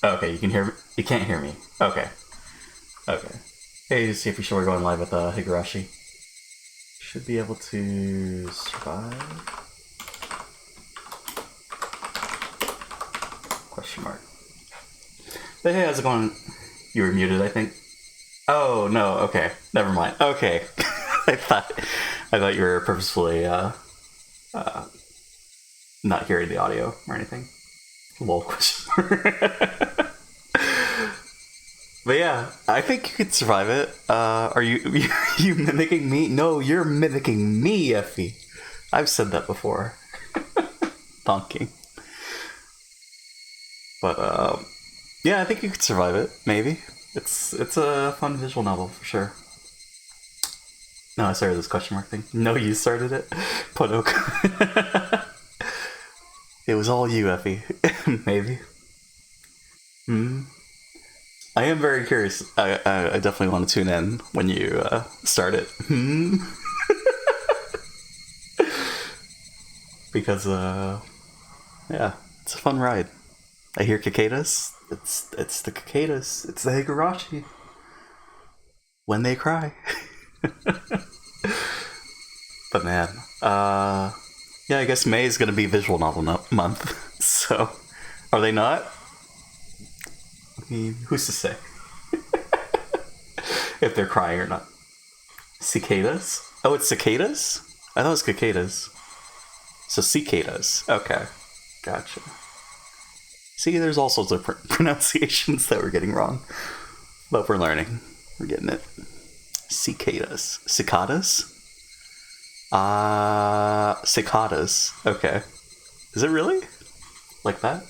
Okay, you can hear me. You can't hear me. Okay. Okay. Hey, JPChivalry going live with Higurashi. Should be able to survive? Question mark. But hey, how's it going? You were muted, I think. Oh no. Okay. Never mind. Okay. I thought you were purposefully not hearing the audio or anything. Lol question mark. But yeah, I think you could survive it. Are you mimicking me? No, you're mimicking me, Effie. I've said that before. Donking. But yeah, I think you could survive it. Maybe it's a fun visual novel for sure. No, I started this question mark thing. No, you started it. Podok. It was all you, Effie. Maybe. I am very curious. I definitely want to tune in when you start it. Because, yeah, it's a fun ride. I hear cicadas. It's the cicadas. It's the Higurashi. When they cry. But man, yeah, I guess May is going to be visual novel month. So, are they not? I mean, who's to say? If they're crying or not. Cicadas? Oh, it's cicadas? I thought it was cicadas. So cicadas. Okay. Gotcha. See, there's all sorts of pronunciations that we're getting wrong. But we're learning. We're getting it. Cicadas. Cicadas? Cicadas. Okay. Is it really? Like that?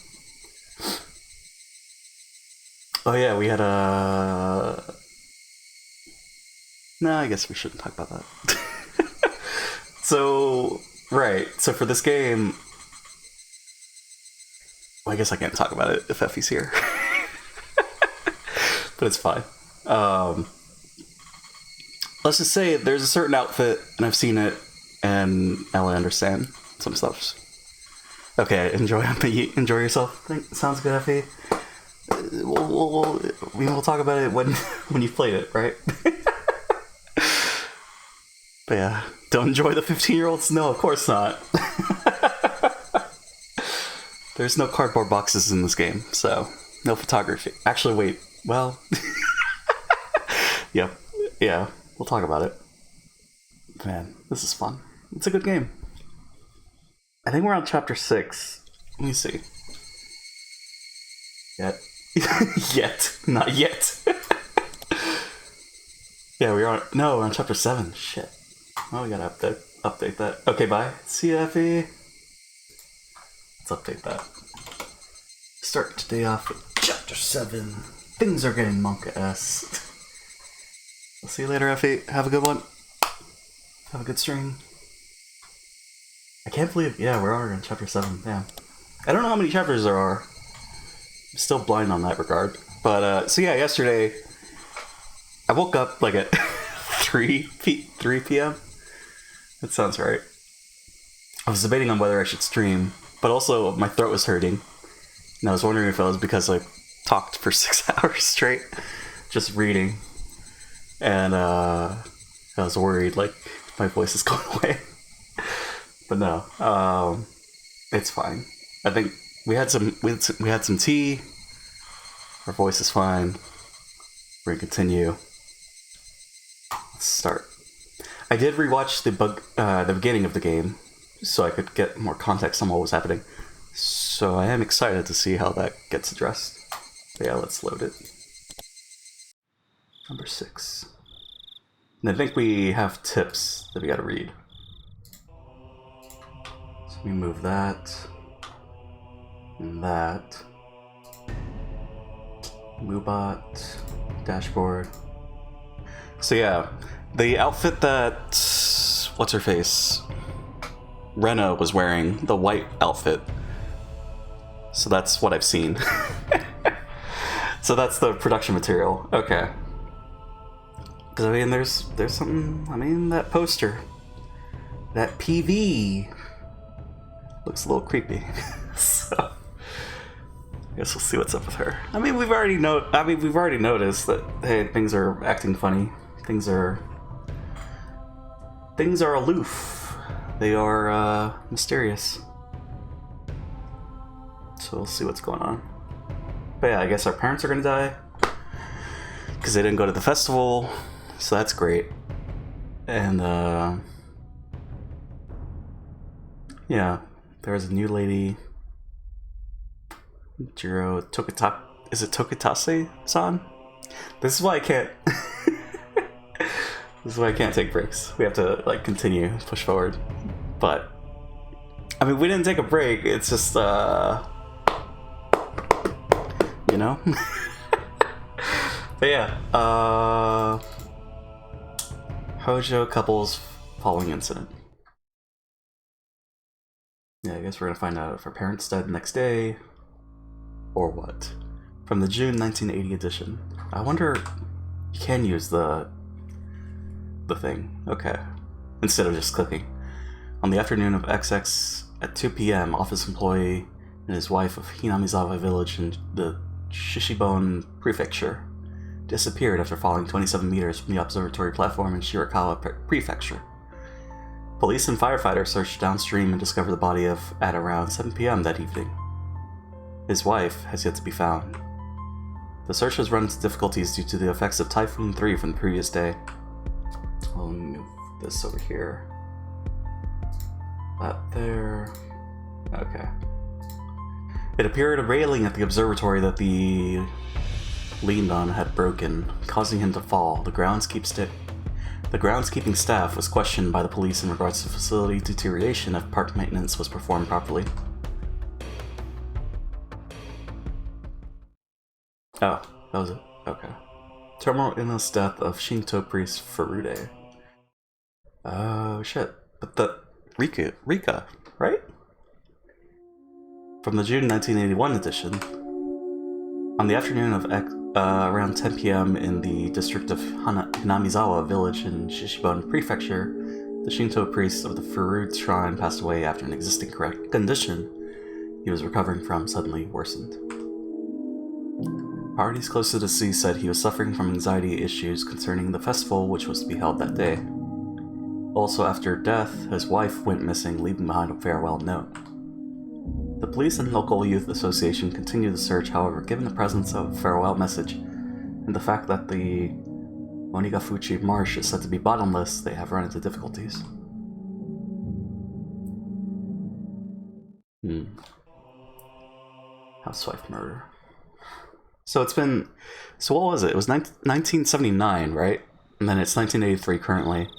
Oh yeah, we had a... No, I guess we shouldn't talk about that. So, right. So for this game... Well, I guess I can't talk about it if Effie's here. But it's fine. Let's just say there's a certain outfit, and I've seen it, and now I understand some stuff. Okay, enjoy yourself. Sounds good, Effie. We'll talk about it when you've played it, right? But yeah, don't enjoy the 15-year-olds? No, of course not. There's no cardboard boxes in this game, so no photography. Actually, wait. Well, yep, yeah, we'll talk about it. Man, this is fun. It's a good game. I think we're on chapter 6. Let me see. Yet. Not yet. Yeah, we're on chapter 7. Shit. Well, we gotta update that. Okay, bye. See you, Effie. Let's update that. Start today off with chapter 7. Things are getting monk-esque. I'll see you later, Effie. Have a good one. Have a good stream. I can't believe, yeah, we're already in chapter 7. Damn. I don't know how many chapters there are. I'm still blind on that regard. But, so yeah, yesterday, I woke up like at 3 p.m. That sounds right. I was debating on whether I should stream, but also my throat was hurting. And I was wondering if it was because I talked for 6 hours straight, just reading. And I was worried, like, my voice is going away. But no, it's fine. I think we had some tea. Our voice is fine. We're gonna continue. Let's start. I did rewatch the beginning of the game, so I could get more context on what was happening. So I am excited to see how that gets addressed. But yeah, let's load it. Number 6. And I think we have tips that we gotta read. So we move that. And that. Moobot. Dashboard. So yeah, the outfit that... What's her face? Rena was wearing, the white outfit. So that's what I've seen. So that's the production material. Okay. Because, I mean, there's something... I mean, that poster. That PV. Looks a little creepy. So... I guess we'll see what's up with her. I mean, we've already noticed that, hey, things are acting funny. Things are aloof. They are mysterious. So we'll see what's going on. But yeah, I guess our parents are gonna die because they didn't go to the festival, so that's great. And yeah, there's a new lady, Jiro Tokita. Is it Tokitase-san? This is why I can't. This is why I can't take breaks. We have to like continue, push forward. But I mean, we didn't take a break. It's just you know. But yeah, Hojo couples following incident. Yeah, I guess we're gonna find out if her parents died the next day, or what. From the June 1980 edition. I wonder, you can use the thing. Okay. Instead of just clicking. On the afternoon of XX at 2 p.m., office employee and his wife of Hinamizawa village in the Shishibone prefecture disappeared after falling 27 meters from the observatory platform in Shirakawa prefecture. Police and firefighters searched downstream and discovered the body at around 7 p.m. that evening. His wife has yet to be found. The search has run into difficulties due to the effects of Typhoon 3 from the previous day. I'll move this over here. That there. Okay. It appeared a railing at the observatory that the leaned on had broken, causing him to fall. The groundskeeping staff was questioned by the police in regards to facility deterioration if park maintenance was performed properly. Oh, that was it. Okay. Terminal illness death of Shinto priest Furude. Oh shit. But the Rika, right? From the June 1981 edition. On the afternoon of around 10 p.m. in the district of Hinamizawa village in Shishibone prefecture, the Shinto priest of the Furude shrine passed away after an existing condition he was recovering from suddenly worsened. Parties close to the deceased said he was suffering from anxiety issues concerning the festival which was to be held that day. Also, after death, his wife went missing, leaving behind a farewell note. The police and local youth association continued the search, however, given the presence of a farewell message and the fact that the Onikakushi marsh is said to be bottomless, they have run into difficulties. Housewife murder. So it's been... So what was it? It was 1979, right? And then it's 1983 currently.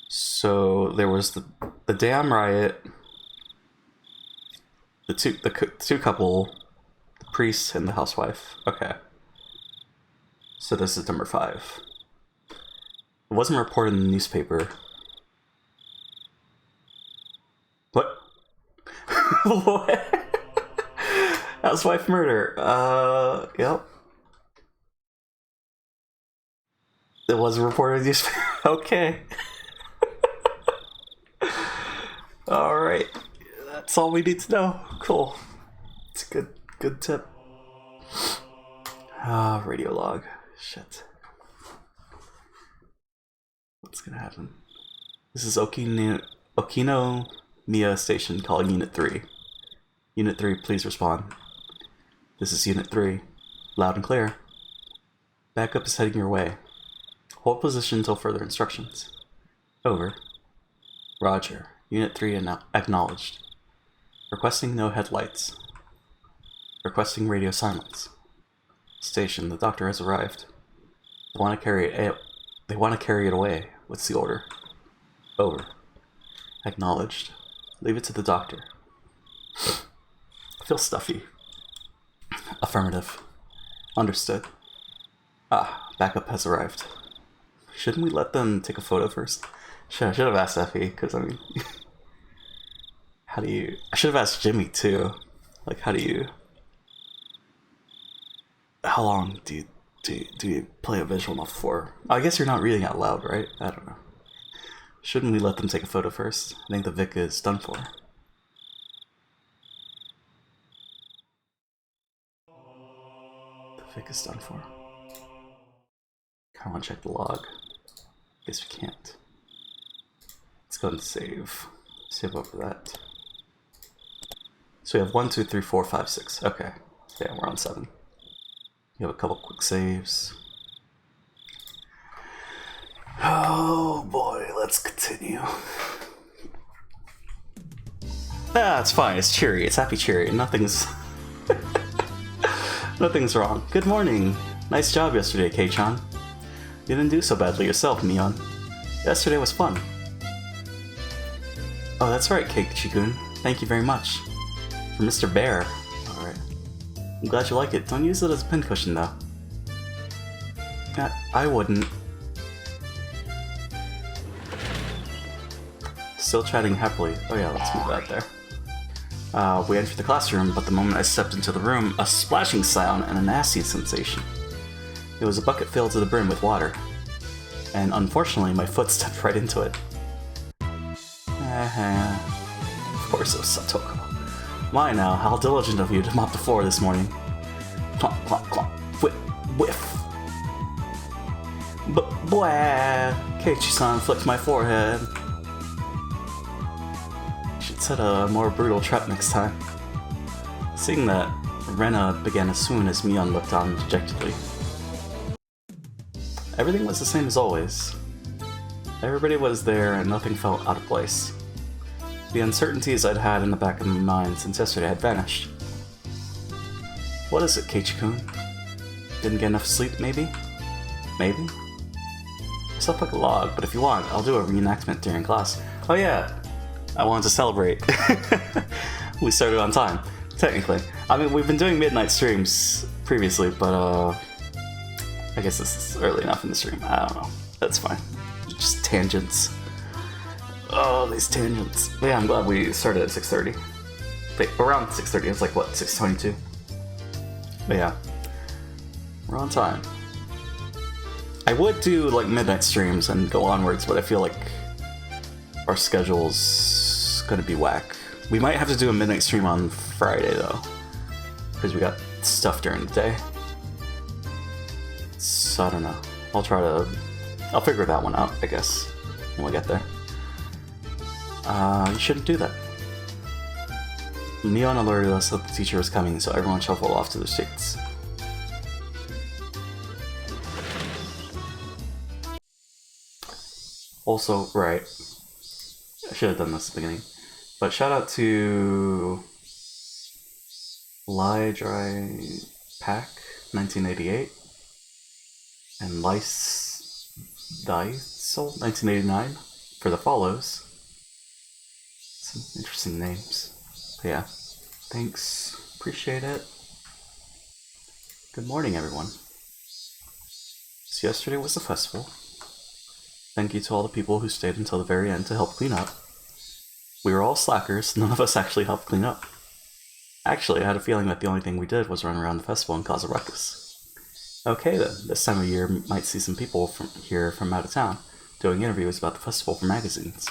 So there was the dam riot, the two couple, the priest and the housewife. Okay. So this is number 5. It wasn't reported in the newspaper. What? What? Housewife murder. Yep. It wasn't reported in the newspaper. Okay. Alright. That's all we need to know. Cool. It's a good tip. Radio log. Shit. What's gonna happen? This is Okinomiya Station calling Unit 3. Unit 3, please respond. This is Unit 3. Loud and clear. Backup is heading your way. Hold position until further instructions. Over. Roger. Unit 3 acknowledged. Requesting no headlights. Requesting radio silence. Station, the doctor has arrived. They want to carry it away. What's the order? Over. Acknowledged. Leave it to the doctor. I feel stuffy. Affirmative. Understood. Backup has arrived. Shouldn't we let them take a photo first? I should have asked Effie, because I mean... I should have asked Jimmy too. Like, how long do you play a visual novel for? I guess you're not reading out loud, right? I don't know. Shouldn't we let them take a photo first? I think the Vic is done for. Traffic is done for. I want to check the log. Guess we can't. Let's go and save. Save over that. So we have 1, 2, 3, 4, 5, 6. Okay. Yeah, we're on 7. We have a couple quick saves. Oh boy, let's continue. Ah, it's fine. It's cheery. It's happy cheery. Nothing's... Nothing's wrong. Good morning. Nice job yesterday, K-chan. You didn't do so badly yourself, Neon. Yesterday was fun. Oh, that's right, Keiichi-kun. Thank you very much. For Mr. Bear. Alright. I'm glad you like it. Don't use it as a pincushion, though. I wouldn't. Still chatting happily. Oh yeah, let's move that there. We entered the classroom, but the moment I stepped into the room, a splashing sound and a nasty sensation. It was a bucket filled to the brim with water. And unfortunately, my foot stepped right into it. Of course it was Satoko. My now, how diligent of you to mop the floor this morning. Clomp, clomp, clomp. Whiff. Blah! Keiichi-san flicked my forehead. Should set a more brutal trap next time. Seeing that, Rena began as soon as Mion looked on dejectedly. Everything was the same as always. Everybody was there and nothing felt out of place. The uncertainties I'd had in the back of my mind since yesterday had vanished. What is it, Keiichi-kun? Didn't get enough sleep, maybe? Maybe? I slept like a log, but if you want, I'll do a reenactment during class. Oh yeah! I wanted to celebrate. We started on time, technically. I mean, we've been doing midnight streams previously, but I guess this is early enough in the stream. I don't know. That's fine. Just tangents. Oh, these tangents. But yeah, I'm glad we started at 6:30. Wait, around 6:30. It's like, what, 6:22? But yeah. We're on time. I would do, like, midnight streams and go onwards, but I feel like our schedule's gonna be whack. We might have to do a midnight stream on Friday, though. Because we got stuff during the day. So I don't know. I'll figure that one out, I guess, when we get there. You shouldn't do that. Neon alerted us that the teacher was coming, so everyone shuffled off to their seats. Also, right, I should have done this at the beginning, but shout out to Lie Dry Pack 1988 and Lice Diesel 1989 for the follows. Some interesting names. But yeah, thanks, appreciate it. Good morning, everyone. So yesterday was the festival. Thank you to all the people who stayed until the very end to help clean up. We were all slackers, none of us actually helped clean up. Actually, I had a feeling that the only thing we did was run around the festival and cause a ruckus. Okay then, this time of year might see some people from out of town, doing interviews about the festival for magazines.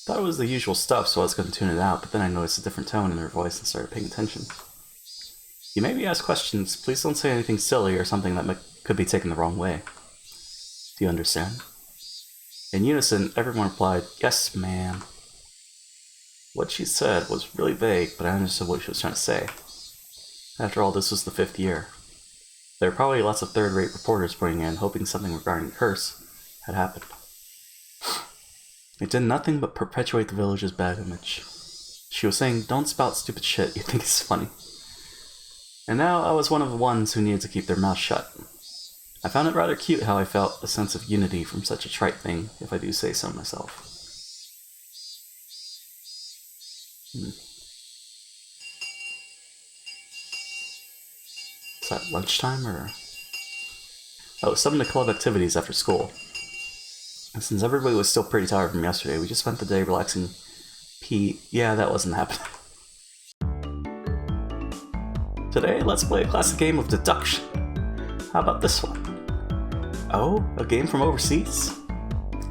Thought it was the usual stuff, so I was going to tune it out, but then I noticed a different tone in their voice and started paying attention. You may be asked questions, please don't say anything silly or something that could be taken the wrong way. Do you understand? In unison, everyone replied, "Yes, ma'am." What she said was really vague, but I understood what she was trying to say. After all, this was the 5th year. There were probably lots of third-rate reporters putting in, hoping something regarding the curse had happened. It did nothing but perpetuate the village's bad image. She was saying, "Don't spout stupid shit, you think it's funny." And now I was one of the ones who needed to keep their mouth shut. I found it rather cute how I felt a sense of unity from such a trite thing, if I do say so myself. Is that lunchtime, or...? Oh, some of the club activities after school. And since everybody was still pretty tired from yesterday, we just spent the day relaxing. Yeah, that wasn't happening. Today, let's play a classic game of deduction. How about this one? Oh, a game from overseas?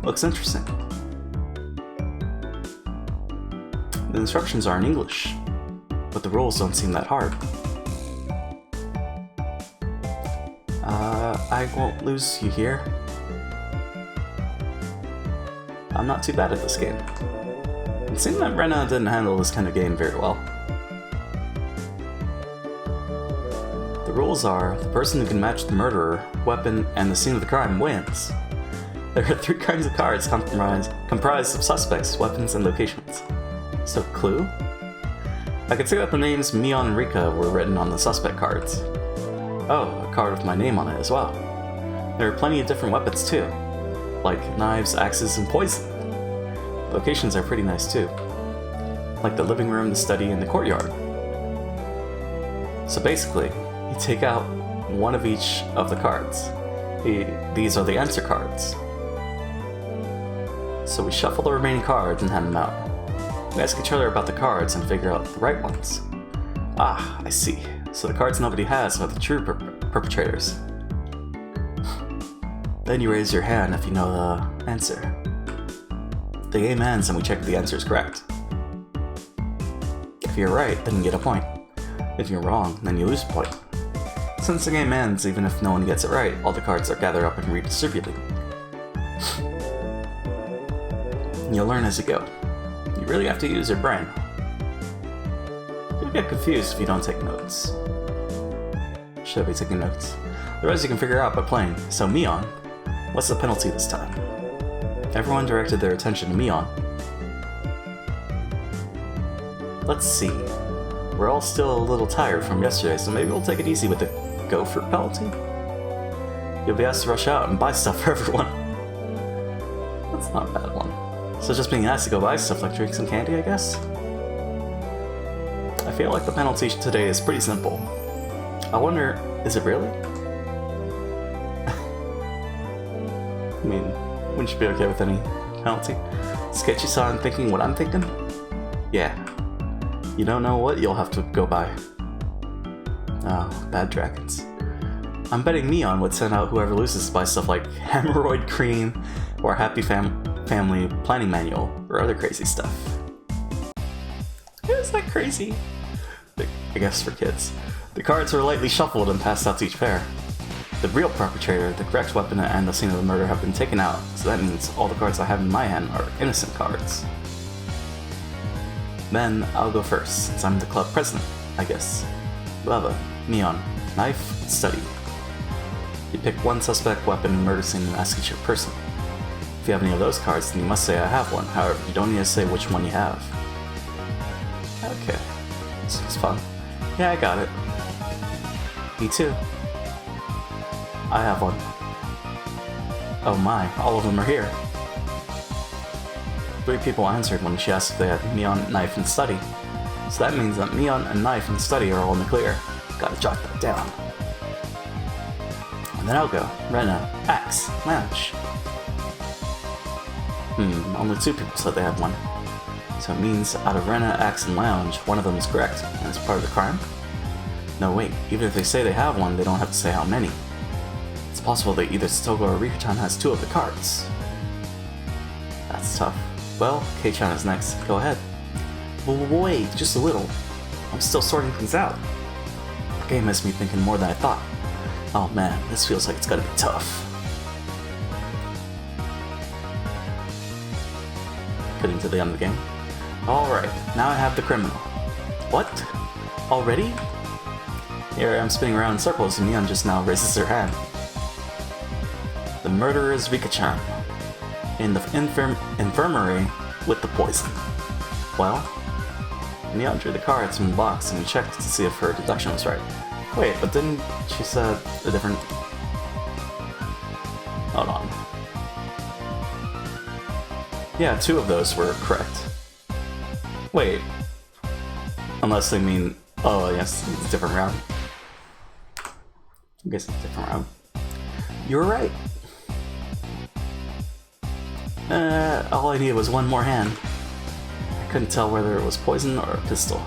Looks interesting. The instructions are in English, but the rules don't seem that hard. I won't lose, you hear? I'm not too bad at this game. It seemed that Rena didn't handle this kind of game very well. The rules are, the person who can match the murderer, weapon, and the scene of the crime wins. There are 3 kinds of cards comprised of suspects, weapons, and locations. So, clue? I could see that the names Mion and Rika were written on the suspect cards. Oh, a card with my name on it as well. There are plenty of different weapons too, like knives, axes, and poison. Locations are pretty nice too, like the living room, the study, and the courtyard. So basically, you take out one of each of the cards. These are the answer cards. So we shuffle the remaining cards and hand them out. We ask each other about the cards and figure out the right ones. Ah, I see. So the cards nobody has are the true perpetrators. Then you raise your hand if you know the answer. The game ends and we check if the answer is correct. If you're right, then you get a point. If you're wrong, then you lose a point. Since the game ends, even if no one gets it right, all the cards are gathered up and redistributed. You'll learn as you go. You really have to use your brain. You'll get confused if you don't take notes. Should I be taking notes? The rest you can figure out by playing. So Mion, what's the penalty this time? Everyone directed their attention to Mion. Let's see. We're all still a little tired from yesterday, so maybe we'll take it easy with the gopher penalty? You'll be asked to rush out and buy stuff for everyone. That's not a bad one. So just being asked to go buy stuff like drinks and candy, I guess? I feel like the penalty today is pretty simple. I wonder, is it really? I mean, wouldn't you be okay with any penalty? Sketchy-san thinking what I'm thinking? Yeah. You don't know what you'll have to go buy. Oh, bad dragons. I'm betting Mion would send out whoever loses to buy stuff like hemorrhoid cream or happy family planning manual or other crazy stuff. Is that crazy? I guess for kids. The cards are lightly shuffled and passed out to each pair. The real perpetrator, the correct weapon, and the scene of the murder have been taken out, so that means all the cards I have in my hand are innocent cards. Then I'll go first, since I'm the club president, I guess. Lava, Mion, knife, study. You pick one suspect, weapon, and murder scene and ask each person. If you have any of those cards, then you must say I have one. However, you don't need to say which one you have. Okay. This is fun. Yeah, I got it. Me too. I have one. Oh my, all of them are here. 3 people answered when she asked if they had Mion, knife, and study. So that means that Mion and knife and study are all in the clear. Gotta jot that down. And then I'll go. Rena, axe, lounge. Only 2 people said they had one. So it means out of Rena, axe, and lounge, one of them is correct, and it's part of the crime? No, wait, even if they say they have one, they don't have to say how many. It's possible that either Stogo or Rika-chan has 2 of the cards. That's tough. Well, K-chan is next. Go ahead. Wait, just a little. I'm still sorting things out. The game has me thinking more than I thought. Oh man, this feels like it's gonna be tough. Getting to the end of the game. Alright, now I have the criminal. What? Already? Here I am spinning around in circles and Mion just now raises her hand. The murderer is Rika-chan. In the infirmary with the poison. Well, Mion drew the cards from the box and we checked to see if her deduction was right. Wait, but didn't she said a different... Hold on. Yeah, 2 of those were correct. Wait. Unless they mean... Oh, yes, it's a different round. I guess it's a different round. You were right. All I needed was one more hand. I couldn't tell whether it was poison or a pistol.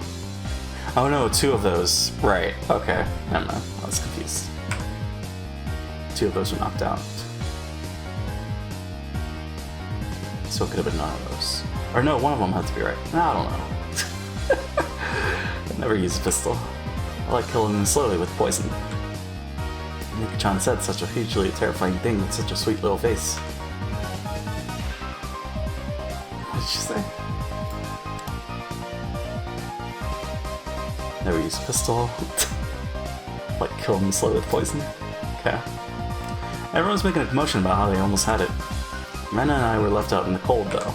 Oh no, 2 of those. Right, okay. Never mind, I was confused. 2 of those were knocked out. So it could have been none of those. Or no, one of them had to be right. No, I don't know. I've never used a pistol. I like killing them slowly with poison. Mika-chan said such a hugely terrifying thing with such a sweet little face. What did she say? Never use a pistol. Like kill him slowly with poison. Okay. Everyone's making a commotion about how they almost had it. Rena and I were left out in the cold though.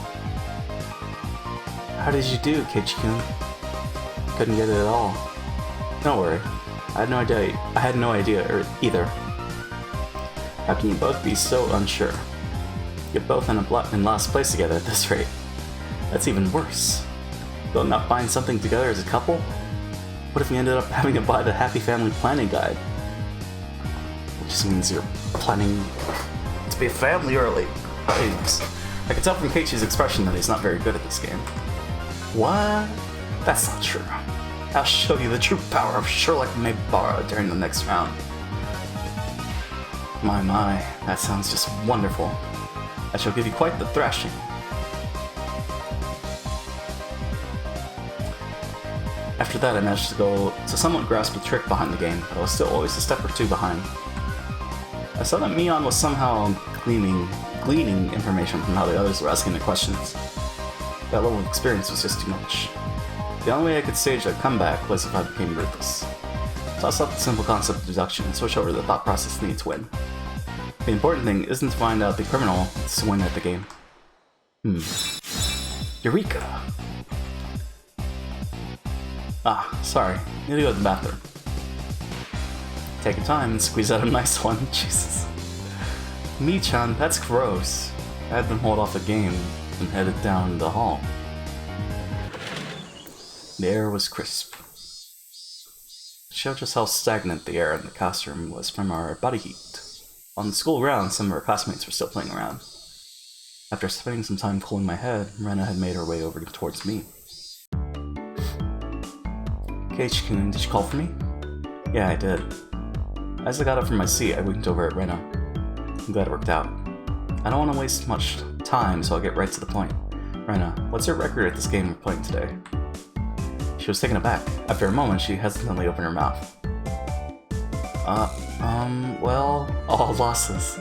How did you do, Ch.1? Couldn't get it at all. Don't worry. I had no idea either. How can you both be so unsure? You're both in last place together at this rate. That's even worse. You'll not find something together as a couple? What if we ended up having to buy the Happy Family Planning Guide? Which just means you're planning to be a family early. Oops. I can tell from Keiichi's expression that he's not very good at this game. What? That's not true. I'll show you the true power of Sherlock Maybara during the next round. My, that sounds just wonderful. I shall give you quite the thrashing. After that, I managed to somewhat grasp the trick behind the game, but I was still always a step or two behind. I saw that Mion was somehow gleaning information from how the others were asking their questions. That level of experience was just too much. The only way I could stage a comeback was if I became ruthless. Toss up the simple concept of deduction and switch over to the thought process needed to win. The important thing isn't to find out the criminal, it's to win at the game. Eureka! Ah, sorry. Need to go to the bathroom. Take your time and squeeze out a nice one. Jesus. Mi-chan, that's gross. I had them hold off the game and headed down the hall. The air was crisp. It showed just how stagnant the air in the classroom was from our body heat. On the school grounds, some of our classmates were still playing around. After spending some time cooling my head, Rena had made her way over towards me. Ch.1, did you call for me? Yeah, I did. As I got up from my seat, I winked over at Rena. I'm glad it worked out. I don't want to waste much time, so I'll get right to the point. Rena, what's your record at this game we're playing today? She was taken aback. After a moment, she hesitantly opened her mouth. Well, all losses.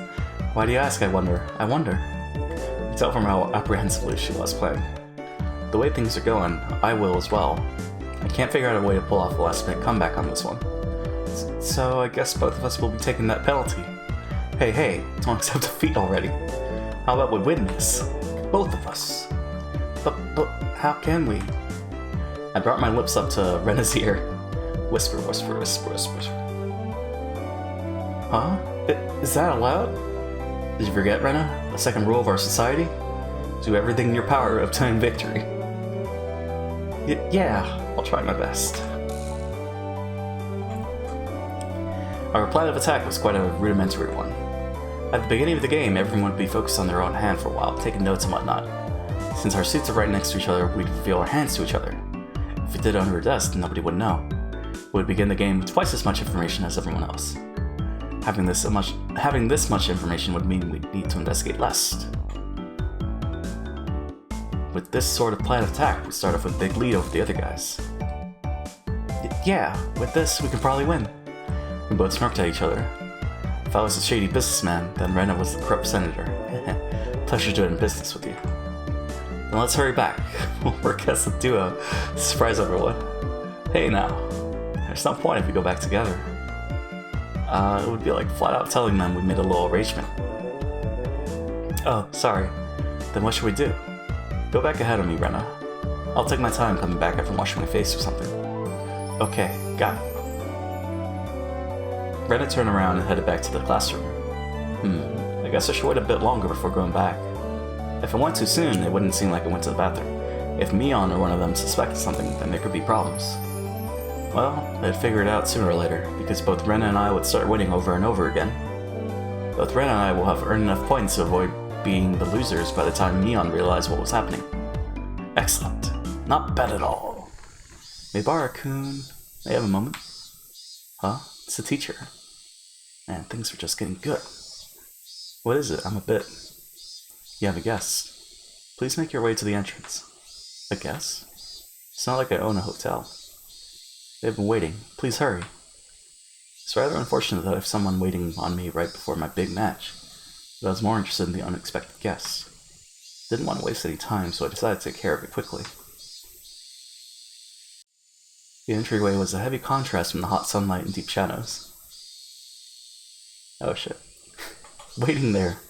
Why do you ask, I wonder? I could tell from how apprehensively she was playing. The way things are going, I will as well. I can't figure out a way to pull off the last-minute comeback on this one. So I guess both of us will be taking that penalty. Hey, don't accept defeat already. How about we win this? Both of us. But how can we? I brought my lips up to Rena's ear. Whisper, whisper, whisper, whisper, whisper. Huh? Is that allowed? Did you forget, Rena? The second rule of our society? Do everything in your power to obtain victory. Yeah, I'll try my best. Our plan of attack was quite a rudimentary one. At the beginning of the game, everyone would be focused on their own hand for a while, taking notes and whatnot. Since our suits are right next to each other, we'd reveal our hands to each other. If we did it under a desk, nobody would know. We would begin the game with twice as much information as everyone else. Having this much information would mean we'd need to investigate less. With this sort of plan of attack, we start off with a big lead over the other guys. Yeah, with this, we can probably win. We both smirked at each other. If I was a shady businessman, then Rena was the corrupt senator. Pleasure doing business with you. Now let's hurry back. We'll work as a duo to surprise everyone. Hey now, there's no point if we go back together. It would be like flat out telling them we made a little arrangement. Oh, sorry. Then what should we do? Go back ahead of me, Rena. I'll take my time coming back after washing my face or something. Okay, got it. Rena turned around and headed back to the classroom. I guess I should wait a bit longer before going back. If I went too soon, it wouldn't seem like I went to the bathroom. If Mion or one of them suspected something, then there could be problems. Well, they'd figure it out sooner or later, because both Rena and I would start winning over and over again. Both Rena and I will have earned enough points to avoid being the losers by the time Mion realized what was happening. Excellent. Not bad at all. Maybara-kun, may I have a moment? Huh? It's the teacher. Man, things are just getting good. What is it? I'm a bit... You have a guest. Please make your way to the entrance. A guest? It's not like I own a hotel. They've been waiting. Please hurry. It's rather unfortunate that I have someone waiting on me right before my big match, but I was more interested in the unexpected guests. Didn't want to waste any time, so I decided to take care of it quickly. The entryway was a heavy contrast from the hot sunlight and deep shadows. Oh shit. Waiting there,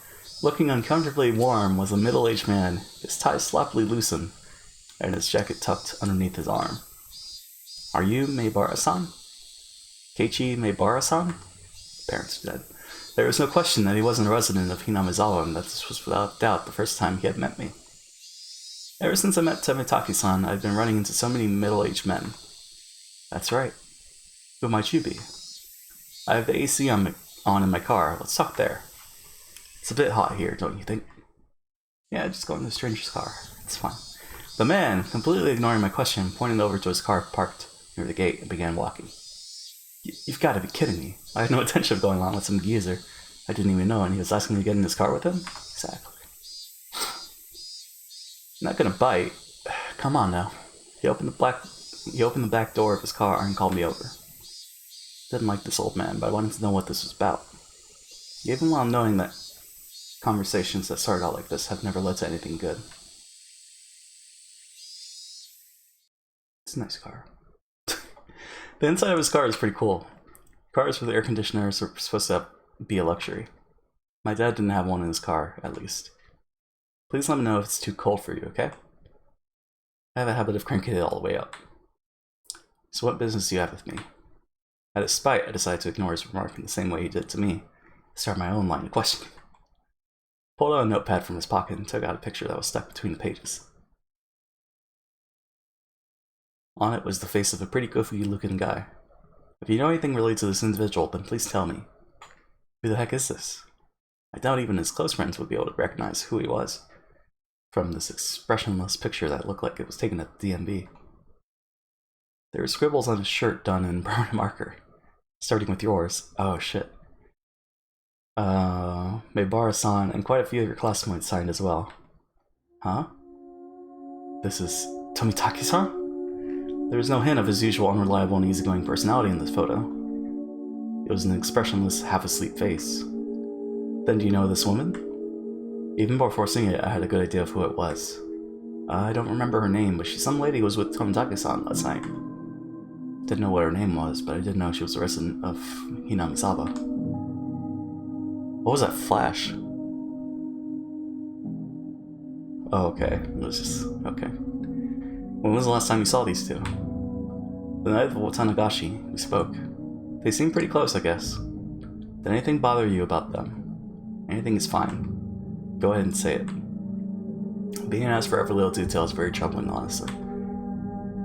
looking uncomfortably warm, was a middle-aged man, his tie sloppily loosened, and his jacket tucked underneath his arm. Are you Meibara-san? Keiichi Meibara-san? Parents are dead. There was no question that he wasn't a resident of Hinamizawa, and that this was without doubt the first time he had met me. Ever since I met Tomitaki-san, I've been running into so many middle-aged men. That's right. Who might you be? I have the AC on in my car. Let's talk there. It's a bit hot here, don't you think? Yeah, just go in the stranger's car. It's fine. The man, completely ignoring my question, pointed over to his car parked near the gate and began walking. You've got to be kidding me. I had no intention of going along with some geezer I didn't even know, and he was asking me to get in his car with him? Exactly. I'm not gonna bite. Come on now. He opened the back door of his car and called me over. Didn't like this old man, but I wanted to know what this was about. Even while knowing that conversations that started out like this have never led to anything good. It's a nice car. The inside of his car is pretty cool. Cars with air conditioners are supposed to be a luxury. My dad didn't have one in his car, at least. Please let me know if it's too cold for you, okay? I have a habit of cranking it all the way up. So what business do you have with me? Out of spite, I decided to ignore his remark in the same way he did to me, start my own line of questioning. Pulled out a notepad from his pocket and took out a picture that was stuck between the pages. On it was the face of a pretty goofy-looking guy. If you know anything related to this individual, then please tell me. Who the heck is this? I doubt even his close friends would be able to recognize who he was from this expressionless picture that looked like it was taken at the DMV. There were scribbles on his shirt done in permanent marker, starting with yours. Oh shit. Meibara-san and quite a few of your classmates signed as well. Huh? This is Tomitaki-san? There was no hint of his usual unreliable and easygoing personality in this photo. It was an expressionless, half-asleep face. Then do you know this woman? Even before seeing it, I had a good idea of who it was. I don't remember her name, but she's some lady who was with Tomitaki-san last night. Didn't know what her name was, but I did know she was a resident of Hinamizawa. What was that flash? Oh, okay. It was just... okay. When was the last time you saw these two? The night of Watanagashi, we spoke. They seem pretty close, I guess. Did anything bother you about them? Anything is fine. Go ahead and say it. Being asked for every little detail is very troubling, honestly.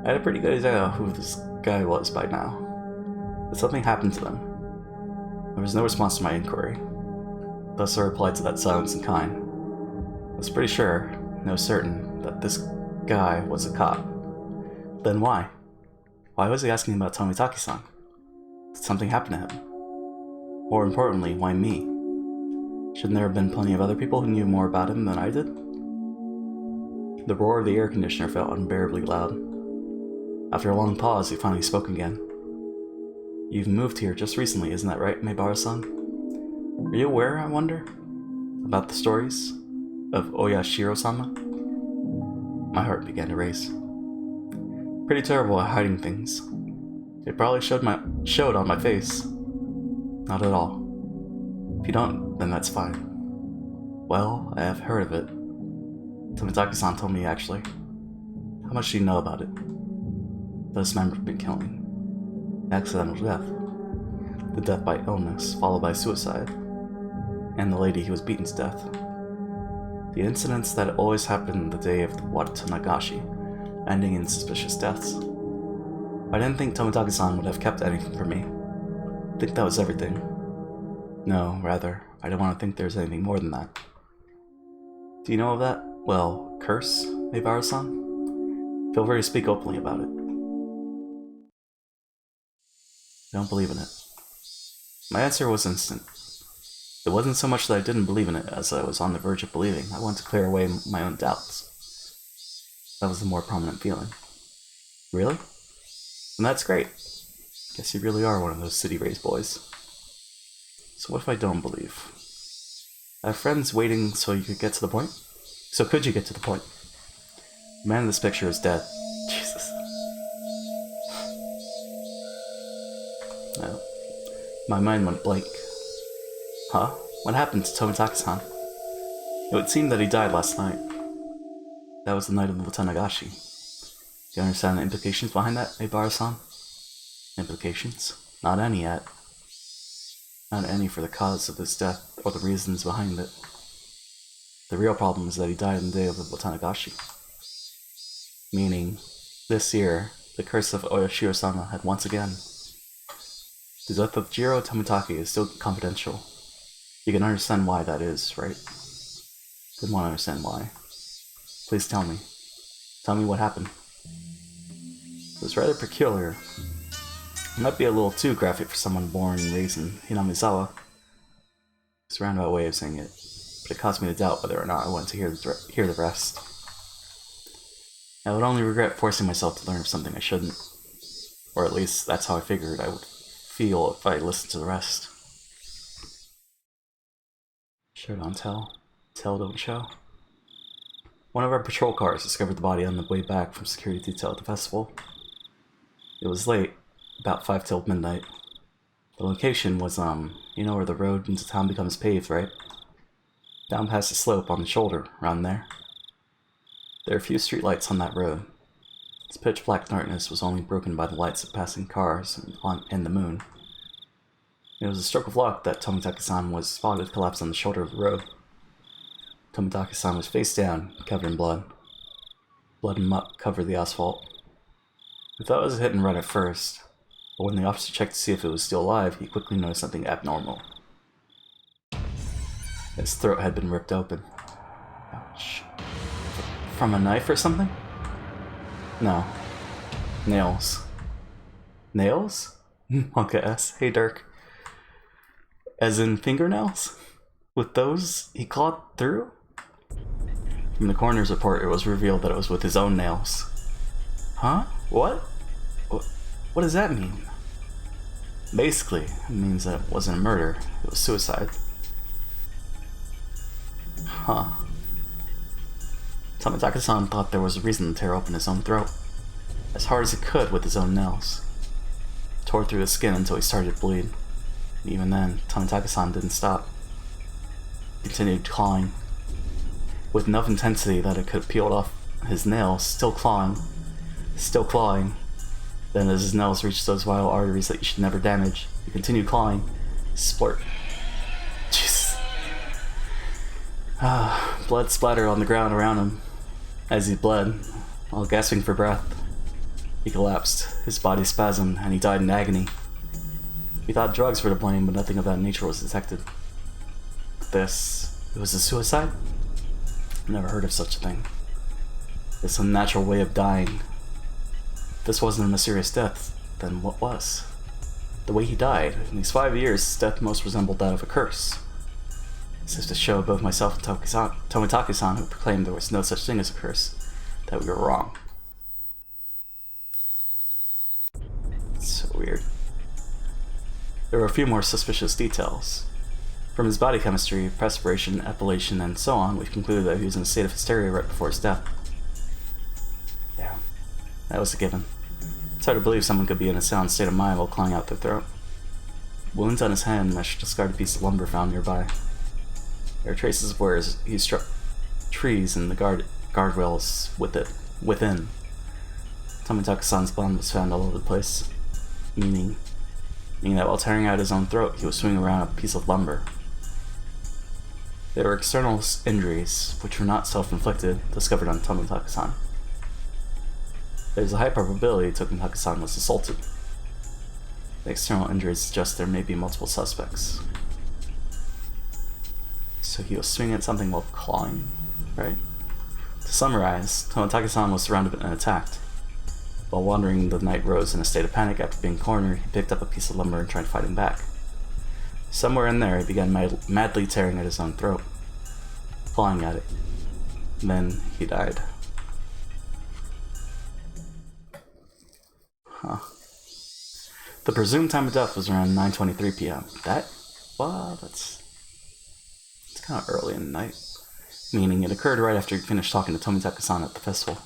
I had a pretty good idea who this guy was by now. But something happened to them. There was no response to my inquiry. Thus I replied to that silence in kind. I was pretty sure, no certain, that this guy was a cop. Then why? Why was he asking about Tomitaki-san? Did something happen to him? More importantly, why me? Shouldn't there have been plenty of other people who knew more about him than I did? The roar of the air conditioner felt unbearably loud. After a long pause, he finally spoke again. You've moved here just recently, isn't that right, Meibara-san? Are you aware, I wonder, about the stories of Oyashiro-sama? My heart began to race. Pretty terrible at hiding things. It probably showed on my face. Not at all. If you don't, then that's fine. Well, I have heard of it. Tomitaki-san told me, actually. How much do you know about it? This man had been killing. Accidental death. The death by illness, followed by suicide. And the lady who was beaten to death. The incidents that always happened the day of the Watanagashi, ending in suspicious deaths. I didn't think Tomitaki-san would have kept anything from me. I think that was everything. No, rather, I don't want to think there's anything more than that. Do you know of that, well, curse, Meibara-san? Feel free to speak openly about it. I don't believe in it. My answer was instant. It wasn't so much that I didn't believe in it as I was on the verge of believing. I wanted to clear away my own doubts. That was the more prominent feeling. Really? And that's great. Guess you really are one of those city-raised boys. So what if I don't believe? I have friends waiting so you could get to the point? So could you get to the point? The man in this picture is dead. Jesus. No. My mind went blank. Huh? What happened to Tomitaki-san? It would seem that he died last night. That was the night of the Tanagashi. Do you understand the implications behind that, Ebara-san? Implications? Not any yet. Not any for the cause of his death or the reasons behind it. The real problem is that he died on the day of the Tanagashi. Meaning, this year, the curse of Oyashiro-sama had once again. The death of Jiro Tomitaki is still confidential. You can understand why that is, right? Didn't want to understand why. Please tell me. Tell me what happened. It was rather peculiar. It might be a little too graphic for someone born and raised in Hinamizawa. It's a roundabout way of saying it, but it caused me to doubt whether or not I wanted to hear the rest. I would only regret forcing myself to learn of something I shouldn't. Or at least, that's how I figured I would feel if I listened to the rest. Show don't tell. Tell don't show. One of our patrol cars discovered the body on the way back from security detail at the festival. It was late, about 5 till midnight. The location was, you know where the road into town becomes paved, right? Down past the slope on the shoulder, around there. There are few streetlights on that road. Its pitch black darkness was only broken by the lights of passing cars and the moon. It was a stroke of luck that Tomitaki-san was spotted collapsed on the shoulder of the road. Tomitaki-san was face down, covered in blood. Blood and muck covered the asphalt. We thought it was a hit and run at first, but when the officer checked to see if it was still alive, he quickly noticed something abnormal. His throat had been ripped open. Ouch. From a knife or something? No. Nails. Nails? Monka S. Hey Dirk. As in fingernails? With those he clawed through? From the coroner's report, it was revealed that it was with his own nails. Huh? What? What does that mean? Basically, it means that it wasn't a murder, it was suicide. Huh. Tomitaki-san thought there was a reason to tear open his own throat, as hard as he could with his own nails. Tore through his skin until he started to bleed. And even then, Tomitaki-san didn't stop. He continued clawing, with enough intensity that it could have peeled off his nails, still clawing. Then as his nails reached those vital arteries that you should never damage, he continued clawing. Splurt. Jesus. Blood splattered on the ground around him. As he bled, while gasping for breath, he collapsed, his body spasmed, and he died in agony. We thought drugs were to blame, but nothing of that nature was detected. It was a suicide? Never heard of such a thing. This unnatural way of dying. If this wasn't a mysterious death, then what was? The way he died. In these 5 years, his death most resembled that of a curse. As if to show both myself and Tomitaki-san, who proclaimed there was no such thing as a curse, that we were wrong. It's so weird. There were a few more suspicious details. From his body chemistry, perspiration, epilation, and so on, we've concluded that he was in a state of hysteria right before his death. Yeah, that was a given. It's hard to believe someone could be in a sound state of mind while clawing out their throat. Wounds on his hand matched a discarded piece of lumber found nearby. There are traces of where he struck trees and the guardrails within. Tomitaki-san's blood was found all over the place, meaning that while tearing out his own throat, he was swinging around a piece of lumber. There were external injuries, which were not self-inflicted, discovered on Tomitaki-san. There's a high probability Tomitaki-san was assaulted. The external injuries suggest there may be multiple suspects. So he was swinging at something while clawing, right? To summarize, Tomitaki-san was surrounded and attacked. While wandering the night roads in a state of panic after being cornered, he picked up a piece of lumber and tried fighting back. Somewhere in there, he began madly tearing at his own throat, clawing at it. Then he died. Huh. The presumed time of death was around 9:23 p.m. Well, it's kind of early in the night. Meaning it occurred right after he finished talking to Tomitaka-san at the festival.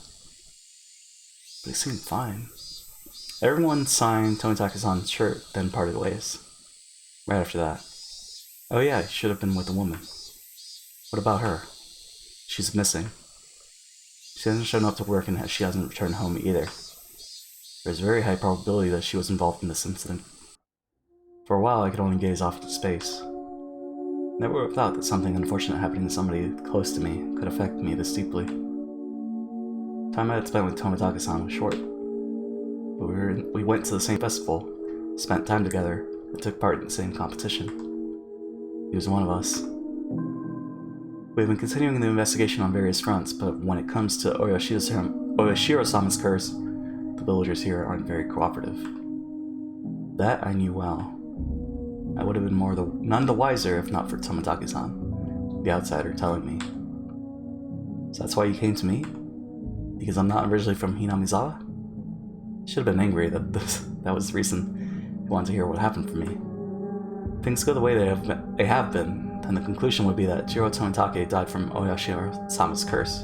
But he seemed fine. Everyone signed Tomitaka-san's shirt, then parted ways. Right after that. Oh yeah, he should have been with a woman. What about her? She's missing. She hasn't shown up to work and she hasn't returned home either. There's a very high probability that she was involved in this incident. For a while I could only gaze off into space. Never would have thought that something unfortunate happening to somebody close to me could affect me this deeply. Time I had spent with Tomitaka-san was short. But we went to the same festival, spent time together, and took part in the same competition. He was one of us. We have been continuing the investigation on various fronts, but when it comes to Oyashiro-sama's curse, the villagers here aren't very cooperative. That I knew well. I would have been none the wiser if not for Tomitaka-san, the outsider, telling me. So that's why you came to me? Because I'm not originally from Hinamizawa? Should have been angry that that was the reason you wanted to hear what happened for me. If things go the way they have been, then the conclusion would be that Jiro Tomitake died from Oyashiro-sama's curse.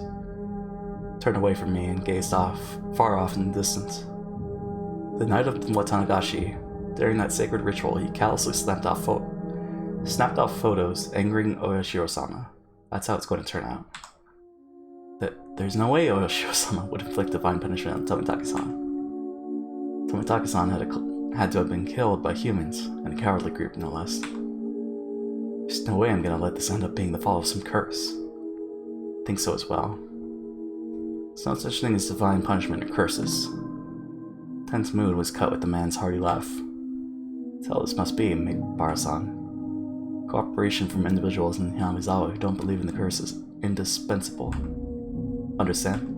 Turned away from me and gazed far off in the distance. The night of Watanagashi, during that sacred ritual, he callously snapped off photos, angering Oyashiro-sama. That's how it's going to turn out. There's no way Oyashiro-sama would inflict divine punishment on Tomitaka-san. Tomitaka-san had to have been killed by humans, and a cowardly group, no less. There's no way I'm gonna let this end up being the fall of some curse. I think so as well. There's no such thing as divine punishment or curses. Tense mood was cut with the man's hearty laugh. That's how this must be, Bara-san. Cooperation from individuals in Hinamizawa who don't believe in the curse is indispensable. Understand?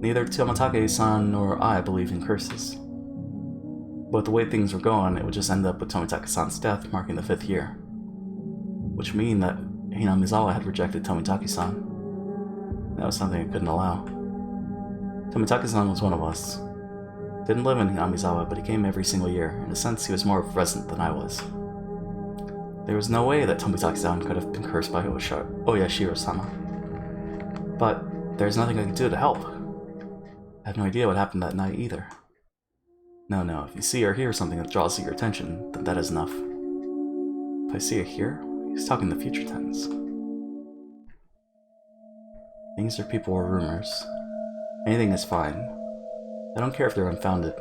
Neither Tomitake-san nor I believe in curses. But the way things were going, it would just end up with Tomitaka-san's death marking the 5th year. Which would mean that Hinamizawa had rejected Tomitaki-san. That was something I couldn't allow. Tomitaki-san was one of us. Didn't live in Hinamizawa, but he came every single year. In a sense, he was more of a resident than I was. There was no way that Tomitaki-san could have been cursed by Oyashiro-sama. But there's nothing I could do to help. I have no idea what happened that night either. No, if you see or hear something that draws your attention, then that is enough. If I see or hear, he's talking the future tense. Things are people or rumors. Anything is fine. I don't care if they're unfounded.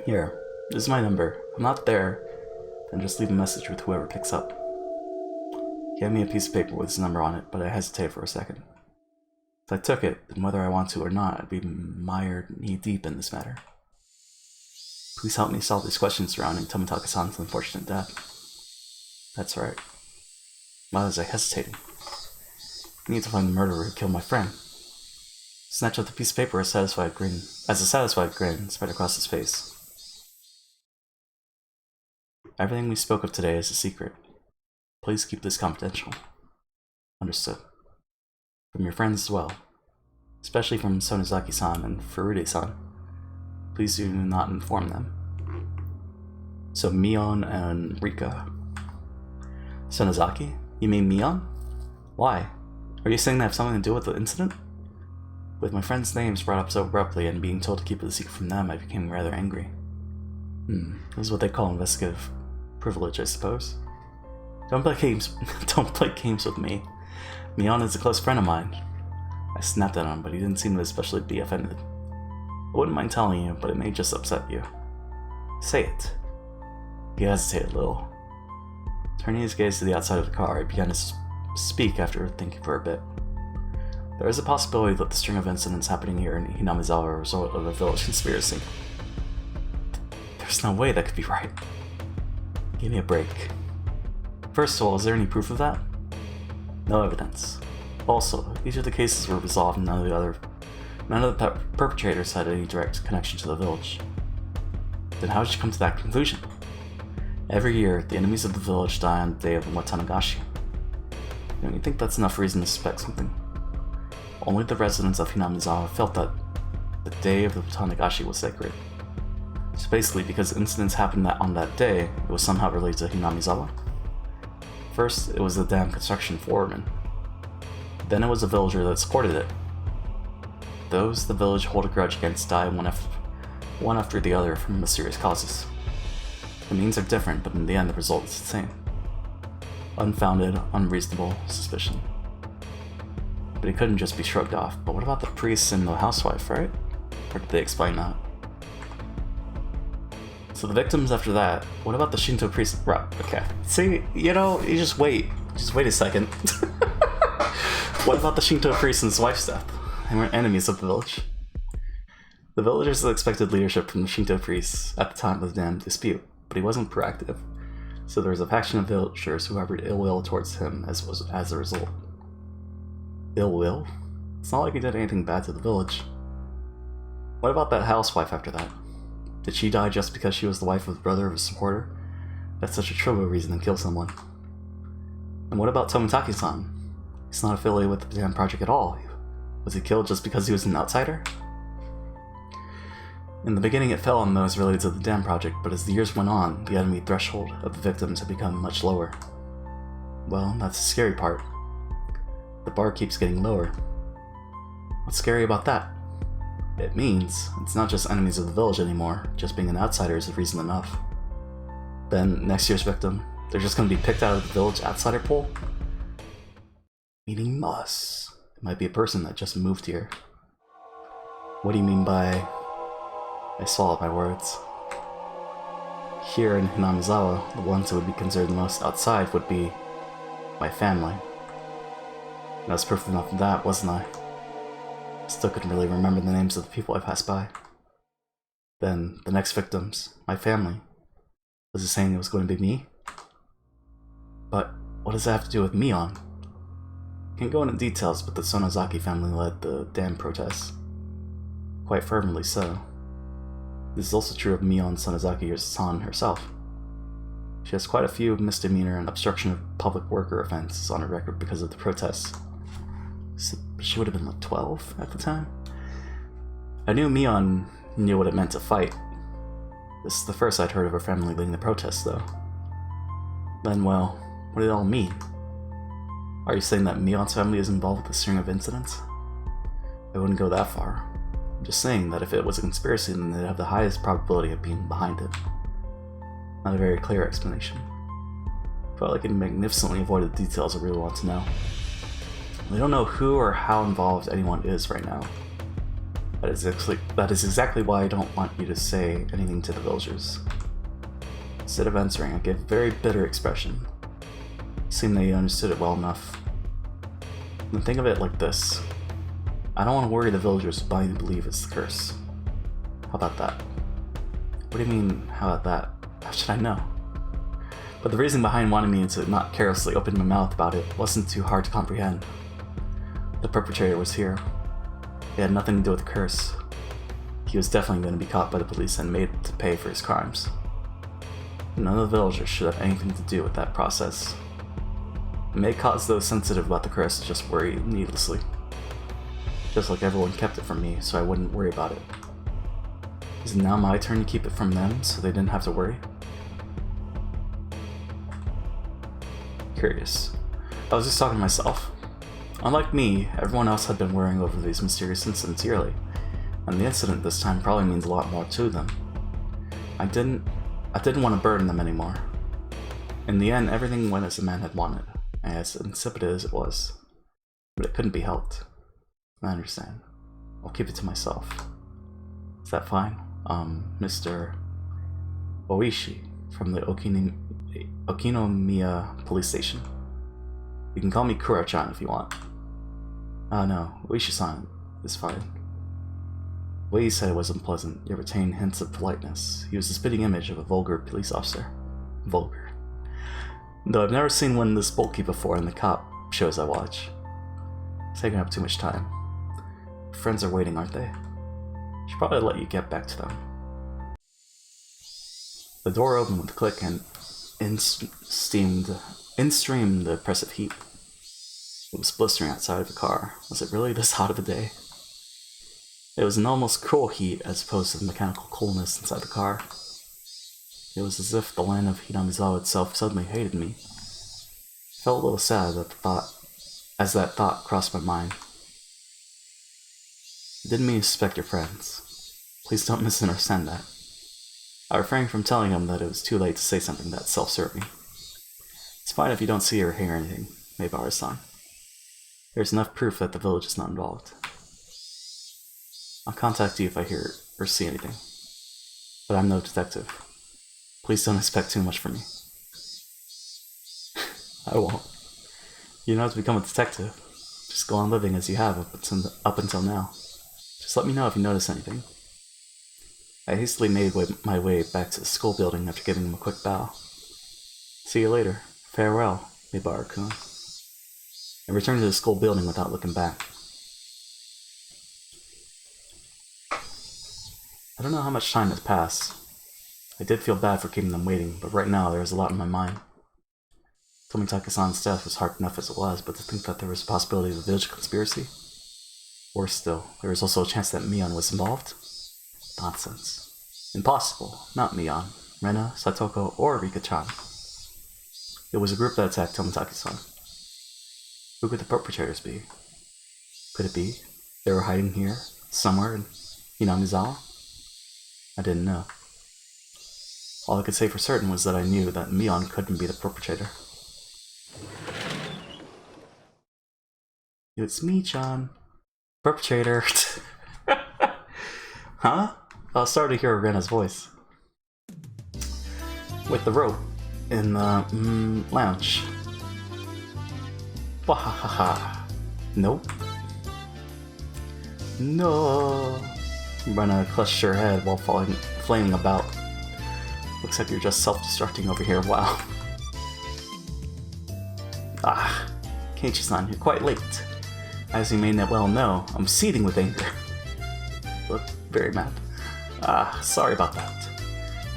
Here, this is my number. If I'm not there, then just leave a message with whoever picks up. He gave me a piece of paper with his number on it, but I hesitated for a second. If I took it, then whether I want to or not, I'd be mired knee-deep in this matter. Please help me solve these questions surrounding Tomitaka-san's unfortunate death. That's right. Why was I hesitating? I need to find the murderer who killed my friend. Snatched up the piece of paper as a satisfied grin spread across his face. Everything we spoke of today is a secret. Please keep this confidential. Understood. From your friends as well. Especially from Sonozaki-san and Furude-san. Please do not inform them. So Mion and Rika. Sonozaki? You mean Mion? Why? Are you saying they have something to do with the incident? With my friends' names brought up so abruptly and being told to keep it a secret from them, I became rather angry. This is what they call investigative privilege, I suppose. Don't play games with me. Mion is a close friend of mine. I snapped at him, but he didn't seem to especially be offended. I wouldn't mind telling you, but it may just upset you. Say it. He hesitated a little. Turning his gaze to the outside of the car, he began to speak after thinking for a bit. There is a possibility that the string of incidents happening here in Hinamizawa are a result of a village conspiracy. There's no way that could be right. Give me a break. First of all, is there any proof of that? No evidence. Also, each of the cases were resolved and none of the perpetrators had any direct connection to the village. Then how did you come to that conclusion? Every year, the enemies of the village die on the day of Watanagashi. Don't you think that's enough reason to suspect something? Only the residents of Hinamizawa felt that the day of the Watanagashi was sacred. So basically, because incidents happened on that day, it was somehow related to Hinamizawa. First, it was the dam construction foreman. Then it was a villager that supported it. Those the village hold a grudge against die one after the other from mysterious causes. The means are different, but in the end the result is the same. Unfounded, unreasonable suspicion. But it couldn't just be shrugged off. But what about the priest and the housewife, right? Or did they explain that? So the victims after that, what about the Shinto priest? Right, okay. See, you know, you just wait. Just wait a second. What about the Shinto priest and his wife's death? They weren't enemies of the village. The villagers expected leadership from the Shinto priests at the time of the dam dispute, but he wasn't proactive. So there was a faction of villagers who harbored ill will towards him as a result. Ill will? It's not like he did anything bad to the village. What about that housewife after that? Did she die just because she was the wife of the brother of a supporter? That's such a trivial reason to kill someone. And what about Tomitaki-san? He's not affiliated with the dam project at all. Was he killed just because he was an outsider? In the beginning it fell on those related to the dam project, but as the years went on, the enemy threshold of the victims had become much lower. Well, that's the scary part. The bar keeps getting lower. What's scary about that? It means it's not just enemies of the village anymore, just being an outsider is reason enough. Then, next year's victim, they're just going to be picked out of the village outsider pool? Meaning us. It might be a person that just moved here. What do you mean by... I swallowed my words. Here in Hinamizawa, the ones who would be considered the most outside would be... my family. And I was proof enough of that, wasn't I? Still couldn't really remember the names of the people I passed by. Then, the next victims, my family. Was it saying it was going to be me? But, what does that have to do with Mion? Can't go into details, but the Sonozaki family led the dam protests. Quite fervently so. This is also true of Mion Sonozaki-san herself. She has quite a few misdemeanor and obstruction of public worker offenses on her record because of the protests. So she would have been like 12 at the time. I knew Mion knew what it meant to fight. This is the first I'd heard of her family leading the protests, though. Then, well, what did it all mean? Are you saying that Mion's family is involved with a string of incidents? I wouldn't go that far. I'm just saying that if it was a conspiracy, then they'd have the highest probability of being behind it. Not a very clear explanation. Felt like it magnificently avoided the details I really want to know. We don't know who or how involved anyone is right now. That is exactly why I don't want you to say anything to the villagers. Instead of answering, I gave a very bitter expression. It seemed that you understood it well enough. And think of it like this. I don't want to worry the villagers by you believe it's the curse. How about that? What do you mean, how about that? How should I know? But the reason behind wanting me to not carelessly open my mouth about it wasn't too hard to comprehend. The perpetrator was here. It had nothing to do with the curse. He was definitely going to be caught by the police and made to pay for his crimes. None of the villagers should have anything to do with that process. It may cause those sensitive about the curse to just worry needlessly. Just like everyone kept it from me, so I wouldn't worry about it. Is it now my turn to keep it from them, so they didn't have to worry? Curious. I was just talking to myself. Unlike me, everyone else had been worrying over these mysterious incidents yearly, and the incident this time probably means a lot more to them. I didn't want to burden them anymore. In the end, everything went as the man had wanted, as insipid as it was. But it couldn't be helped. I understand. I'll keep it to myself. Is that fine? Mr. Oishi from the Okinomiya police station. You can call me Kuro-chan if you want. No, Oishi-san is fine. The way he said it was unpleasant, yet retained hints of politeness. He was the spitting image of a vulgar police officer. Vulgar. Though I've never seen one this bulky before in the cop shows I watch. It's taking up too much time. Friends are waiting, aren't they? Should probably let you get back to them. The door opened with a click and in-streamed the oppressive heat. It was blistering outside of the car. Was it really this hot of a day? It was an almost cruel heat as opposed to the mechanical coolness inside the car. It was as if the land of Hinamizawa itself suddenly hated me. I felt a little sad at the thought, as that thought crossed my mind. I didn't mean to suspect your friends. Please don't misunderstand that. I refrained from telling him that it was too late to say something that self-serving. It's fine if you don't see or hear anything, Maibara-san. There's enough proof that the village is not involved. I'll contact you if I hear or see anything. But I'm no detective. Please don't expect too much from me. I won't. You don't have to become a detective. Just go on living as you have up until now. Just let me know if you notice anything. I hastily made my way back to the school building after giving him a quick bow. See you later. Farewell, Maibara-kun. I returned to the school building without looking back. I don't know how much time has passed. I did feel bad for keeping them waiting, but right now there was a lot in my mind. Tomitake-san's death was hard enough as it was, but to think that there was a possibility of a village conspiracy? Worse still, there was also a chance that Mion was involved? Nonsense. Impossible. Not Mion, Rena, Satoko, or Rika-chan. It was a group that attacked Tomitake-san. Who could the perpetrators be? Could it be they were hiding here, somewhere in Hinamizawa? I didn't know. All I could say for certain was that I knew that Mion couldn't be the perpetrator. It's me, Chan. Perpetrator. Huh? I was starting to hear Rena's voice. With the rope in the lounge. Wahahaha. Nope. No. Rena clutched her head while flaming about. Looks like you're just self-destructing over here, wow. Ah, Keiichi-san, you're quite late. As you may well know, I'm seething with anger. Look very mad. Ah, sorry about that.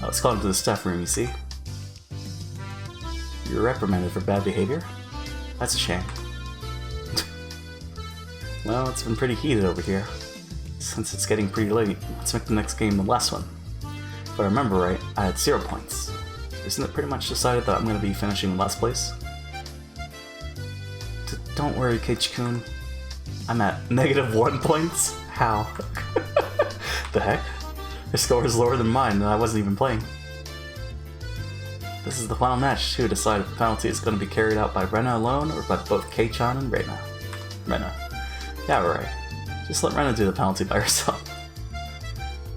I was called into the staff room, you see. You're reprimanded for bad behavior? That's a shame. Well, it's been pretty heated over here. Since it's getting pretty late, let's make the next game the last one. If I remember right, I had 0 points. Isn't it pretty much decided that I'm going to be finishing in last place? Don't worry, Keiichi-kun. I'm at -1 points? How? The heck? Your score is lower than mine and I wasn't even playing. This is the final match to decide if the penalty is going to be carried out by Rena alone or by both Kei-chan and Rena. Yeah, right. Just let Rena do the penalty by herself.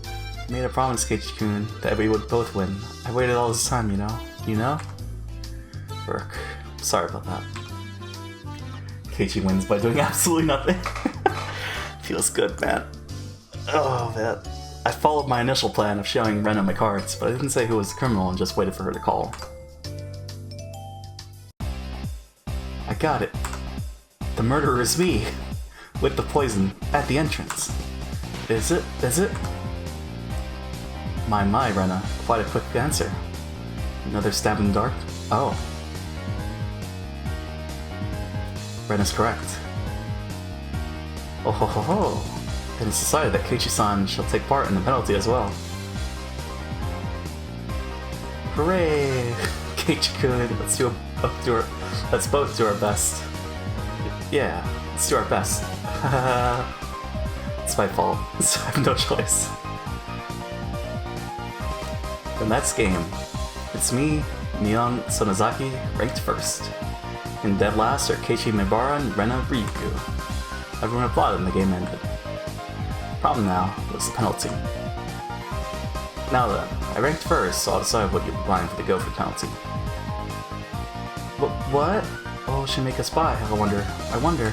I made a promise, Keiichi-kun, that we would both win. I waited all this time, you know? You know? Burk. Sorry about that. Keiichi wins by doing absolutely nothing. Feels good, man. Oh, man. I followed my initial plan of showing Rena my cards, but I didn't say who was the criminal and just waited for her to call. I got it. The murderer is me, with the poison at the entrance. Is it? Is it? My, Rena. Quite a quick answer. Another stab in the dark? Oh. Rena's correct. Oh ho ho ho. Then it's decided that Keiichi-san shall take part in the penalty as well. Hooray! Keiichi-kun, let's both do our best. Yeah, let's do our best. It's my fault, so I have no choice. The next game, it's me, Mion Sonozaki, ranked first. In dead last are Keiichi Maibara and Rena Ryuku. Everyone applauded and the game ended. Problem now was the penalty. Now then, I ranked first, so I'll decide what you're applying for the go for penalty. What? Oh, should make us buy, I wonder.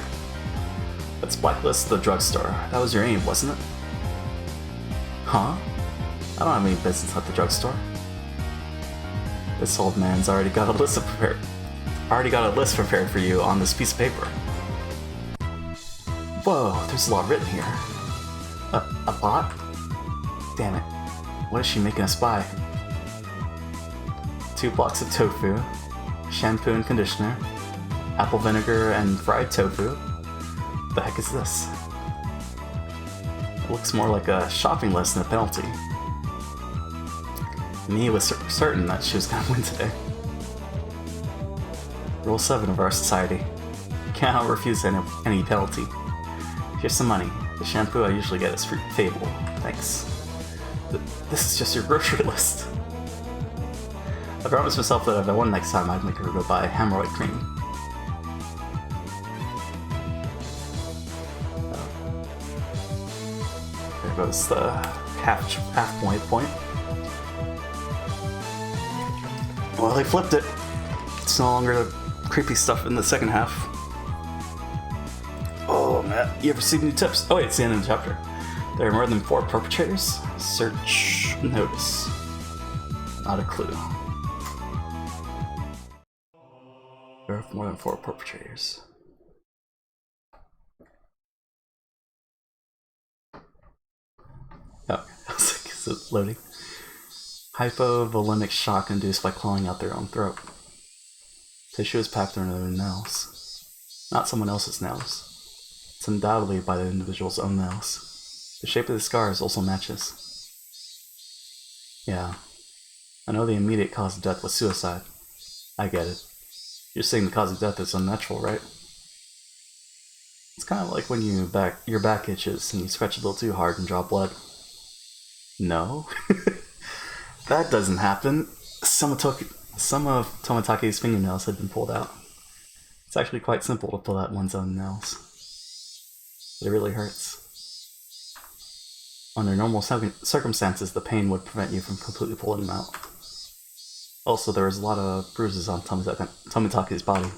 Let's blacklist the drugstore. That was your aim, wasn't it? Huh? I don't have any business at the drugstore. This old man's already got a list prepared for you on this piece of paper. Whoa, there's a lot written here. A bot? Damn it. What is she making us buy? 2 blocks of tofu, shampoo and conditioner, apple vinegar and fried tofu. The heck is this? looks more like a shopping list than a penalty. Mia was certain that she was going to win today. Rule 7 of our society. You cannot refuse any penalty. Here's some money. The shampoo I usually get is Fable. Thanks. This is just your grocery list. I promised myself that if I won next time, I'd make her go buy hemorrhoid cream. There goes the half point. Well, they flipped it. It's no longer the creepy stuff in the second half. Oh man, you ever received new tips? Oh wait, it's the end of the chapter. There are more than 4 perpetrators? Search notice. Not a clue. There are more than 4 perpetrators. Oh, I was like, is it loading? Hypovolemic shock induced by clawing out their own throat. Tissue is packed under their nails. Not someone else's nails. It's undoubtedly by the individual's own nails. The shape of the scars also matches. Yeah. I know the immediate cause of death was suicide. I get it. You're saying the cause of death is unnatural, right? It's kind of like when your back itches and you scratch a little too hard and draw blood. No? That doesn't happen. Some of Tomatake's fingernails had been pulled out. It's actually quite simple to pull out one's own nails. But it really hurts. Under normal circumstances, the pain would prevent you from completely pulling them out. Also, there was a lot of bruises on Tomatake's body.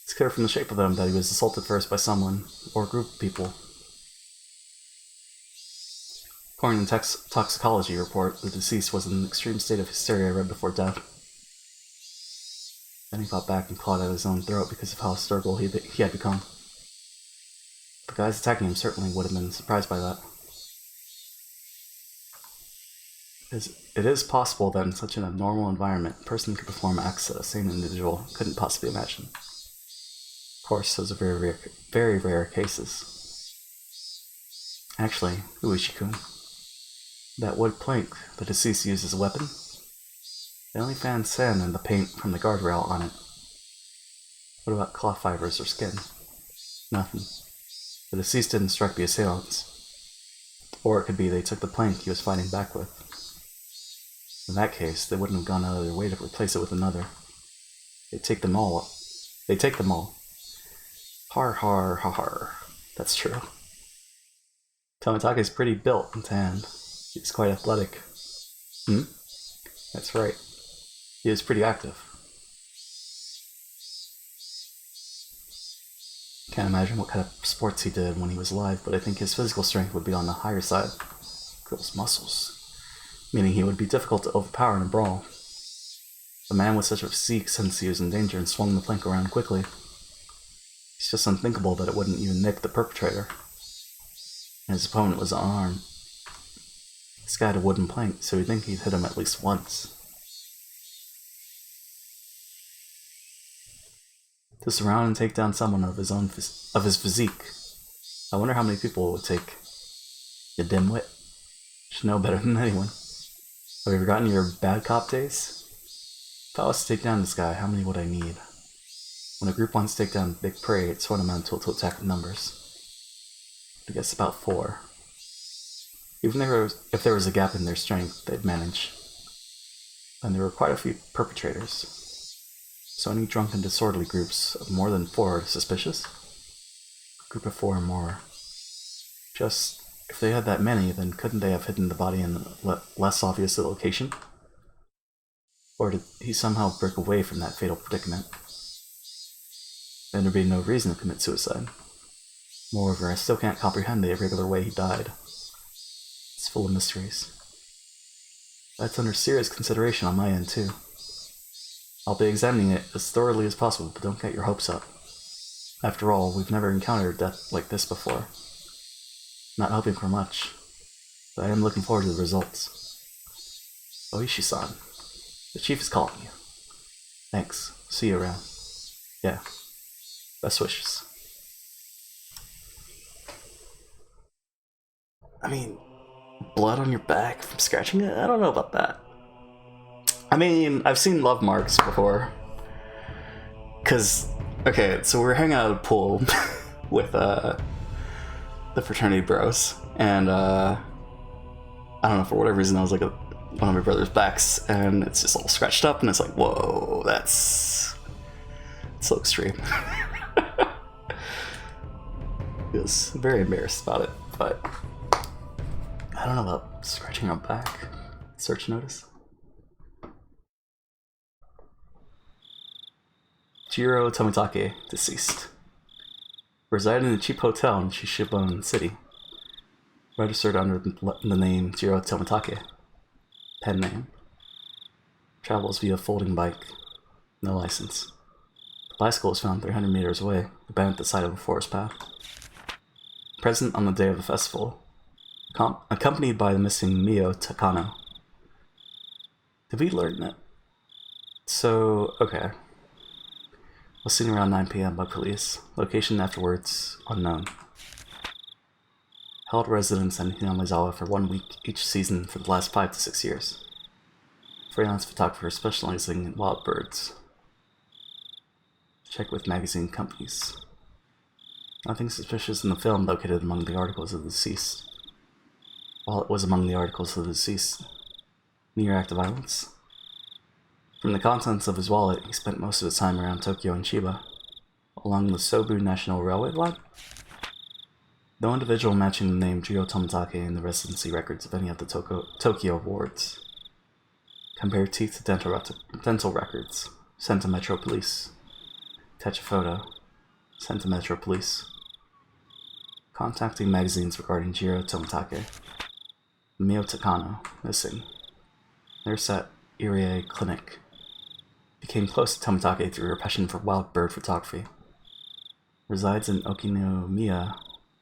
It's clear from the shape of them that he was assaulted first by someone, or a group of people. According to the toxicology report, the deceased was in an extreme state of hysteria right before death. Then he fought back and clawed at his own throat because of how hysterical he had become. The guys attacking him certainly would have been surprised by that. It is possible that in such an abnormal environment, a person could perform acts that a sane individual couldn't possibly imagine. Of course, those are very, very rare cases. Actually, Uishi-kun, that wood plank the deceased used as a weapon, they only found sand and the paint from the guardrail on it. What about cloth fibers or skin? Nothing. The deceased didn't strike the assailants. Or it could be they took the plank he was fighting back with. In that case, they wouldn't have gone out of their way to replace it with another. They'd take them all. They take them all. Har har har har. That's true. Tomatake's pretty built and tanned. He's quite athletic. That's right. He is pretty active. Can't imagine what kind of sports he did when he was alive, but I think his physical strength would be on the higher side. Gross muscles. Meaning he would be difficult to overpower in a brawl. The man with such a physique sensed he was in danger and swung the plank around quickly. It's just unthinkable that it wouldn't even nick the perpetrator. And his opponent was unarmed. This guy had a wooden plank, so you'd think he'd hit him at least once. To surround and take down someone of his physique. I wonder how many people it would take. You dimwit. You should know better than anyone. Have you forgotten your bad cop days? If I was to take down this guy, how many would I need? When a group wants to take down big prey, it's sort of mental to attack with numbers. I guess about 4. Even if there was a gap in their strength, they'd manage. And there were quite a few perpetrators. So any drunken disorderly groups of more than 4 are suspicious? A group of 4 or more. Just, if they had that many, then couldn't they have hidden the body in a less obvious location? Or did he somehow break away from that fatal predicament? Then there'd be no reason to commit suicide. Moreover, I still can't comprehend the irregular way he died. It's full of mysteries. That's under serious consideration on my end, too. I'll be examining it as thoroughly as possible, but don't get your hopes up. After all, we've never encountered death like this before. Not hoping for much, but I am looking forward to the results. Oishi-san, the chief is calling you. Thanks. See you around. Yeah. Best wishes. I mean, blood on your back from scratching it? I don't know about that. I mean, I've seen love marks before. Cause, okay, so we were hanging out at a pool with the fraternity bros, and I don't know, for whatever reason, I was like one of my brother's backs, and it's just all scratched up, and it's like, whoa, that's so extreme. I was very embarrassed about it, but I don't know about scratching on back. Search notice. Jiro Tomitake, deceased. Resided in a cheap hotel in Ch.1 City. Registered under the name Jiro Tomitake. Pen name. Travels via folding bike. No license. The bicycle was found 300 meters away, abandoned at the side of a forest path. Present on the day of the festival. Accompanied by the missing Mio Takano. Did we learn that? So, okay. Was seen around 9 p.m. by police. Location afterwards unknown. Held residence in Hinamizawa for 1 week each season for the last 5 to 6 years. Freelance photographer specializing in wild birds. Check with magazine companies. Nothing suspicious in the film located among the articles of the deceased. While it was among the articles of the deceased. Mere act of violence. From the contents of his wallet, he spent most of his time around Tokyo and Chiba, along the Sobu National Railway line. No individual matching the name Jiro Tomitake in the residency records of any of the Tokyo wards. Compare teeth to dental records. Sent to Metro Police. Attach a photo. Sent to Metro Police. Contacting magazines regarding Jiro Tomitake. Mio Takano, missing. Nurse at Irie Clinic. Became close to Tomitake through her passion for wild bird photography. Resides in Okinomiya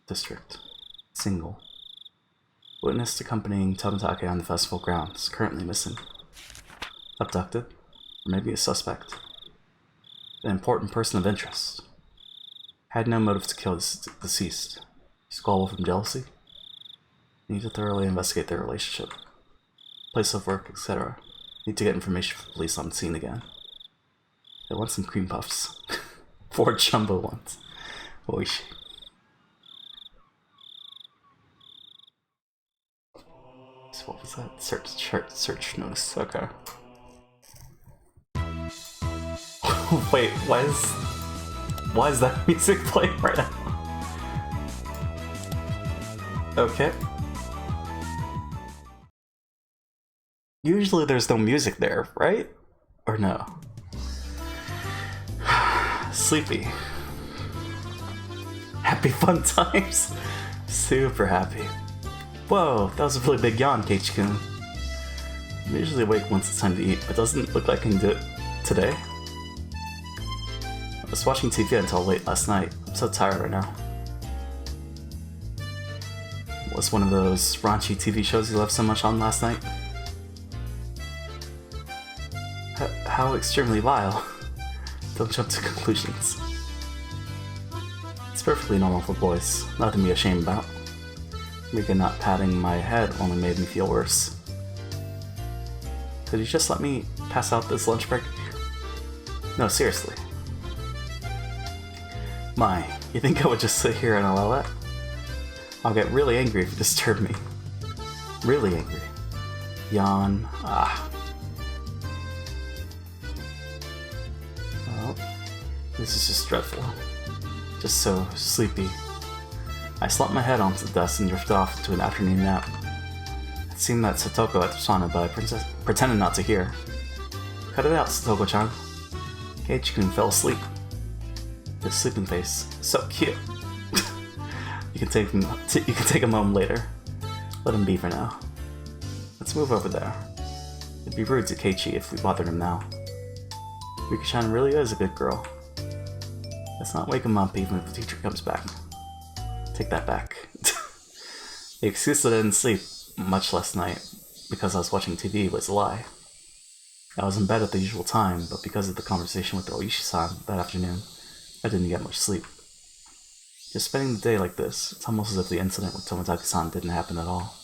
District. Single. Witnessed accompanying Tomitake on the festival grounds. Currently missing. Abducted. Or maybe a suspect. An important person of interest. Had no motive to kill the deceased. Squabble from jealousy. Need to thoroughly investigate their relationship. Place of work, etc. Need to get information from the police on the scene again. I want some cream puffs. 4 jumbo ones. Oishi. So what was that? Search notice. Okay. Wait, why is that music playing right now? Okay. Usually there's no music there, right? Or no? Sleepy. Happy fun times. Super happy. Whoa, that was a really big yawn, Keiichi-kun. I'm usually awake once it's time to eat, but doesn't look like I can do it today. I was watching TV until late last night. I'm so tired right now. Was one of those raunchy TV shows you loved so much on last night? How extremely vile. Don't jump to conclusions. It's perfectly normal for boys, nothing to be ashamed about. Rika not patting my head only made me feel worse. Could you just let me pass out this lunch break? No, seriously. My, you think I would just sit here and allow that? I'll get really angry if you disturb me. Really angry. Yawn. Well, this is just dreadful. Just so sleepy. I slumped my head onto the desk and drifted off to an afternoon nap. It seemed that Satoko had responded, but I pretended not to hear. Cut it out, Satoko-chan. Keiichi-kun fell asleep. His sleeping face. So cute. You can take a moment later. Let him be for now. Let's move over there. It'd be rude to Keiichi if we bothered him now. Rika-chan really is a good girl. Let's not wake him up even if the teacher comes back. Take that back. The excuse that I didn't sleep much last night because I was watching TV was a lie. I was in bed at the usual time, but because of the conversation with Oishi-san that afternoon, I didn't get much sleep. Just spending the day like this, it's almost as if the incident with Tomitaki-san didn't happen at all.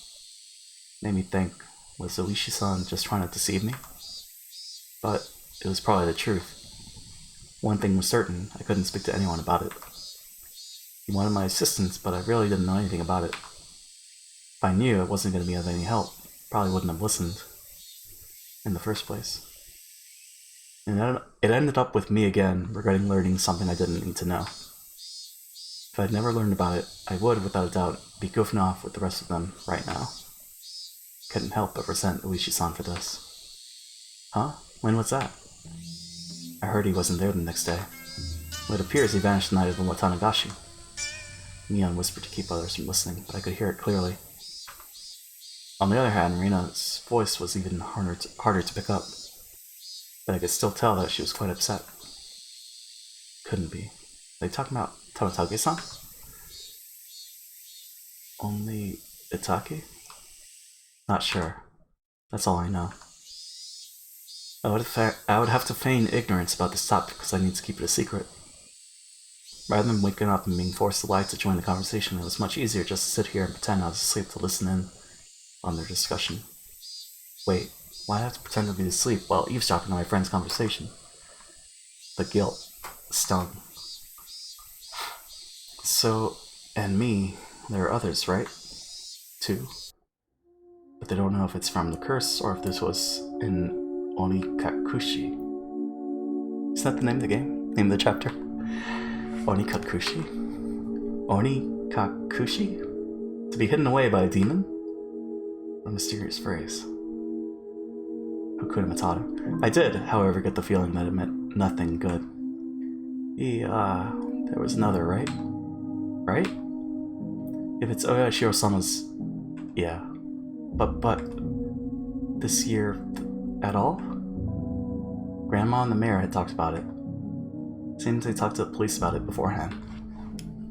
Made me think, was Oishi-san just trying to deceive me? But it was probably the truth. One thing was certain, I couldn't speak to anyone about it. He wanted my assistance, but I really didn't know anything about it. If I knew it wasn't going to be of any help, probably wouldn't have listened in the first place. And it ended up with me again, regretting learning something I didn't need to know. If I'd never learned about it, I would, without a doubt, be goofing off with the rest of them right now. Couldn't help but resent Oishi-san for this. Huh? When was that? I heard he wasn't there the next day. It appears he vanished the night of the Watanagashi. Mion whispered to keep others from listening, but I could hear it clearly. On the other hand, Rina's voice was even harder to pick up, but I could still tell that she was quite upset. Couldn't be. Are they talking about Tomitaki-san? Only Itake? Not sure. That's all I know. I would have to feign ignorance about this topic because I need to keep it a secret. Rather than waking up and being forced to lie to join the conversation, it was much easier just to sit here and pretend I was asleep to listen in on their discussion. Wait, why have to pretend to be asleep while eavesdropping on my friend's conversation? The guilt stung. So, and me, there are others, right? Too. But they don't know if it's from the curse or if this was in Onikakushi. Is that the name of the game? Name of the chapter? Onikakushi? Onikakushi? To be hidden away by a demon? A mysterious phrase. Hakuna Matata. I did, however, get the feeling that it meant nothing good. There was another, right? Right? If it's Oyashiro-sama's... Yeah. But... This year... At all? Grandma and the mayor had talked about it. Seems they talked to the police about it beforehand.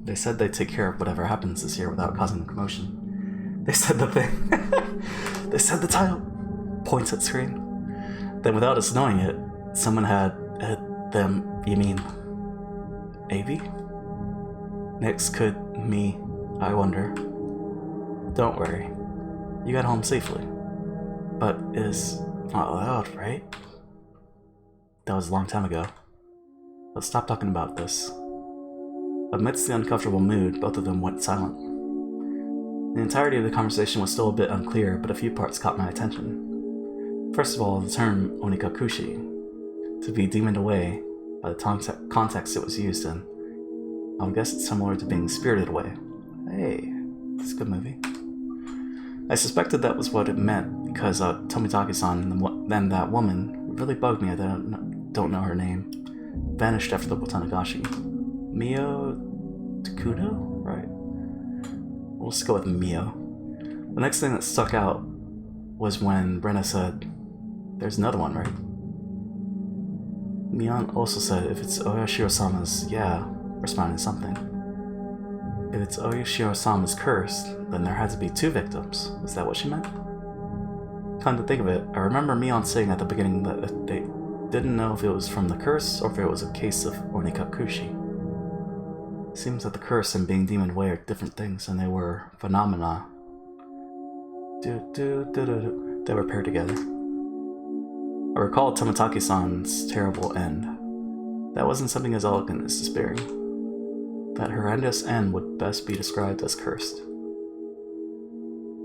They said they'd take care of whatever happens this year without causing a commotion. They said the thing. They said the title. Points at screen. Then without us knowing it, someone had them, you mean... Avi? Next could me, I wonder. Don't worry. You got home safely. But is not allowed, right? That was a long time ago. Let's stop talking about this. Amidst the uncomfortable mood, both of them went silent. The entirety of the conversation was still a bit unclear, but a few parts caught my attention. First of all, the term Onikakushi, to be demoned away, by the context it was used in. I would guess it's similar to being spirited away. Hey, it's a good movie. I suspected that was what it meant, because Tomitaki-san and then that woman really bugged me. I don't know her name. Vanished after the Watanagashi. Mio Takudo? Right. We'll just go with Mio. The next thing that stuck out was when Brenna said, there's another one, right? Mion also said, if it's Oyashiro-sama's, yeah, responding to something. If it's Oyashiro-sama's curse, then there had to be two victims. Was that what she meant? Come to think of it, I remember Mion saying at the beginning that they didn't know if it was from the curse or if it was a case of Onikakushi. Seems that the curse and being demoned away are different things, and they were phenomena. They were paired together. I recall Tomitaki-san's terrible end. That wasn't something as elegant as despairing. That horrendous end would best be described as cursed.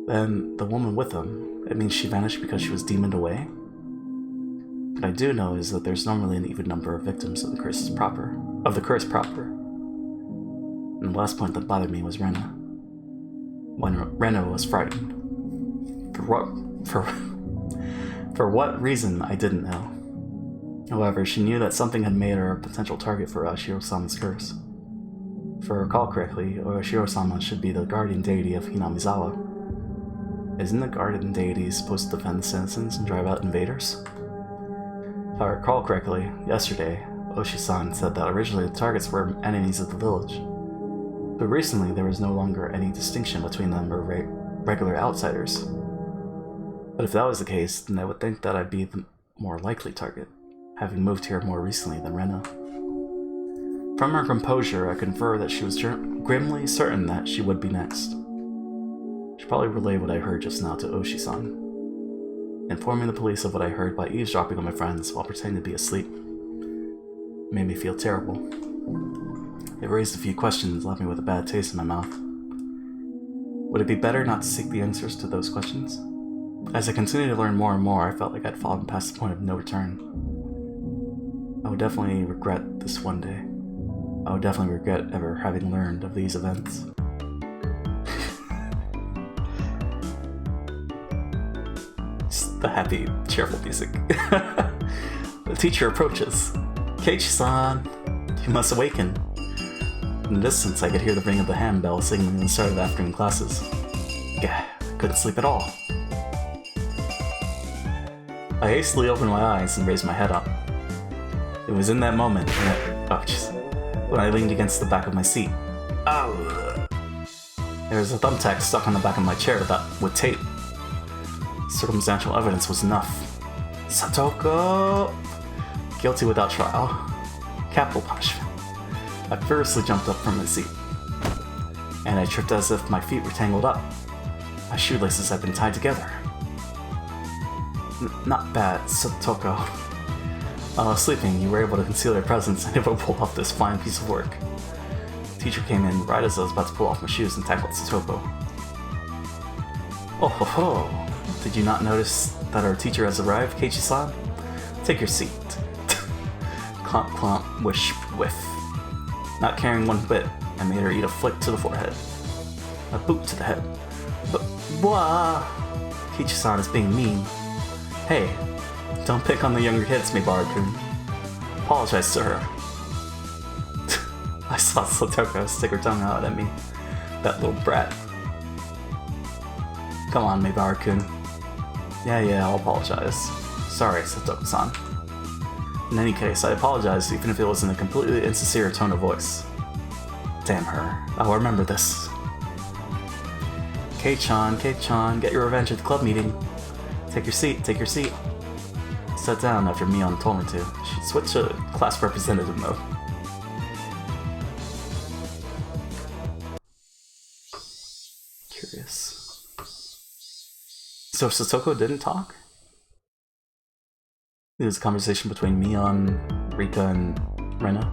Then, the woman with him, it means she vanished because she was demoned away? What I do know is that there's normally an even number of victims of the curse proper. And the last point that bothered me was Rena. When Rena was frightened. For what reason, I didn't know. However, she knew that something had made her a potential target for Oshiro-sama's curse. If I recall correctly, Oshiro-sama should be the guardian deity of Hinamizawa. Isn't the guardian deity supposed to defend the citizens and drive out invaders? If I recall correctly, yesterday, Oshi-san said that originally the targets were enemies of the village. But recently there was no longer any distinction between them or regular outsiders. But if that was the case, then I would think that I'd be the more likely target, having moved here more recently than Rena. From her composure, I confer that she was grimly certain that she would be next. She probably relayed what I heard just now to Oshi-san. Informing the police of what I heard by eavesdropping on my friends while pretending to be asleep made me feel terrible. It raised a few questions, left me with a bad taste in my mouth. Would it be better not to seek the answers to those questions? As I continued to learn more and more, I felt like I'd fallen past the point of no return. I would definitely regret this one day. I would definitely regret ever having learned of these events. Just the happy, cheerful music. The teacher approaches. Ch.1, you must awaken. In the distance, I could hear the ring of the handbell signaling the start of afternoon classes. Gah, I couldn't sleep at all. I hastily opened my eyes and raised my head up. It was in that moment when I leaned against the back of my seat. Oh! There was a thumbtack stuck on the back of my chair with tape. Circumstantial evidence was enough. Satoko! Guilty without trial. Capital punishment. I furiously jumped up from my seat, and I tripped as if my feet were tangled up. My shoelaces had been tied together. Not bad, Satoko. While I was sleeping, you were able to conceal your presence and able to pull off this fine piece of work. The teacher came in right as I was about to pull off my shoes and tackled Satoko. Oh ho ho! Did you not notice that our teacher has arrived, Keiichi-san? Take your seat. Clomp clomp, wish whiff. Not caring one bit, I made her eat a flick to the forehead. A boot to the head. But wah! Keiichi-san is being mean. Hey, don't pick on the younger kids, Mibara-kun. Apologize to her. I saw Satoko stick her tongue out at me. That little brat. Come on, Mibara-kun. Yeah, I'll apologize. Sorry, Satoko-san. In any case, I apologize even if it was in a completely insincere tone of voice. Damn her. I'll remember this. Kei-chan, get your revenge at the club meeting. Take your seat. Sat down after Mion told me to. She'd switch to class representative mode. Curious. So Satoko didn't talk? It was a conversation between Mion, Rika, and Rena.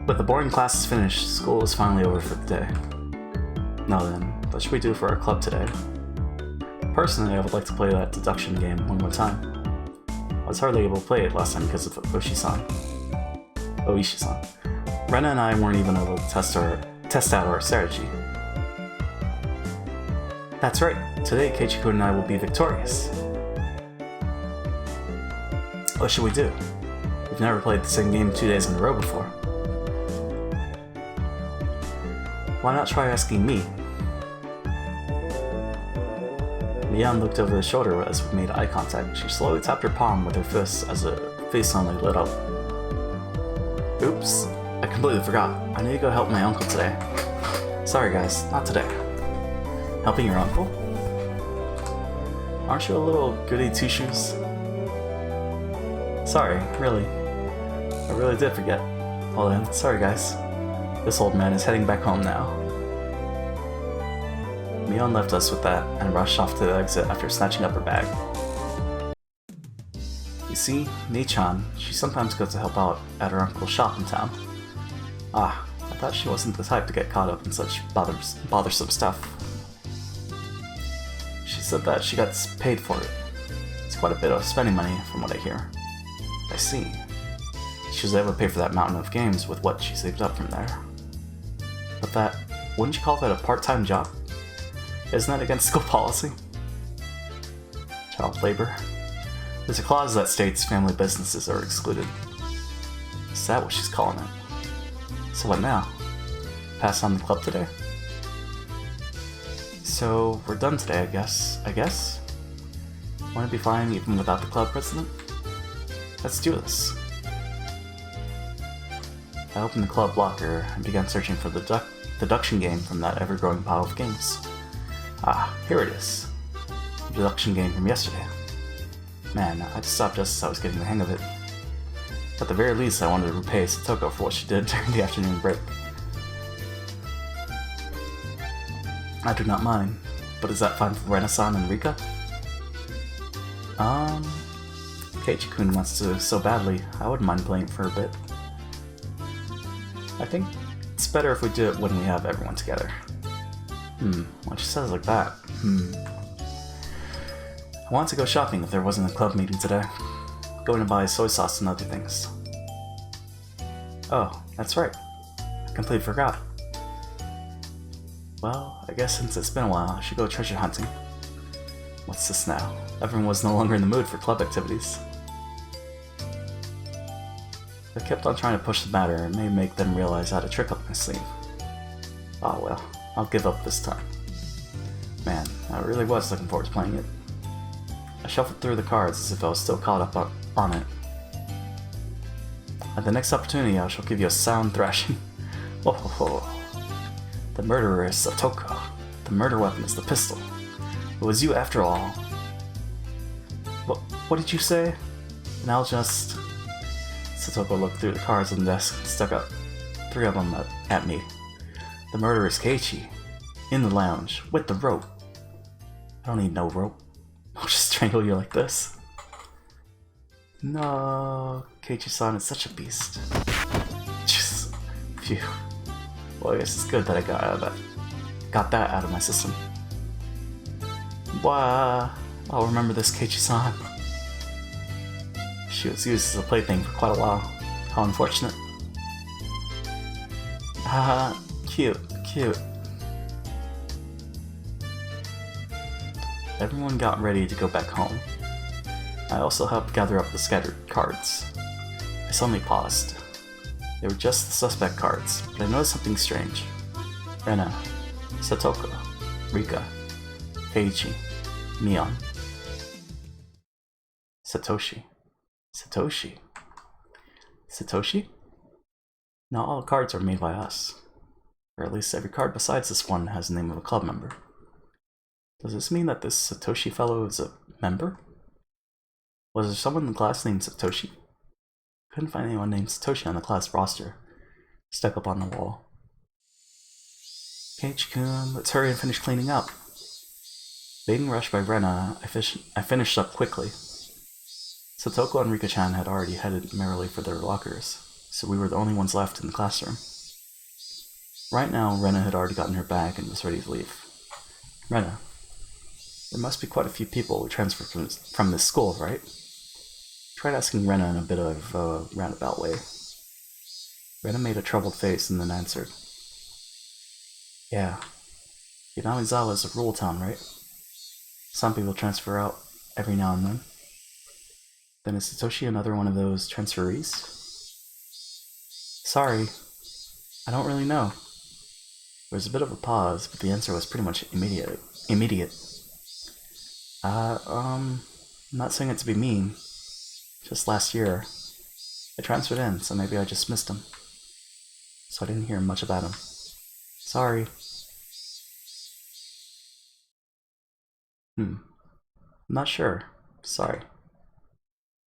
With the boring classes finished, school was finally over for the day. Now then, what should we do for our club today? Personally, I would like to play that deduction game one more time. I was hardly able to play it last time because of Oishi-san. Rena and I weren't even able to test out our strategy. That's right, today Keiichi-kun and I will be victorious. What should we do? We've never played the same game 2 days in a row before. Why not try asking me? Mion looked over her shoulder as we made eye contact. She slowly tapped her palm with her fist as her face suddenly lit up. Oops, I completely forgot. I need to go help my uncle today. Sorry guys, not today. Helping your uncle? Aren't you a little goody two-shoes? Sorry, really. I really did forget. Well then, sorry guys. This old man is heading back home now. Mion left us with that and rushed off to the exit after snatching up her bag. You see, Mei-chan, she sometimes goes to help out at her uncle's shop in town. Ah, I thought she wasn't the type to get caught up in such bothersome stuff. She said that she got paid for it. It's quite a bit of spending money from what I hear. I see. She was able to pay for that mountain of games with what she saved up from there. But that, wouldn't you call that a part-time job? Isn't that against school policy? Child labor. There's a clause that states family businesses are excluded. Is that what she's calling it? So what now? Pass on the club today? So, we're done today, I guess? Won't it be fine even without the club president? Let's do this. I opened the club locker and began searching for the deduction game from that ever-growing pile of games. Ah, here it is. The deduction game from yesterday. Man, I just stopped just as I was getting the hang of it. At the very least, I wanted to repay Satoko for what she did during the afternoon break. I do not mind, but is that fine for Ren-san and Rika? Keiichi-kun wants to so badly, I wouldn't mind playing for a bit. I think it's better if we do it when we have everyone together. When she says it like that, I want to go shopping if there wasn't a club meeting today. Going to buy soy sauce and other things. Oh, that's right. I completely forgot. Well, I guess since it's been a while, I should go treasure hunting. What's this now? Everyone was no longer in the mood for club activities. If I kept on trying to push the matter, it may make them realize I had a trick up my sleeve. Oh well, I'll give up this time. Man, I really was looking forward to playing it. I shuffled through the cards as if I was still caught up on it. At the next opportunity, I shall give you a sound thrashing. Oh ho ho. The murderer is Satoko. The murder weapon is the pistol. It was you after all. What did you say? And I'll just... Satoko looked through the cards on the desk and stuck out 3 of them at me. The murderer is Keiichi. In the lounge. With the rope. I don't need no rope. I'll just strangle you like this. No, Keiichi-san is such a beast. Just, phew. Well, I guess it's good that I got that out of my system. Wow, I'll remember this, Keiichi-san. She was used as a plaything for quite a while. How unfortunate. Haha, cute, cute. Everyone got ready to go back home. I also helped gather up the scattered cards. I suddenly paused. They were just the suspect cards, but I noticed something strange. Rena, Satoko, Rika, Keiichi, Mion, Satoshi. Satoshi? Satoshi? Not all cards are made by us. Or at least every card besides this one has the name of a club member. Does this mean that this Satoshi fellow is a member? Was there someone in the class named Satoshi? Couldn't find anyone named Satoshi on the class roster. Stuck up on the wall. Keiichi-kun, let's hurry and finish cleaning up. Being rushed by Rena, I finished up quickly. Satoko and Rika-chan had already headed merrily for their lockers, so we were the only ones left in the classroom. Right now, Rena had already gotten her bag and was ready to leave. Rena, there must be quite a few people who transferred from this school, right? Tried asking Rena in a bit of a roundabout way. Rena made a troubled face and then answered. Yeah, Yanamizawa is a rural town, right? Some people transfer out every now and then. Then is Satoshi another one of those transferees? Sorry, I don't really know. There was a bit of a pause, but the answer was pretty much immediate. I'm not saying it to be mean. Just last year, I transferred in, so maybe I just missed him. So I didn't hear much about him. Sorry. I'm not sure. Sorry.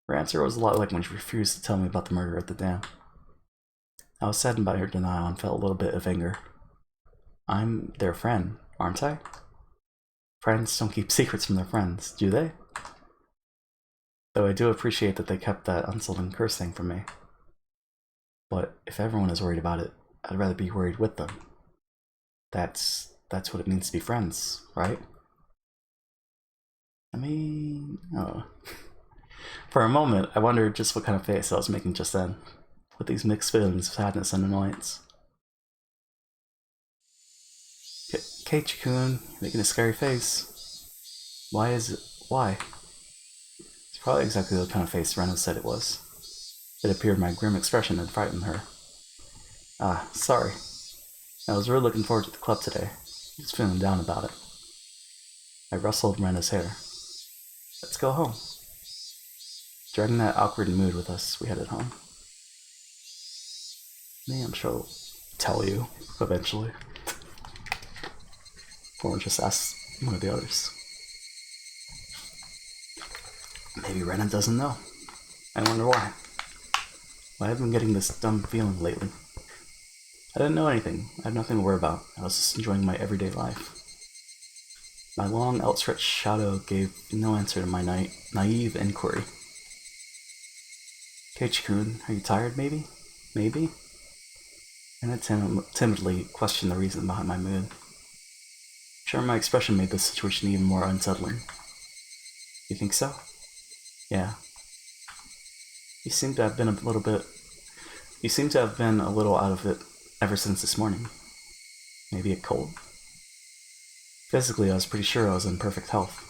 Her answer was a lot like when she refused to tell me about the murder at the dam. I was saddened by her denial and felt a little bit of anger. I'm their friend, aren't I? Friends don't keep secrets from their friends, do they? Though I do appreciate that they kept that unsullied curse thing from me. But if everyone is worried about it, I'd rather be worried with them. That's what it means to be friends, right? I mean... oh. For a moment, I wondered just what kind of face I was making just then, with these mixed feelings of sadness and annoyance. Keiichi-kun, making a scary face. Why is it? Why? It's probably exactly the kind of face Rena said it was. It appeared my grim expression had frightened her. Ah, sorry. I was really looking forward to the club today. Just feeling down about it. I rustled Rena's hair. Let's go home. Dragging that awkward mood with us, we headed home. Me, I'm sure I'll tell you, eventually. Or just ask one of the others. Maybe Rena doesn't know. I wonder why. Why have I been getting this dumb feeling lately? I didn't know anything. I had nothing to worry about. I was just enjoying my everyday life. My long, outstretched shadow gave no answer to my naive inquiry. Keiichi-kun, are you tired, maybe? Maybe? And I timidly questioned the reason behind my mood. Sure, my expression made the situation even more unsettling. You think so? Yeah. You seem to have been a little out of it ever since this morning. Maybe a cold? Physically, I was pretty sure I was in perfect health.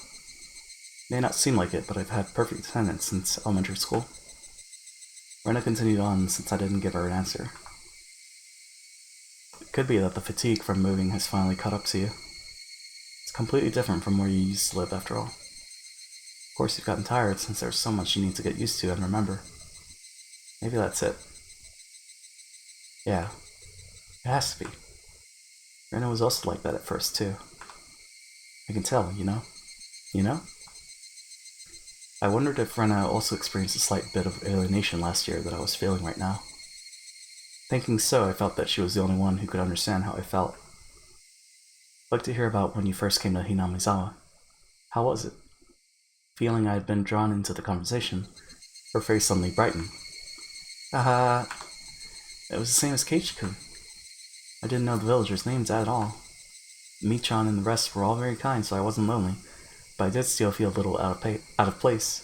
May not seem like it, but I've had perfect attendance since elementary school. Rena continued on since I didn't give her an answer. It could be that the fatigue from moving has finally caught up to you. It's completely different from where you used to live, after all. Of course, you've gotten tired since there's so much you need to get used to and remember. Maybe that's it. Yeah, it has to be. Rena was also like that at first, too. I can tell, you know? You know? I wondered if Rena also experienced a slight bit of alienation last year that I was feeling right now. Thinking so, I felt that she was the only one who could understand how I felt. I'd like to hear about when you first came to Hinamizawa. How was it? Feeling I had been drawn into the conversation, her face suddenly brightened. It was the same as Keiichi-kun. I didn't know the villagers' names at all. Michan and the rest were all very kind, so I wasn't lonely, but I did still feel a little out of place.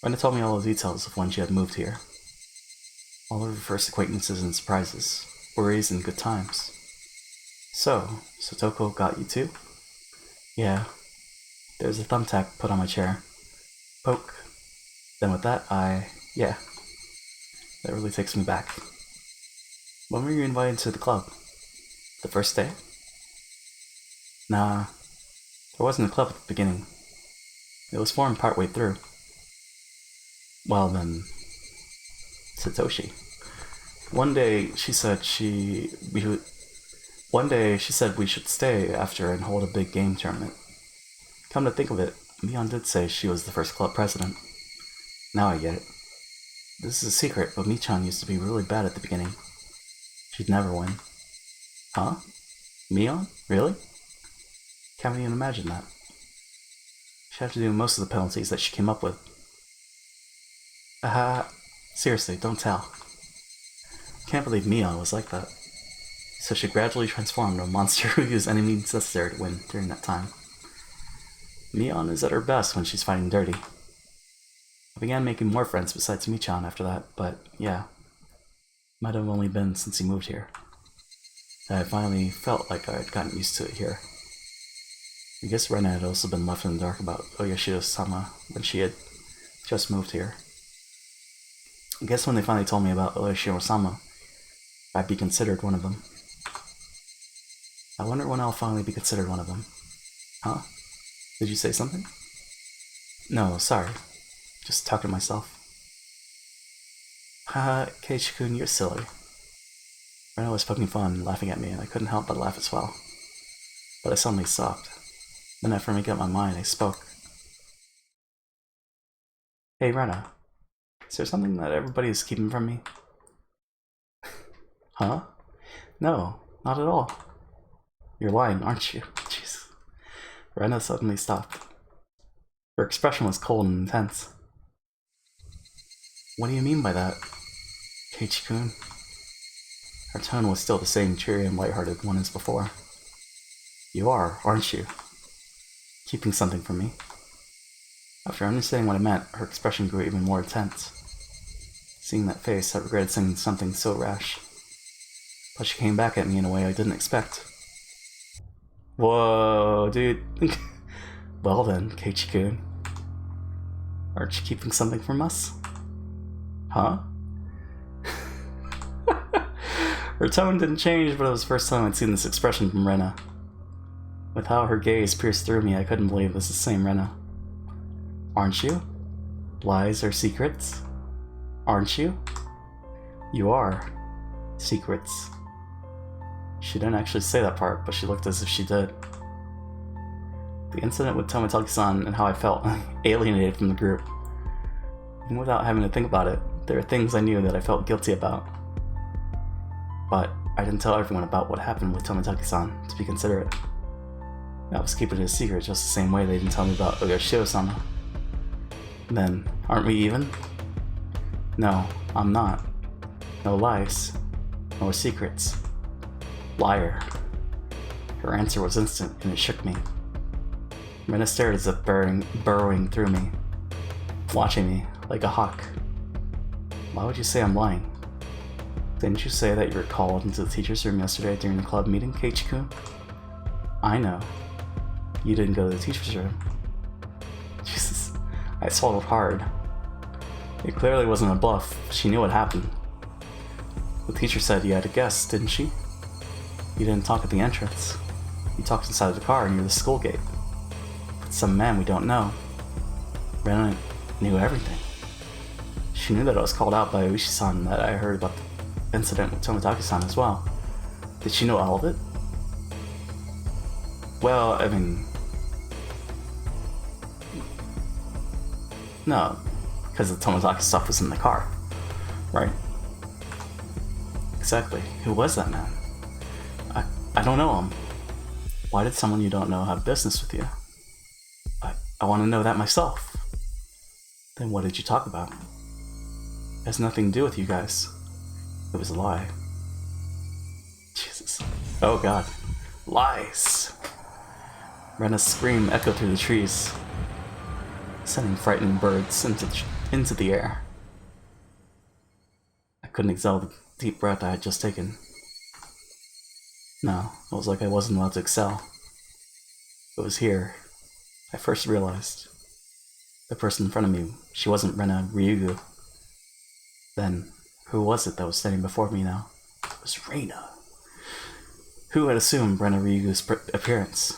Rena told me all the details of when she had moved here. All of her first acquaintances and surprises, worries and good times. So, Satoko got you too? Yeah. There was a thumbtack put on my chair. Poke. Then with that, yeah. That really takes me back. When were you invited to the club? The first day? Nah, there wasn't a club at the beginning. It was formed partway through. Well then, Satoshi. One day she said we should stay after and hold a big game tournament. Come to think of it, Mion did say she was the first club president. Now I get it. This is a secret, but Michan used to be really bad at the beginning. She'd never win. Huh? Mion? Really? Can't even imagine that. She'd have to do most of the penalties that she came up with. Seriously, don't tell. Can't believe Mion was like that. So she gradually transformed into a monster who used any means necessary to win during that time. Mion is at her best when she's fighting dirty. I began making more friends besides Michan after that, but yeah. Might have only been since he moved here. I finally felt like I had gotten used to it here. I guess Rena had also been left in the dark about Oyashiro-sama when she had just moved here. I guess when they finally told me about Oyashiro-sama, I'd be considered one of them. I wonder when I'll finally be considered one of them. Huh? Did you say something? No, sorry. Just talking to myself. Haha, Keiichi-kun, you're silly. Rena was poking fun and laughing at me, and I couldn't help but laugh as well. But I suddenly stopped. Then after making up my mind, I spoke. Hey, Rena. Is there something that everybody is keeping from me? Huh? No, not at all. You're lying, aren't you? Jeez. Rena suddenly stopped. Her expression was cold and intense. What do you mean by that? Keiichi-kun. Her tone was still the same cheery and lighthearted one as before. You are, aren't you? Keeping something from me. After understanding what I meant, her expression grew even more intense. Seeing that face, I regretted saying something so rash. But she came back at me in a way I didn't expect. Whoa, dude. Well then, Keiichi-kun. Aren't you keeping something from us? Huh? Her tone didn't change, but it was the first time I'd seen this expression from Rena. With how her gaze pierced through me, I couldn't believe this is the same Rena. Aren't you? Lies or secrets? Aren't you? You are. Secrets. She didn't actually say that part, but she looked as if she did. The incident with Tomotaki-san and how I felt alienated from the group. Even without having to think about it, there are things I knew that I felt guilty about. But I didn't tell everyone about what happened with Tomitake-san to be considerate. I was keeping it a secret just the same way they didn't tell me about Ogashio-sama. Then, aren't we even? No, I'm not. No lies. No secrets. Liar. Her answer was instant, and it shook me. Rena stared as if burrowing through me, watching me like a hawk. Why would you say I'm lying? Didn't you say that you were called into the teacher's room yesterday during the club meeting, Keiichi-kun? I know. You didn't go to the teacher's room. Jesus, I swallowed hard. It clearly wasn't a bluff. She knew what happened. The teacher said you had a guest, didn't she? You didn't talk at the entrance. You talked inside the car near the school gate. With some man we don't know. Rena knew everything. She knew that I was called out by Oishi-san, that I heard about the incident with Tomitake-san as well. Did she know all of it? Well, I mean... No, because the Tomitake stuff was in the car, right? Exactly. Who was that man? I don't know him. Why did someone you don't know have business with you? I want to know that myself. Then what did you talk about? It has nothing to do with you guys. It was a lie. Jesus. Oh god. Lies! Rena's scream echoed through the trees, sending frightening birds into the air. I couldn't exhale the deep breath I had just taken. No, it was like I wasn't allowed to exhale. It was here I first realized. The person in front of me, she wasn't Rena Ryugu. Then, who was it that was standing before me now? It was Reina. Who had assumed Rena Ryugu's appearance?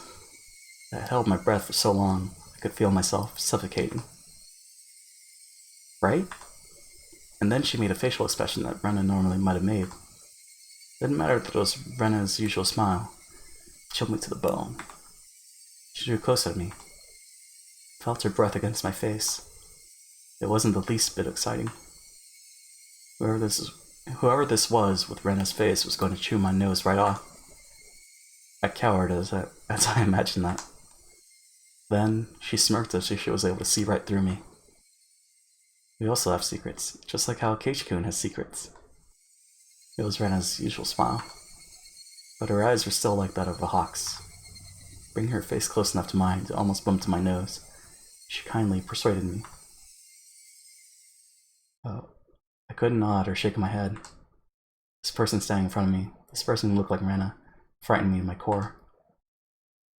I had held my breath for so long, I could feel myself suffocating. Right? And then she made a facial expression that Rena normally might have made. Didn't matter that it was Rena's usual smile. It chilled me to the bone. She drew closer to me. Felt her breath against my face. It wasn't the least bit exciting. Whoever this was with Rena's face was going to chew my nose right off. I cowered as I imagined that. Then she smirked as if she was able to see right through me. We also have secrets, just like how Keiichi-kun has secrets. It was Rena's usual smile, but her eyes were still like that of a hawk's. Bringing her face close enough to mine to almost bump to my nose, she kindly persuaded me. I couldn't nod or shake my head. This person standing in front of me, this person who looked like Rena, frightened me to my core.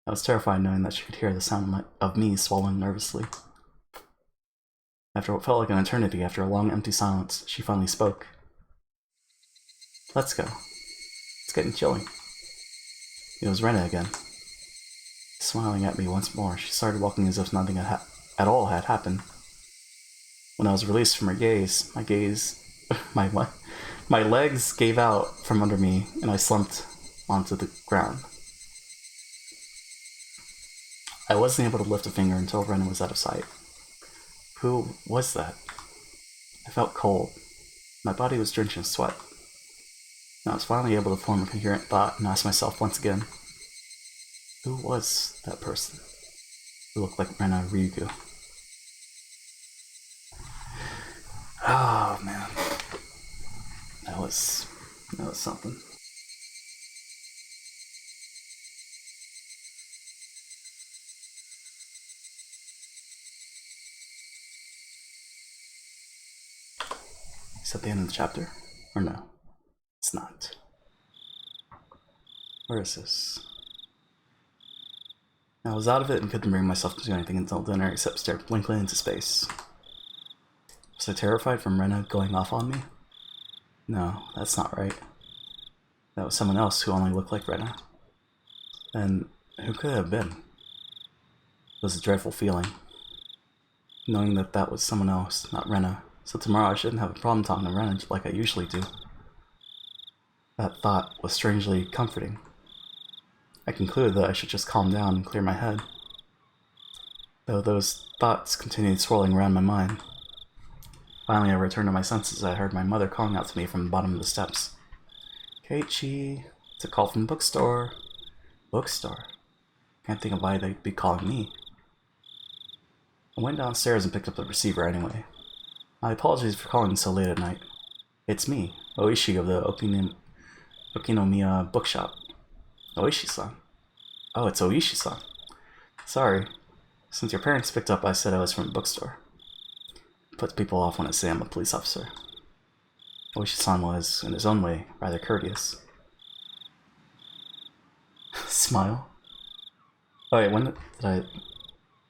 I was terrified knowing that she could hear the sound of me swallowing nervously. After what felt like an eternity, after a long empty silence, she finally spoke. Let's go. It's getting chilly. It was Rena again. Smiling at me once more, she started walking as if nothing at all had happened. When I was released from her gaze, my legs gave out from under me and I slumped onto the ground. I wasn't able to lift a finger until Rena was out of sight. Who was that? I felt cold. My body was drenched in sweat. And I was finally able to form a coherent thought and ask myself once again, who was that person who looked like Rena Ryugu? Oh man, that was something. Is that the end of the chapter? Or no? It's not. Where is this? I was out of it and couldn't bring myself to do anything until dinner except stare blankly into space. Was I terrified from Rena going off on me? No, that's not right. That was someone else who only looked like Rena. And who could it have been? It was a dreadful feeling, knowing that that was someone else, not Rena, so tomorrow I shouldn't have a problem talking to Rena like I usually do. That thought was strangely comforting. I concluded that I should just calm down and clear my head, though those thoughts continued swirling around my mind. Finally, I returned to my senses. I heard my mother calling out to me from the bottom of the steps. Keiichi, it's a call from the bookstore. Bookstore? Can't think of why they'd be calling me. I went downstairs and picked up the receiver anyway. My apologies for calling so late at night. It's me, Oishi of the Okinomiya bookshop. Oishi-san. Oh, it's Oishi-san. Sorry. Since your parents picked up, I said I was from the bookstore. It puts people off when I say I'm a police officer. Oishi-san was, in his own way, rather courteous. Smile. Oh wait, when did I...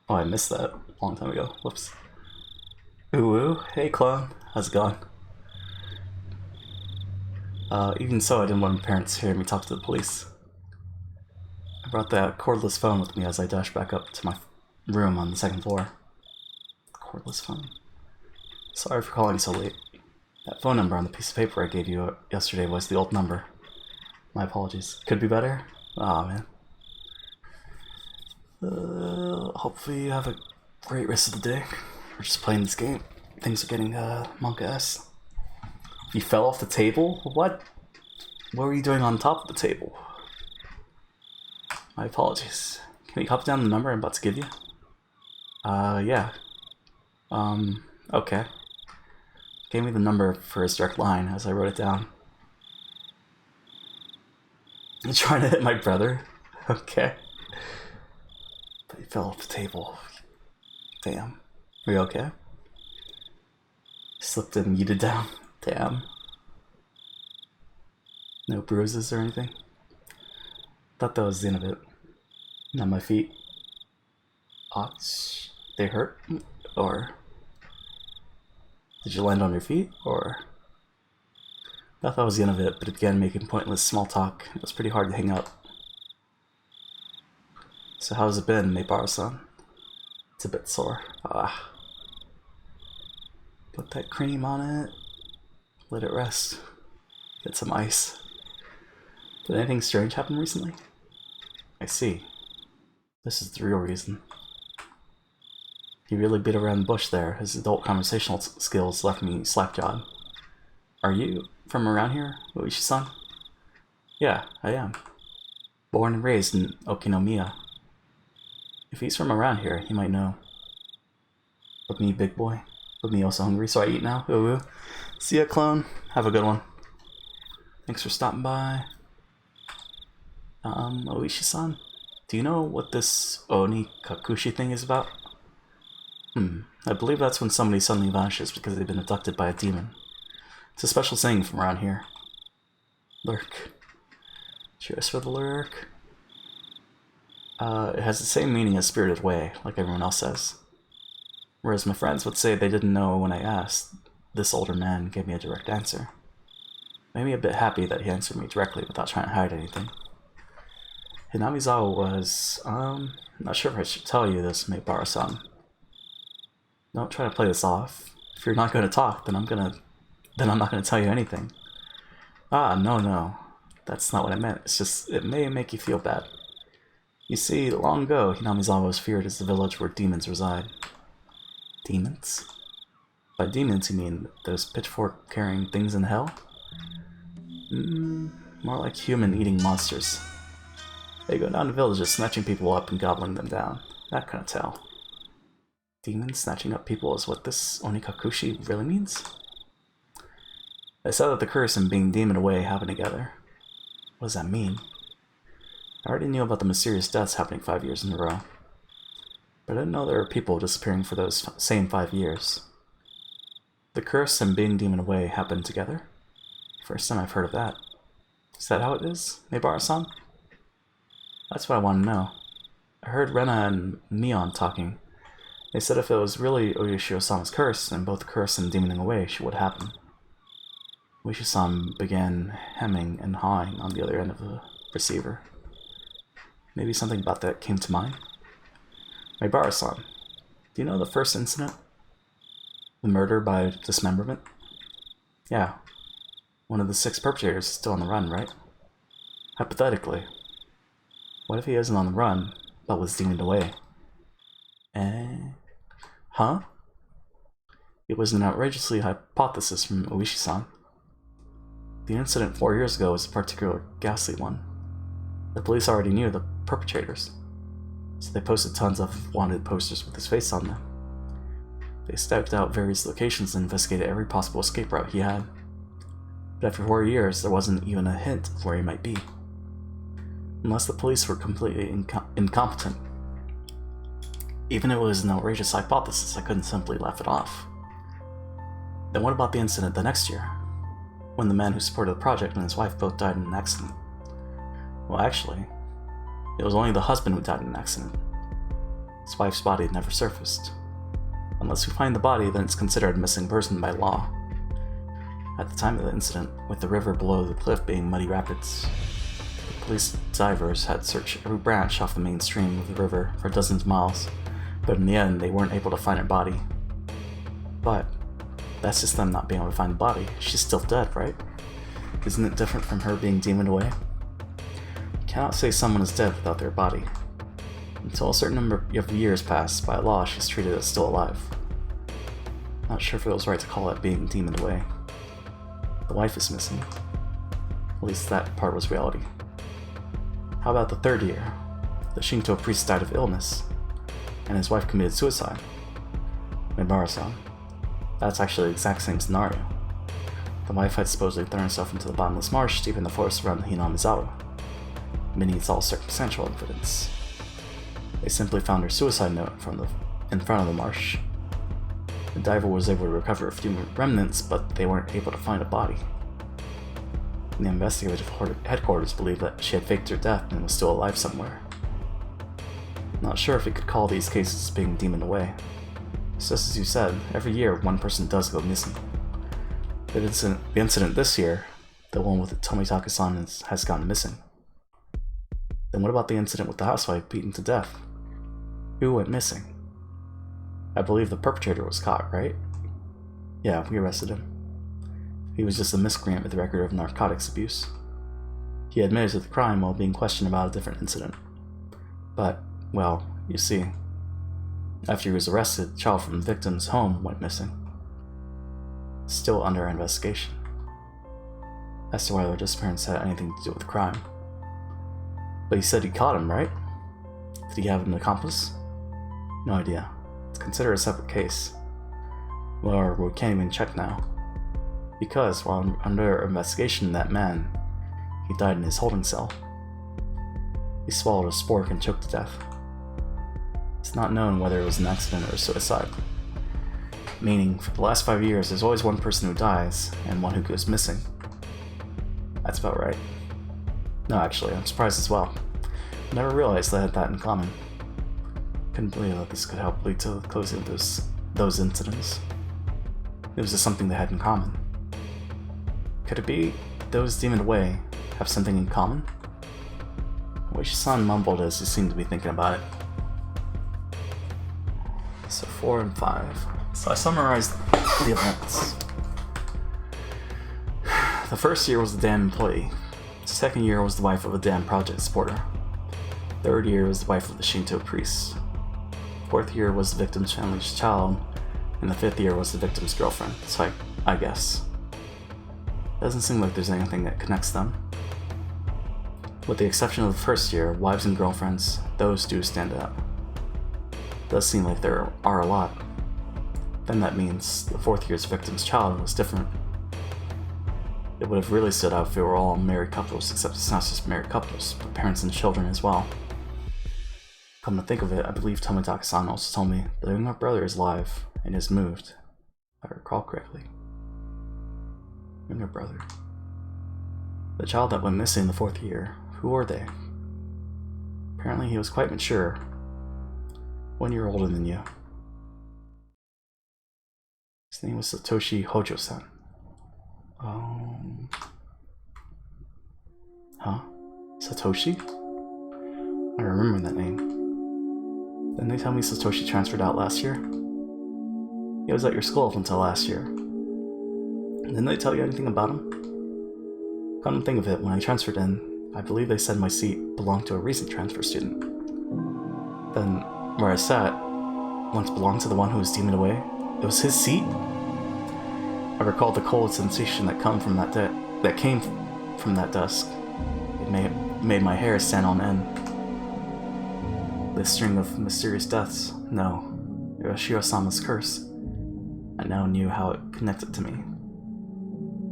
Oh, I missed that a long time ago. Whoops. Ooh, hey clone. How's it going? Even so, I didn't want my parents to hear me talk to the police. I brought that cordless phone with me as I dashed back up to my room on the second floor. Cordless phone? Sorry for calling so late. That phone number on the piece of paper I gave you yesterday was the old number. My apologies. Could be better? Aw, man. Hopefully you have a great rest of the day. We're just playing this game. Things are getting, monka-esque. You fell off the table? What? What were you doing on top of the table? My apologies. Can you copy down the number I'm about to give you? Yeah. Okay. Gave me the number for his direct line as I wrote it down. You trying to hit my brother? Okay. But he fell off the table. Damn. Are you okay? Slipped and yeeted down. Damn. No bruises or anything? Thought that was the end of it. Now my feet. Ouch. They hurt? Or... Did you land on your feet? Or... I thought that was the end of it, but it began making pointless small talk. It was pretty hard to hang up. So how's it been, Maibara-san? It's a bit sore. Put that cream on it. Let it rest. Get some ice. Did anything strange happen recently? I see. This is the real reason. He really beat around the bush there. His adult conversational skills left me slack-jawed. Are you from around here, Oishi-san? Yeah, I am. Born and raised in Okinomiya. If he's from around here, he might know. Look me, big boy. Look me, also hungry, so I eat now. Ooh. See ya, clone. Have a good one. Thanks for stopping by. Oishi-san, do you know what this Onikakushi thing is about? I believe that's when somebody suddenly vanishes because they've been abducted by a demon. It's a special saying from around here. Lurk. Cheers for the lurk. It has the same meaning as spirited away, like everyone else says. Whereas my friends would say they didn't know when I asked, this older man gave me a direct answer. Made me a bit happy that he answered me directly without trying to hide anything. Hinamizawa was, I'm not sure if I should tell you this, Maibara-san. Don't try to play this off. If you're not going to talk, then I'm not going to tell you anything. No. That's not what I meant. It's just, it may make you feel bad. You see, long ago, Hinamizawa was feared as the village where demons reside. Demons? By demons, you mean those pitchfork-carrying things in hell? More like human-eating monsters. They go down to villages, snatching people up and gobbling them down. That kind of tell. Demons snatching up people is what this Onikakushi really means? They said that the curse and being demon away happen together. What does that mean? I already knew about the mysterious deaths happening 5 years in a row. But I didn't know there were people disappearing for those same 5 years. The curse and being demon away happened together? First time I've heard of that. Is that how it is, Maibara-san? That's what I want to know. I heard Rena and Neon talking. They said if it was really Oyoshi-sama's curse, and both the curse and demoning away, she would happen. Oyoshi-sama began hemming and hawing on the other end of the receiver. Maybe something about that came to mind? Maibara-san, do you know the first incident? The murder by dismemberment? Yeah. One of the 6 perpetrators is still on the run, right? Hypothetically. What if he isn't on the run, but was demoned away? Huh? It was an outrageously hypothesis from Oishi-san. The incident 4 years ago was a particularly ghastly one. The police already knew the perpetrators, so they posted tons of wanted posters with his face on them. They staked out various locations and investigated every possible escape route he had. But after 4 years, there wasn't even a hint of where he might be. Unless the police were completely incompetent. Even if it was an outrageous hypothesis, I couldn't simply laugh it off. Then what about the incident the next year, when the man who supported the project and his wife both died in an accident? Well, actually, it was only the husband who died in an accident. His wife's body never surfaced. Unless we find the body, then it's considered a missing person by law. At the time of the incident, with the river below the cliff being muddy rapids, the police divers had searched every branch off the main stream of the river for dozens of miles, but in the end, they weren't able to find her body. But that's just them not being able to find the body. She's still dead, right? Isn't it different from her being demoned away? You cannot say someone is dead without their body. Until a certain number of years pass, by law, she's treated as still alive. Not sure if it was right to call that being demoned away. The wife is missing. At least that part was reality. How about the 3rd year? The Shinto priest died of illness, and his wife committed suicide. Mibara-san. That's actually the exact same scenario. The wife had supposedly thrown herself into the bottomless marsh deep in the forest around the Hinamizawa. Meaning it's all circumstantial evidence. They simply found her suicide note in front of the marsh. The diver was able to recover a few remnants, but they weren't able to find a body. And the investigative headquarters believed that she had faked her death and was still alive somewhere. Not sure if we could call these cases being demoned away. Just as you said, every year one person does go missing. The incident this year, the one with Tomitaka-san, has gone missing. Then what about the incident with the housewife beaten to death? Who went missing? I believe the perpetrator was caught, right? Yeah, we arrested him. He was just a miscreant with a record of narcotics abuse. He admitted to the crime while being questioned about a different incident. But, well, you see, after he was arrested, the child from the victim's home went missing. Still under investigation. As to whether the disappearance had anything to do with the crime. But he said he caught him, right? Did he have an accomplice? No idea. It's considered a separate case. Or we can't even check now. Because while under investigation, that man, he died in his holding cell. He swallowed a spork and choked to death. It's not known whether it was an accident or suicide. Meaning, for the last 5 years, there's always one person who dies, and one who goes missing. That's about right. No, actually, I'm surprised as well. I never realized they had that in common. Couldn't believe that this could help lead to the closing of those incidents. It was just something they had in common. Could it be those demoned away have something in common? Oishi-san mumbled as he seemed to be thinking about it. So 4 and 5. So I summarized the events. The first year was the dam employee. The second year was the wife of a dam project supporter. Third year was the wife of the Shinto priest. Fourth year was the victim's family's child, and the fifth year was the victim's girlfriend. So I guess. Doesn't seem like there's anything that connects them. With the exception of the first year, wives and girlfriends, those do stand out. Does seem like there are a lot. Then that means the fourth year's victim's child was different. It would have really stood out if they were all married couples, except it's not just married couples, but parents and children as well. Come to think of it, I believe Tomitaka-san also told me that their younger brother is alive and is moved, if I recall correctly. Younger brother. The child that went missing the fourth year, who were they? Apparently he was quite mature. 1 year older than you. His name was Satoshi Hojo-san. Satoshi? I remember that name. Didn't they tell me Satoshi transferred out last year? He was at your school up until last year. Didn't they tell you anything about him? Come to think of it, when I transferred in, I believe they said my seat belonged to a recent transfer student. Then, where I sat, once belonged to the one who was demoned away. It was his seat? I recalled the cold sensation that came from that dusk. It made my hair stand on end. This string of mysterious deaths. No. Higurashi-sama's curse. I now knew how it connected to me.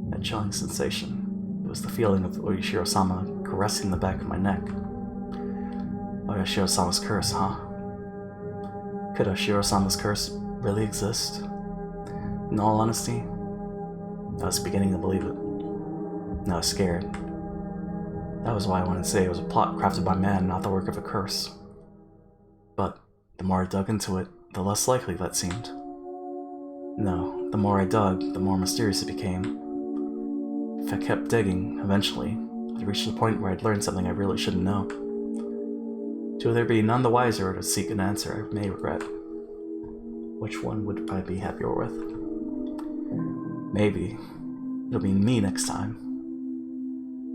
That chilling sensation. It was the feeling of Higurashi-sama caressing the back of my neck. Higurashi-sama's curse, huh? Could Higurashi-sama's curse really exist? In all honesty, I was beginning to believe it. And I was scared. That was why I wanted to say it was a plot crafted by man, not the work of a curse. But the more I dug into it, the less likely that seemed. No, the more I dug, the more mysterious it became. If I kept digging, eventually, I'd reach the point where I'd learn something I really shouldn't know. To either be none the wiser or to seek an answer I may regret. Which one would I be happier with? Maybe it'll be me next time.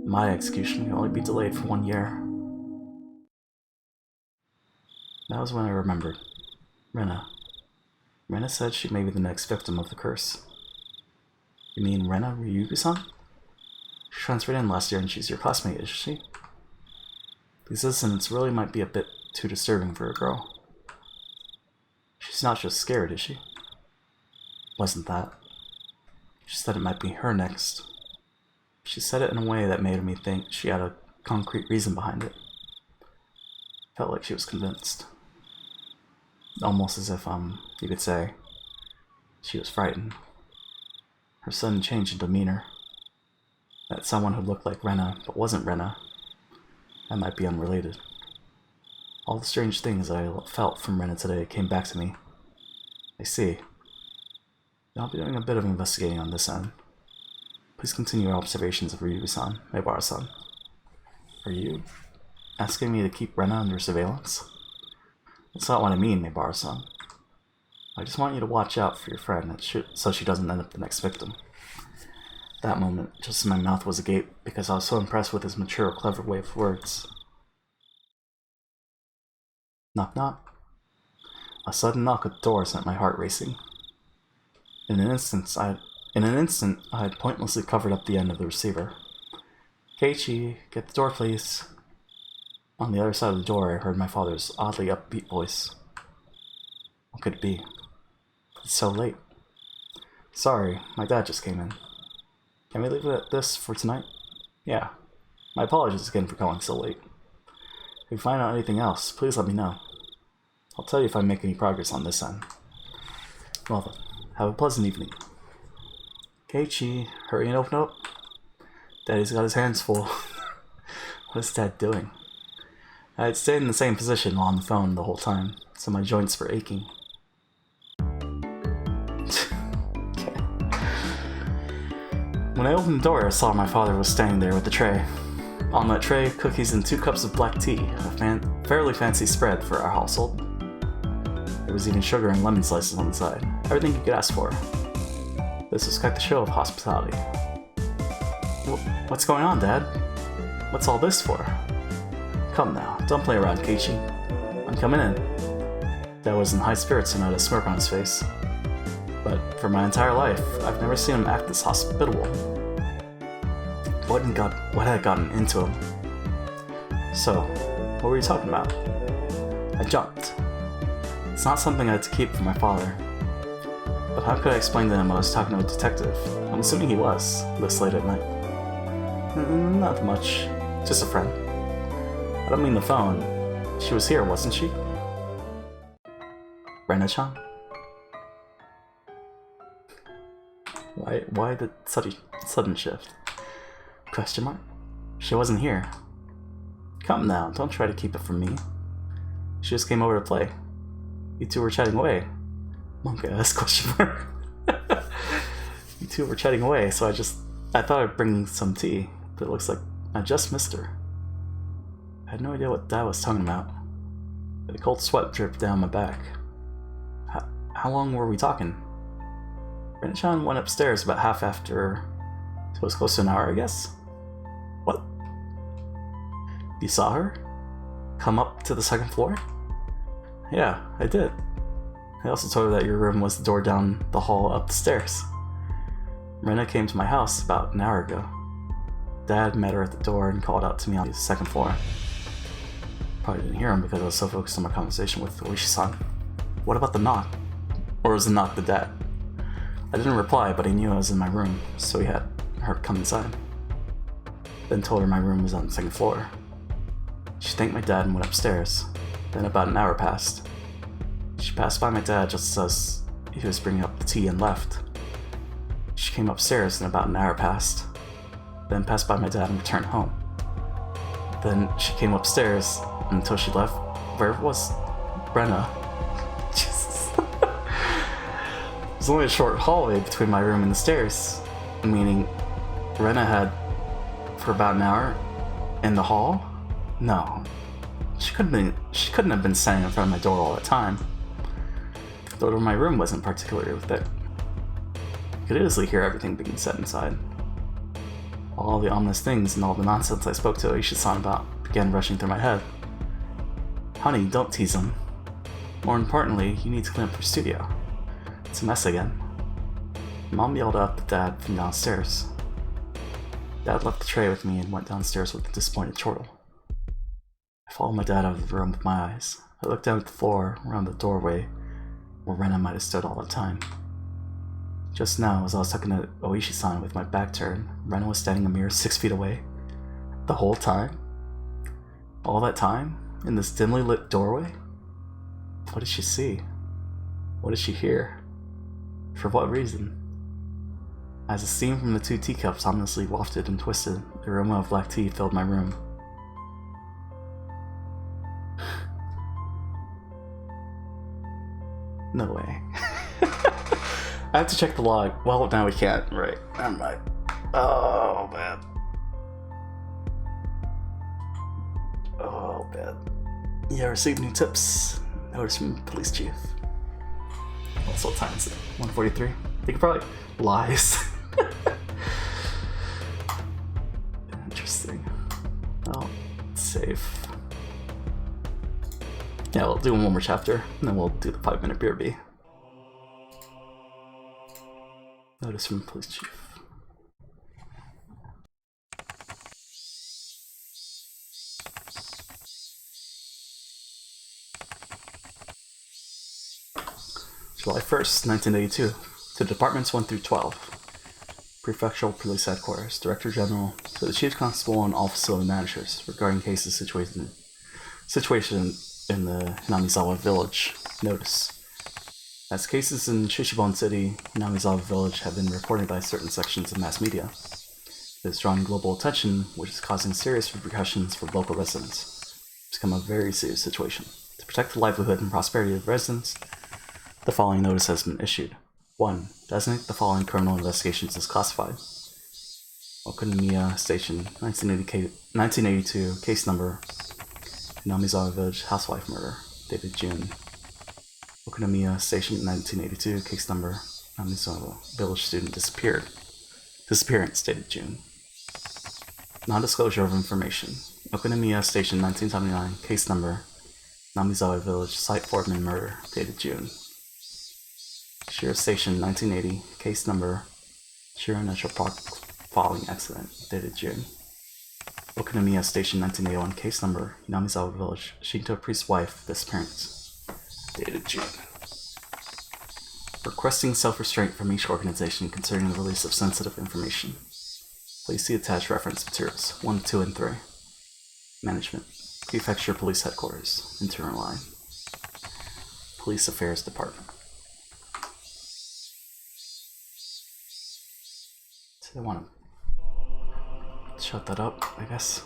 My execution can only be delayed for 1 year. That was when I remembered. Rena. Rena said she may be the next victim of the curse. You mean Rena Ryugu-san? She transferred in last year and she's your classmate, is she? These incidents really might be a bit too disturbing for a girl. She's not just scared, is she? Wasn't that. She said it might be her next. She said it in a way that made me think she had a concrete reason behind it. Felt like she was convinced. Almost as if, you could say, she was frightened. Her sudden change in demeanor. That someone who looked like Rena, but wasn't Rena. That might be unrelated. All the strange things I felt from Rena today came back to me. I see. I'll be doing a bit of investigating on this end. Please continue your observations of Ryugu-san, Maibara-san. Are you asking me to keep Rena under surveillance? That's not what I mean, Maibara-san. I just want you to watch out for your friend so she doesn't end up the next victim. That moment, just as my mouth was agape because I was so impressed with his mature, clever way of words. Knock knock. A sudden knock at the door sent my heart racing. In an instant, I had pointlessly covered up the end of the receiver. Keiichi, get the door, please. On the other side of the door, I heard my father's oddly upbeat voice. What could it be? It's so late. Sorry, my dad just came in. Can we leave it at this for tonight? Yeah. My apologies again for calling so late. If you find out anything else, please let me know. I'll tell you if I make any progress on this end. Well then, have a pleasant evening. Keiichi, hurry and open up. Daddy's got his hands full. What is Dad doing? I had stayed in the same position while on the phone the whole time, so my joints were aching. Okay. When I opened the door, I saw my father was standing there with the tray. On that tray, cookies and 2 cups of black tea, a fairly fancy spread for our household. There was even sugar and lemon slices on the side, everything you could ask for. This was quite the show of hospitality. What's going on, Dad? What's all this for? Come now, don't play around, Keiichi. I'm coming in. Dad was in high spirits and had a smirk on his face. But for my entire life, I've never seen him act this hospitable. What had gotten into him? So, what were you talking about? I jumped. It's not something I had to keep from my father. But how could I explain to him I was talking to a detective? I'm assuming he was, this late at night. Not much. Just a friend. I don't mean the phone. She was here, wasn't she? Rena-chan? Why the sudden shift? Question mark? She wasn't here. Come now, don't try to keep it from me. She just came over to play. You two were chatting away. Monkey ass question mark. You two were chatting away, so I thought I'd bring some tea, but it looks like I just missed her. I had no idea what Dad was talking about. The cold sweat dripped down my back. How long were we talking? Rena-chan went upstairs about half after, so it was close to an hour, I guess? What? You saw her? Come up to the 2nd floor? Yeah, I did. I also told her that your room was the door down the hall up the stairs. Rena came to my house about an hour ago. Dad met her at the door and called out to me on the second floor. Probably didn't hear him because I was so focused on my conversation with Oishi-san. What about the knock? Or was the knock the dad? I didn't reply, but he knew I was in my room, so he had her come inside. Then told her my room was on the second floor. She thanked my dad and went upstairs. Then about an hour passed. She passed by my dad just as he was bringing up the tea and left. She came upstairs and about an hour passed. Then passed by my dad and returned home. Then she came upstairs and until she left. Where was Brenna? Jesus. There's only a short hallway between my room and the stairs, meaning Rena had for about an hour in the hall? No. She couldn't have been standing in front of my door all the time. The door to my room wasn't particularly thick. I could easily hear everything being said inside. All the ominous things and all the nonsense I spoke to Oishi-san about began rushing through my head. Honey, don't tease him. More importantly, you need to clean up your studio. It's a mess again. Mom yelled up at Dad from downstairs. Dad left the tray with me and went downstairs with a disappointed chortle. I followed my dad out of the room with my eyes. I looked down at the floor around the doorway where Rena might have stood all the time. Just now, as I was talking to Oishi-san with my back turned, Rena was standing a mere 6 feet away. The whole time? All that time? In this dimly lit doorway? What did she see? What did she hear? For what reason? As the steam from the 2 teacups ominously wafted and twisted, the aroma of black tea filled my room. No way. I have to check the log. Well, now we can't. Right. Never mind. Oh, man. Oh, man. Yeah, received new tips. Notice from police chief. Also, what time is it? 1:43. They could probably lies. Interesting. Well, save. Yeah, we'll do one more chapter, and then we'll do the 5-minute BRB. Notice from police chief. July 1st, 1982. To Departments 1 through 12. Prefectural Police Headquarters. Director General to the Chief Constable and all facility managers regarding cases situation in the Hinamizawa village. Notice. As cases in Chichibon City, Hinamizawa village have been reported by certain sections of mass media. It is drawing global attention, which is causing serious repercussions for local residents. It's become a very serious situation. To protect the livelihood and prosperity of residents, the following notice has been issued. 1. Designate the following criminal investigations as classified. Okonomiya Station, 1982, case number, Hinamizawa Village housewife murder, dated June. Okonomiya Station, 1982, case number, Hinamizawa Village student disappearance, dated June. Non-disclosure of information. Okonomiya Station, 1979, case number, Hinamizawa Village site foreman murder, dated June. Shira Station, 1980, case number, Shira Natural Park falling accident, dated June. Okonomiya Station, 1981, case number, Hinamizawa Village, Shinto priest's wife, disappearance, dated June. Requesting self-restraint from each organization concerning the release of sensitive information. Please see attached reference materials 1, 2, and 3. Management. Prefecture Police Headquarters. Internal line. Police Affairs Department. So they want to shut that up, I guess.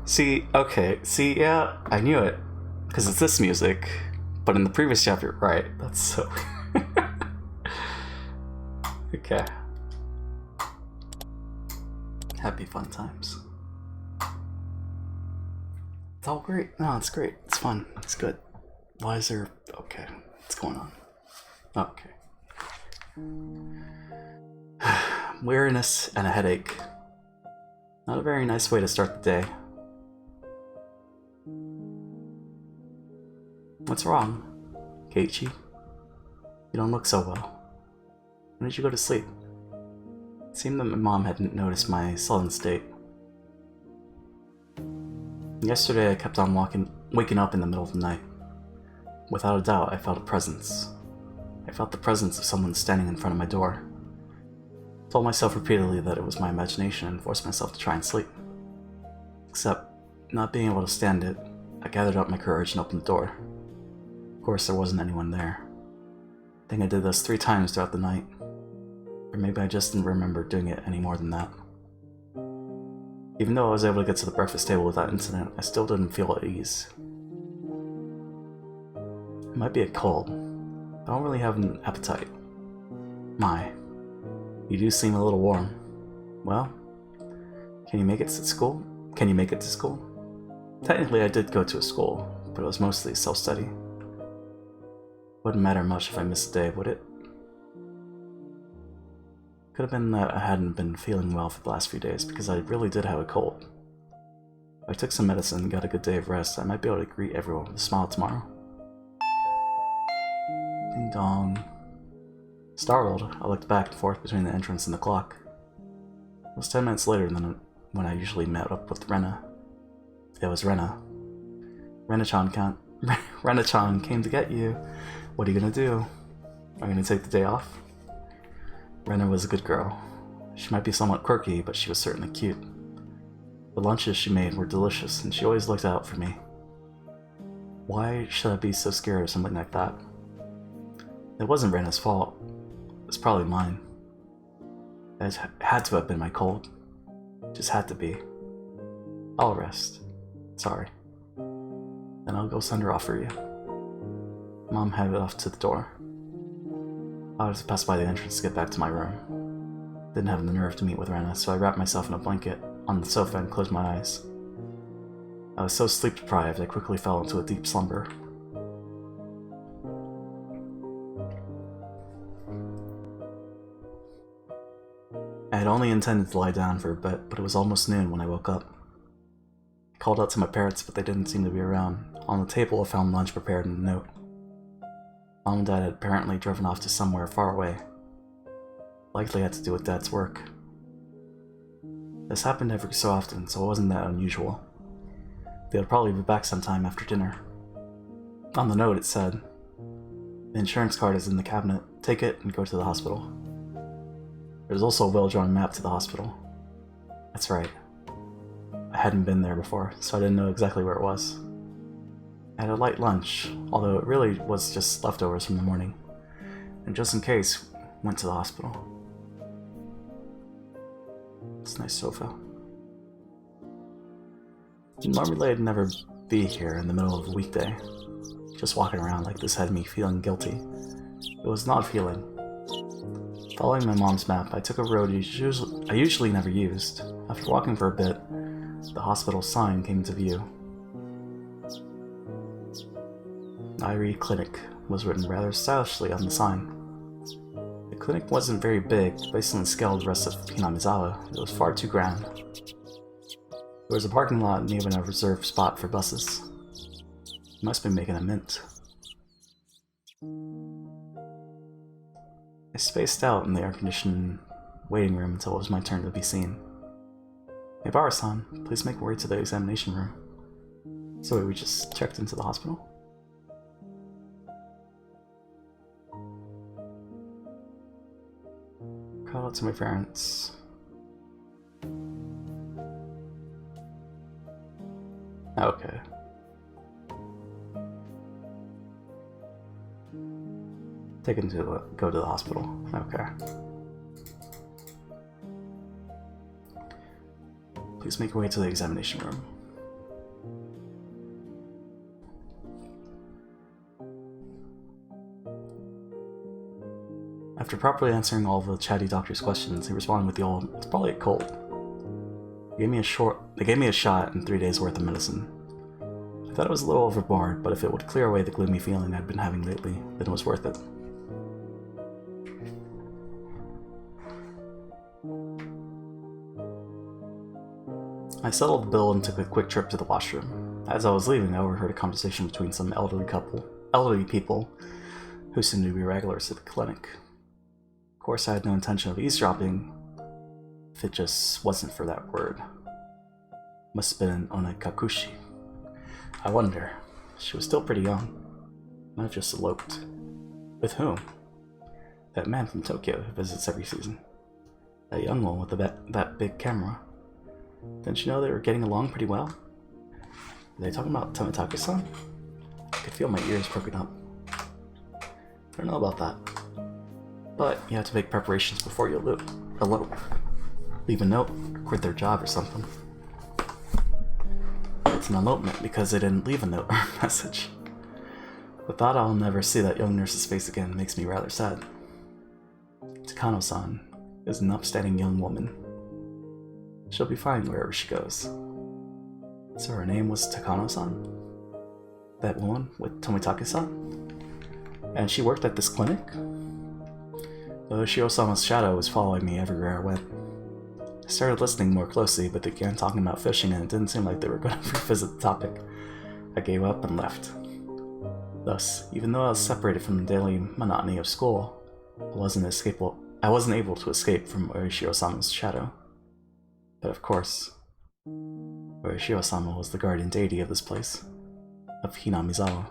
See, yeah, I knew it. Because it's this music. But in the previous chapter, right, that's so... Okay. Happy fun times. It's all great. No, it's great. It's fun. It's good. Why is there... Okay. What's going on? Okay. Weariness and a headache. Not a very nice way to start the day. What's wrong, Keiichi? You don't look so well. When did you go to sleep? It seemed that my mom hadn't noticed my sullen state. Yesterday I kept on waking up in the middle of the night. Without a doubt, I felt a presence. I felt the presence of someone standing in front of my door. I told myself repeatedly that it was my imagination and forced myself to try and sleep. Except, not being able to stand it, I gathered up my courage and opened the door. Of course, there wasn't anyone there. I think I did this 3 times throughout the night. Or maybe I just didn't remember doing it any more than that. Even though I was able to get to the breakfast table without incident, I still didn't feel at ease. It might be a cold. I don't really have an appetite. My, you do seem a little warm. Well, can you make it to school? Technically, I did go to a school, but it was mostly self-study. Wouldn't matter much if I missed a day, would it? Could have been that I hadn't been feeling well for the last few days, because I really did have a cold. If I took some medicine and got a good day of rest, I might be able to greet everyone with a smile tomorrow. Ding dong. Startled, I looked back and forth between the entrance and the clock. It was 10 minutes later than when I usually met up with Rena. It was Rena. Rena-chan came to get you. What are you gonna do? Are you gonna take the day off? Rena was a good girl. She might be somewhat quirky, but she was certainly cute. The lunches she made were delicious, and she always looked out for me. Why should I be so scared of something like that? It wasn't Rena's fault. It was probably mine. It had to have been my cold. It just had to be. I'll rest. Sorry. Then I'll go send her off for you. Mom headed off to the door. I had to pass by the entrance to get back to my room. Didn't have the nerve to meet with Rena, so I wrapped myself in a blanket on the sofa and closed my eyes. I was so sleep deprived I quickly fell into a deep slumber. I had only intended to lie down for a bit, but it was almost noon when I woke up. I called out to my parents, but they didn't seem to be around. On the table I found lunch prepared and a note. Mom and Dad had apparently driven off to somewhere far away. Likely had to do with Dad's work. This happened every so often, so it wasn't that unusual. They would probably be back sometime after dinner. On the note it said, "The insurance card is in the cabinet. Take it and go to the hospital." There was also a well-drawn map to the hospital. That's right. I hadn't been there before, so I didn't know exactly where it was. I had a light lunch, although it really was just leftovers from the morning, and just in case, went to the hospital. It's a nice sofa. Normally I'd never be here in the middle of a weekday. Just walking around like this had me feeling guilty. It was an odd feeling. Following my mom's map, I took a road I usually never used. After walking for a bit, the hospital sign came into view. Irie Clinic was written rather stylishly on the sign. The clinic wasn't very big, based on the scale of the rest of Hinamizawa. It was far too grand. There was a parking lot and even a reserved spot for buses. It must be making a mint. I spaced out in the air-conditioned waiting room until it was my turn to be seen. "Hey Barasan, please make your way to the examination room." So we just checked into the hospital? Call out to my parents. Okay. Taken to go to the hospital. Okay. Please make your way to the examination room. After properly answering all of the chatty doctor's questions, he responded with the old, "It's probably a cold." They gave me a shot and 3 days worth of medicine. I thought it was a little overboard, but if it would clear away the gloomy feeling I'd been having lately, then it was worth it. I settled the bill and took a quick trip to the washroom. As I was leaving, I overheard a conversation between some elderly people, who seemed to be regulars at the clinic. course, I had no intention of eavesdropping if it just wasn't for that word. Must have been Onikakushi. I wonder. She was still pretty young. Might have just eloped. With whom? That man from Tokyo who visits every season. That young one with that big camera. Didn't you know they were getting along pretty well? Were they talking about Tomitake-san? I could feel my ears perking up. I don't know about that. But you have to make preparations before you elope. Leave a note, or quit their job or something. It's an elopement because they didn't leave a note or a message. The thought I'll never see that young nurse's face again makes me rather sad. Takano-san is an upstanding young woman. She'll be fine wherever she goes. So her name was Takano-san? That woman with Tomitake-san? And she worked at this clinic? Though Shiro-sama's shadow was following me everywhere I went. I started listening more closely, but they began talking about fishing and it didn't seem like they were going to revisit the topic. I gave up and left. Thus, even though I was separated from the daily monotony of school, I wasn't able to escape from Orishiro-sama's shadow. But of course, Orishiro-sama was the guardian deity of this place, of Hinamizawa.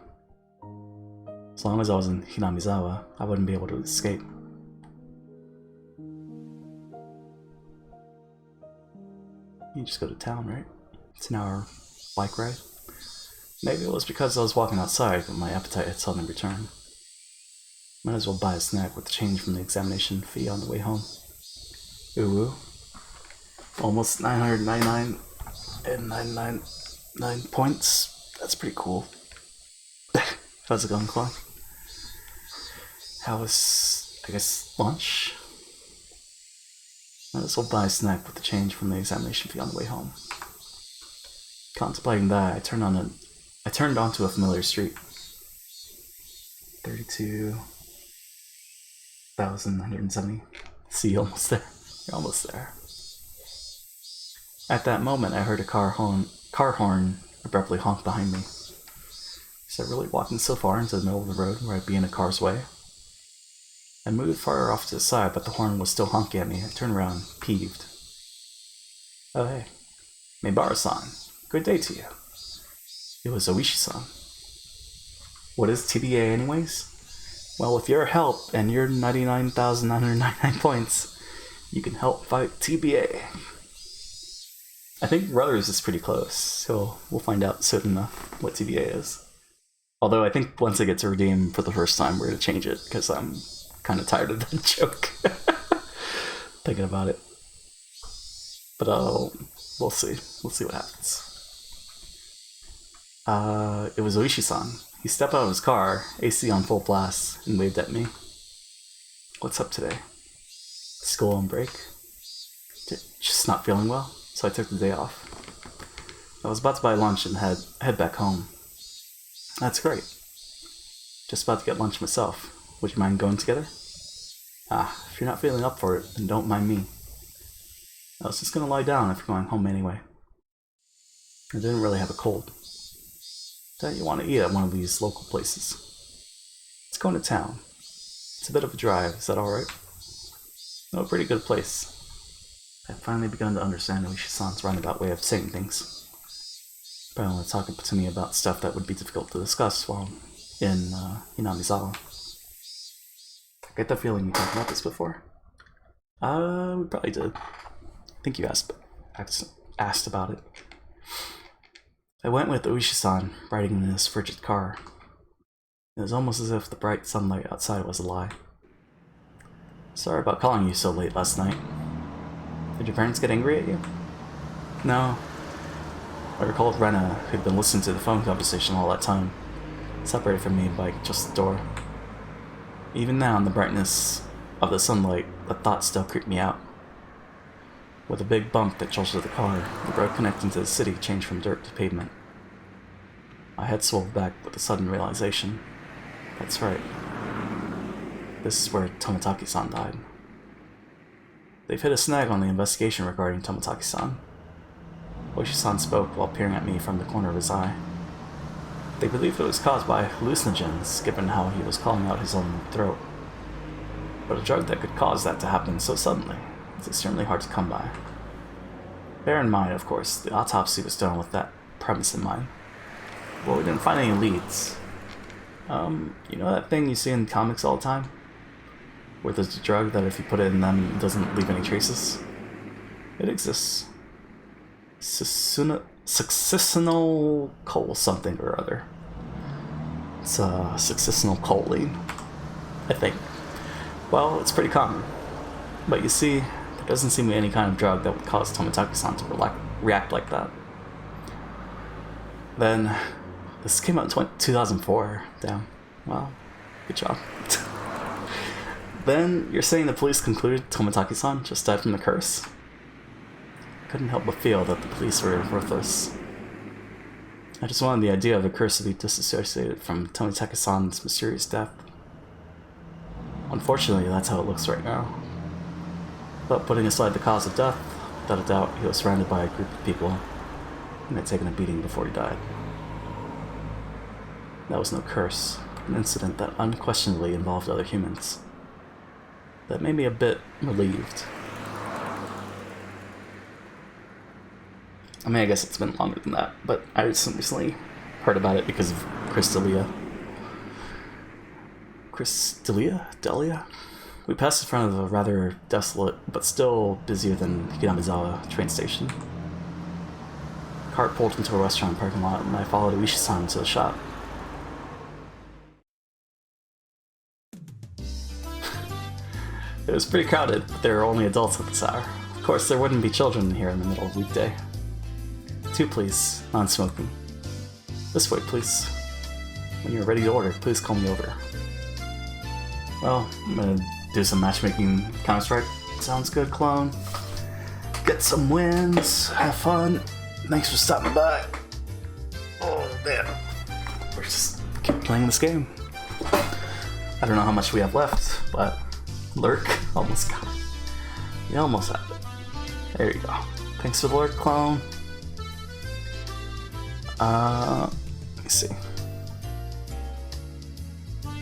As long as I was in Hinamizawa, I wouldn't be able to escape. You just go to town, right? It's an hour bike ride. Maybe it was because I was walking outside, but my appetite had suddenly returned. Might as well buy a snack with the change from the examination fee on the way home. Ooh. Almost 999 and 999 points. That's pretty cool. How's it going, Claude? How was, I guess, lunch? Might as well buy a snack with the change from the examination fee on the way home. Contemplating that, I turned onto a familiar street. 32,970. See, almost there. You're almost there. At that moment, I heard a car horn abruptly honk behind me. Was I really walking so far into the middle of the road where I'd be in a car's way? I moved farther off to the side, but the horn was still honking at me. I turned around, peeved. Oh hey, Meibara-san, good day to you. It was Oishi-san. What is TBA anyways? Well, with your help and your 99,999 points, you can help fight TBA. I think Brothers is pretty close, so we'll find out soon enough what TBA is. Although I think once I get to redeem for the first time, we're going to change it, because I'm kind of tired of that joke. Thinking about it. But we'll see. We'll see what happens. It was Oishi-san. He stepped out of his car, AC on full blast, and waved at me. What's up today? School on break? Just not feeling well, so I took the day off. I was about to buy lunch and head back home. That's great. Just about to get lunch myself. Would you mind going together? If you're not feeling up for it, then don't mind me. I was just gonna lie down if you're going home anyway. I didn't really have a cold. Don't you want to eat at one of these local places? Let's go into town. It's a bit of a drive, is that alright? No, a pretty good place. I've finally begun to understand Oishi-san's roundabout way of saying things. Probably want to talk to me about stuff that would be difficult to discuss while in Hinamizawa. I get the feeling we talked about this before. We probably did. I think you asked about it. I went with Oishi-san riding in his frigid car. It was almost as if the bright sunlight outside was a lie. Sorry about calling you so late last night. Did your parents get angry at you? No. I recalled Rena, who'd been listening to the phone conversation all that time, separated from me by just the door. Even now, in the brightness of the sunlight, the thought still creeped me out. With a big bump that jolted the car, the road connecting to the city changed from dirt to pavement. My head swerved back with a sudden realization. That's right. This is where Tomitake-san died. They've hit a snag on the investigation regarding Tomitake-san. Oishi-san spoke while peering at me from the corner of his eye. They believe it was caused by hallucinogens, given how he was calling out his own throat. but a drug that could cause that to happen so suddenly is extremely hard to come by. Bear in mind, of course, the autopsy was done with that premise in mind. Well, we didn't find any leads. You know that thing you see in comics all the time? Where there's a drug that if you put it in them, it doesn't leave any traces? It exists. Succisinal coal something or other. It's succisinal choline, I think. Well, it's pretty common. But you see, there doesn't seem to be any kind of drug that would cause Tomitaki-san to react like that. Then, this came out in 2004. Damn. Well, good job. Then, you're saying the police concluded Tomitaki-san just died from the curse? Couldn't help but feel that the police were worthless. I just wanted the idea of the curse to be disassociated from Tomitaki-san's mysterious death. Unfortunately, that's how it looks right now. But putting aside the cause of death, without a doubt, he was surrounded by a group of people and had taken a beating before he died. That was no curse, but an incident that unquestionably involved other humans. That made me a bit relieved. I mean, I guess it's been longer than that, but I recently heard about it because of Crystalia. Delia? We passed in front of a rather desolate, but still busier than Hinamizawa train station. The cart pulled into a restaurant parking lot, and I followed Uishi-san to the shop. It was pretty crowded, but there were only adults at this hour. Of course, there wouldn't be children here in the middle of the weekday. 2, please. Non-smoking. This way, please. When you're ready to order, please call me over. Well, I'm gonna do some matchmaking Counter-Strike. Sounds good, clone. Get some wins. Have fun. Thanks for stopping by. Oh, man. We're just keep playing this game. I don't know how much we have left, but lurk. Almost got it. We almost have it. There you go. Thanks for the lurk, clone. Let me see.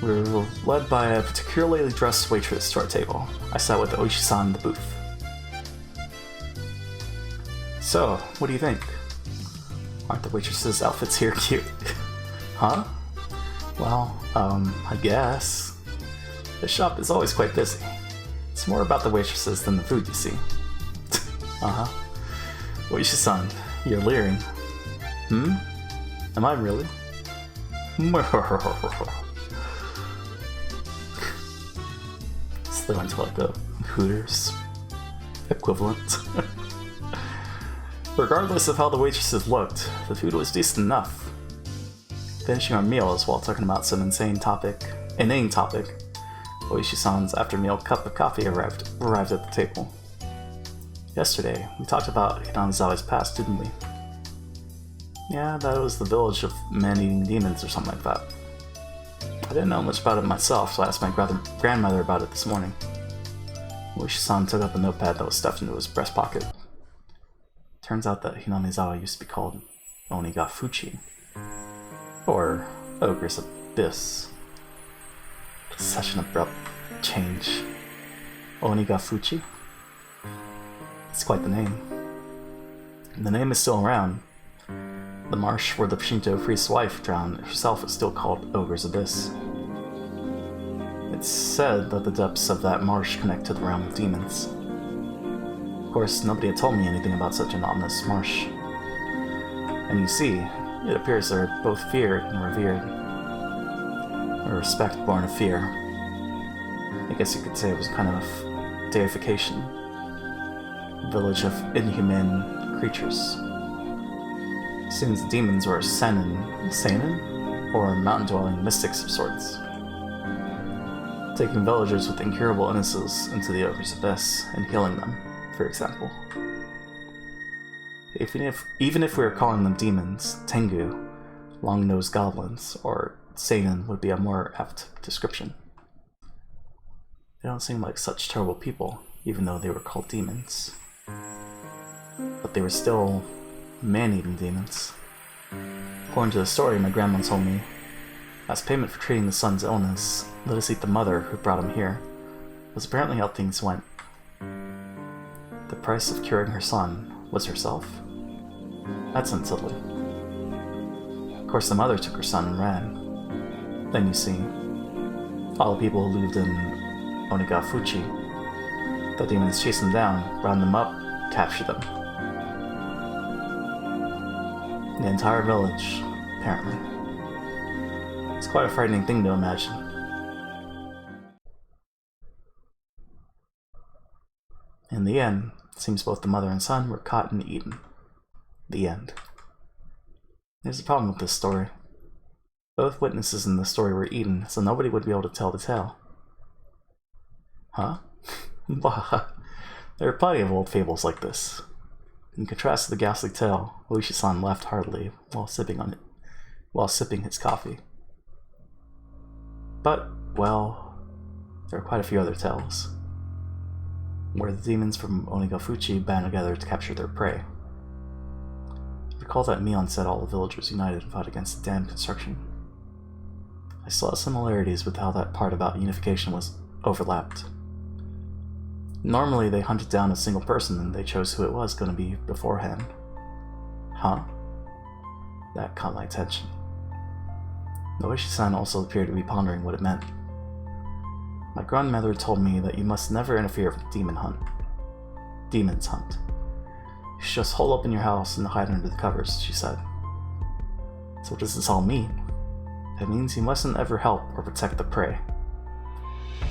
We were led by a particularly dressed waitress to our table. I sat with Oishi-san in the booth. So, what do you think? Aren't the waitresses' outfits here cute? Huh? Well, I guess. The shop is always quite busy. It's more about the waitresses than the food, you see. Uh-huh. Oishi-san, you're leering. Hmm? Am I really? So they went to like a Hooters equivalent. Regardless of how the waitresses looked, the food was decent enough. Finishing our meals while talking about some inane topic, Oishi-san's after-meal cup of coffee arrived at the table. Yesterday, we talked about Hinamizawa's past, didn't we? Yeah, that it was the village of man-eating demons or something like that. I didn't know much about it myself, so I asked my grandmother about it this morning. Oishi-san took up a notepad that was stuffed into his breast pocket. Turns out that Hinamizawa used to be called Onikakushi, or Ogre's Abyss. Such an abrupt change. Onikakushi? It's quite the name. And the name is still around. The marsh where the Shinto priest's wife drowned herself is still called Ogre's Abyss. It's said that the depths of that marsh connect to the realm of demons. Of course, nobody had told me anything about such an ominous marsh. And you see, it appears they're both feared and revered. A respect born of fear. I guess you could say it was kind of deification. A village of inhuman creatures. Seems the demons were seinen, or mountain-dwelling mystics of sorts. Taking villagers with incurable illnesses into the Ogre's Abyss and healing them, for example. Even if we were calling them demons, Tengu, long-nosed goblins, or seinen would be a more apt description. They don't seem like such terrible people, even though they were called demons. But they were still man-eating demons. According to the story my grandma told me, as payment for treating the son's illness, let us eat the mother who brought him here. was apparently how things went. The price of curing her son was herself? That's unsettling. Of course, the mother took her son and ran. Then you see, all the people who lived in Onikakushi, the demons chased them down, round them up, captured them. The entire village, apparently. It's quite a frightening thing to imagine. In the end, it seems both the mother and son were caught and eaten. The end. There's a problem with this story. Both witnesses in the story were eaten, so nobody would be able to tell the tale. Huh? There are plenty of old fables like this. In contrast to the ghastly tale, Oishi-san laughed heartily while sipping his coffee. But, well, there are quite a few other tales, where the demons from Onikakushi band together to capture their prey. Recall that Mion said all the villagers united and fought against the dam construction. I saw similarities with how that part about unification was overlapped. Normally they hunted down a single person and they chose who it was going to be beforehand. Huh? That caught my attention. Oishi-san also appeared to be pondering what it meant. My grandmother told me that you must never interfere with demons hunt. You should just hole up in your house and hide under the covers, she said. So what does this all mean? It means you mustn't ever help or protect the prey.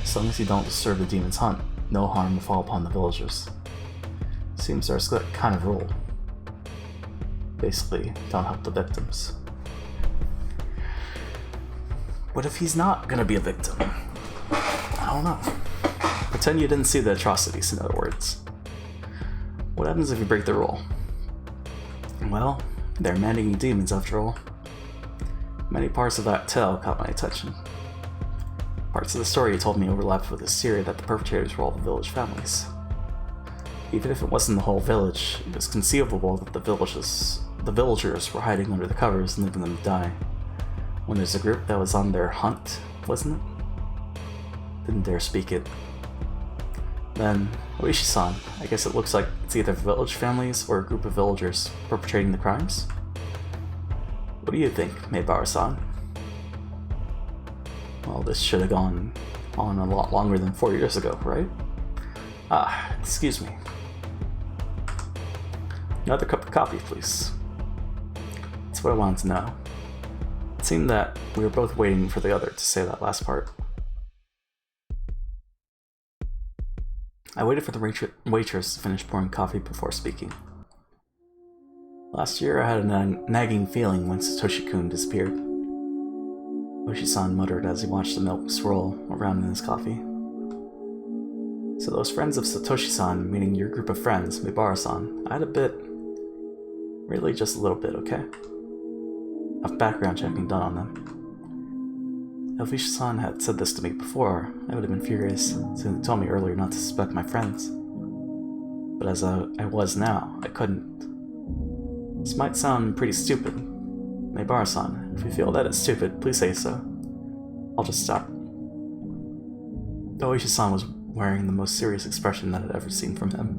As long as you don't disturb the demon's hunt, no harm will fall upon the villagers. Seems there's that kind of rule. Basically, don't help the victims. What if he's not gonna be a victim? I don't know. Pretend you didn't see the atrocities, in other words. What happens if you break the rule? Well, they're man-eating demons after all. Many parts of that tale caught my attention. Parts of the story you told me overlapped with this theory that the perpetrators were all the village families. Even if it wasn't the whole village, it was conceivable that the villagers were hiding under the covers and leaving them to die. When there's a group that was on their hunt, wasn't it? Didn't dare speak it. Then, Oishi-san, I guess it looks like it's either village families or a group of villagers perpetrating the crimes? What do you think, Maebara-san? Well, this should have gone on a lot longer than 4 years ago, right? Excuse me. Another cup of coffee, please. That's what I wanted to know. It seemed that we were both waiting for the other to say that last part. I waited for the waitress to finish pouring coffee before speaking. Last year I had a nagging feeling when Satoshi-kun disappeared. Oishi-san muttered as he watched the milk swirl around in his coffee. So those friends of Satoshi-san, meaning your group of friends, Maebara-san, I had a bit, really just a little bit, okay? Of background checking done on them. If Oishi-san had said this to me before, I would have been furious, since he told me earlier not to suspect my friends. But as I was now, I couldn't. This might sound pretty stupid. Maebara-san, if you feel that it's stupid, please say so. I'll just stop. Oishi-san was wearing the most serious expression that I'd ever seen from him.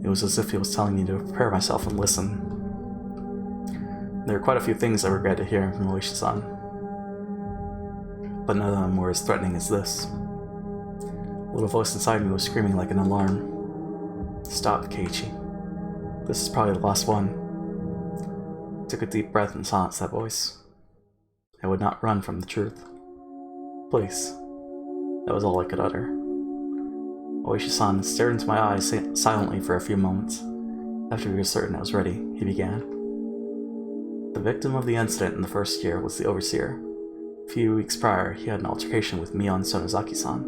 It was as if he was telling me to prepare myself and listen. There were quite a few things I regretted hearing from Oishi-san, but none of them were as threatening as this. A little voice inside me was screaming like an alarm. Stop, Keiichi. This is probably the last one. I took a deep breath and silenced that voice. I would not run from the truth. Please. That was all I could utter. Oishi-san stared into my eyes silently for a few moments. After he was certain I was ready, he began. The victim of the incident in the first year was the overseer. A few weeks prior, he had an altercation with Mion Sonozaki-san.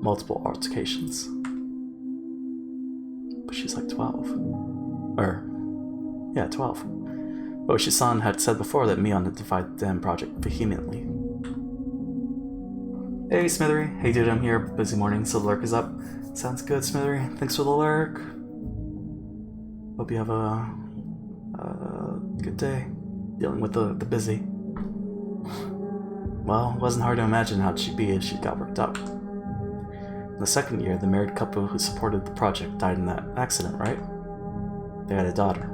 Multiple altercations. But she's like 12. 12. Oishi-san had said before that Mion had defied the dam project vehemently. Hey Smithery, hey dude, I'm here. Busy morning, so the lurk is up. Sounds good, Smithery. Thanks for the lurk. Hope you have a good day. Dealing with the busy. Well, it wasn't hard to imagine how she'd be if she got worked up. In the second year, the married couple who supported the project died in that accident, right? They had a daughter.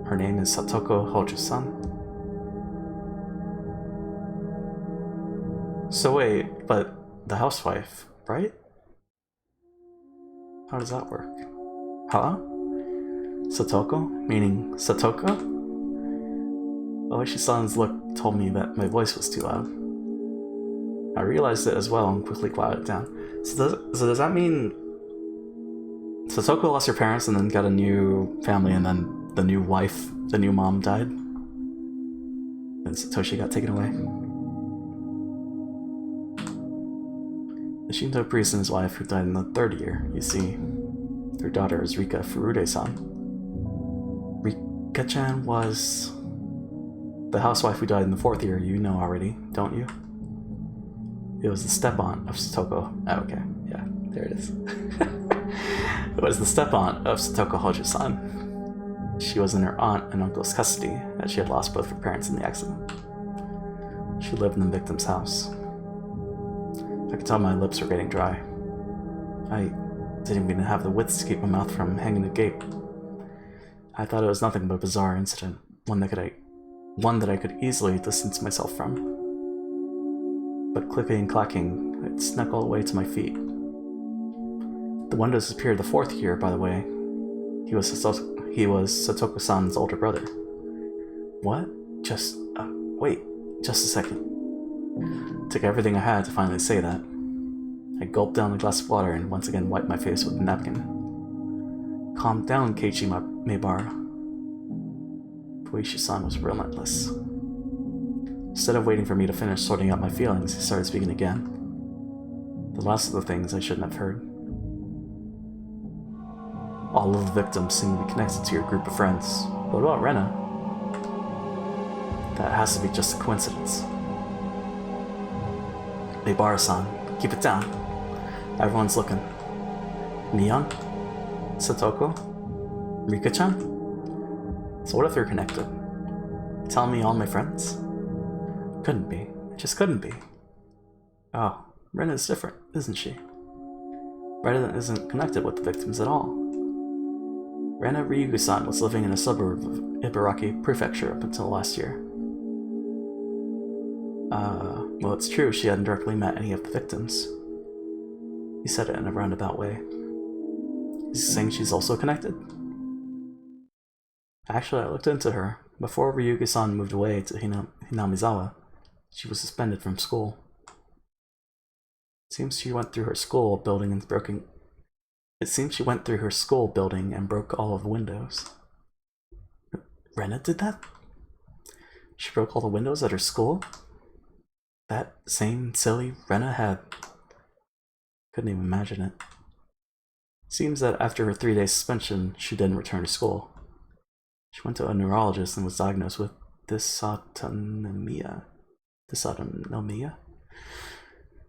Her name is Satoko Hojo-san. So wait, but the housewife, right? How does that work? Huh? Satoko? Meaning Satoko? Oishi-san's look told me that my voice was too loud. I realized it as well and quickly quieted it down. So does that mean Satoko lost her parents and then got a new family, and then the new wife, the new mom died? Then Satoshi got taken away? The Shinto priest and his wife, who died in the third year, you see. Their daughter is Rika Furude-san. Rika-chan was the housewife who died in the fourth year, you know already, don't you? It was the step-aunt of Satoko. Oh, okay, yeah, there it is. It was the step-aunt of Satoko Hojo-san. She was in her aunt and uncle's custody, as she had lost both her parents in the accident. She lived in the victim's house. I could tell my lips were getting dry. I didn't even have the wits to keep my mouth from hanging agape. I thought it was nothing but a bizarre incident, one that I could easily distance myself from. But clicking and clacking, I'd snuck all the way to my feet. The one who disappeared the fourth year, by the way, he was Satoko-san's older brother. What? Wait, just a second. Took everything I had to finally say that. I gulped down a glass of water and once again wiped my face with a napkin. Calm down, Keiichi Maebara. Oishi-san was relentless. Instead of waiting for me to finish sorting out my feelings, he started speaking again. The last of the things I shouldn't have heard. All of the victims seem to be connected to your group of friends. What about Rena? That has to be just a coincidence. Maebara-san, keep it down. Everyone's looking. Mion? Satoko? Rika-chan? So what if they're connected? Tell me all my friends? Couldn't be. It just couldn't be. Oh, Rena's different, isn't she? Rena isn't connected with the victims at all. Rena Ryugu-san was living in a suburb of Ibaraki Prefecture up until last year. Well, it's true she hadn't directly met any of the victims. He said it in a roundabout way. Is he saying she's also connected? Actually, I looked into her. Before Ryugu-san moved away to Hinamizawa, she was suspended from school. It seems she went through her school building and broke all of the windows. Rena did that? She broke all the windows at her school? That same silly Rena had... Couldn't even imagine it. Seems that after her 3-day suspension, she didn't return to school. She went to a neurologist and was diagnosed with dysautonomia. Dysautonomia?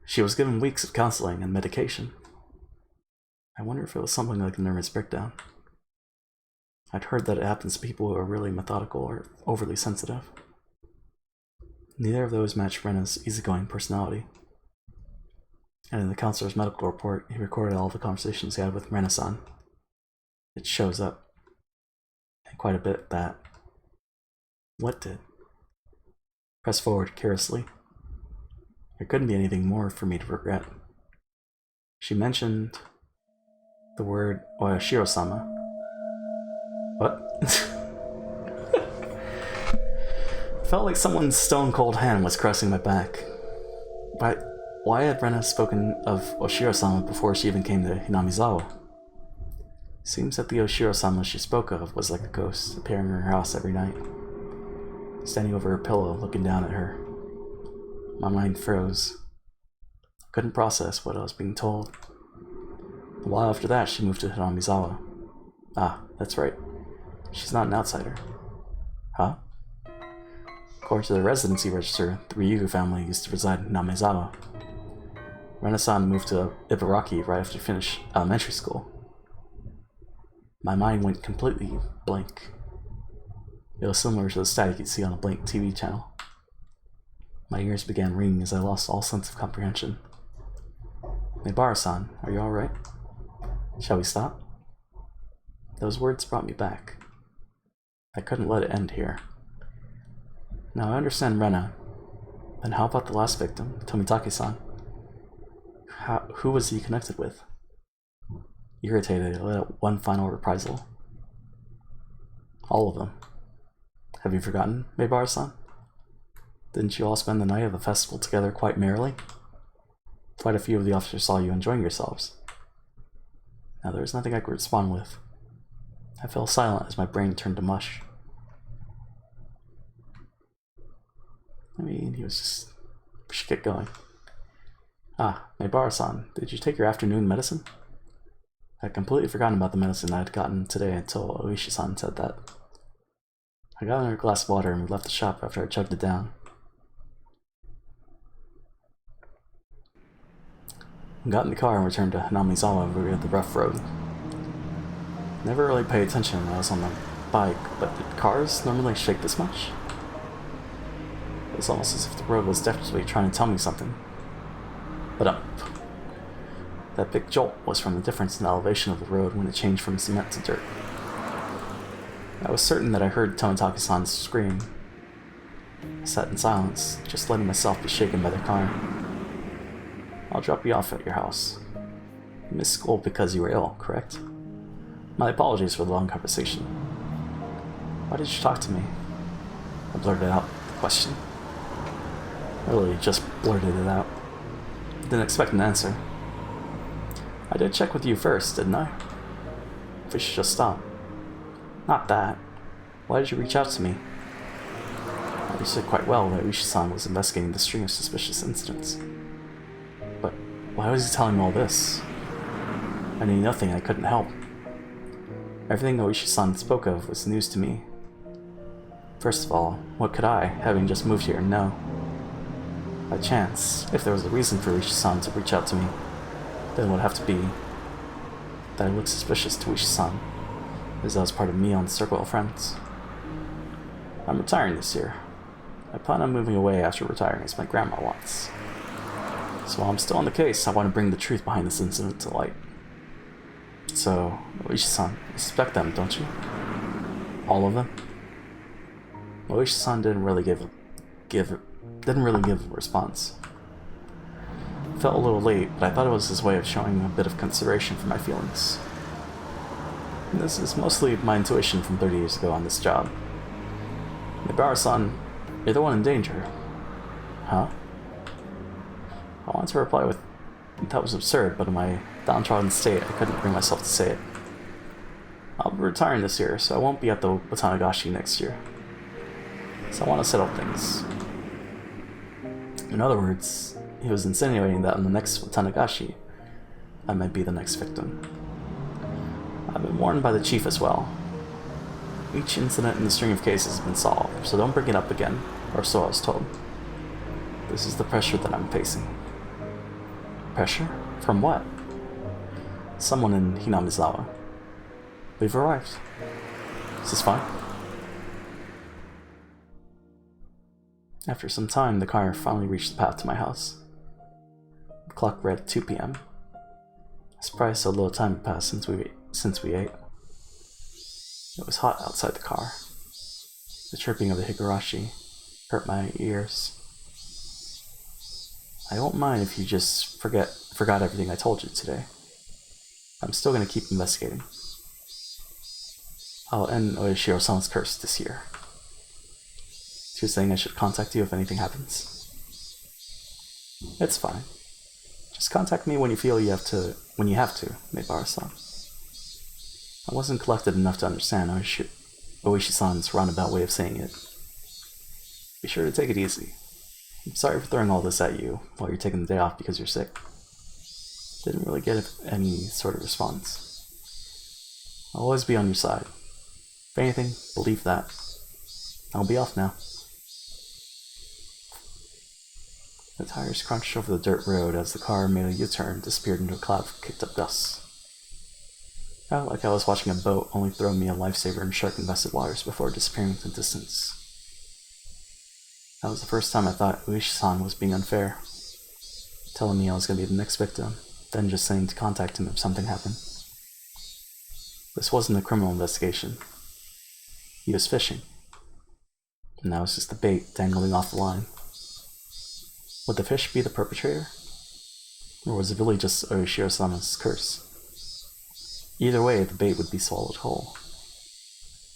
She was given weeks of counseling and medication. I wonder if it was something like a nervous breakdown. I'd heard that it happens to people who are really methodical or overly sensitive. Neither of those matched Rena's easygoing personality. And in the counselor's medical report, he recorded all the conversations he had with Rena-san. It shows up. And quite a bit that. What did? Press forward curiously. There couldn't be anything more for me to regret. She mentioned the word Oyashiro-sama. What? Felt like someone's stone-cold hand was caressing my back. But why had Rena spoken of Oshiro-sama before she even came to Hinamizawa? Seems that the Oshiro-sama she spoke of was like a ghost, appearing in her house every night. Standing over her pillow, looking down at her. My mind froze. I couldn't process what I was being told. A while after that, she moved to Hinamizawa. Ah, that's right. She's not an outsider. Huh? According to the residency register, the Ryugu family used to reside in Hinamizawa. Rena-san moved to Ibaraki right after finished elementary school. My mind went completely blank. It was similar to the static you'd see on a blank TV channel. My ears began ringing as I lost all sense of comprehension. Maibara-san, are you alright? Shall we stop? Those words brought me back. I couldn't let it end here. Now I understand Rena. Then how about the last victim, Tomitake-san? Who was he connected with? Irritated, I let out one final reprisal. All of them. Have you forgotten, Maibara-san? Didn't you all spend the night of the festival together quite merrily? Quite a few of the officers saw you enjoying yourselves. Now there was nothing I could respond with. I fell silent as my brain turned to mush. I mean, he was just... We should get going. Ah, Maibara-san, did you take your afternoon medicine? I'd completely forgotten about the medicine I had gotten today until Oishi-san said that. I got another glass of water and we left the shop after I chugged it down. We got in the car and returned to Hinamizawa via the rough road. Never really paid attention when I was on the bike, but did cars normally shake this much? It was almost as if the road was desperately trying to tell me something. But that big jolt was from the difference in the elevation of the road when it changed from cement to dirt. I was certain that I heard Tomitake-san's scream. I sat in silence, just letting myself be shaken by the car. I'll drop you off at your house. You missed school because you were ill, correct? My apologies for the long conversation. Why did you talk to me? I blurted out the question. I really just blurted it out. Didn't expect an answer. I did check with you first, didn't I? We should just stop. Not that. Why did you reach out to me? You said quite well that Ushi-san was investigating the string of suspicious incidents. But why was he telling me all this? I knew nothing I couldn't help. Everything Oishi-san spoke of was news to me. First of all, what could I, having just moved here, know? By chance, if there was a reason for Oishi-san to reach out to me, then it would have to be that I looked suspicious to Oishi-san, as that was part of me on the circle of friends. I'm retiring this year. I plan on moving away after retiring as my grandma wants. So while I'm still on the case, I want to bring the truth behind this incident to light. So, Oishi-san, you suspect them, don't you? All of them? Oishi-san didn't really give a response. It felt a little late, but I thought it was his way of showing a bit of consideration for my feelings. And this is mostly my intuition from 30 years ago on this job. Maibara-san, you're the one in danger. Huh? I wanted to reply with, that was absurd, but in my downtrodden state, I couldn't bring myself to say it. I'll be retiring this year, so I won't be at the Watanagashi next year. So I want to settle things. In other words, he was insinuating that in the next Watanagashi, I might be the next victim. I've been warned by the chief as well. Each incident in the string of cases has been solved, so don't bring it up again, or so I was told. This is the pressure that I'm facing. Pressure? From what? Someone in Hinamizawa. We've arrived. Is this fine? After some time, the car finally reached the path to my house. The clock read 2 p.m. I was surprised so little time had passed since we ate. It was hot outside the car. The chirping of the Higurashi hurt my ears. I won't mind if you just forgot everything I told you today. I'm still going to keep investigating. I'll end Oishiro-san's curse this year. She was saying I should contact you if anything happens. It's fine. Just contact me when you feel you have to, Maibara-san. I wasn't collected enough to understand Oishi-san's roundabout way of saying it. Be sure to take it easy. I'm sorry for throwing all this at you while you're taking the day off because you're sick. Didn't really get any sort of response. I'll always be on your side. If anything, believe that. I'll be off now. The tires crunched over the dirt road as the car made a U-turn and disappeared into a cloud of kicked-up dust. I felt like I was watching a boat only throw me a lifesaver in shark-infested waters before disappearing into the distance. That was the first time I thought Uishi-san was being unfair, telling me I was going to be the next victim, then just saying to contact him if something happened. This wasn't a criminal investigation. He was fishing. And that was just the bait dangling off the line. Would the fish be the perpetrator? Or was it really just Oishiro-sama's curse? Either way, the bait would be swallowed whole.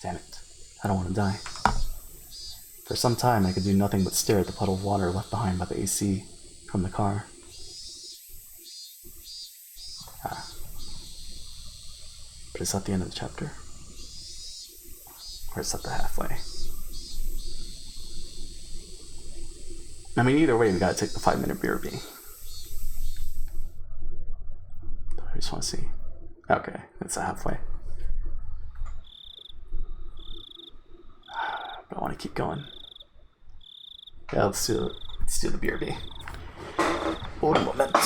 Damn it. I don't want to die. For some time, I could do nothing but stare at the puddle of water left behind by the AC from the car. But is that the end of the chapter? Or is that the halfway? I mean, either way, we gotta take the 5-minute BRB. I just want to see. Okay, it's a halfway. But I want to keep going. Yeah, let's do the BRB. Un momento.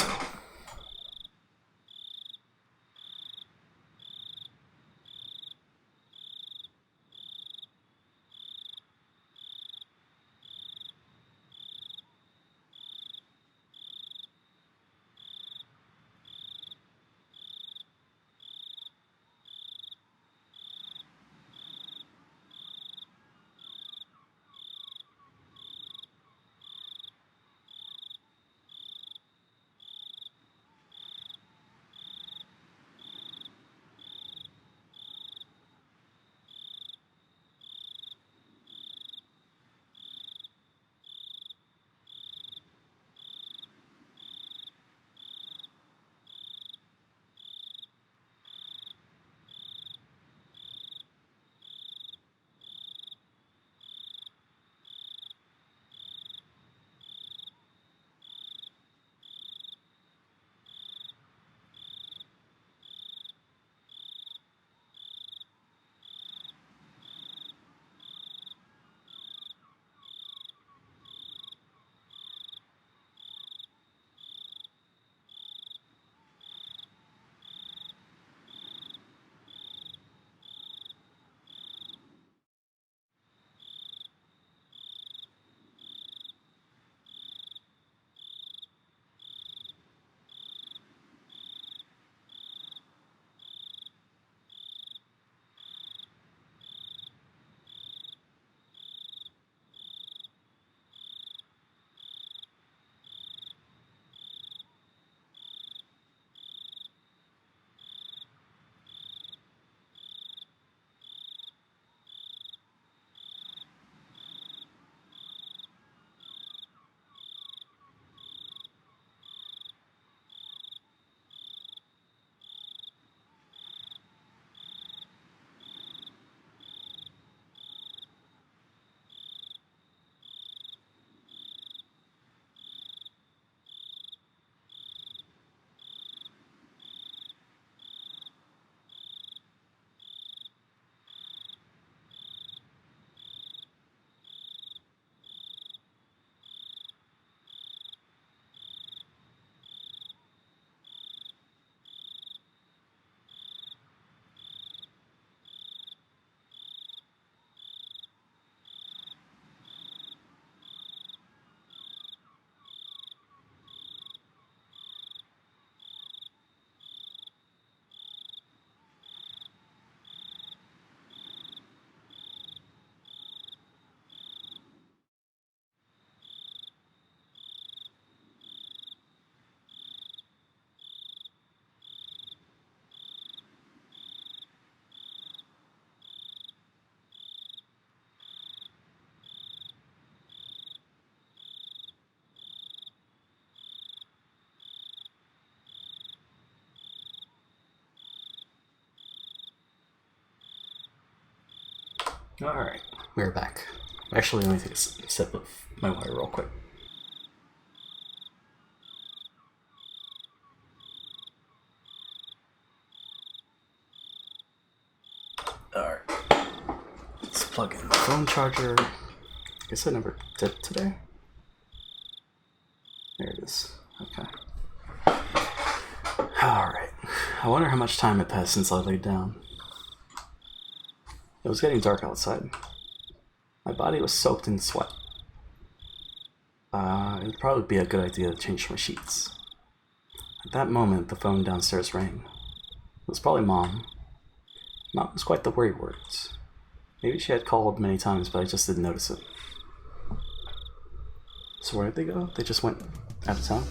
Alright, we're back. Actually, let me take a sip of my water real quick. Alright. Let's plug in the phone charger. I guess I never did today. There it is. Okay. Alright. I wonder how much time had passed since I laid down. It was getting dark outside. My body was soaked in sweat. It'd probably be a good idea to change my sheets. At that moment, the phone downstairs rang. It was probably Mom. Mom was quite the worrywart. Maybe she had called many times, but I just didn't notice it. So where did they go? They just went out of town?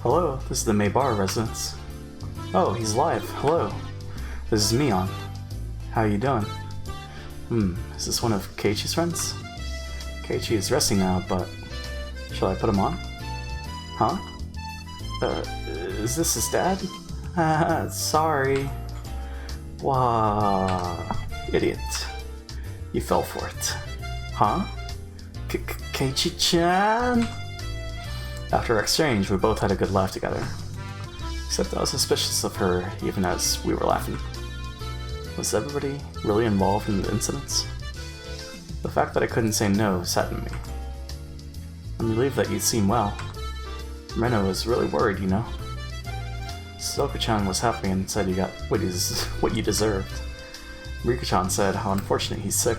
Hello, this is the Maybar residence. Oh, he's alive. Hello. This is Mion. How you doing? Is this one of Keiichi's friends? Keiichi is resting now, but... shall I put him on? Huh? Is this his dad? Sorry. Wow. Idiot. You fell for it. Huh? Keiichi-chan? After our exchange, we both had a good laugh together. Except I was suspicious of her even as we were laughing. Was everybody really involved in the incidents? The fact that I couldn't say no saddened me. I'm relieved that you seem well. Rena was really worried, you know. Soka-chan was happy and said you got what you deserved. Rika-chan said how unfortunate he's sick.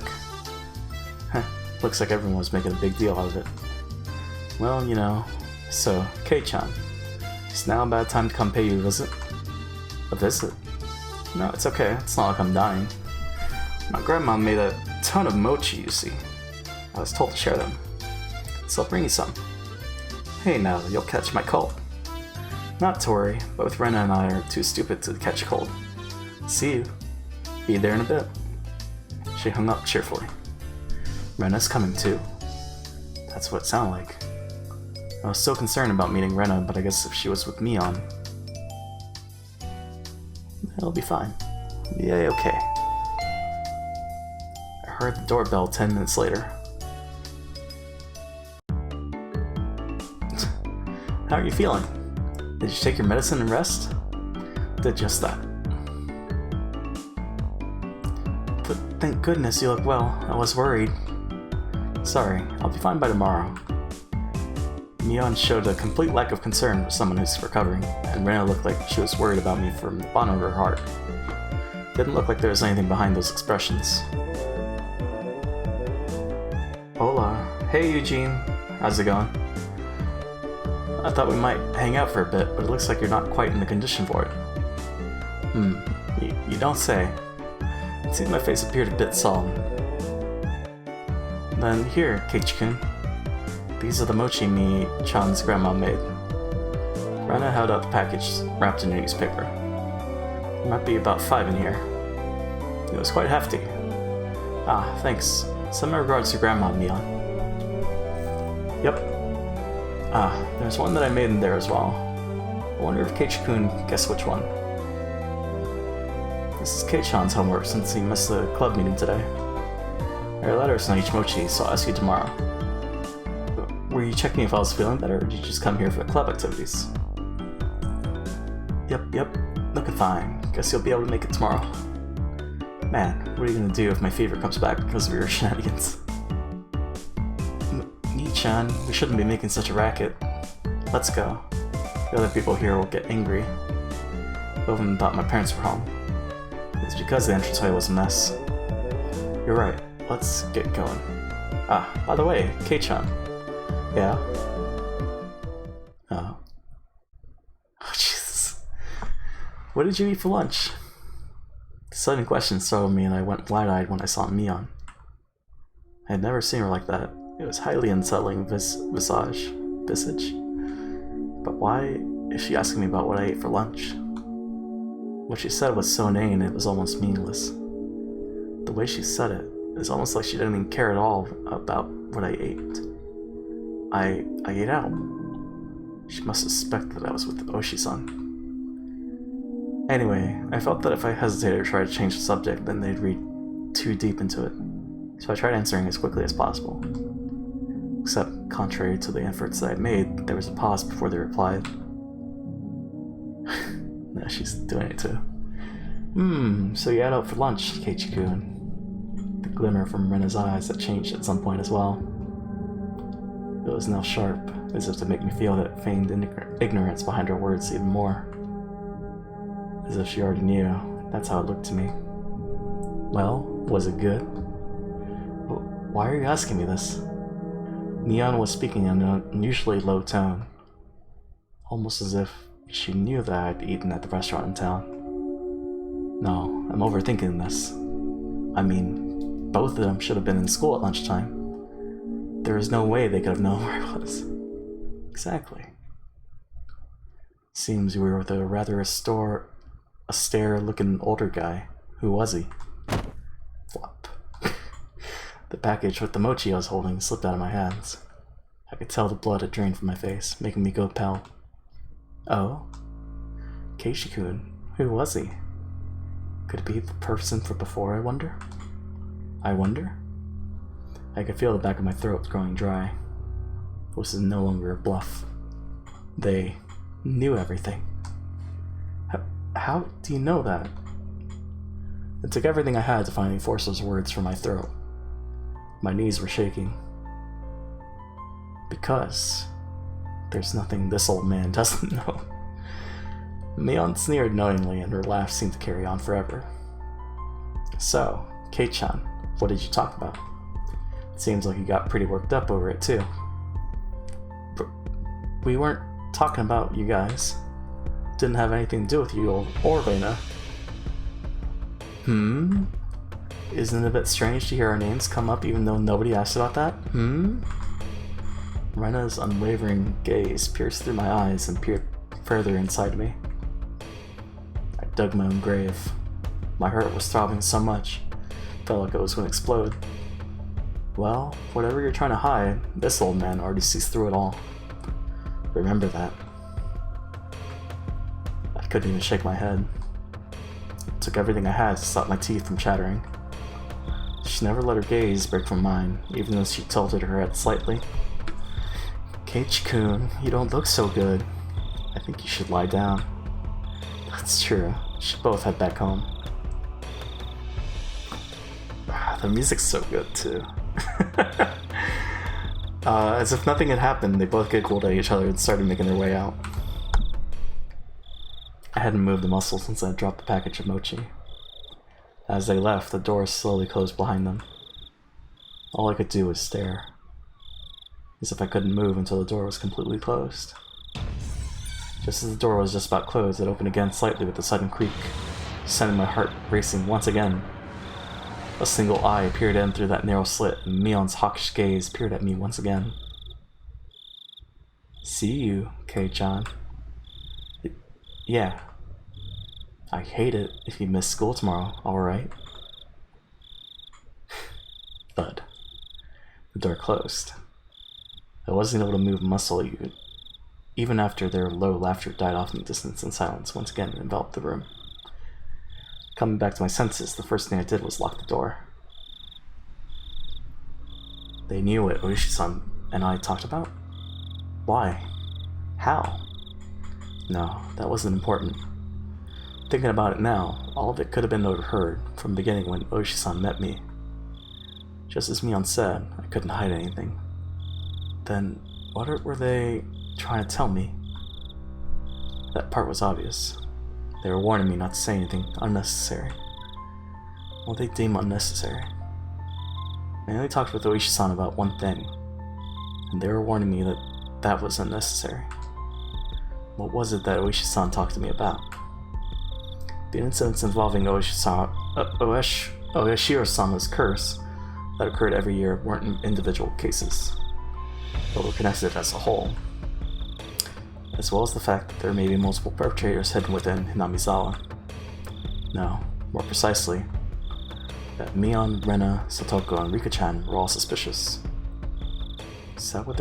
Heh, looks like everyone was making a big deal out of it. Well, you know, so, Kei-chan, is now a bad time to come pay you a visit? A visit? No, it's okay, it's not like I'm dying. My grandma made a ton of mochi, you see. I was told to share them. So I'll bring you some. Hey now, you'll catch my cold. Not to worry, both Rena and I are too stupid to catch a cold. See you. Be there in a bit. She hung up cheerfully. Rena's coming too. That's what it sounded like. I was so concerned about meeting Rena, but I guess if she was with Mion, it'll be fine. Yay, okay. I heard the doorbell 10 minutes later. How are you feeling? Did you take your medicine and rest? Did just that. But thank goodness you look well. I was worried. Sorry, I'll be fine by tomorrow. Mion showed a complete lack of concern for someone who's recovering, and Rena looked like she was worried about me from the bottom of her heart. Didn't look like there was anything behind those expressions. Hola. Hey Eugene. How's it going? I thought we might hang out for a bit, but it looks like you're not quite in the condition for it. You don't say. It seemed my face appeared a bit solemn. Then here, Keiichi-kun. These are the mochi Mi-chan's grandma made. Rena held out the package wrapped in a newspaper. There might be about 5 in here. It was quite hefty. Ah, thanks. Send my regards to Grandma, Mion. Yep. Ah, there's one that I made in there as well. I wonder if Keiichi-kun can guess which one. This is Kei-chan's homework since he missed the club meeting today. I let her on each mochi, so I'll ask you tomorrow. Were you checking if I was feeling better, or did you just come here for the club activities? Yep, looking fine. Guess you'll be able to make it tomorrow. Man, what are you gonna do if my fever comes back because of your shenanigans? Mi-chan, we shouldn't be making such a racket. Let's go. The other people here will get angry. Both of them thought my parents were home. It's because the entranceway was a mess. You're right, let's get going. Ah, by the way, Kei-chan. Yeah? Oh, Jesus. What did you eat for lunch? The sudden question startled me and I went wide-eyed when I saw Mion. I had never seen her like that. It was highly unsettling visage. But why is she asking me about what I ate for lunch? What she said was so inane it was almost meaningless. The way she said it is almost like she didn't even care at all about what I ate. I ate out. She must suspect that I was with Oshi-san. Anyway, I felt that if I hesitated or tried to change the subject, then they'd read too deep into it. So I tried answering as quickly as possible. Except, contrary to the efforts that I made, there was a pause before they replied. Now she's doing it too. So you ate out for lunch, Keiichi-kun. The glimmer from Rena's eyes had changed at some point as well. It was now sharp, as if to make me feel that feigned ignorance behind her words even more. As if she already knew. That's how it looked to me. Well, was it good? Why are you asking me this? Mion was speaking in an unusually low tone, almost as if she knew that I'd eaten at the restaurant in town. No, I'm overthinking this. I mean, both of them should have been in school at lunchtime. There is no way they could have known where I was. Exactly. Seems we were with a rather austere-looking older guy. Who was he? Flop. The package with the mochi I was holding slipped out of my hands. I could tell the blood had drained from my face, making me go pale. Oh? Keiichi-kun. Who was he? Could it be the person from before, I wonder? I could feel the back of my throat growing dry. This is no longer a bluff. They knew everything. How do you know that? It took everything I had to finally force those words from my throat. My knees were shaking. Because there's nothing this old man doesn't know. Mion sneered knowingly, and her laugh seemed to carry on forever. So, Kei-chan, what did you talk about? It seems like you got pretty worked up over it, too. But we weren't talking about you guys. Didn't have anything to do with you or Reina. Isn't it a bit strange to hear our names come up even though nobody asked about that? Reina's unwavering gaze pierced through my eyes and peered further inside me. I dug my own grave. My heart was throbbing so much, felt like it was going to explode. Well, whatever you're trying to hide, this old man already sees through it all. Remember that. I couldn't even shake my head. It took everything I had to stop my teeth from chattering. She never let her gaze break from mine, even though she tilted her head slightly. Keiichi-kun, you don't look so good. I think you should lie down. That's true. We should both head back home. The music's so good, too. As if nothing had happened, they both giggled at each other and started making their way out. I hadn't moved a muscle since I dropped the package of mochi. As they left, the door slowly closed behind them. All I could do was stare, as if I couldn't move until the door was completely closed. Just as the door was just about closed, it opened again slightly with a sudden creak, sending my heart racing once again. A single eye peered in through that narrow slit, and Mion's hawkish gaze peered at me once again. See you, Kei-chan. Yeah. I hate it if you miss school tomorrow, alright? Thud. The door closed. I wasn't able to move a muscle even after their low laughter died off in the distance and silence once again enveloped the room. Coming back to my senses, the first thing I did was lock the door. They knew what Oishi-san and I talked about? Why? How? No, that wasn't important. Thinking about it now, all of it could have been overheard from the beginning when Oishi-san met me. Just as Mion said, I couldn't hide anything. Then, what were they trying to tell me? That part was obvious. They were warning me not to say anything unnecessary. What they deem unnecessary. I only talked with Oishi-san about one thing, and they were warning me that that was unnecessary. What was it that Oishi-san talked to me about? The incidents involving Oeshiro-sama's curse that occurred every year weren't individual cases, but were connected as a whole, as well as the fact that there may be multiple perpetrators hidden within Hinamizawa. No, more precisely, that Mion, Rena, Satoko, and Rika-chan were all suspicious. Is that what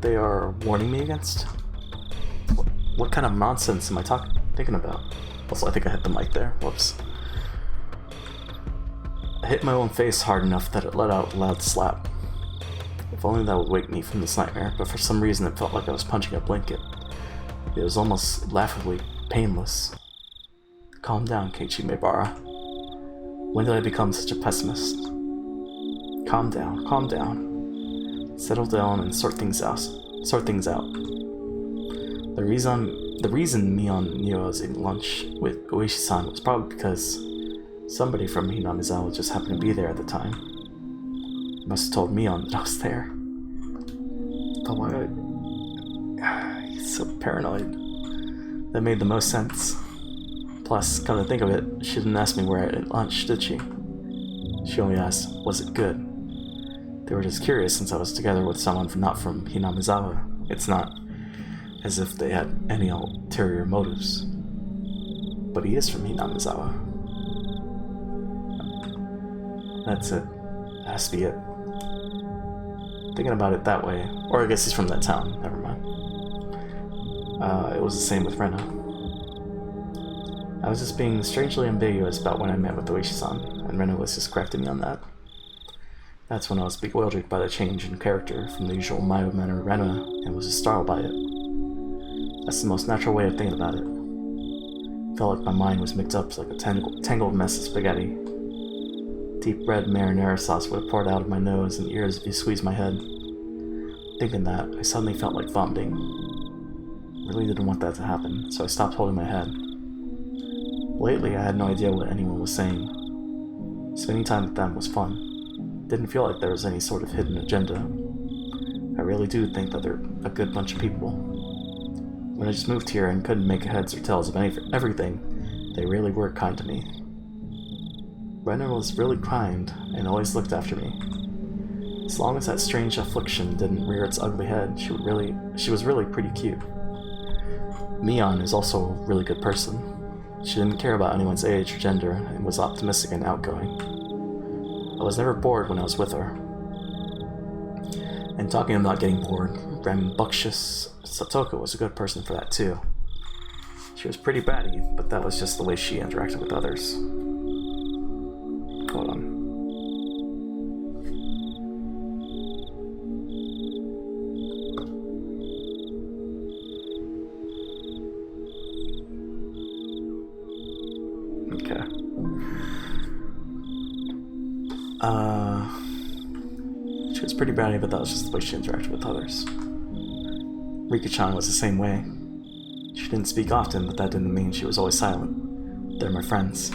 they are warning me against? What kind of nonsense am I thinking about? Also, I think I hit the mic there. Whoops. I hit my own face hard enough that it let out a loud slap. If only that would wake me from this nightmare, but for some reason it felt like I was punching a blanket. It was almost laughably painless. Calm down, Keiichi Maebara. When did I become such a pessimist? Calm down, calm down. Settle down and sort things out. The reason Mion knew I was eating lunch with Oishi-san was probably because somebody from Hinamizawa just happened to be there at the time. Must have told Mion that I was there. But why? He's so paranoid. That made the most sense. Plus, come to think of it, she didn't ask me where I ate lunch, did she? She only asked, was it good? They were just curious since I was together with someone not from Hinamizawa. It's not as if they had any ulterior motives. But he is from Hinamizawa. That's it. That has to be it. Thinking about it that way, or I guess he's from that town, never mind. It was the same with Rena. I was just being strangely ambiguous about when I met with Oishi-san, and Rena was just correcting me on that. That's when I was bewildered by the change in character from the usual mild-mannered Rena, and was just startled by it. That's the most natural way of thinking about it. Felt like my mind was mixed up like a tangled mess of spaghetti. Deep red marinara sauce would have poured out of my nose and ears if you squeezed my head. Thinking that, I suddenly felt like vomiting. Really didn't want that to happen, so I stopped holding my head. Lately, I had no idea what anyone was saying. Spending time with them was fun. Didn't feel like there was any sort of hidden agenda. I really do think that they're a good bunch of people. When I just moved here and couldn't make heads or tails of everything, they really were kind to me. Rena was really kind and always looked after me. As long as that strange affliction didn't rear its ugly head, she was really pretty cute. Mion is also a really good person. She didn't care about anyone's age or gender and was optimistic and outgoing. I was never bored when I was with her. And talking about getting bored, rambunctious Satoko was a good person for that too. She was pretty batty, but that was just the way she interacted with others. Hold on. Okay. She was pretty bratty, but that was just the way she interacted with others. Rika-chan was the same way. She didn't speak often, but that didn't mean she was always silent. They're my friends.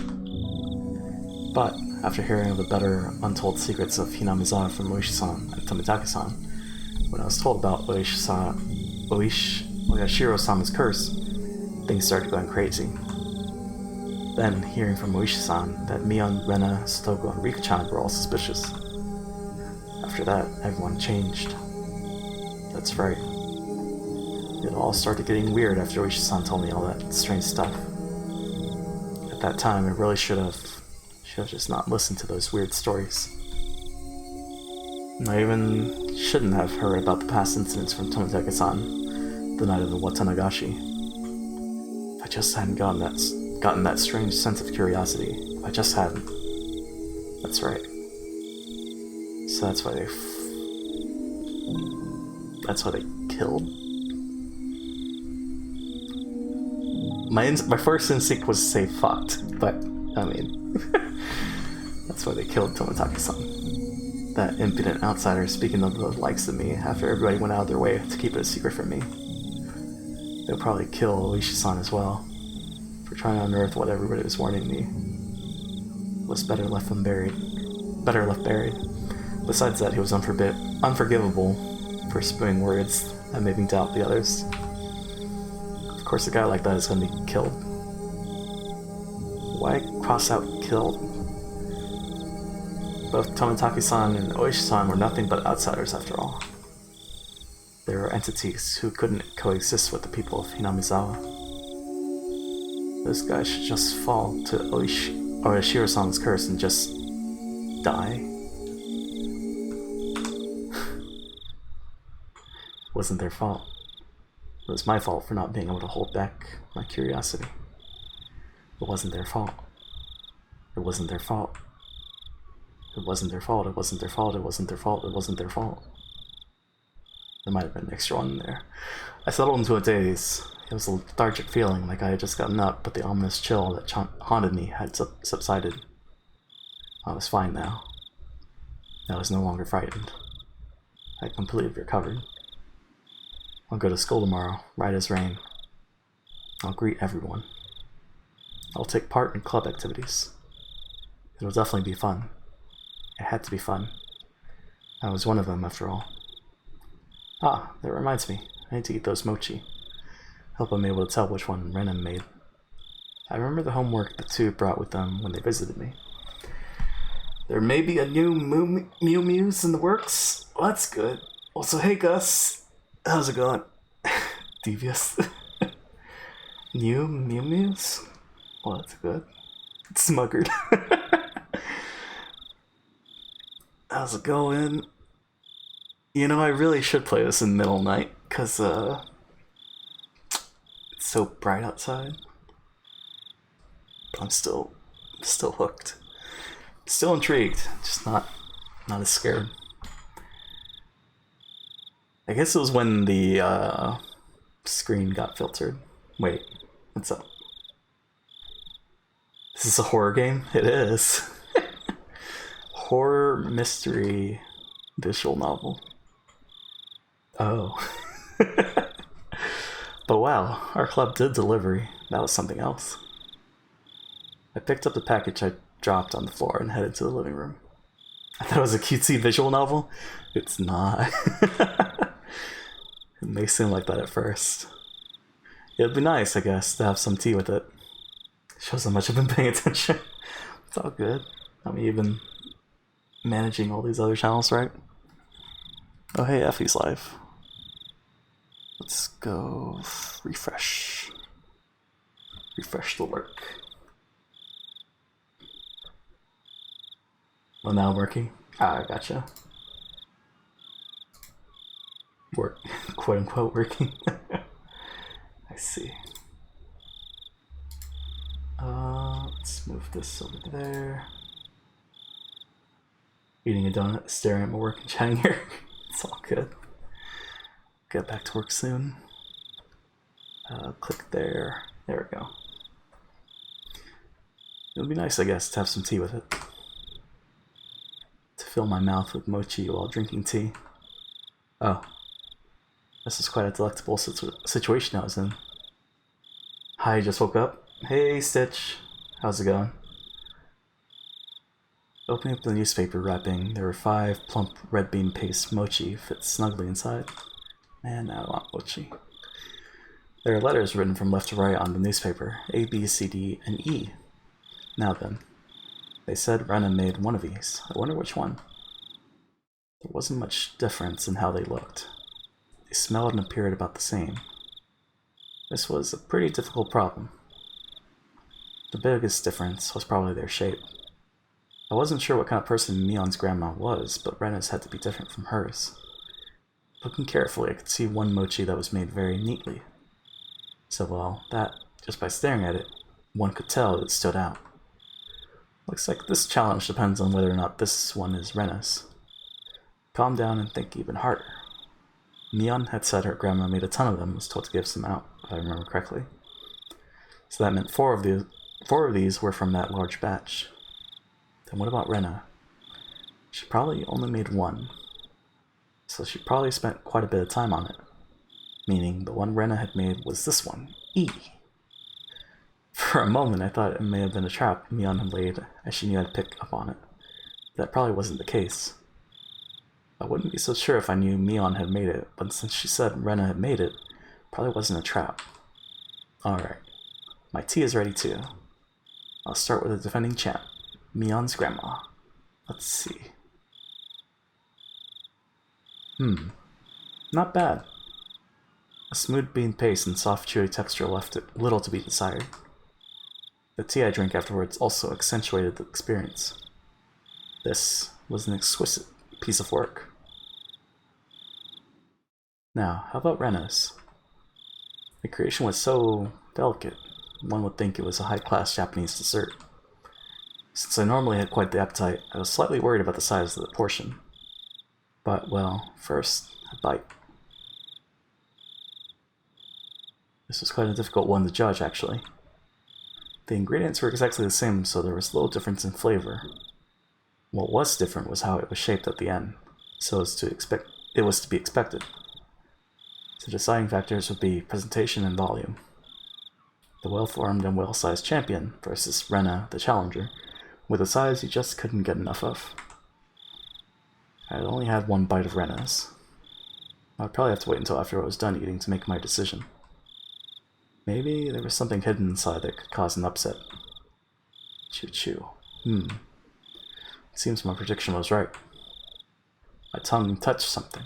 But, after hearing of the better untold secrets of Hinamizawa from Oishi-san and Tomitake-san, when I was told about Oyashiro-sama's curse, things started going crazy. Then, hearing from Oishi-san that Mion, Rena, Satoko, and Rika-chan were all suspicious. After that, everyone changed. That's right. It all started getting weird after Oishi-san told me all that strange stuff. At that time, I really should have just not listened to those weird stories. I even shouldn't have heard about the past incidents from Tomitake-san the night of the Watanagashi. If I just hadn't gotten that strange sense of curiosity. If I just hadn't. That's right. So that's why they killed. My first instinct was to say fucked, but I mean, that's why they killed Tomitake-san. That impudent outsider speaking of the likes of me after everybody went out of their way to keep it a secret from me. They'll probably kill Oishi-san as well, for trying to unearth what everybody was warning me. Was better left buried. Besides that, he was unforgivable for spewing words that made me doubt the others. Of course, a guy like that is going to be killed. Why cross out killed? Both Tomitake-san and Oishi-san were nothing but outsiders after all. They were entities who couldn't coexist with the people of Hinamizawa. This guy should just fall to Oyashiro-sama's curse and just die. It wasn't their fault. It was my fault for not being able to hold back my curiosity. It wasn't their fault. It wasn't their fault. It wasn't their fault. It wasn't their fault. It wasn't their fault. It wasn't their fault. There might have been an extra one in there. I settled into a daze. It was a lethargic feeling, like I had just gotten up, but the ominous chill that haunted me had subsided. I was fine now. I was no longer frightened. I had completely recovered. I'll go to school tomorrow, right as rain. I'll greet everyone. I'll take part in club activities. It'll definitely be fun. It had to be fun. I was one of them, after all. Ah, that reminds me. I need to eat those mochi. Hope I'm able to tell which one Renan made. I remember the homework the two brought with them when they visited me. There may be a new Mew Mews in the works. Well, that's good. Also, hey Gus. How's it going? Devious. New Mew Mews? Well, that's good. Smuggered. How's it going? You know, I really should play this in middle night, because, it's so bright outside. But I'm still hooked. Still intrigued, just not as scared. I guess it was when the, screen got filtered. Wait, what's up? Is this a horror game? It is. Horror mystery visual novel. Oh. But wow, our club did delivery. That was something else. I picked up the package I dropped on the floor and headed to the living room. I thought it was a cutesy visual novel. It's not. It may seem like that at first. It'd be nice, I guess, to have some tea with it. Shows how much I've been paying attention. It's all good. I'm even managing all these other channels, right? Oh hey, Effie's live. Let's go refresh. Refresh the work. Well, now working? Ah, I gotcha. Work, quote unquote, working. I see. Let's move this over there. Eating a donut, staring at my work and chatting here. It's all good. Get back to work soon. Click there. There we go. It would be nice, I guess, to have some tea with it. To fill my mouth with mochi while drinking tea. Oh. This is quite a delectable situation I was in. Hi, just woke up. Hey, Stitch. How's it going? Opening up the newspaper wrapping, there were 5 plump red bean paste mochi fit snugly inside. Man, I want mochi. There are letters written from left to right on the newspaper, A, B, C, D, and E. Now then, they said Rena made one of these. I wonder which one. There wasn't much difference in how they looked. They smelled and appeared about the same. This was a pretty difficult problem. The biggest difference was probably their shape. I wasn't sure what kind of person Mion's grandma was, but Rena's had to be different from hers. Looking carefully, I could see one mochi that was made very neatly. So well, that, just by staring at it, one could tell it stood out. Looks like this challenge depends on whether or not this one is Rena's. Calm down and think even harder. Mion had said her grandma made a ton of them and was told to give some out, if I remember correctly. So that meant 4 of these were from that large batch. Then what about Rena? She probably only made 1. So she probably spent quite a bit of time on it. Meaning the one Rena had made was this one, E. For a moment I thought it may have been a trap Mion had laid, as she knew I'd pick up on it. But that probably wasn't the case. I wouldn't be so sure if I knew Mion had made it, but since she said Rena had made it, probably wasn't a trap. Alright. My tea is ready too. I'll start with the defending champ, Mion's grandma. Let's see. Not bad. A smooth bean paste and soft chewy texture left it little to be desired. The tea I drank afterwards also accentuated the experience. This was an exquisite piece of work. Now, how about Rena's? The creation was so delicate, one would think it was a high-class Japanese dessert. Since I normally had quite the appetite, I was slightly worried about the size of the portion. But, well, first, a bite. This was quite a difficult one to judge, actually. The ingredients were exactly the same, so there was little difference in flavor. What was different was how it was shaped at the end, so as to it was to be expected. The deciding factors would be presentation and volume. The well-formed and well-sized champion versus Rena, the challenger, with a size you just couldn't get enough of. I had only had 1 bite of Rena's. I'd probably have to wait until after I was done eating to make my decision. Maybe there was something hidden inside that could cause an upset. Chew. It seems my prediction was right. My tongue touched something.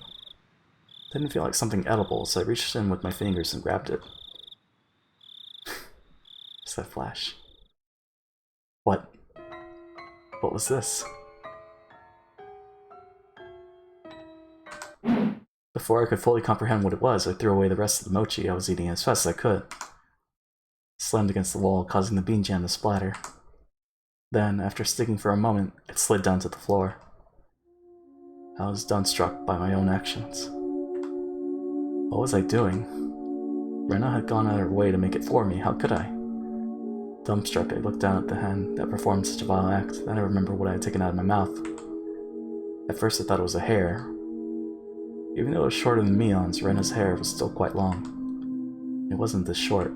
Didn't feel like something edible, so I reached in with my fingers and grabbed it. Just that flash. What? What was this? Before I could fully comprehend what it was, I threw away the rest of the mochi I was eating as fast as I could. It slammed against the wall, causing the bean jam to splatter. Then, after sticking for a moment, it slid down to the floor. I was dumbstruck by my own actions. What was I doing? Rena had gone out of her way to make it for me. How could I? Dumbstruck, I looked down at the hand that performed such a vile act. Then I remembered what I had taken out of my mouth. At first I thought it was a hair. Even though it was shorter than Mion's, Rena's hair was still quite long. It wasn't this short.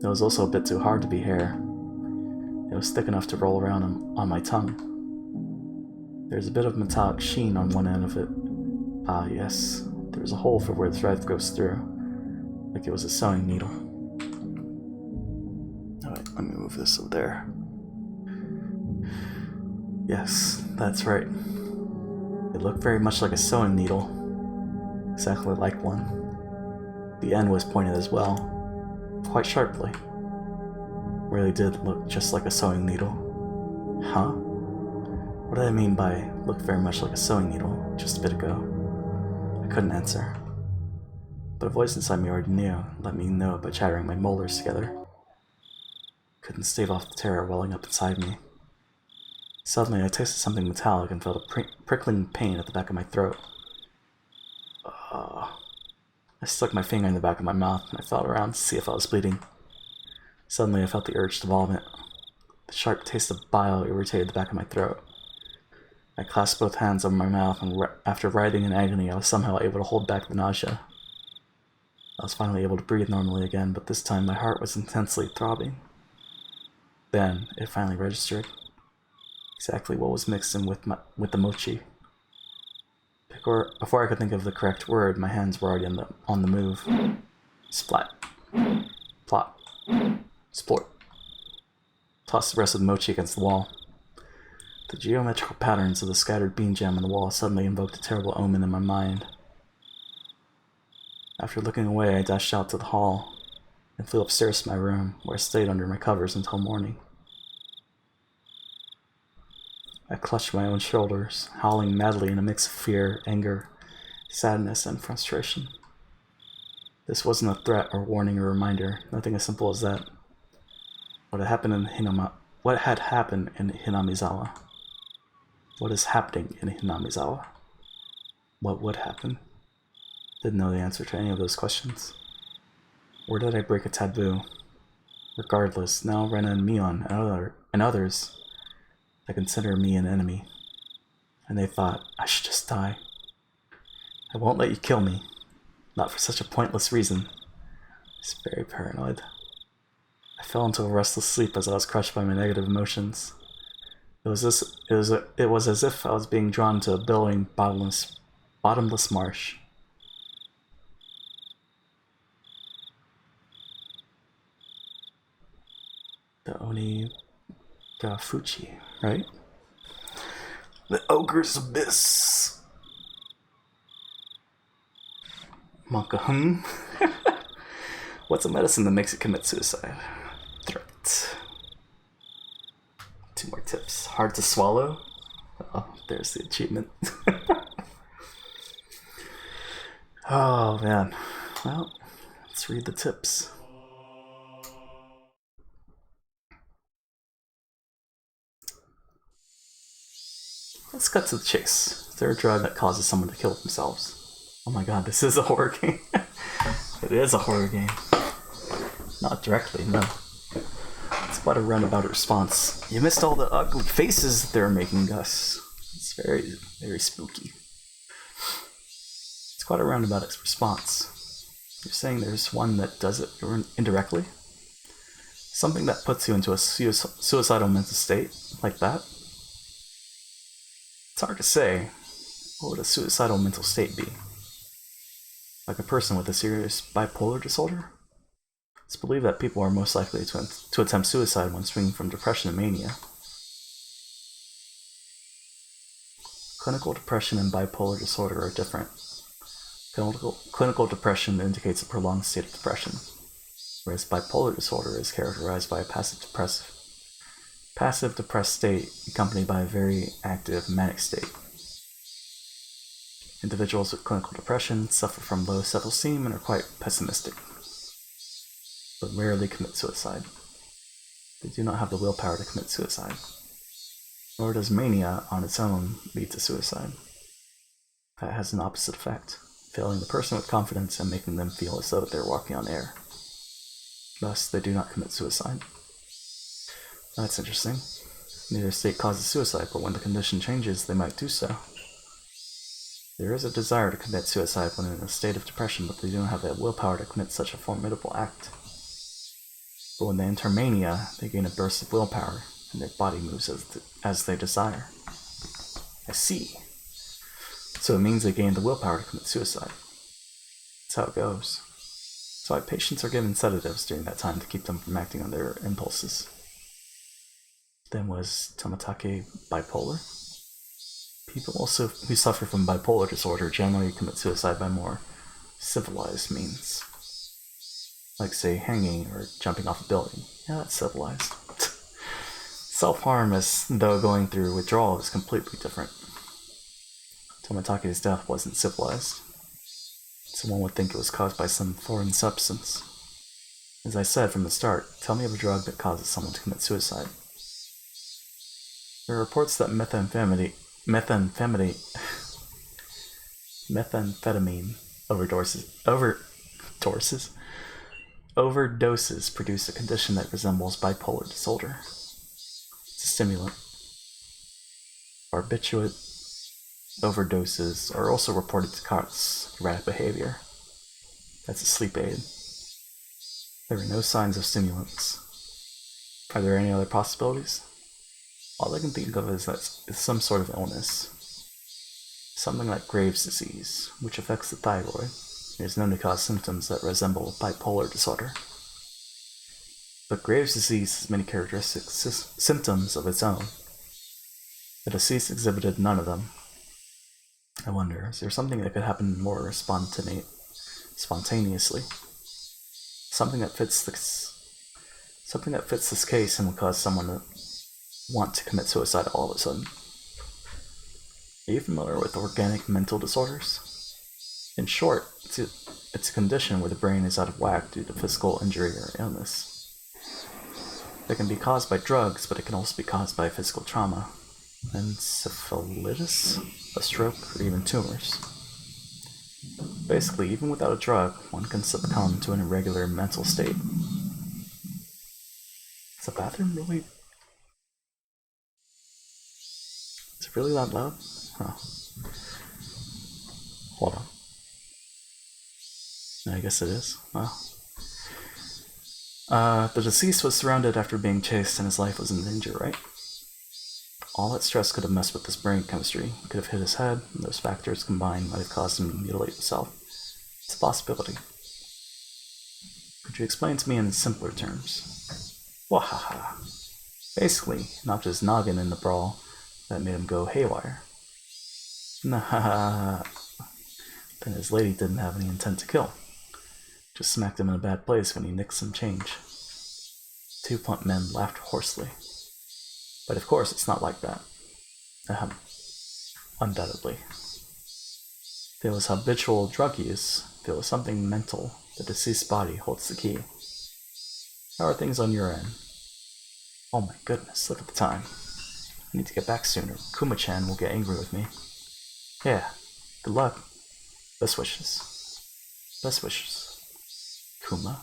It was also a bit too hard to be hair. It was thick enough to roll around on my tongue. There's a bit of metallic sheen on one end of it. Ah, yes. There was a hole for where the thread goes through, like it was a sewing needle. Alright, let me move this over there. Yes, that's right. It looked very much like a sewing needle. Exactly like one. The end was pointed as well, quite sharply. It really did look just like a sewing needle. Huh? What did I mean by looked very much like a sewing needle just a bit ago? I couldn't answer. But a voice inside me already knew, let me know by chattering my molars together. Couldn't stave off the terror welling up inside me. Suddenly I tasted something metallic and felt a prickling pain at the back of my throat. I stuck my finger in the back of my mouth and I felt around to see if I was bleeding. Suddenly I felt the urge to vomit. The sharp taste of bile irritated the back of my throat. I clasped both hands over my mouth, and after writhing in agony, I was somehow able to hold back the nausea. I was finally able to breathe normally again, but this time my heart was intensely throbbing. Then, it finally registered. Exactly what was mixed in with the mochi. Before I could think of the correct word, my hands were already on the move. Splat. Plop. Splort. Tossed the rest of the mochi against the wall. The geometrical patterns of the scattered bean jam on the wall suddenly invoked a terrible omen in my mind. After looking away, I dashed out to the hall and flew upstairs to my room, where I stayed under my covers until morning. I clutched my own shoulders, howling madly in a mix of fear, anger, sadness, and frustration. This wasn't a threat or warning or reminder, nothing as simple as that. What had happened in Hinamizawa? What is happening in Hinamizawa? What would happen? Didn't know the answer to any of those questions. Or did I break a taboo? Regardless, now Rena and Mion and others, they consider me an enemy. And they thought I should just die. I won't let you kill me. Not for such a pointless reason. I was very paranoid. I fell into a restless sleep as I was crushed by my negative emotions. It was as if I was being drawn to a billowing, bottomless marsh. The Onikakushi, right? The Ogre's Abyss. Monka, What's a medicine that makes it commit suicide? Threat. 2 more tips. Hard to swallow. Oh, there's the achievement. Oh, man. Well, let's read the tips. Let's cut to the chase. Is there a drug that causes someone to kill themselves? Oh my god, this is a horror game. It is a horror game. Not directly, no. It's quite a roundabout response. You missed all the ugly faces that they're making, Gus. It's very, very spooky. It's quite a roundabout response. You're saying there's one that does it indirectly? Something that puts you into a suicidal mental state, like that? It's hard to say. What would a suicidal mental state be? like a person with a serious bipolar disorder. It's believed that people are most likely to attempt suicide when swinging from depression and mania. Clinical depression and bipolar disorder are different. Clinical depression indicates a prolonged state of depression, whereas bipolar disorder is characterized by a passive depressed state accompanied by a very active manic state. Individuals with clinical depression suffer from low self-esteem and are quite pessimistic, but rarely commit suicide. They do not have the willpower to commit suicide. Nor does mania on its own lead to suicide. That has an opposite effect, filling the person with confidence and making them feel as though they're walking on air. Thus, they do not commit suicide. That's interesting. Neither state causes suicide, but when the condition changes, they might do so. There is a desire to commit suicide when in a state of depression, but they do not have the willpower to commit such a formidable act. But when they enter mania, they gain a burst of willpower, and their body moves as they desire. I see. So it means they gain the willpower to commit suicide. That's how it goes. That's why patients are given sedatives during that time to keep them from acting on their impulses. Then was Tomitake bipolar? People also who suffer from bipolar disorder generally commit suicide by more civilized means. Like, say, hanging or jumping off a building. Yeah, that's civilized. Self-harm, as though going through withdrawal, is completely different. Tomitake's death wasn't civilized. Someone would think it was caused by some foreign substance. As I said from the start, tell me of a drug that causes someone to commit suicide. There are reports that methamphetamine overdoses produce a condition that resembles bipolar disorder. It's a stimulant. Barbiturate overdoses are also reported to cause erratic behavior. That's a sleep aid. There are no signs of stimulants. Are there any other possibilities? All I can think of is that it's some sort of illness. Something like Graves' disease, which affects the thyroid, and is known to cause symptoms that resemble bipolar disorder. But Graves' disease has many characteristic symptoms of its own. The deceased exhibited none of them. I wonder, is there something that could happen more spontaneously? Something that fits this case and would cause someone to want to commit suicide all of a sudden. Are you familiar with organic mental disorders? In short, it's a condition where the brain is out of whack due to physical injury or illness. It can be caused by drugs, but it can also be caused by physical trauma, encephalitis, a stroke, or even tumors. Basically, even without a drug, one can succumb to an irregular mental state. Is the bathroom really... Is it really that loud? Huh. Hold on. I guess it is. Wow. The deceased was surrounded after being chased and his life was in danger, right? All that stress could have messed with his brain chemistry. It could have hit his head, and those factors combined might have caused him to mutilate himself. It's a possibility. Could you explain to me in simpler terms? Wahaha. Basically, knocked his noggin in the brawl that made him go haywire. Nah. Then his lady didn't have any intent to kill. Just smacked him in a bad place when he nicked some change. Two plump men laughed hoarsely. But of course, it's not like that. Undoubtedly. If there was habitual drug use, if there was something mental, the deceased's body holds the key. How are things on your end? Oh my goodness, look at the time. I need to get back sooner. Kuma-chan will get angry with me. Yeah, good luck. Best wishes. Best wishes. Kuma.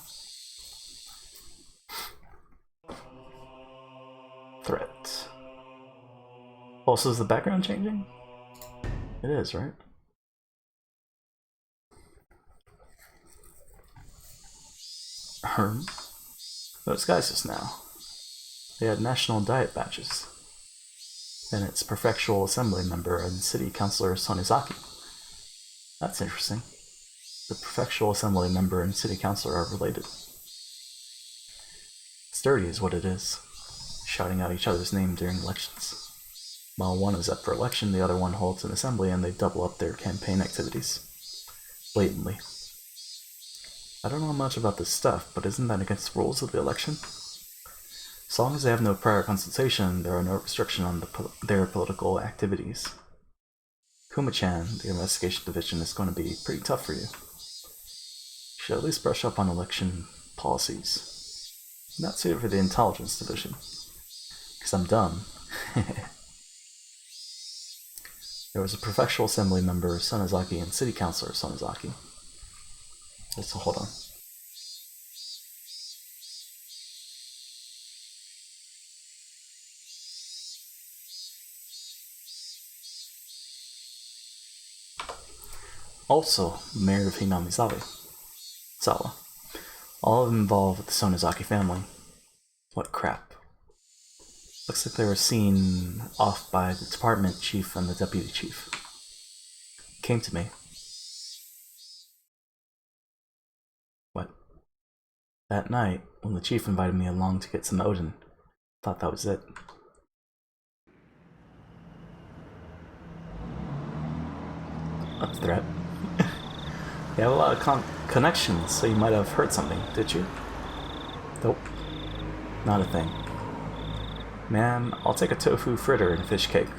Threat. Also, is the background changing? It is, right? Those guys just now. They had national diet badges. And its prefectural assembly member and city councilor Sonizaki. That's interesting. The Prefectural Assembly member and City Councilor are related. It's dirty is what it is, shouting out each other's name during elections. While one is up for election, the other one holds an assembly and they double up their campaign activities. Blatantly. I don't know much about this stuff, but isn't that against the rules of the election? As long as they have no prior consultation, there are no restrictions on their political activities. Kuma-chan, the investigation division, is going to be pretty tough for you. You should at least brush up on election policies. Not suited for the intelligence division. Because I'm dumb. There was a Prefectural Assembly member, Sonozaki, and City Councilor Sonozaki. So hold on. Also, Mayor of Hinamizawa. Sawa. All of them involved with the Sonozaki family. What crap. Looks like they were seen off by the department chief and the deputy chief. Came to me. What? That night, when the chief invited me along to get some Odin, thought that was it. A threat? You have a lot of connections, so you might have heard something, did you? Nope. Not a thing. Man, I'll take a tofu fritter and a fish cake.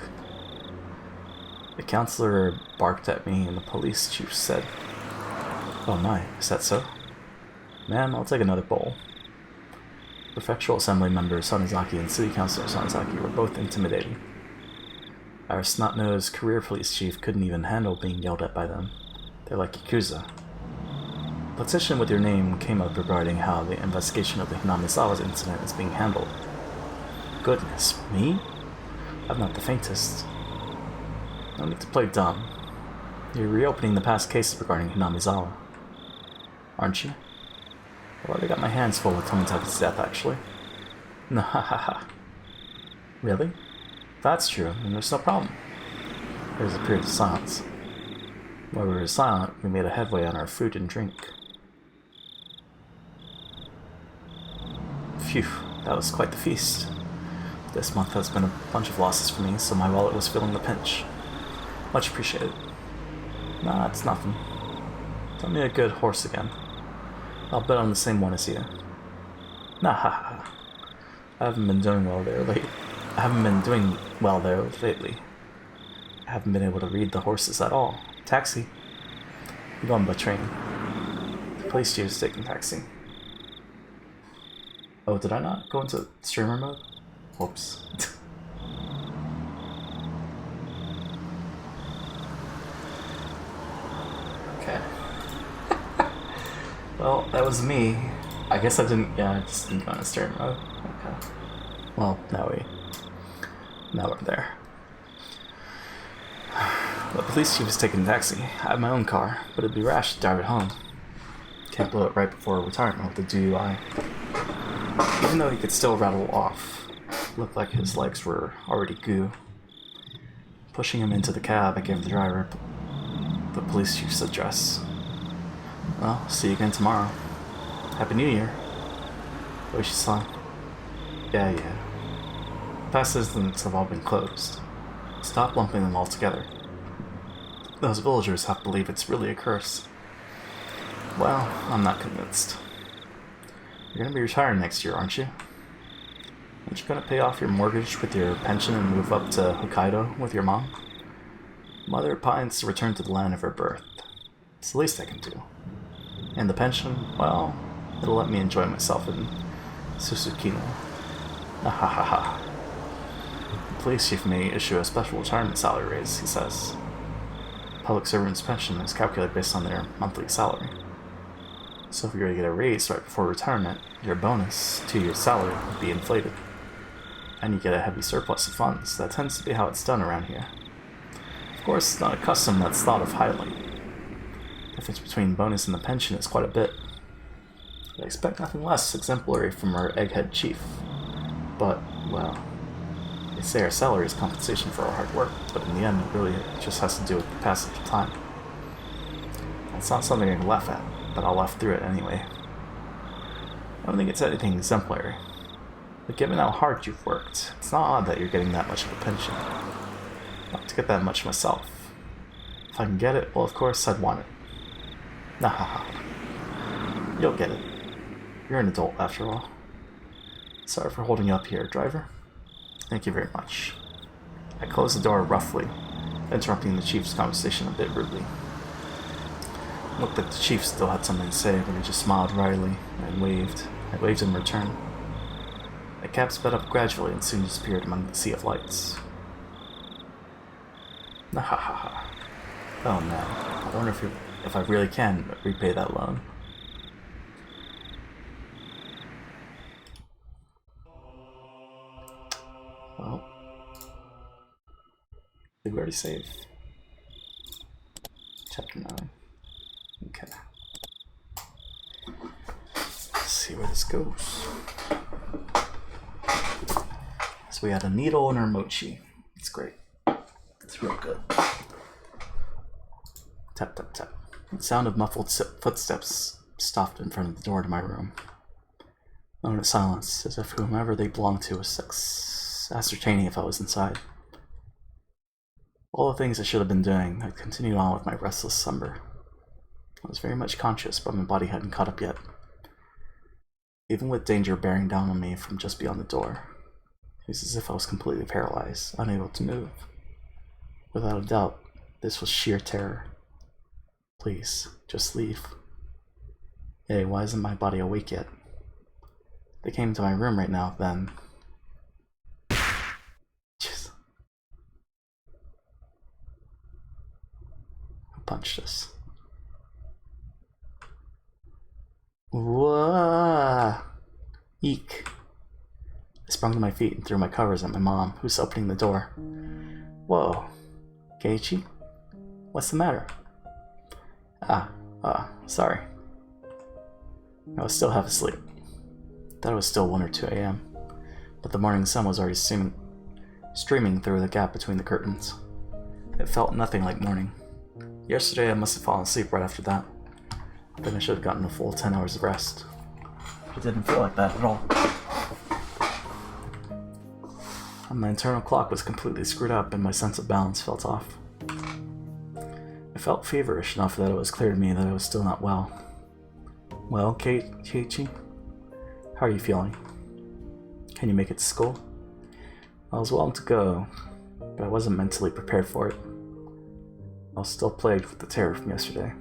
The counselor barked at me and the police chief said, "Oh my, is that so? Man, I'll take another bowl." Prefectural Assembly member Sonozaki and City Councilor Sonozaki were both intimidating. Our snot-nosed career police chief couldn't even handle being yelled at by them. They're like Yakuza. A petition with your name came up regarding how the investigation of the Hinamizawa incident is being handled. Goodness, me? I'm not the faintest. No need to play dumb. You're reopening the past cases regarding Hinamizawa, aren't you? I've already got my hands full with Tomitake's death, actually. Nahahaha. Really? If that's true, then there's no problem. There's a period of silence. While we were silent, we made a headway on our food and drink. Phew, that was quite the feast. This month has been a bunch of losses for me, so my wallet was feeling the pinch. Much appreciated. Nah, it's nothing. Tell me a good horse again. I'll bet on the same one as you. Nah, ha ha. I haven't been doing well there lately. I haven't been able to read the horses at all. Taxi. I'm going by train. The police chief is taking taxi. Oh, did I not go into streamer mode? Whoops. Okay. Well, that was me. I guess I didn't, I just didn't go into streamer mode. Okay. Well, now we're there. The police chief is taking a taxi. I have my own car, but it'd be rash to drive it home. Can't blow it right before retirement with the DUI. Even though he could still rattle off, looked like his legs were already goo. Pushing him into the cab, I gave the driver the police chief's address. Well, see you again tomorrow. Happy New Year. Oishi-san. Yeah. Past incidents have all been closed. Stop lumping them all together. Those villagers have to believe it's really a curse. Well, I'm not convinced. You're gonna be retiring next year, aren't you? Aren't you gonna pay off your mortgage with your pension and move up to Hokkaido with your mom? Mother pines to return to the land of her birth. It's the least I can do. And the pension, well, it'll let me enjoy myself in Susukino. Ahahaha. The police chief may issue a special retirement salary raise, he says. Public servant's pension is calculated based on their monthly salary. So if you were to get a raise right before retirement, your bonus to your salary would be inflated. And you get a heavy surplus of funds. That tends to be how it's done around here. Of course, it's not a custom that's thought of highly. The difference between bonus and the pension is quite a bit. I expect nothing less exemplary from our egghead chief. But, well, they say our salary is compensation for our hard work, but in the end it really just has to do with the passage of time. I It's not something I can laugh at, but I'll laugh through it anyway. I don't think it's anything exemplary. But given how hard you've worked, it's not odd that you're getting that much of a pension. Not to get that much myself. If I can get it, well, of course, I'd want it. Nahaha. You'll get it. You're an adult, after all. Sorry for holding you up here, driver. Thank you very much. I closed the door roughly, interrupting the chief's conversation a bit rudely. It looked like the chief still had something to say, but he just smiled wryly and waved. I waved in return. The cab sped up gradually and soon disappeared among the sea of lights. Nahaha. Oh no. I wonder if I really can repay that loan. Well, did we already save? Chapter 9. Okay. Let's see where this goes. So we had a needle and a mochi. It's great. It's real good. Tap, tap, tap. The sound of muffled footsteps stopped in front of the door to my room. A moment of silence, as if whomever they belonged to was ascertaining if I was inside. All the things I should have been doing, I continued on with my restless slumber. I was very much conscious, but my body hadn't caught up yet. Even with danger bearing down on me from just beyond the door, it was as if I was completely paralyzed, unable to move. Without a doubt, this was sheer terror. Please, just leave. Hey, why isn't my body awake yet? They came into my room right now, then... Jeez. Who punched us? Whoa! Eek. I sprung to my feet and threw my covers at my mom, who's opening the door. Whoa. Keiichi? What's the matter? Sorry. I was still half asleep. Thought it was still 1 or 2 a.m., but the morning sun was already streaming through the gap between the curtains. It felt nothing like morning. Yesterday I must have fallen asleep right after that. Then I should have gotten a full 10 hours of rest. It didn't feel like that at all. My internal clock was completely screwed up and my sense of balance felt off. I felt feverish enough that it was clear to me that I was still not well. Well, Keiichi? How are you feeling? Can you make it to school? I was willing to go, but I wasn't mentally prepared for it. I was still plagued with the terror from yesterday.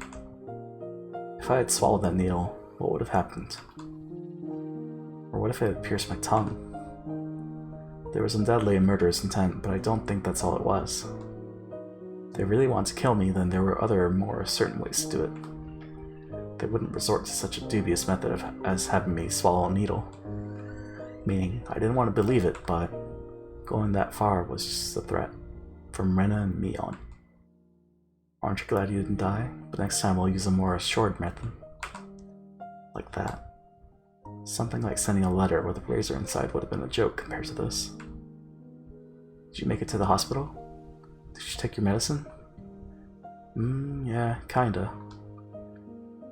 If I had swallowed that needle, what would have happened? Or what if it had pierced my tongue? There was undoubtedly a murderous intent, but I don't think that's all it was. If they really wanted to kill me, then there were other, more certain ways to do it. They wouldn't resort to such a dubious method as having me swallow a needle. Meaning, I didn't want to believe it, but going that far was just a threat. From Rena and me on. Aren't you glad you didn't die? But next time we'll use a more assured method. Like that. Something like sending a letter with a razor inside would have been a joke compared to this. Did you make it to the hospital? Did you take your medicine? Yeah, kinda.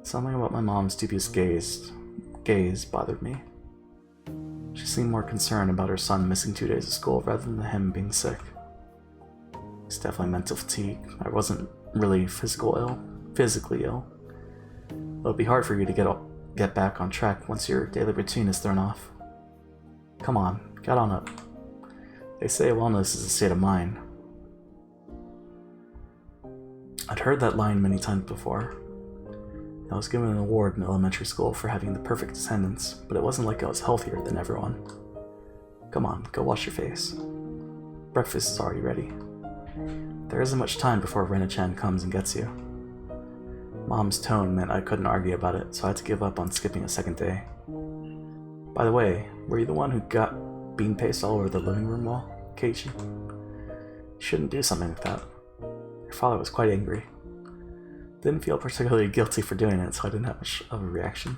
Something about my mom's dubious gaze bothered me. She seemed more concerned about her son missing 2 days of school rather than him being sick. It's definitely mental fatigue. I wasn't really physically ill. It'll be hard for you to get back on track once your daily routine is thrown off. Come on, get on up. They say wellness is a state of mind. I'd heard that line many times before. I was given an award in elementary school for having the perfect attendance, but it wasn't like I was healthier than everyone. Come on, go wash your face. Breakfast is already ready. There isn't much time before Rena-chan comes and gets you. Mom's tone meant I couldn't argue about it, so I had to give up on skipping a second day. By the way, were you the one who got bean paste all over the living room wall, Keiichi? You shouldn't do something like that. Your father was quite angry. Didn't feel particularly guilty for doing it, so I didn't have much of a reaction.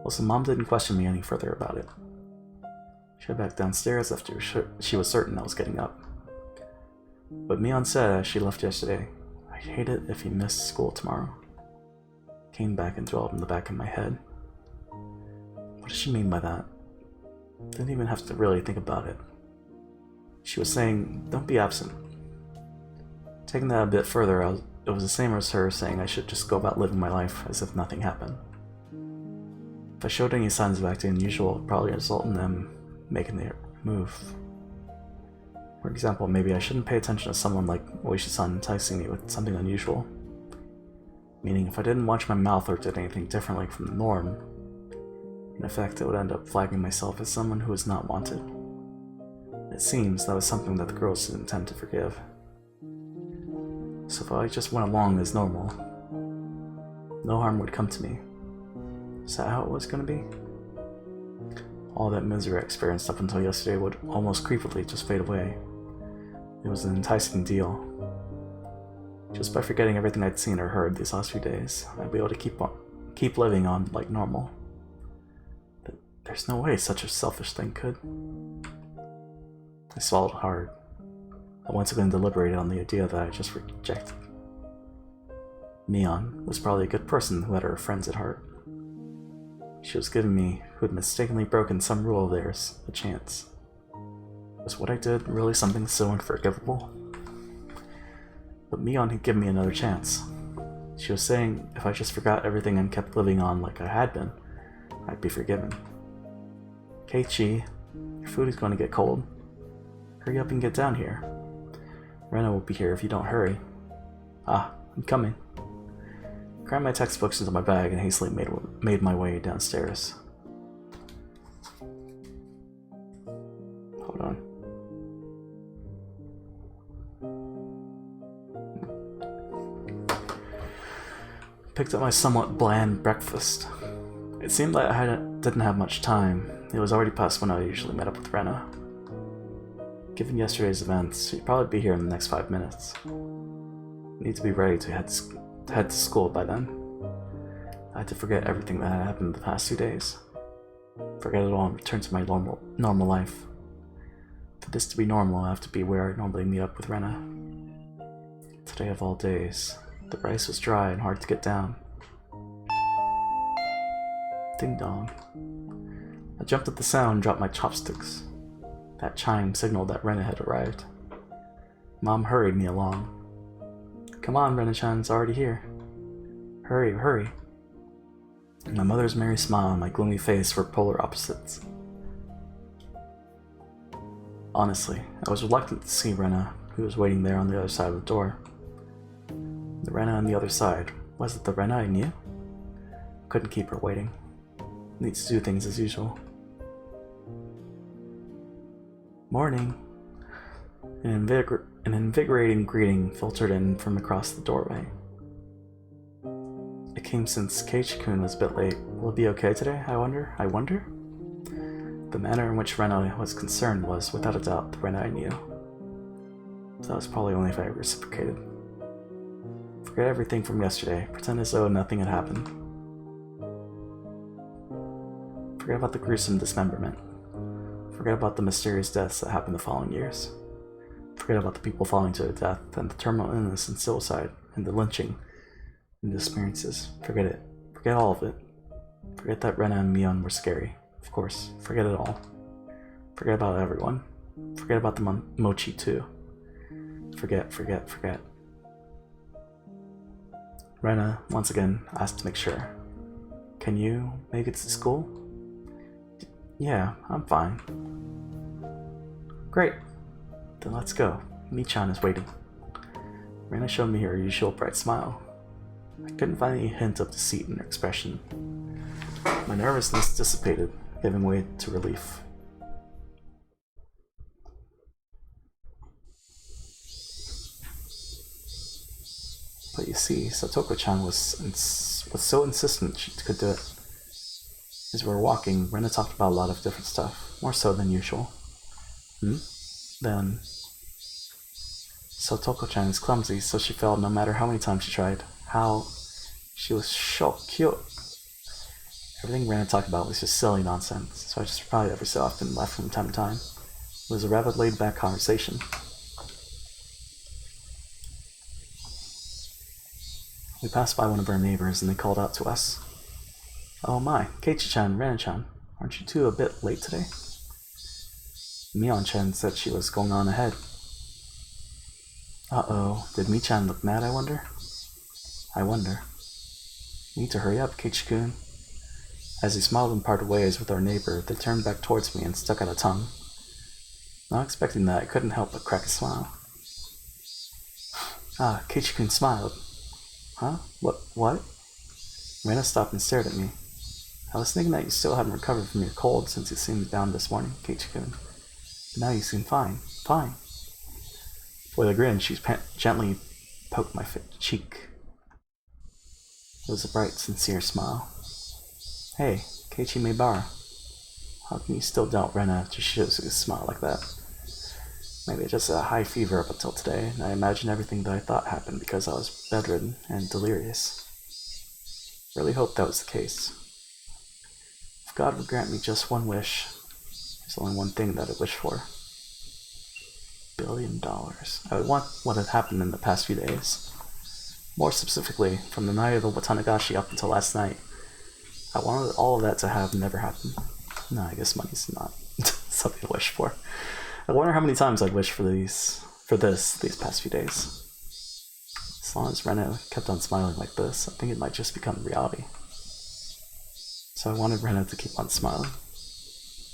Also, Mom didn't question me any further about it. She went back downstairs after she was certain I was getting up. But Mion said as she left yesterday, I'd hate it if he missed school tomorrow. came back and dwelled in the back of my head. What does she mean by that? Didn't even have to really think about it. She was saying, don't be absent. Taking that a bit further, it was the same as her saying I should just go about living my life as if nothing happened. If I showed any signs of acting unusual, it would probably result in them making their move. For example, maybe I shouldn't pay attention to someone like Oishi-san enticing me with something unusual. Meaning, if I didn't watch my mouth or did anything differently from the norm, in effect, it would end up flagging myself as someone who was not wanted. It seems that was something that the girls didn't intend to forgive. So if I just went along as normal, no harm would come to me. Is that how it was going to be? All that misery I experienced up until yesterday would almost creepily just fade away. It was an enticing deal. Just by forgetting everything I'd seen or heard these last few days, I'd be able to keep living on like normal. But there's no way such a selfish thing could. I swallowed hard. I once again deliberated on the idea that I just rejected. Mion was probably a good person who had her friends at heart. She was giving me, who had mistakenly broken some rule of theirs, a chance. Was what I did really something so unforgivable? But Mion had given me another chance. She was saying if I just forgot everything and kept living on like I had been, I'd be forgiven. Keiichi, your food is going to get cold. Hurry up and get down here. Rena will be here if you don't hurry. Ah, I'm coming. I crammed my textbooks into my bag and hastily made my way downstairs. Hold on. Picked up my somewhat bland breakfast. It seemed like I didn't have much time. It was already past when I usually met up with Rena. Given yesterday's events, she'd probably be here in the next 5 minutes. Need to be ready to head to school by then. I had to forget everything that had happened the past 2 days. Forget it all and return to my normal life. For this to be normal, I have to be where I normally meet up with Rena. Today of all days, the rice was dry and hard to get down. Ding dong. I jumped at the sound and dropped my chopsticks. That chime signaled that Rena had arrived. Mom hurried me along. Come on, Rena-chan's already here. Hurry, hurry. My mother's merry smile and my gloomy face were polar opposites. Honestly, I was reluctant to see Rena, who was waiting there on the other side of the door. The Rena on the other side. Was it the Rena I knew? Couldn't keep her waiting. Needs to do things as usual. Morning. An invigorating greeting filtered in from across the doorway. It came since Keiichi-kun was a bit late. Will it be okay today, I wonder? The manner in which Rena was concerned was, without a doubt, the Rena I knew. So that was probably only if I reciprocated. Forget everything from yesterday. Pretend as though nothing had happened. Forget about the gruesome dismemberment. Forget about the mysterious deaths that happened the following years. Forget about the people falling to their death and the terminal illness and suicide and the lynching and the experiences. Forget it. Forget all of it. Forget that Rena and Mion were scary. Of course. Forget it all. Forget about everyone. Forget about the mochi too. Forget. Rena, once again, asked to make sure. Can you make it to school? Yeah, I'm fine. Great. Then let's go. Mi-chan is waiting. Rena showed me her usual bright smile. I couldn't find any hint of deceit in her expression. My nervousness dissipated, giving way to relief. But you see, Satoko-chan was so insistent she could do it. As we were walking, Rena talked about a lot of different stuff, more so than usual. Then, Satoko-chan is clumsy, so she fell no matter how many times she tried. How she was so cute. Everything Rena talked about was just silly nonsense, so I just replied every so often and laughed from time to time. It was a rather laid-back conversation. We passed by one of our neighbors and they called out to us. Oh my, Keiichi-chan, Ren-chan, aren't you two a bit late today? Mion-chan said she was going on ahead. Uh-oh, did Mi-chan look mad, I wonder? I wonder. You need to hurry up, Keiichi-kun. As he smiled and parted ways with our neighbor, they turned back towards me and stuck out a tongue. Not expecting that, I couldn't help but crack a smile. Ah, Keiichi-kun smiled. Huh? What? Rena stopped and stared at me. I was thinking that you still hadn't recovered from your cold since you seemed down this morning, Keiichi-kun. But now you seem fine. Fine. With a grin, she gently poked my cheek. It was a bright, sincere smile. Hey, Keiichi Maebara. How can you still doubt Rena after she shows you a smile like that? Maybe just a high fever up until today, and I imagined everything that I thought happened because I was bedridden and delirious. Really hope that was the case. If God would grant me just one wish, there's only one thing that I wish for. $1 billion. I would want what had happened in the past few days. More specifically, from the night of the Watanagashi up until last night. I wanted all of that to have never happened. No, I guess money's not something to wish for. I wonder how many times I'd wish for these past few days. As long as Rena kept on smiling like this, I think it might just become reality. So I wanted Rena to keep on smiling.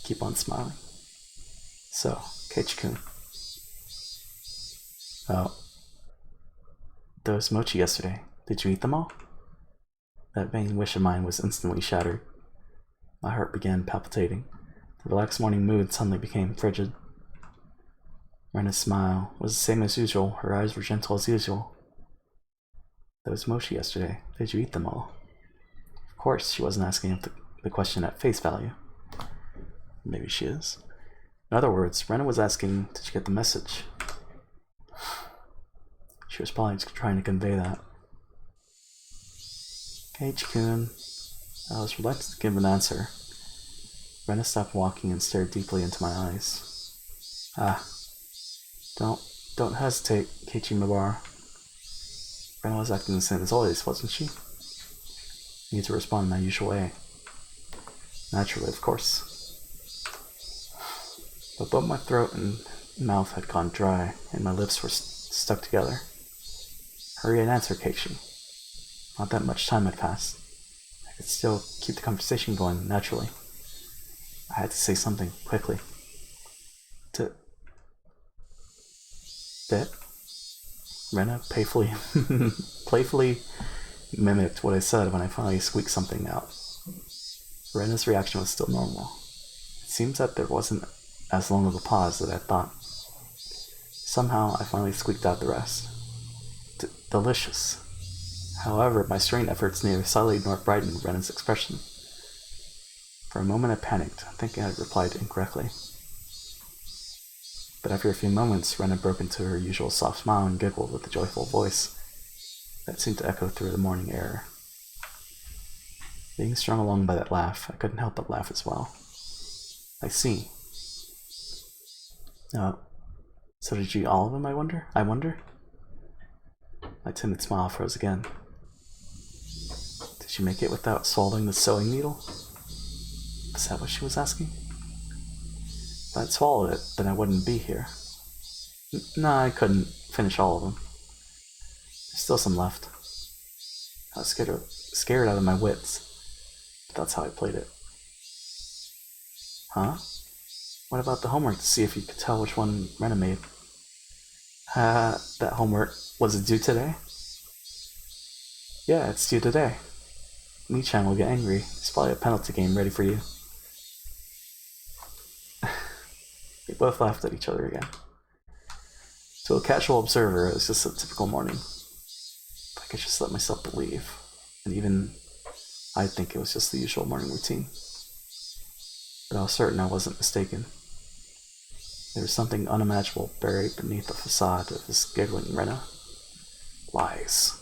Keep on smiling. So, Keiichi-kun. Oh. Those mochi yesterday, did you eat them all? That vain wish of mine was instantly shattered. My heart began palpitating. The relaxed morning mood suddenly became frigid. Rena's smile was the same as usual. Her eyes were gentle as usual. Those mochi yesterday, did you eat them all? Of course, she wasn't asking the question at face value. Maybe she is. In other words, Rena was asking, did you get the message? She was probably trying to convey that. Keiichi-kun. I was reluctant to give an answer. Rena stopped walking and stared deeply into my eyes. Ah. Don't hesitate, Keiichi Maebara. Rena was acting the same as always, wasn't she? I need to respond in my usual way. Naturally, of course. But both my throat and mouth had gone dry, and my lips were stuck together. Hurry and answer, Keiichi. Not that much time had passed. I could still keep the conversation going naturally. I had to say something, quickly. That Rena playfully mimicked what I said when I finally squeaked something out. Rena's reaction was still normal. It seems that there wasn't as long of a pause as I thought. Somehow, I finally squeaked out the rest. Delicious. However, my strained efforts neither sullied nor brightened Rena's expression. For a moment I panicked, thinking I had replied incorrectly. But after a few moments, Rena broke into her usual soft smile and giggled with a joyful voice that seemed to echo through the morning air. Being strung along by that laugh, I couldn't help but laugh as well. I see. Oh, so did you eat all of them, I wonder? My timid smile froze again. Did you make it without swallowing the sewing needle? Is that what she was asking? If I'd swallowed it, then I wouldn't be here. No, I couldn't finish all of them. There's still some left. I was scared out of my wits. But that's how I played it. Huh? What about the homework to see if you could tell which one Rena made? That homework, was it due today? Yeah, it's due today. Mi-chan will get angry. There's probably a penalty game ready for you. We both laughed at each other again. To a casual observer, it was just a typical morning. If I could just let myself believe, and even I'd think it was just the usual morning routine. But I was certain I wasn't mistaken. There was something unimaginable buried beneath the facade of this giggling Rena. Lies.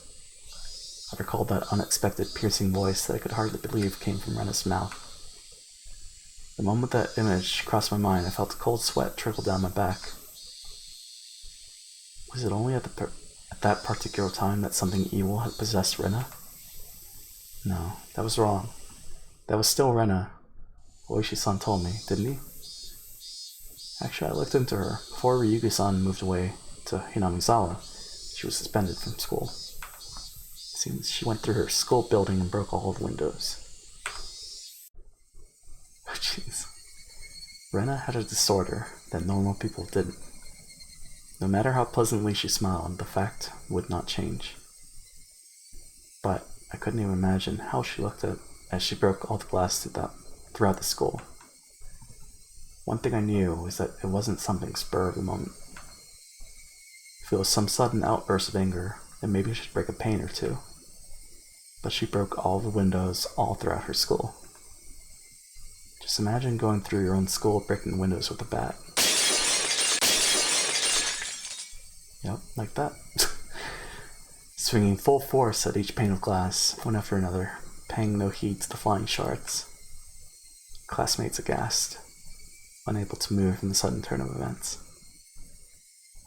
I recalled that unexpected piercing voice that I could hardly believe came from Rena's mouth. The moment that image crossed my mind, I felt a cold sweat trickle down my back. Was it only at the that particular time that something evil had possessed Rena? No, that was wrong. That was still Rena. Oishi-san told me, didn't he? Actually, I looked into her. Before Ryugi-san moved away to Hinamizawa, she was suspended from school. It seems she went through her school building and broke all the windows. Oh, jeez. Rena had a disorder that normal people didn't. No matter how pleasantly she smiled, the fact would not change. But I couldn't even imagine how she looked as she broke all the glass throughout the school. One thing I knew was that it wasn't something spur of the moment. If it was some sudden outburst of anger, then maybe she'd break a pane or two. But she broke all the windows all throughout her school. Just imagine going through your own school breaking the windows with a bat. Yep, like that. Swinging full force at each pane of glass, one after another, paying no heed to the flying shards. Classmates aghast, unable to move from the sudden turn of events.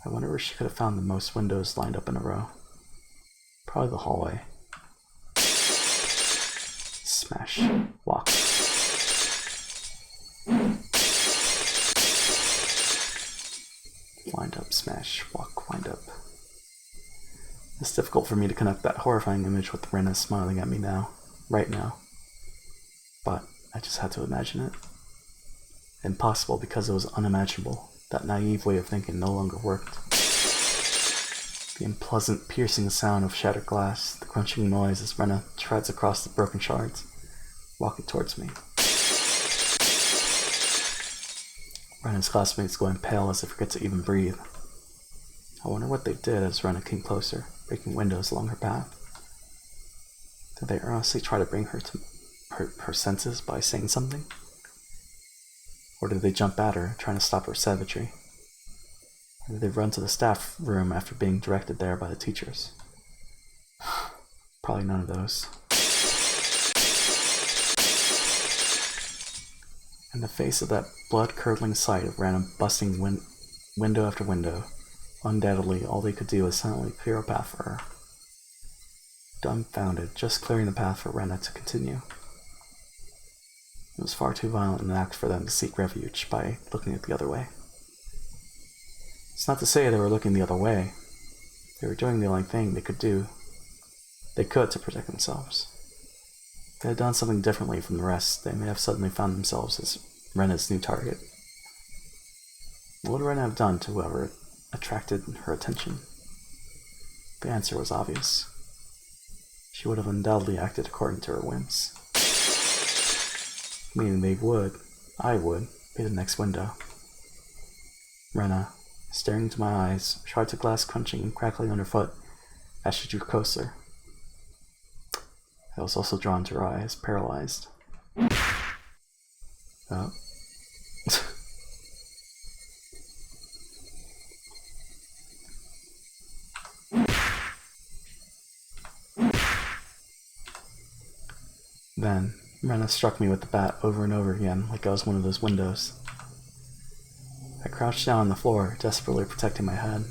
I wonder where she could have found the most windows lined up in a row. Probably the hallway. Smash. Walk. Wind up, smash, walk, wind up. It's difficult for me to connect that horrifying image with Rena smiling at me now, right now. But I just had to imagine it. Impossible because it was unimaginable. That naive way of thinking no longer worked. The unpleasant, piercing sound of shattered glass, the crunching noise as Rena treads across the broken shards, walking towards me. Rena's classmates going pale as they forget to even breathe. I wonder what they did as Rena came closer, breaking windows along her path. Did they earnestly try to bring her to her senses by saying something? Or did they jump at her, trying to stop her savagery? Or did they run to the staff room after being directed there by the teachers? Probably none of those. In the face of that blood-curdling sight of random busting window after window, undoubtedly all they could do was silently clear a path for her. Dumbfounded, just clearing the path for Rena to continue. It was far too violent an act for them to seek refuge by looking the other way. It's not to say they were looking the other way. They were doing the only thing they could to protect themselves. If they had done something differently from the rest, they may have suddenly found themselves as Rena's new target. What would Rena have done to whoever attracted her attention? The answer was obvious. She would have undoubtedly acted according to her whims. Meaning I would, be the next window. Rena, staring into my eyes, shards of glass crunching and crackling underfoot as she drew closer. I was also drawn to her eyes, paralyzed. Oh. Then, Rena struck me with the bat over and over again, like I was one of those windows. I crouched down on the floor, desperately protecting my head.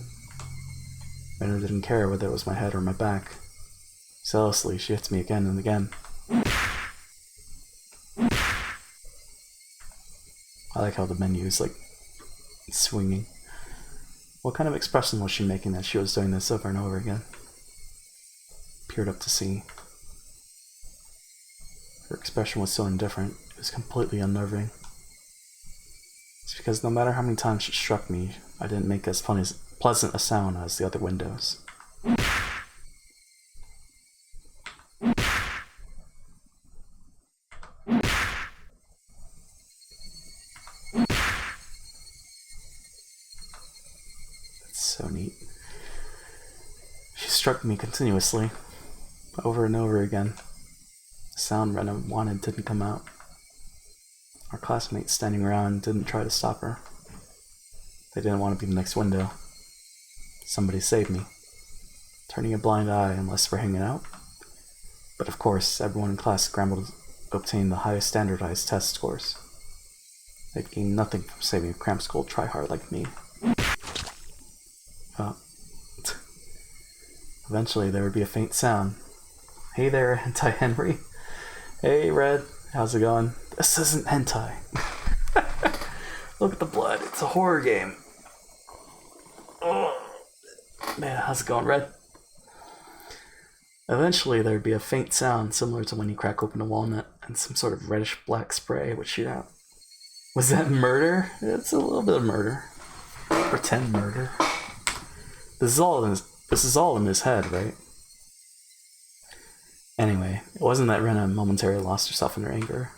Rena didn't care whether it was my head or my back. Zealously, she hits me again and again. I like how the menu is, swinging. What kind of expression was she making that she was doing this over and over again? Peered up to see. Her expression was so indifferent, it was completely unnerving. It's because no matter how many times she struck me, I didn't make as pleasant a sound as the other windows. That's so neat. She struck me continuously, over and over again. The sound Rena wanted didn't come out. Our classmates standing around didn't try to stop her. They didn't want to be the next window. Somebody saved me. Turning a blind eye unless we're hanging out. But of course, everyone in class scrambled to obtain the highest standardized test scores. They'd gained nothing from saving a cramp school tryhard like me. Eventually, there would be a faint sound. Hey there, Hentai Henry. Hey, Red. How's it going? This isn't hentai. Look at the blood. It's a horror game. Oh. Man, how's it going, Red? Eventually, there would be a faint sound similar to when you crack open a walnut and some sort of reddish-black spray would shoot out. Was that murder? It's a little bit of murder. Pretend murder. This is all in his head, right? Anyway, it wasn't that Rena momentarily lost herself in her anger.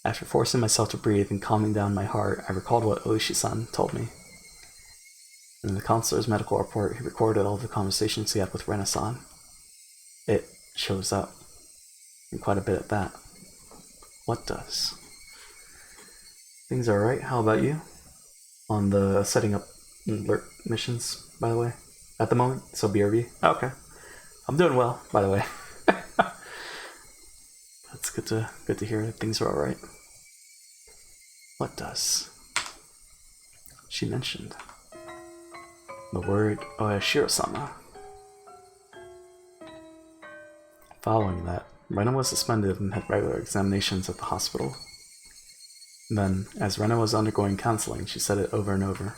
After forcing myself to breathe and calming down my heart, I recalled what Oishi-san told me. In the counselor's medical report, he recorded all the conversations he had with Rena-san. It shows up. And quite a bit at that. What does? Things are alright, how about you? On the setting up alert missions, by the way, at the moment, so BRB. Okay. I'm doing well, by the way. That's good to hear that things are alright. What does? She mentioned the word Oyashiro-sama. Following that, Rena was suspended and had regular examinations at the hospital. Then, as Rena was undergoing counseling, she said it over and over.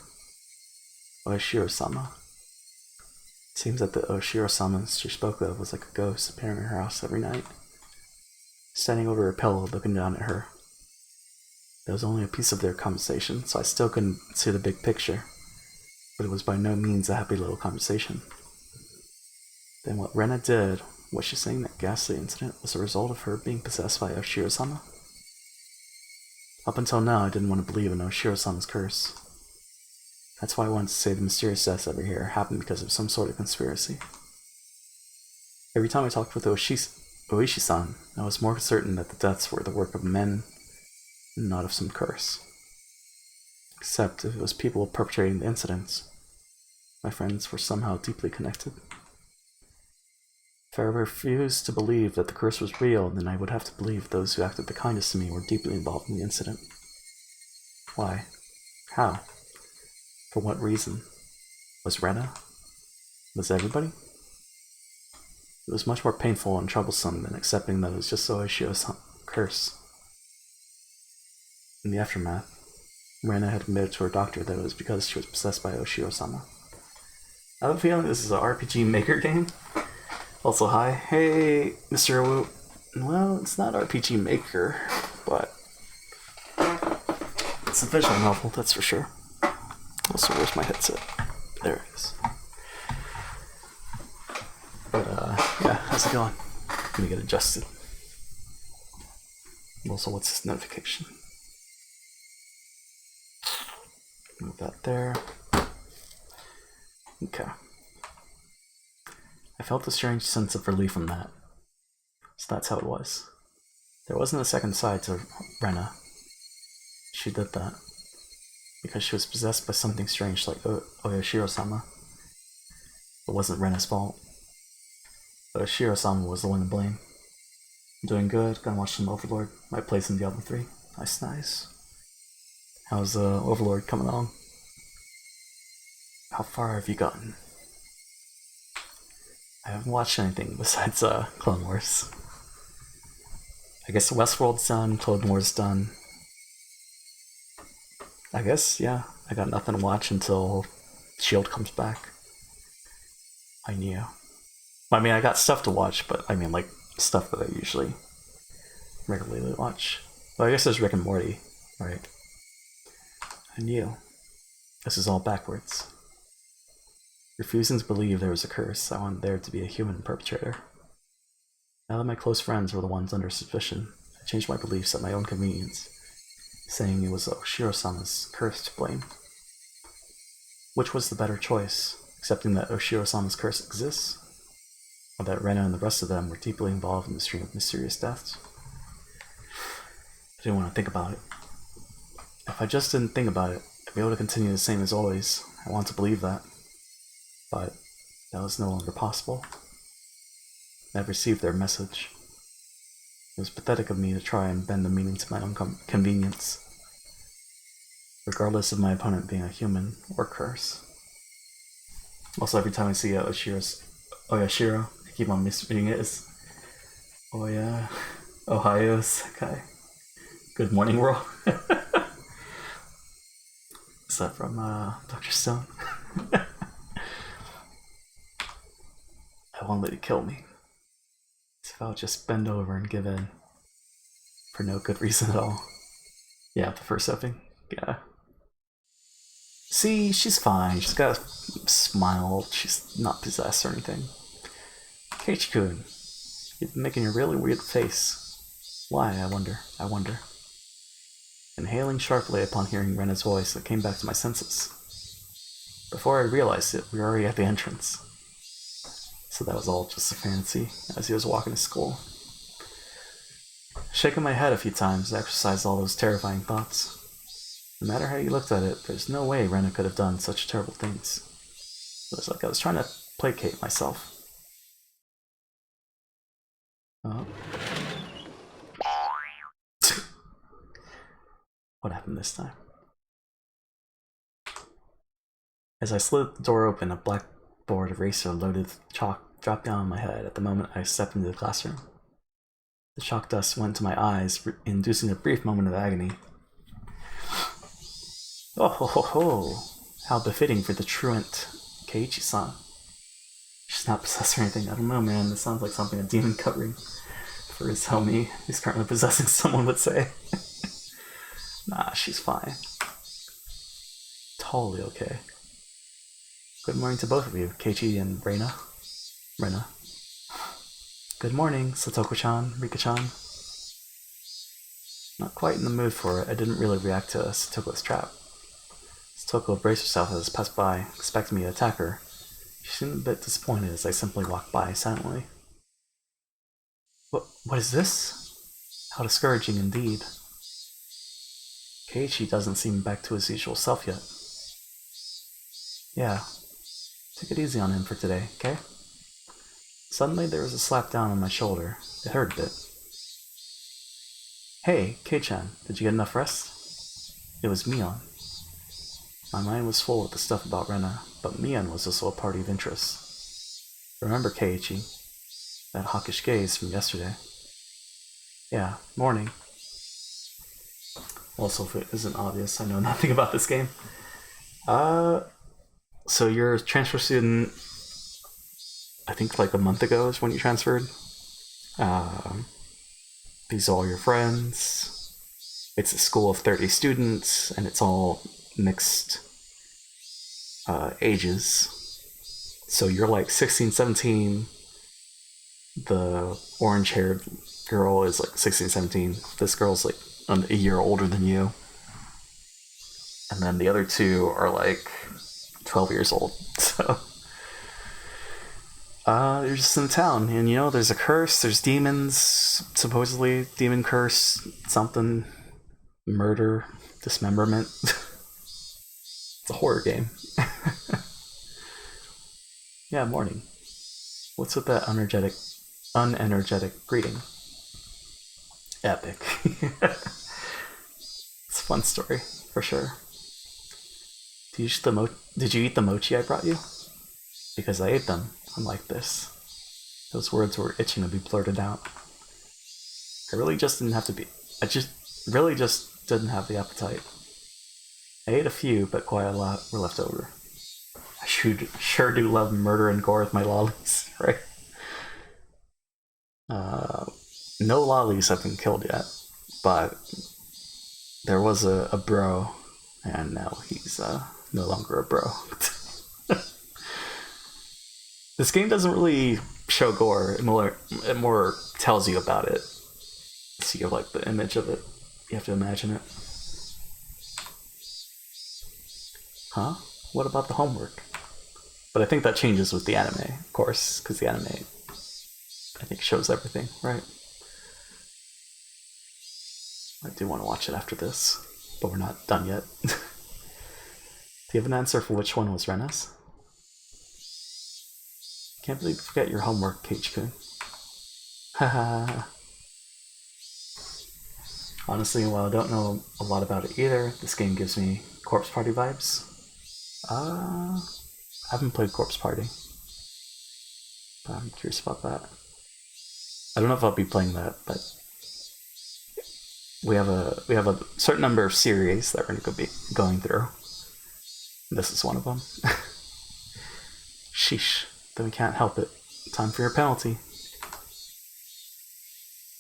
Oyashiro-sama. It seems that the Oyashiro-sama she spoke of was like a ghost appearing in her house every night, standing over her pillow looking down at her. There was only a piece of their conversation, so I still couldn't see the big picture, but it was by no means a happy little conversation. Then what Rena did, was she saying that ghastly incident was a result of her being possessed by Oyashiro-sama? Up until now, I didn't want to believe in Oyashiro-sama's curse. That's why I wanted to say the mysterious deaths over here happened because of some sort of conspiracy. Every time I talked with Oishi-san, I was more certain that the deaths were the work of men, and not of some curse. Except if it was people perpetrating the incidents, my friends were somehow deeply connected. If I refused to believe that the curse was real, then I would have to believe those who acted the kindest to me were deeply involved in the incident. Why? How? For what reason? Was Rena? Was everybody? It was much more painful and troublesome than accepting that it was just Oishio's curse. In the aftermath, Rena had admitted to her doctor that it was because she was possessed by Oshiro-sama. I have a feeling this is an RPG Maker game. Also, hi. Hey, Mr. Wu. Well, it's not RPG Maker, but it's a visual novel, that's for sure. Also, where's my headset? There it is. But, yeah, how's it going? Gonna get adjusted. Also, what's this notification? Move that there. Okay. I felt a strange sense of relief from that. So that's how it was. There wasn't a second side to Rena. She did that because she was possessed by something strange like Oyashiro-sama. It wasn't Rena's fault. Oyashiro-sama was the one to blame. I'm doing good, gonna watch some Overlord. Might play some Diablo 3. Nice. How's Overlord coming along? How far have you gotten? I haven't watched anything besides Clone Wars. I guess Westworld's done, Clone Wars done. I guess, yeah, I got nothing to watch until S.H.I.E.L.D. comes back. I knew. I mean, I got stuff to watch, but I mean, like, stuff that I usually regularly watch. Well, I guess there's Rick and Morty, right? I knew. This is all backwards. Refusing to believe there was a curse, I wanted there to be a human perpetrator. Now that my close friends were the ones under suspicion, I changed my beliefs at my own convenience, saying it was Oshiro-sama's curse to blame. Which was the better choice, accepting that Oshiro-sama's curse exists, or that Rena and the rest of them were deeply involved in the stream of mysterious deaths? I didn't want to think about it. If I just didn't think about it, I'd be able to continue the same as always. I want to believe that. But that was no longer possible. I had received their message. It was pathetic of me to try and bend the meaning to my own convenience, regardless of my opponent being a human or curse. Also, every time I see Oshiro's Oyashiro, I keep on misreading it as Oya Ohio Sekai. Good morning, world. Is that from Dr. Stone? I wanted to kill me. So if I'll just bend over and give in for no good reason at all. Yeah, the first opening. Yeah. See, she's fine. She's got a smile. She's not possessed or anything. Keiichi-kun, you've been making a really weird face. Why, I wonder. Inhaling sharply upon hearing Rena's voice, it came back to my senses. Before I realized it, we were already at the entrance. So that was all just a fantasy as he was walking to school. Shaking my head a few times to exercise all those terrifying thoughts. No matter how you looked at it, there's no way Rena could have done such terrible things. It was like I was trying to placate myself. Oh. What happened this time? As I slid the door open, a blackboard eraser loaded with chalk dropped down on my head at the moment I stepped into the classroom. The chalk dust went to my eyes, inducing a brief moment of agony. Oh ho ho ho! How befitting for the truant Keiichi-san. She's not possessed or anything. I don't know, man. This sounds like something a demon covering for his homie who's currently possessing someone would say. Nah, she's fine. Totally okay. Good morning to both of you, Keiichi and Rena. Good morning, Satoko-chan, Rika-chan. Not quite in the mood for it. I didn't really react to Satoko's trap. Satoko braced herself as I passed by, expecting me to attack her. She seemed a bit disappointed as I simply walked by silently. What is this? How discouraging indeed. Keiichi doesn't seem back to his usual self yet. Yeah, take it easy on him for today, okay? Suddenly there was a slap down on my shoulder. It hurt a bit. Hey, Kei-chan, did you get enough rest? It was Mion. My mind was full with the stuff about Rena, but Mion was also a party of interest. Remember Keiichi? That hawkish gaze from yesterday. Yeah, morning. Also, if it isn't obvious, I know nothing about this game. So you're a transfer student, I think like a month ago is when you transferred. These are all your friends. It's a school of 30 students, and it's all mixed ages. So you're like 16, 17. The orange-haired girl is like 16, 17. This girl's like a year older than you. And then the other two are like 12 years old. So they're just in town, and you know, there's a curse, there's demons, supposedly demon curse, something, murder, dismemberment. It's a horror game. Yeah, morning. What's with that unenergetic greeting? Epic. It's a fun story, for sure. Did you eat the mochi I brought you? Because I ate them. I'm like this. Those words were itching to be blurted out. I really just didn't have the appetite. I ate a few, but quite a lot were left over. I sure do love murder and gore with my lollies, right? No lollies have been killed yet, but there was a bro, and now he's no longer a bro. This game doesn't really show gore. It more tells you about it. So you have like the image of it. You have to imagine it. Huh? What about the homework? But I think that changes with the anime, of course, because the anime, I think, shows everything, right? I do want to watch it after this, but we're not done yet. Do you have an answer for which one was Rena's? Can't believe you forget your homework, Keiichi-kun. Haha. Honestly, while I don't know a lot about it either, this game gives me Corpse Party vibes. I haven't played Corpse Party. But I'm curious about that. I don't know if I'll be playing that, but we have a certain number of series that we're going to be going through. This is one of them. Sheesh. Then we can't help it. Time for your penalty.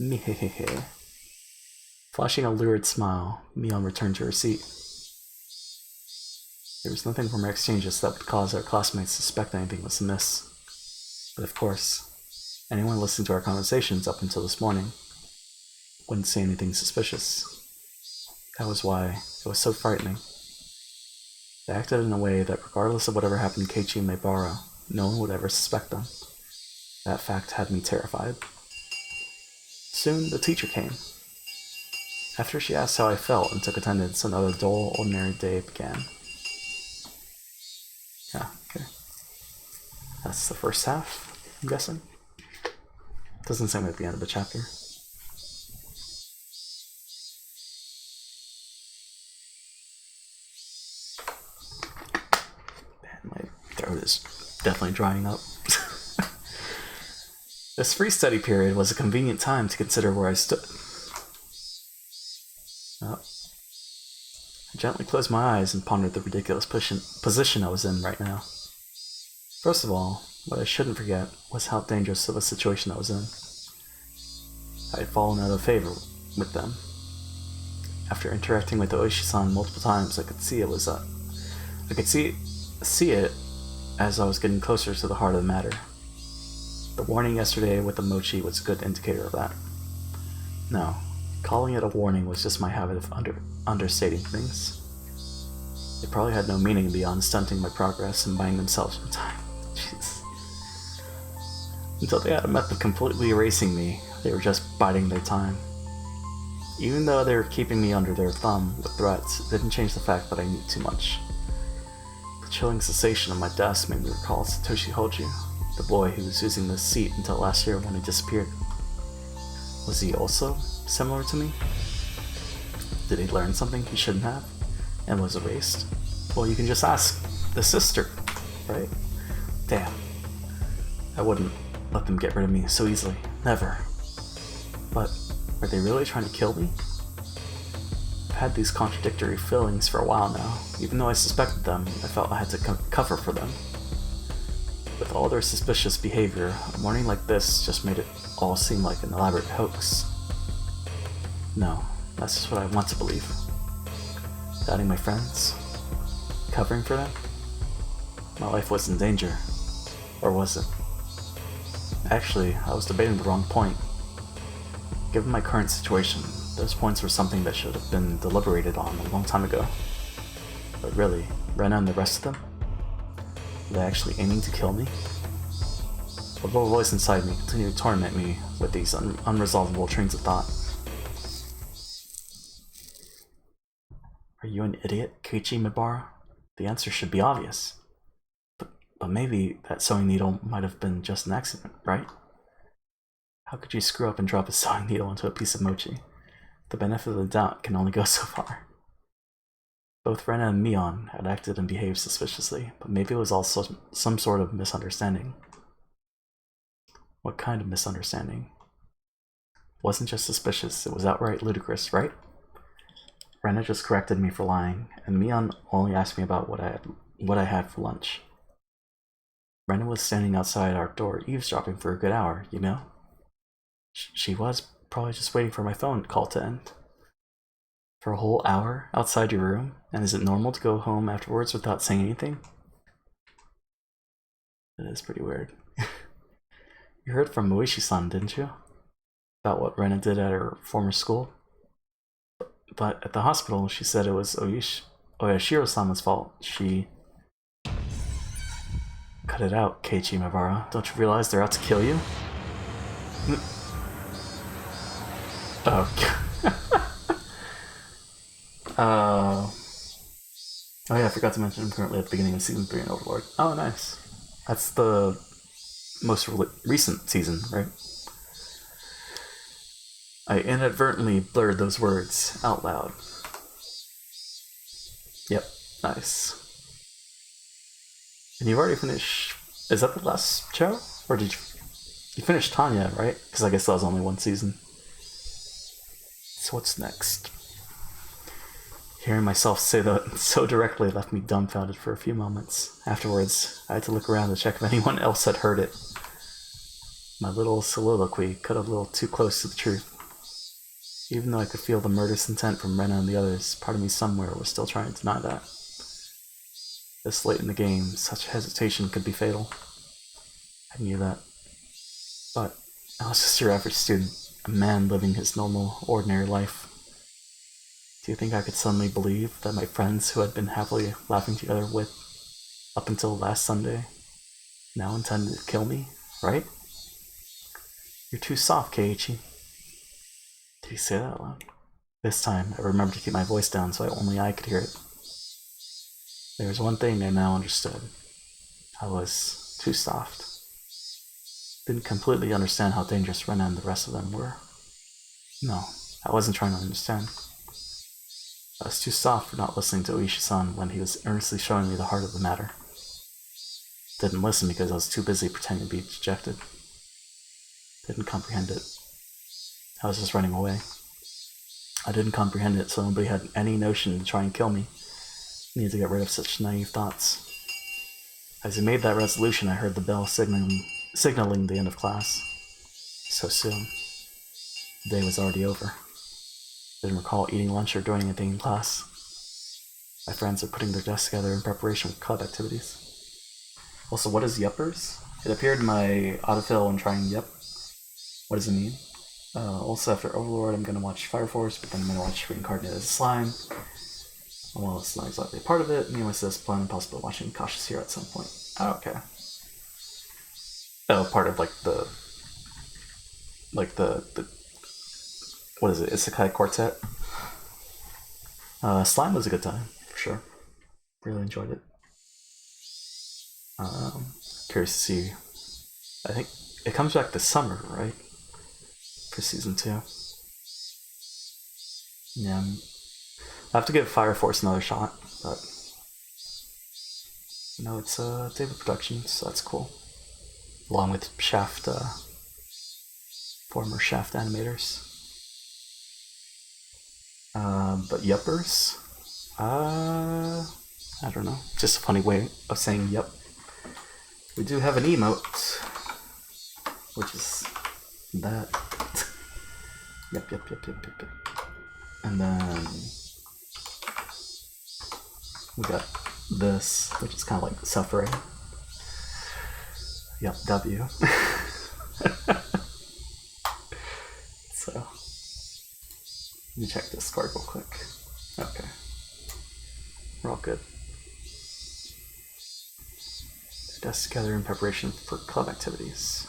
Mehehehe. Flashing a lurid smile, Mion returned to her seat. There was nothing from our exchanges that would cause our classmates to suspect anything was amiss. But of course, anyone listening to our conversations up until this morning wouldn't say anything suspicious. That was why it was so frightening. They acted in a way that regardless of whatever happened to Keiichi and Maebara, no one would ever suspect them. That fact had me terrified. Soon, the teacher came. After she asked how I felt and took attendance, another dull, ordinary day began. Yeah, okay. That's the first half, I'm guessing. Doesn't seem like the end of the chapter. Man, my throat is definitely drying up. This free study period was a convenient time to consider where I stood. Oh. I gently closed my eyes and pondered the ridiculous position I was in right now. First of all, what I shouldn't forget was how dangerous of a situation I was in. I had fallen out of favor with them. After interacting with Oishi-san multiple times, I could see it as I was getting closer to the heart of the matter. The warning yesterday with the mochi was a good indicator of that. No, calling it a warning was just my habit of understating things. It probably had no meaning beyond stunting my progress and buying themselves some time. Jeez. Until they had a method of completely erasing me, they were just biding their time. Even though they were keeping me under their thumb with threats, it didn't change the fact that I knew too much. The chilling sensation on my desk made me recall Satoshi Hoju, the boy who was using this seat until last year when he disappeared. Was he also similar to me? Did he learn something he shouldn't have and was erased? Well, you can just ask the sister, right? Damn. I wouldn't let them get rid of me so easily. Never. But are they really trying to kill me? I've had these contradictory feelings for a while now. Even though I suspected them, I felt I had to cover for them. With all their suspicious behavior, a morning like this just made it all seem like an elaborate hoax. No, that's just what I want to believe. Doubting my friends? Covering for them? My life was in danger. Or was it? Actually, I was debating the wrong point. Given my current situation, those points were something that should have been deliberated on a long time ago. But really, Rena and the rest of them? Were they actually aiming to kill me? A little voice inside me continued to torment me with these unresolvable trains of thought. Are you an idiot, Keiichi Maebara? The answer should be obvious. But maybe that sewing needle might have been just an accident, right? How could you screw up and drop a sewing needle into a piece of mochi? The benefit of the doubt can only go so far. Both Rena and Mion had acted and behaved suspiciously, but maybe it was also some sort of misunderstanding. What kind of misunderstanding? It wasn't just suspicious, it was outright ludicrous, right? Rena just corrected me for lying, and Mion only asked me about what I had for lunch. Rena was standing outside our door eavesdropping for a good hour, you know? She was probably just waiting for my phone call to end. For a whole hour outside your room? And is it normal to go home afterwards without saying anything? That is pretty weird. You heard from Moishi-san, didn't you? About what Rena did at her former school? But at the hospital, she said it was Oyashiro-sama's fault. She... Cut it out, Keiichi Maebara. Don't you realize they're out to kill you? Oh. Oh yeah, I forgot to mention I'm currently at the beginning of Season 3 in Overlord. Oh, nice. That's the most recent season, right? I inadvertently blurred those words out loud. Yep, nice. And you've already finished... Is that the last show? Or did you... You finished Tanya, right? Because I guess that was only one season. So what's next? Hearing myself say that so directly left me dumbfounded for a few moments. Afterwards, I had to look around to check if anyone else had heard it. My little soliloquy cut a little too close to the truth. Even though I could feel the murderous intent from Rena and the others, part of me somewhere was still trying to deny that. This late in the game, such hesitation could be fatal. I knew that. But I was just your average student, a man living his normal, ordinary life. Do you think I could suddenly believe that my friends who had been happily laughing together with, up until last Sunday, now intended to kill me, right? You're too soft, Keiichi. Did he say that loud? This time, I remembered to keep my voice down so only I could hear it. There was one thing I now understood. I was too soft. Didn't completely understand how dangerous Rena and the rest of them were. No, I wasn't trying to understand. I was too soft for not listening to Oishi-san when he was earnestly showing me the heart of the matter. Didn't listen because I was too busy pretending to be dejected. Didn't comprehend it. I was just running away. I didn't comprehend it, so nobody had any notion to try and kill me. I needed to get rid of such naive thoughts. As I made that resolution, I heard the bell signaling the end of class. So soon. The day was already over. Didn't recall eating lunch or doing anything in class. My friends are putting their desks together in preparation for club activities. Also, what is yuppers? It appeared in my autofill when trying yup. What does it mean? Also, after Overlord, I'm going to watch Fire Force, but then I'm going to watch Reincarnated as Slime. Well, it's not exactly a part of it. Me and my sis plan on possibly watching Cautious Hero at some point. Oh, okay. Oh, part of like the what is it? Isekai Quartet. Slime was a good time for sure. Really enjoyed it. Curious to see. I think it comes back this summer, right? For season 2. Yeah, I have to give Fire Force another shot, but no, it's David Productions, so that's cool. Along with Shaft, former Shaft animators. But yuppers, I don't know, just a funny way of saying yup. We do have an emote, which is that. Yep. And then we got this, which is kind of like suffering. Yep, W. So, let me check Discord real quick. Okay. We're all good. Desks together in preparation for club activities.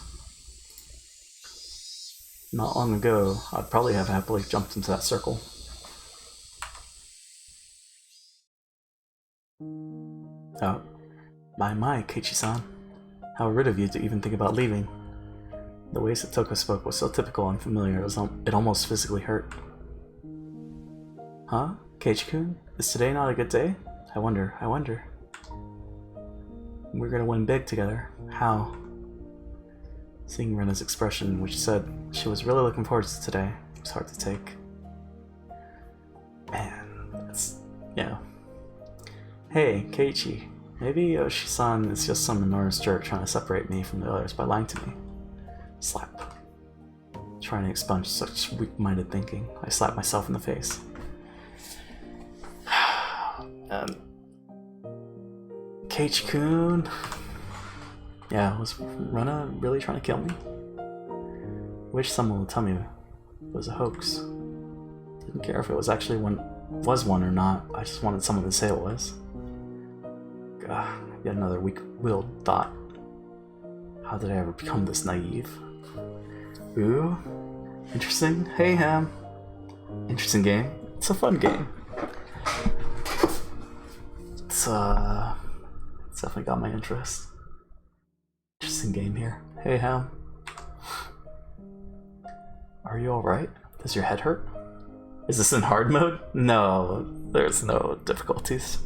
Not long ago, I'd probably have happily jumped into that circle. Oh. My, Keiichi-san. How rude of you to even think about leaving. The way Satoko spoke was so typical and familiar, it almost physically hurt. Huh? Keiichi-kun? Is today not a good day? I wonder. We're gonna win big together. How? Seeing Rena's expression, which said she was really looking forward to today, was hard to take. Man, that's... yeah. Hey, Keiichi. Maybe Oishi-san is just some enormous jerk trying to separate me from the others by lying to me. Slap. Trying to expunge such weak-minded thinking, I slapped myself in the face. Keiichi-kun... Yeah, was Rena really trying to kill me? Wish someone would tell me it was a hoax. Didn't care if it was actually one or not, I just wanted someone to say it was. God, yet another weak-willed thought. How did I ever become this naive? Ooh, interesting. Hey, Ham. Interesting game. It's a fun game. It's definitely got my interest. Interesting game here. Hey, Ham. Are you alright? Does your head hurt? Is this in hard mode? No, there's no difficulties.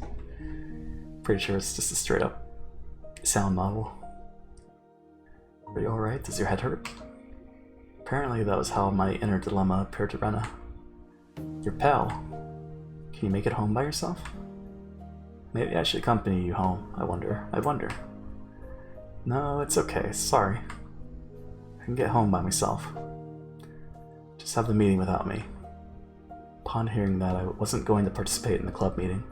Pretty sure it's just a straight up Sound novel. Are you alright? Does your head hurt? Apparently that was how my inner dilemma appeared to Rena. You're pale. Can you make it home by yourself? Maybe I should accompany you home, I wonder. No, it's okay, sorry. I can get home by myself. Just have the meeting without me. Upon hearing that I wasn't going to participate in the club meeting,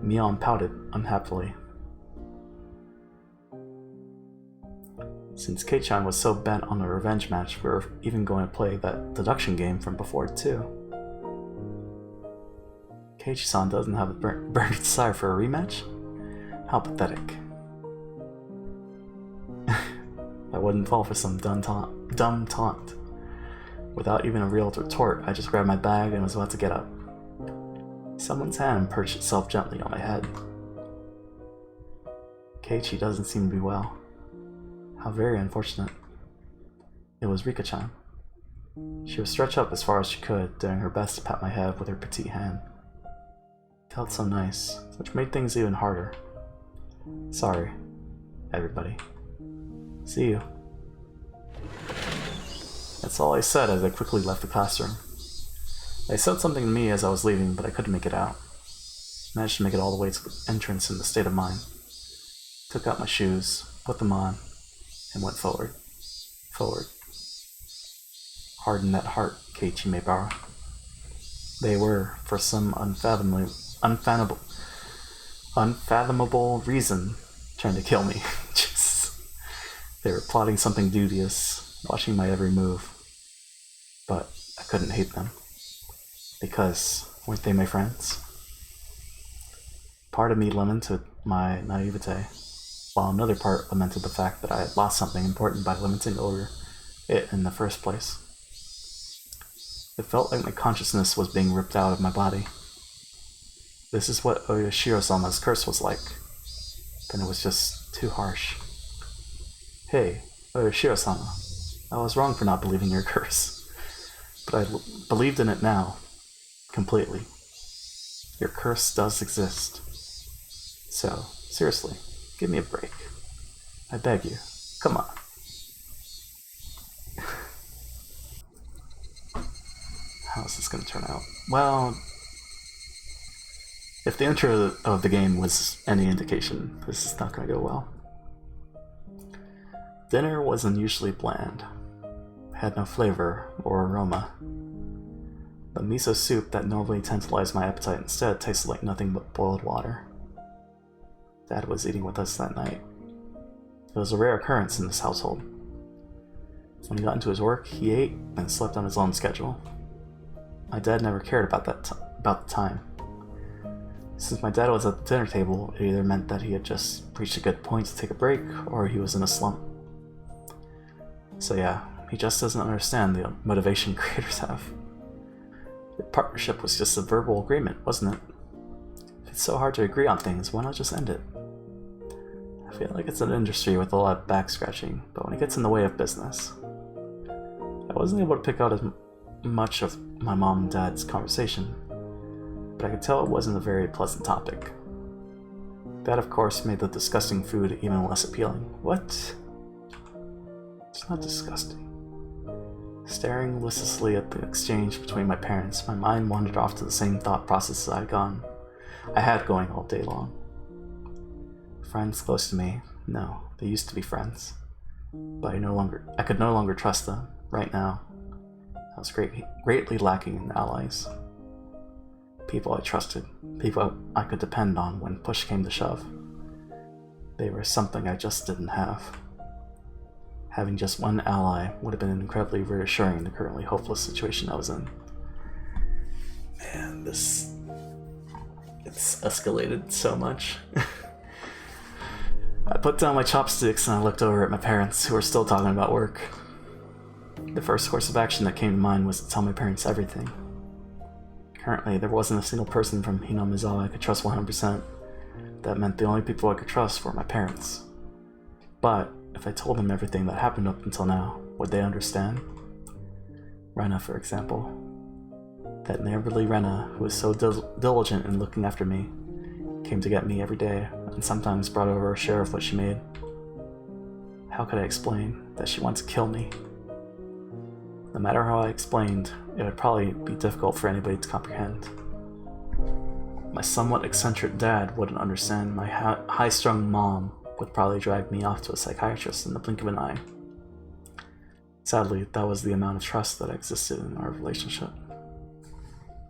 Mion pouted unhappily. Since Ch.1 was so bent on a revenge match, we were even going to play that deduction game from before too. Ch.1 doesn't have a burning desire for a rematch? How pathetic. I wouldn't fall for some dumb taunt. Without even a real retort, I just grabbed my bag and was about to get up. Someone's hand perched itself gently on my head. Keiichi doesn't seem to be well. How very unfortunate. It was Rika-chan. She was stretched up as far as she could, doing her best to pat my head with her petite hand. It felt so nice, which made things even harder. Sorry, everybody. See you. That's all I said as I quickly left the classroom. They said something to me as I was leaving, but I couldn't make it out. I managed to make it all the way to the entrance in the state of mind. Took out my shoes, put them on, and went forward. Harden that heart, Keiichi Maebara. They were, for some unfathomable reason, trying to kill me. They were plotting something dubious, watching my every move. But I couldn't hate them. Because, weren't they my friends? Part of me lamented my naivete, while another part lamented the fact that I had lost something important by lamenting over it in the first place. It felt like my consciousness was being ripped out of my body. This is what Oyashiro-sama's curse was like. Then it was just too harsh. Hey, Oyashiro-sama, I was wrong for not believing your curse. But I believed in it now. Completely. Your curse does exist. So, seriously, give me a break. I beg you. Come on. How's this going to turn out? Well, if the intro of the game was any indication, this is not going to go well. Dinner was unusually bland. It had no flavor or aroma. The miso soup that normally tantalized my appetite instead tasted like nothing but boiled water. Dad was eating with us that night. It was a rare occurrence in this household. When he got into his work, he ate and slept on his own schedule. My dad never cared about the time. Since my dad was at the dinner table, it either meant that he had just reached a good point to take a break, or he was in a slump. So yeah, he just doesn't understand the motivation creators have. The partnership was just a verbal agreement, wasn't it? If it's so hard to agree on things, why not just end it? I feel like it's an industry with a lot of back scratching, but when it gets in the way of business. I wasn't able to pick out as much of my mom and dad's conversation, but I could tell it wasn't a very pleasant topic. That, of course, made the disgusting food even less appealing. What? It's not disgusting. Staring listlessly at the exchange between my parents, my mind wandered off to the same thought processes I had going all day long. Friends close to me? No, they used to be friends. But I could no longer trust them. Right now, I was greatly lacking in allies. People I trusted, people I could depend on when push came to shove. They were something I just didn't have. Having just one ally would have been incredibly reassuring in the currently hopeless situation I was in. Man, it's escalated so much. I put down my chopsticks and I looked over at my parents, who were still talking about work. The first course of action that came to mind was to tell my parents everything. Currently, there wasn't a single person from Hinamizawa I could trust 100%. That meant the only people I could trust were my parents. But if I told them everything that happened up until now, would they understand? Rena, for example. That neighborly Rena, who was so diligent in looking after me, came to get me every day and sometimes brought over a share of what she made. How could I explain that she wanted to kill me? No matter how I explained, it would probably be difficult for anybody to comprehend. My somewhat eccentric dad wouldn't understand. My high-strung mom would probably drag me off to a psychiatrist in the blink of an eye. Sadly, that was the amount of trust that existed in our relationship.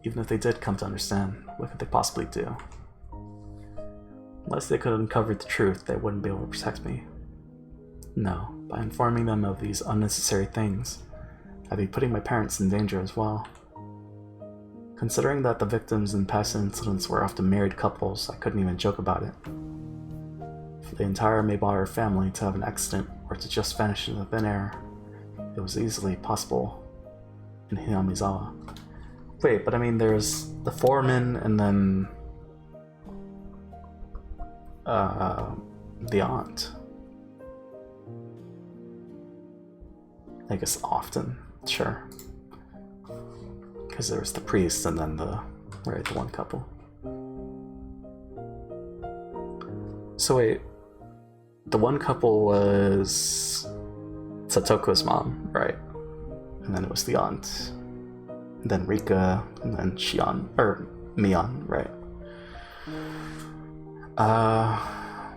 Even if they did come to understand, what could they possibly do? Unless they could uncover the truth, they wouldn't be able to protect me. No, by informing them of these unnecessary things, I'd be putting my parents in danger as well. Considering that the victims in past incidents were often married couples, I couldn't even joke about it. For the entire Maybauer family to have an accident or to just vanish into thin air, it was easily possible in Hinamizawa. Wait, but I mean, there's the foreman and then the aunt. I guess often, sure. Because there was the priest and then the one couple. So wait, the one couple was Satoko's mom, right? And then it was the aunt, and then Rika, and then Mion, right?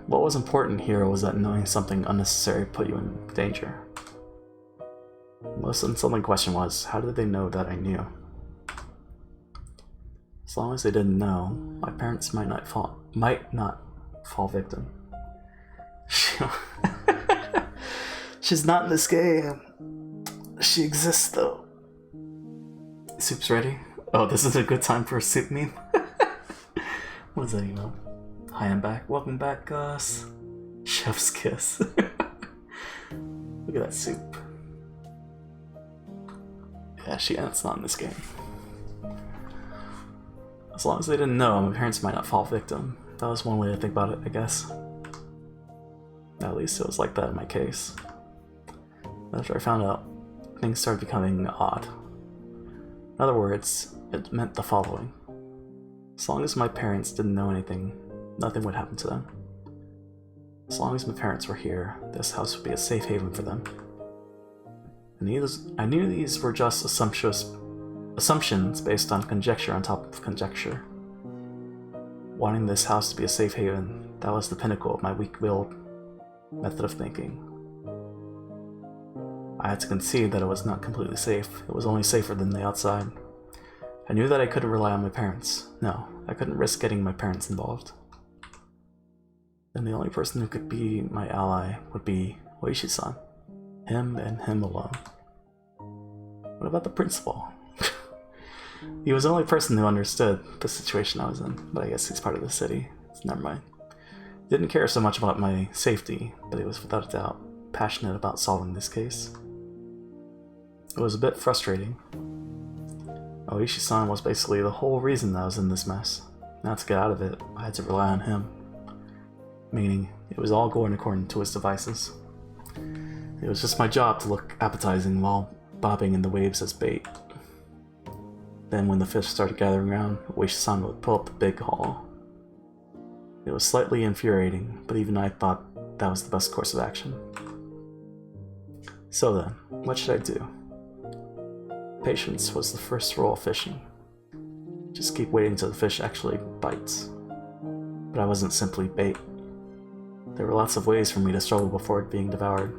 What was important here was that knowing something unnecessary put you in danger. The most insulting question was, how did they know that I knew? As long as they didn't know, my parents might not fall victim. She's not in this game. She exists though. Soup's ready? Oh, this is a good time for a soup meme? What is that email? Hi, I'm back. Welcome back, Gus. Chef's kiss. Look at that soup. Yeah, it's not in this game. As long as they didn't know, my parents might not fall victim. That was one way to think about it, I guess. At least it was like that in my case. After I found out, things started becoming odd. In other words, it meant the following. As long as my parents didn't know anything, nothing would happen to them. As long as my parents were here, this house would be a safe haven for them. I knew these were just assumptions based on conjecture on top of conjecture. Wanting this house to be a safe haven, that was the pinnacle of my weak-willed method of thinking. I had to concede that it was not completely safe. It was only safer than the outside. I knew that I couldn't rely on my parents. No, I couldn't risk getting my parents involved. Then the only person who could be my ally would be Oishi-san. Him and him alone. What about the principal? He was the only person who understood the situation I was in, but I guess he's part of the city. So never mind. Didn't care so much about my safety, but he was without a doubt passionate about solving this case. It was a bit frustrating. Oishi-san was basically the whole reason that I was in this mess. Now to get out of it, I had to rely on him. Meaning, it was all going according to his devices. It was just my job to look appetizing while bobbing in the waves as bait. Then when the fish started gathering around, Oishi-san would pull up the big haul. It was slightly infuriating, but even I thought that was the best course of action. So then, what should I do? Patience was the first rule of fishing. Just keep waiting till the fish actually bites. But I wasn't simply bait. There were lots of ways for me to struggle before it being devoured.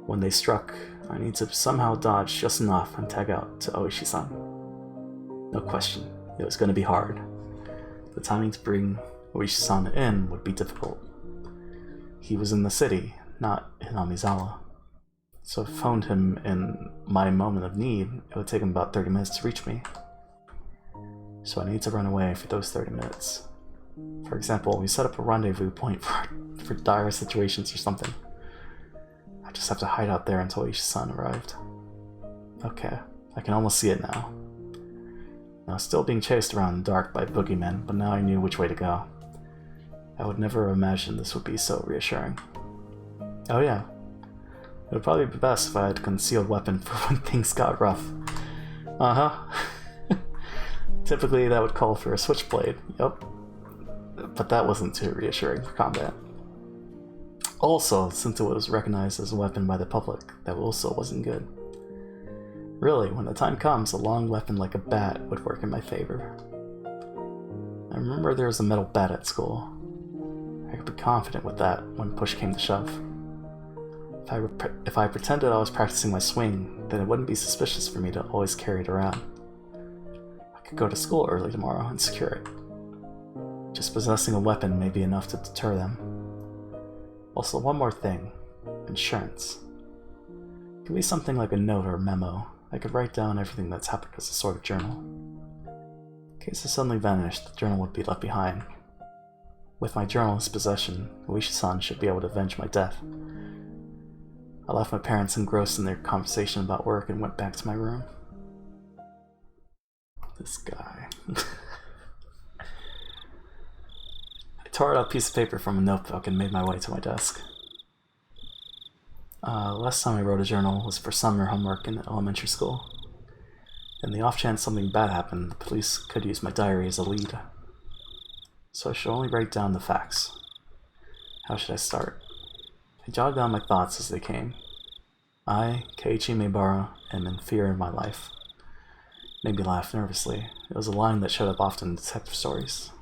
When they struck, I need to somehow dodge just enough and tag out to Oishi-san. No question, it was going to be hard. The timing to bring Oishi-san in would be difficult. He was in the city, not in Amizawa. So if I phoned him in my moment of need, it would take him about 30 minutes to reach me. So I need to run away for those 30 minutes. For example, we set up a rendezvous point for dire situations or something. I just have to hide out there until Oishi-san arrived. Okay, I can almost see it now. I was still being chased around in the dark by boogeymen, but now I knew which way to go. I would never have imagined this would be so reassuring. Oh yeah, it would probably be best if I had a concealed weapon for when things got rough. Uh-huh. Typically that would call for a switchblade, yup. but that wasn't too reassuring for combat. Also, since it was recognized as a weapon by the public, that also wasn't good. Really, when the time comes, a long weapon like a bat would work in my favor. I remember there was a metal bat at school. I could be confident with that when push came to shove. If I pretended I was practicing my swing, then it wouldn't be suspicious for me to always carry it around. I could go to school early tomorrow and secure it. Just possessing a weapon may be enough to deter them. Also, one more thing. Insurance. It could be something like a note or a memo. I could write down everything that's happened as a sort of journal. In case I suddenly vanished, the journal would be left behind. With my journal in his possession, Oishi-san should be able to avenge my death. I left my parents engrossed in their conversation about work and went back to my room. This guy. I tore out a piece of paper from a notebook and made my way to my desk. Last time I wrote a journal was for summer homework in elementary school. In the off chance something bad happened, the police could use my diary as a lead. So I should only write down the facts. How should I start? I jotted down my thoughts as they came. I, Keiichi Maebara, am in fear of my life. It made me laugh nervously. It was a line that showed up often in detective stories.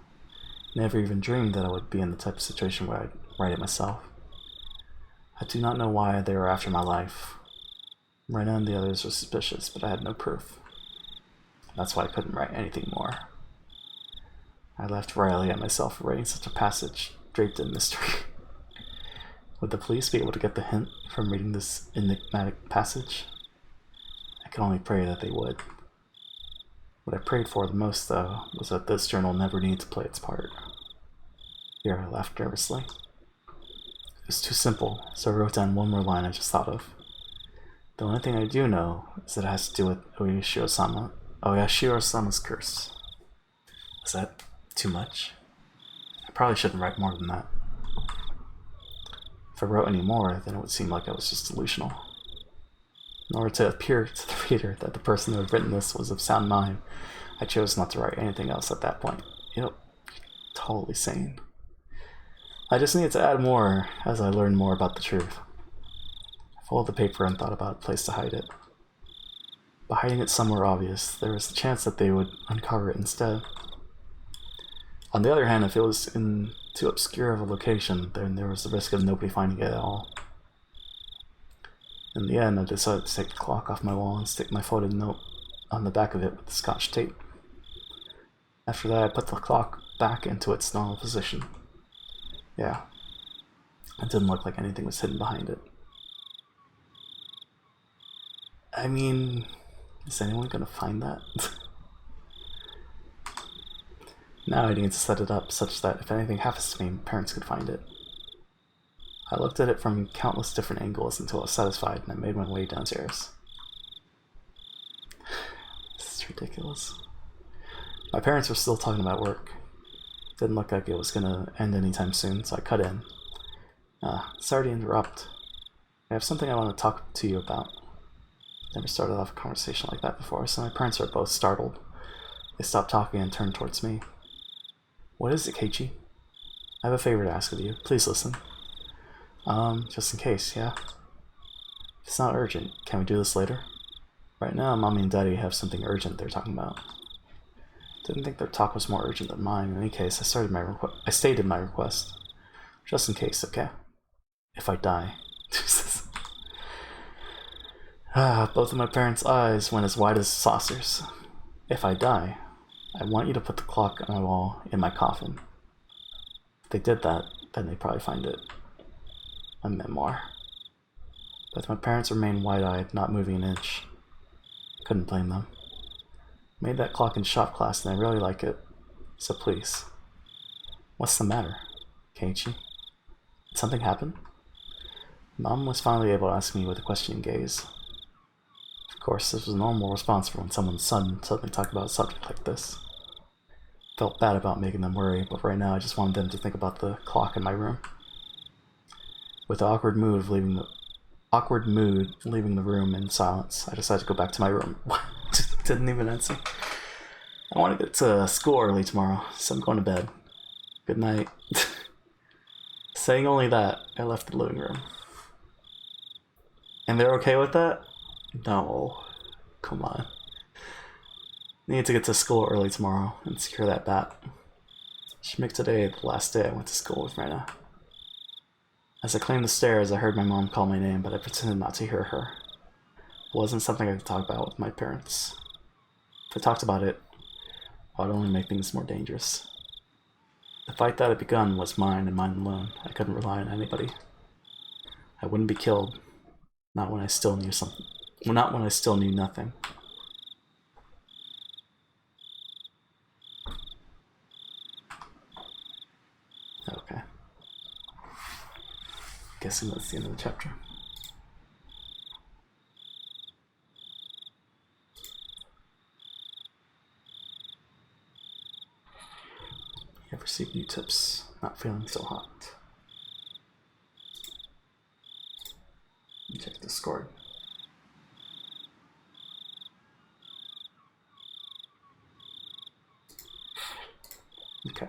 Never even dreamed that I would be in the type of situation where I'd write it myself. I do not know why they were after my life. Rena and the others were suspicious, but I had no proof. That's why I couldn't write anything more. I laughed wryly at myself for writing such a passage draped in mystery. Would the police be able to get the hint from reading this enigmatic passage? I could only pray that they would. What I prayed for the most, though, was that this journal never needed to play its part. Here I laughed nervously. It was too simple, so I wrote down one more line I just thought of. The only thing I do know is that it has to do with Oyashiro-sama's curse. Is that too much? I probably shouldn't write more than that. If I wrote any more, then it would seem like I was just delusional. In order to appear to the reader that the person who had written this was of sound mind, I chose not to write anything else at that point. Yep, totally sane. I just needed to add more as I learned more about the truth. I folded the paper and thought about a place to hide it. By hiding it somewhere obvious, there was the chance that they would uncover it instead. On the other hand, if it was in too obscure of a location, then there was the risk of nobody finding it at all. In the end, I decided to take the clock off my wall and stick my folded note on the back of it with the Scotch tape. After that, I put the clock back into its normal position. Yeah, it didn't look like anything was hidden behind it. I mean, is anyone gonna find that? Now I need to set it up such that if anything happens to me, parents could find it. I looked at it from countless different angles until I was satisfied, and I made my way downstairs. This is ridiculous. My parents were still talking about work. Didn't look like it was gonna end anytime soon, so I cut in. Sorry to interrupt. I have something I want to talk to you about. Never started off a conversation like that before, so my parents were both startled. They stopped talking and turned towards me. What is it, Keiichi? I have a favor to ask of you. Please listen. Just in case, yeah? If it's not urgent, can we do this later? Right now, Mommy and Daddy have something urgent they're talking about. Didn't think their talk was more urgent than mine. In any case, I stated my request. Just in case, okay? If I die. Both of my parents' eyes went as wide as saucers. If I die, I want you to put the clock on my wall in my coffin. If they did that, then they'd probably find it. A memoir. But my parents remained wide-eyed, not moving an inch. Couldn't blame them. Made that clock in shop class and I really like it. So please. What's the matter, Keiichi? Did something happen? Mom was finally able to ask me with a questioning gaze. Of course, this was a normal response for when someone's son suddenly talked about a subject like this. Felt bad about making them worry, but right now I just wanted them to think about the clock in my room. With the awkward mood leaving the room in silence, I decided to go back to my room. Didn't even answer. I want to get to school early tomorrow, so I'm going to bed. Good night. Saying only that, I left the living room. And they're okay with that? No. Come on. Need to get to school early tomorrow and secure that bat. Should make today the last day I went to school with Rena. As I climbed the stairs, I heard my mom call my name, but I pretended not to hear her. It wasn't something I could talk about with my parents. If I talked about it, I would only make things more dangerous. The fight that had begun was mine and mine alone. I couldn't rely on anybody. I wouldn't be killed. Not when I still knew something. Well, not when I still knew nothing. Okay. Guessing that's the end of the chapter. You have received new tips. Not feeling so hot. Check Discord. Okay.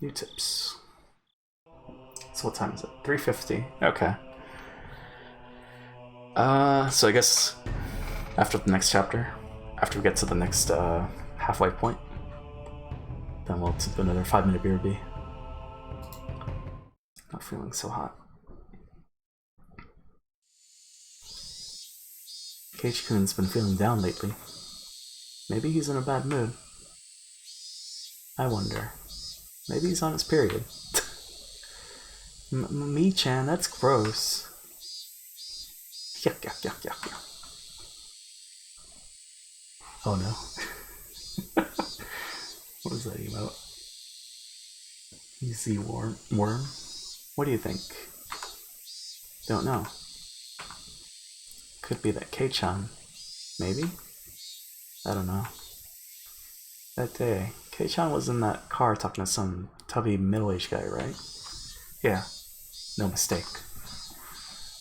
New tips. So what time is it? 3:50. Okay. So I guess after the next chapter, after we get to the next halfway point, then we'll do another 5-minute BRB. Not feeling so hot. Keiichi-kun's been feeling down lately. Maybe he's in a bad mood. I wonder. Maybe he's on his period. Me-chan, that's gross. Yuck, yuck, yuck, yuck, yuck. Oh no. What is that emote? Easy worm? What do you think? Don't know. Could be that Kei-chan. Maybe? I don't know. That day, Kei-chan was in that car talking to some tubby middle-aged guy, right? Yeah, no mistake.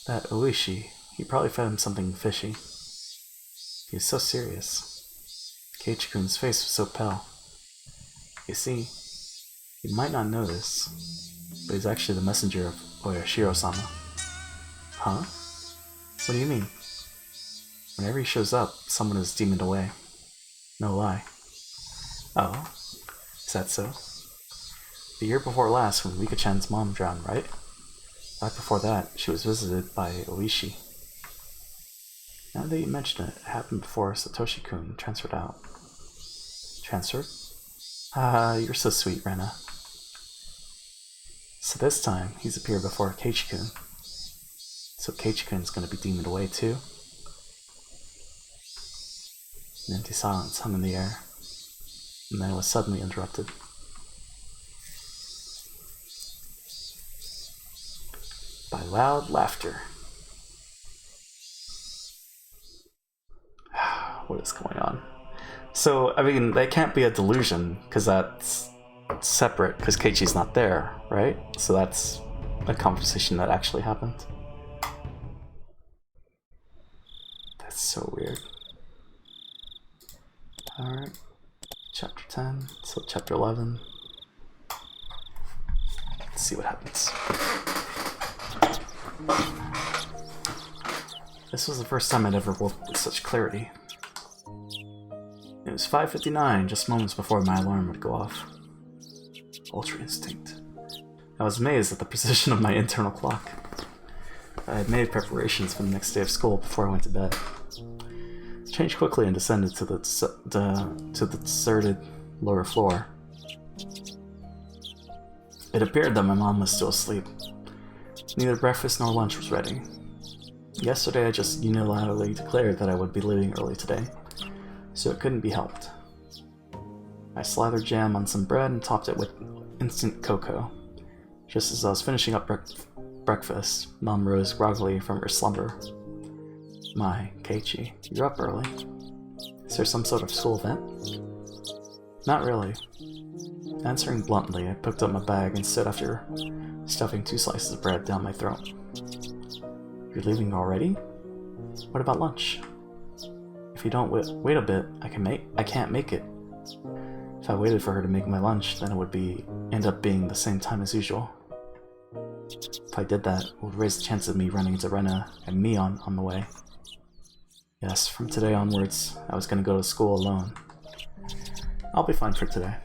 That Oishi, he probably fed him something fishy. He was so serious. Keiichi-kun's face was so pale. You see, you might not know this, but he's actually the messenger of Oyashiro-sama. Huh? What do you mean? Whenever he shows up, someone is demoned away. No lie. Oh? Is that so? The year before last, when Rika-chan's mom drowned, right? Right before that, she was visited by Oishi. Now that you mention it, it happened before Satoshi-kun transferred out. Transferred? Ah, you're so sweet, Rena. So this time, he's appeared before Keiichi-kun. So Keiichi-kun's gonna be demoned away too? An empty silence hung in the air, and then it was suddenly interrupted. By loud laughter. What is going on? So, I mean, that can't be a delusion, because that's separate, because Keiichi's not there, right? So that's a conversation that actually happened. That's so weird. Alright. Chapter 10, so chapter 11. Let's see what happens. This was the first time I'd ever woke with such clarity. It was 5:59, just moments before my alarm would go off. Ultra instinct. I was amazed at the precision of my internal clock. I had made preparations for the next day of school before I went to bed. I changed quickly and descended to the deserted lower floor. It appeared that my mom was still asleep. Neither breakfast nor lunch was ready. Yesterday I just unilaterally declared that I would be leaving early today, so it couldn't be helped. I slathered jam on some bread and topped it with instant cocoa. Just as I was finishing up breakfast, Mom rose groggily from her slumber. My, Keiichi, you're up early. Is there some sort of school event? Not really. Answering bluntly, I picked up my bag and stood after stuffing 2 slices of bread down my throat. You're leaving already? What about lunch? If you don't wait a bit, I can't make it. If I waited for her to make my lunch, then it would end up being the same time as usual. If I did that, it would raise the chance of me running into Rena and Mion on the way. Yes, from today onwards, I was gonna go to school alone. I'll be fine for today.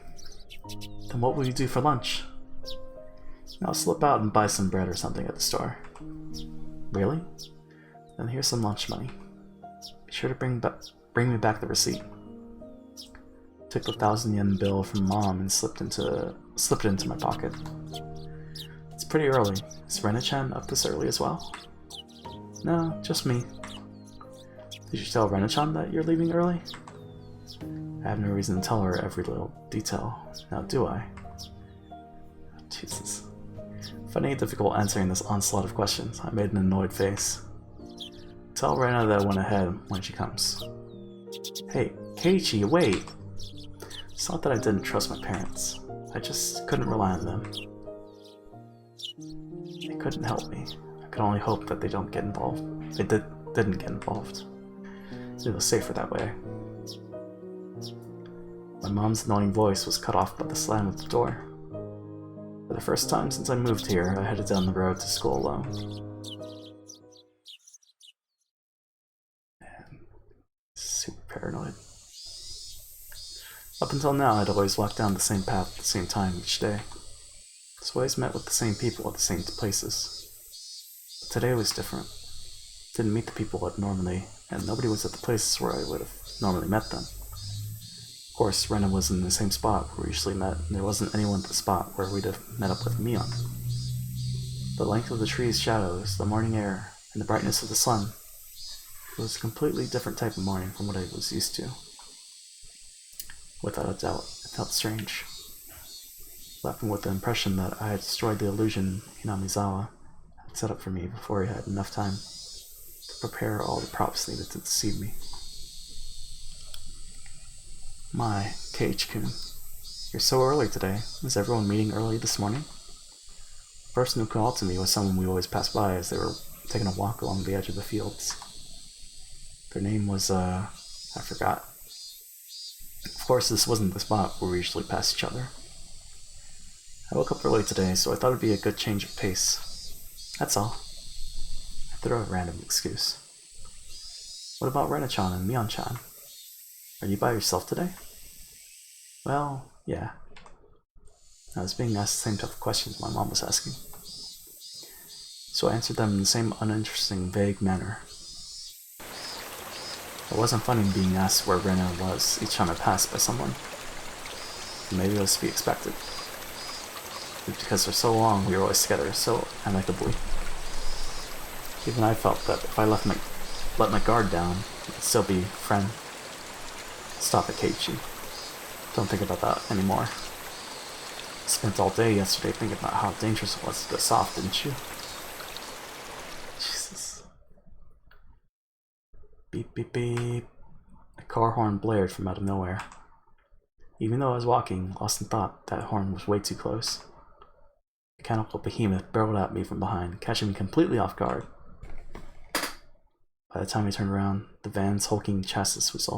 Then what will you do for lunch? I'll slip out and buy some bread or something at the store. Really? Then here's some lunch money. Be sure to bring me back the receipt. Took the 1,000 yen bill from Mom and slipped it into my pocket. It's pretty early. Is Rena-chan up this early as well? No, just me. Did you tell Rena-chan that you're leaving early? I have no reason to tell her every little detail, now do I? Jesus. Finding it difficult answering this onslaught of questions, I made an annoyed face. Tell Rena that I went ahead when she comes. Hey, Keiichi, wait! It's not that I didn't trust my parents. I just couldn't rely on them. They couldn't help me. I could only hope that they don't get involved. They didn't get involved. It was safer that way. My mom's annoying voice was cut off by the slam of the door. For the first time since I moved here, I headed down the road to school alone. Man, super paranoid. Up until now, I'd always walked down the same path at the same time each day. So I always met with the same people at the same places. But today was different. Didn't meet the people I'd normally, and nobody was at the places where I would have normally met them. Of course, Rena was in the same spot where we usually met, and there wasn't anyone at the spot where we'd have met up with Mion. The length of the trees' shadows, the morning air, and the brightness of the sun, it was a completely different type of morning from what I was used to. Without a doubt, it felt strange. Laughing with the impression that I had destroyed the illusion Hinamizawa had set up for me before he had enough time to prepare all the props needed to deceive me. My, Keiichi-kun, you're so early today. Is everyone meeting early this morning? The person who called to me was someone we always passed by as they were taking a walk along the edge of the fields. Their name was, I forgot. Of course, this wasn't the spot where we usually pass each other. I woke up early today, so I thought it'd be a good change of pace. That's all. I threw out a random excuse. What about Rena-chan and Mion-chan? Are you by yourself today? Well, yeah. I was being asked the same type of questions my mom was asking. So I answered them in the same uninteresting, vague manner. It wasn't funny being asked where Rena was each time I passed by someone. Maybe it was to be expected. Because for so long we were always together, so amicably. Even I felt that if I let my guard down, we'd still be friends. Stop it, Keiichi. Don't think about that anymore. Spent all day yesterday thinking about how dangerous it was to go soft, didn't you? Jesus. Beep, beep, beep. A car horn blared from out of nowhere. Even though I was walking, lost in thought, that horn was way too close. A mechanical behemoth barreled at me from behind, catching me completely off guard. By the time I turned around, the van's hulking chassis was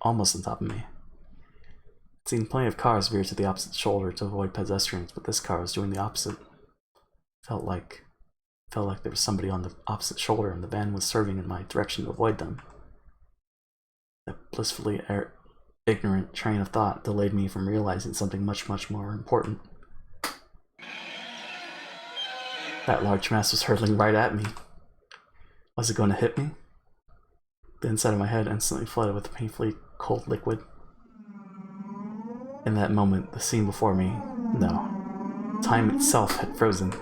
almost on top of me. I'd seen plenty of cars veer to the opposite shoulder to avoid pedestrians, but this car was doing the opposite. Felt like there was somebody on the opposite shoulder and the van was swerving in my direction to avoid them. That blissfully ignorant train of thought delayed me from realizing something much, much more important. That large mass was hurtling right at me. Was it going to hit me? The inside of my head instantly flooded with a painfully cold liquid. In that moment, the scene before me, no, time itself had frozen.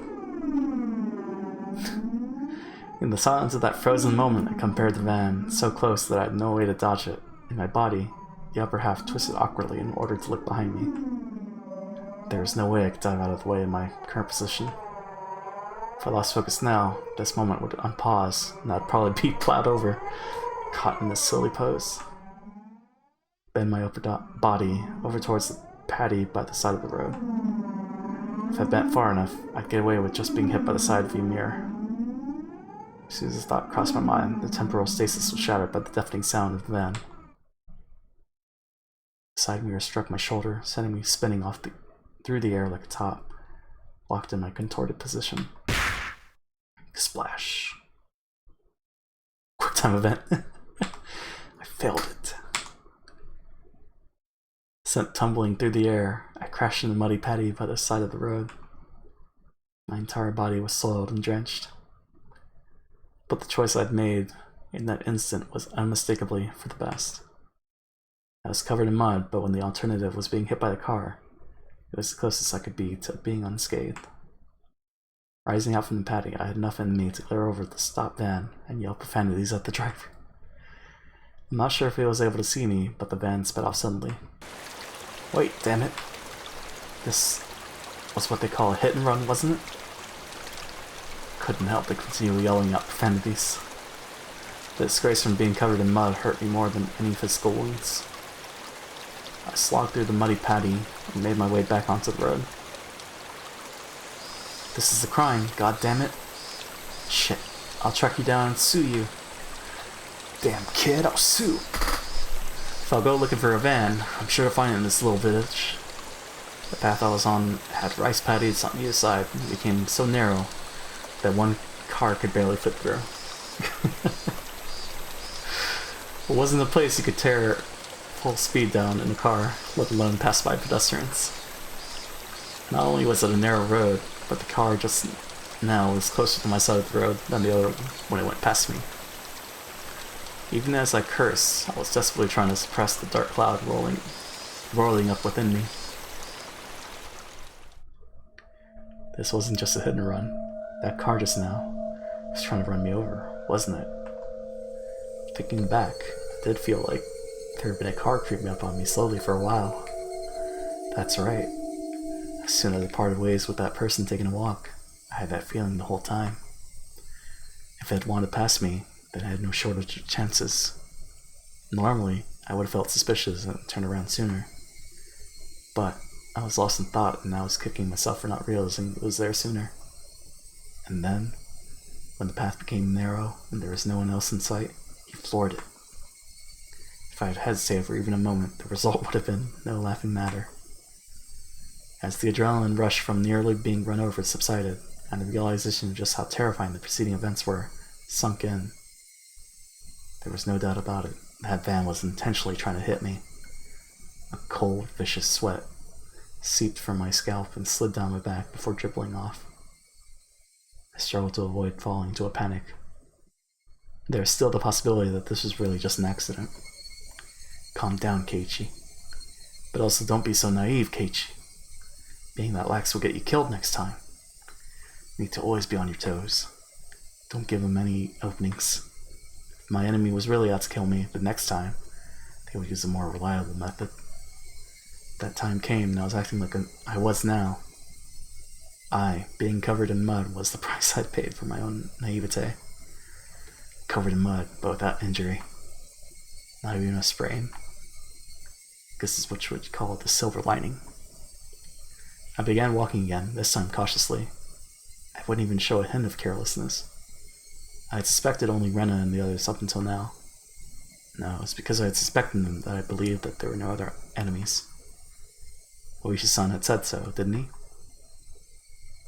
In the silence of that frozen moment, I compared the van so close that I had no way to dodge it. In my body, the upper half twisted awkwardly in order to look behind me. There was no way I could dive out of the way in my current position. If I lost focus now, this moment would unpause, and I'd probably be plowed over, caught in this silly pose. Bend my upper body over towards the paddy by the side of the road. If I bent far enough, I'd get away with just being hit by the side view mirror. As soon as this thought crossed my mind, the temporal stasis was shattered by the deafening sound of the van. The side mirror struck my shoulder, sending me spinning off through the air like a top, locked in my contorted position. Splash. Quick time event. I failed it. Sent tumbling through the air, I crashed in the muddy paddy by the side of the road. My entire body was soiled and drenched. But the choice I'd made in that instant was unmistakably for the best. I was covered in mud, but when the alternative was being hit by the car, it was the closest I could be to being unscathed. Rising out from the paddy, I had enough in me to glare over at the stopped van and yell profanities at the driver. I'm not sure if he was able to see me, but the van sped off suddenly. Wait, damn it. This was what they call a hit and run, wasn't it? Couldn't help but continue yelling out profanities. The disgrace from being covered in mud hurt me more than any physical wounds. I slogged through the muddy paddy and made my way back onto the road. This is a crime, god damn it. Shit, I'll track you down and sue you. Damn kid, I'll sue. If I'll go looking for a van, I'm sure to find it in this little village. The path I was on had rice paddies on either side and became so narrow that one car could barely fit through. It wasn't a place you could tear full speed down in a car, let alone pass by pedestrians. Not only was it a narrow road, but the car just now was closer to my side of the road than the other when it went past me. Even as I cursed, I was desperately trying to suppress the dark cloud rolling up within me. This wasn't just a hit and run. That car just now was trying to run me over, wasn't it? Thinking back, it did feel like there had been a car creeping up on me slowly for a while. That's right. As soon as I parted ways with that person taking a walk, I had that feeling the whole time. If it had wanted past me, then I had no shortage of chances. Normally, I would have felt suspicious and turned around sooner. But I was lost in thought, and I was kicking myself for not realizing it was there sooner. And then, when the path became narrow and there was no one else in sight, he floored it. If I had hesitated for even a moment, the result would have been no laughing matter. As the adrenaline rush from nearly being run over subsided, and the realization of just how terrifying the preceding events were sunk in, there was no doubt about it. That van was intentionally trying to hit me. A cold, vicious sweat seeped from my scalp and slid down my back before dribbling off. I struggled to avoid falling into a panic. There is still the possibility that this was really just an accident. Calm down, Keiichi. But also don't be so naive, Keiichi. Being that lax will get you killed next time. You need to always be on your toes. Don't give them any openings. If my enemy was really out to kill me, the next time, they would use a more reliable method. That time came and I was acting like I was now. I, being covered in mud, was the price I'd paid for my own naivete. Covered in mud, but without injury. Not even a sprain. This is what you would call the silver lining. I began walking again, this time cautiously. I wouldn't even show a hint of carelessness. I had suspected only Rena and the others up until now. No, it's because I had suspected them that I believed that there were no other enemies. Oishi-san had said so, didn't he?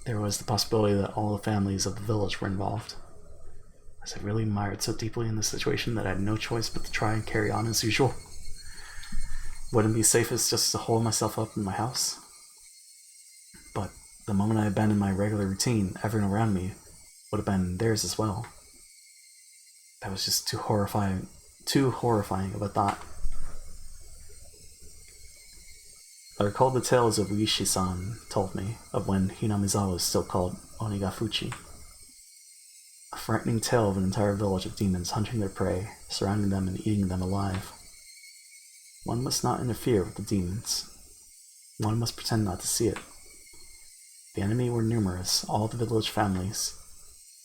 There was the possibility that all the families of the village were involved. Was I really mired so deeply in the situation that I had no choice but to try and carry on as usual? Wouldn't it be safest just to hole myself up in my house? But the moment I abandoned my regular routine, everyone around me would have been theirs as well. That was just too horrifying of a thought. I recalled the tales of Oishi-san told me of when Hinamizawa was still called Onikakushi. A frightening tale of an entire village of demons hunting their prey, surrounding them and eating them alive. One must not interfere with the demons. One must pretend not to see it. The enemy were numerous, all the village families.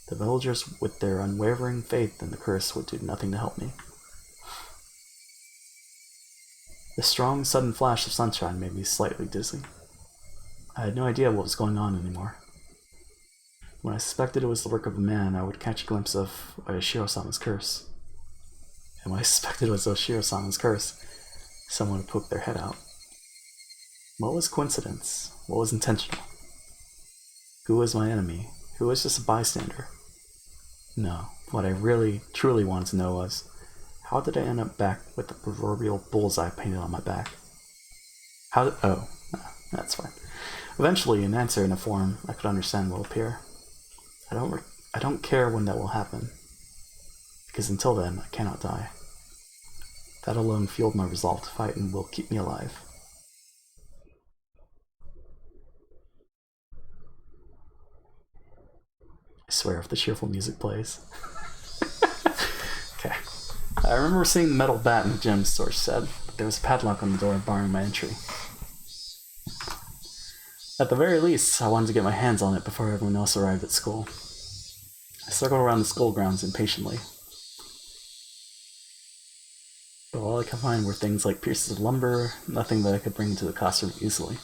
The villagers, with their unwavering faith in the curse, would do nothing to help me. The strong, sudden flash of sunshine made me slightly dizzy. I had no idea what was going on anymore. When I suspected it was the work of a man, I would catch a glimpse of Oshiro-sama's curse. And when I suspected it was Oshiro-sama's curse, someone would poke their head out. What was coincidence? What was intentional? Who was my enemy? Who was just a bystander? No, what I really, truly wanted to know was, how did I end up back with the proverbial bullseye painted on my back? Oh, that's fine. Eventually, an answer in a form I could understand will appear. I don't care when that will happen, because until then, I cannot die. That alone fueled my resolve to fight and will keep me alive. I swear if the cheerful music plays. Okay. I remember seeing the metal bat in the gym, Storch said, but there was a padlock on the door barring my entry. At the very least, I wanted to get my hands on it before everyone else arrived at school. I circled around the school grounds impatiently. But all I could find were things like pieces of lumber, nothing that I could bring into the classroom easily.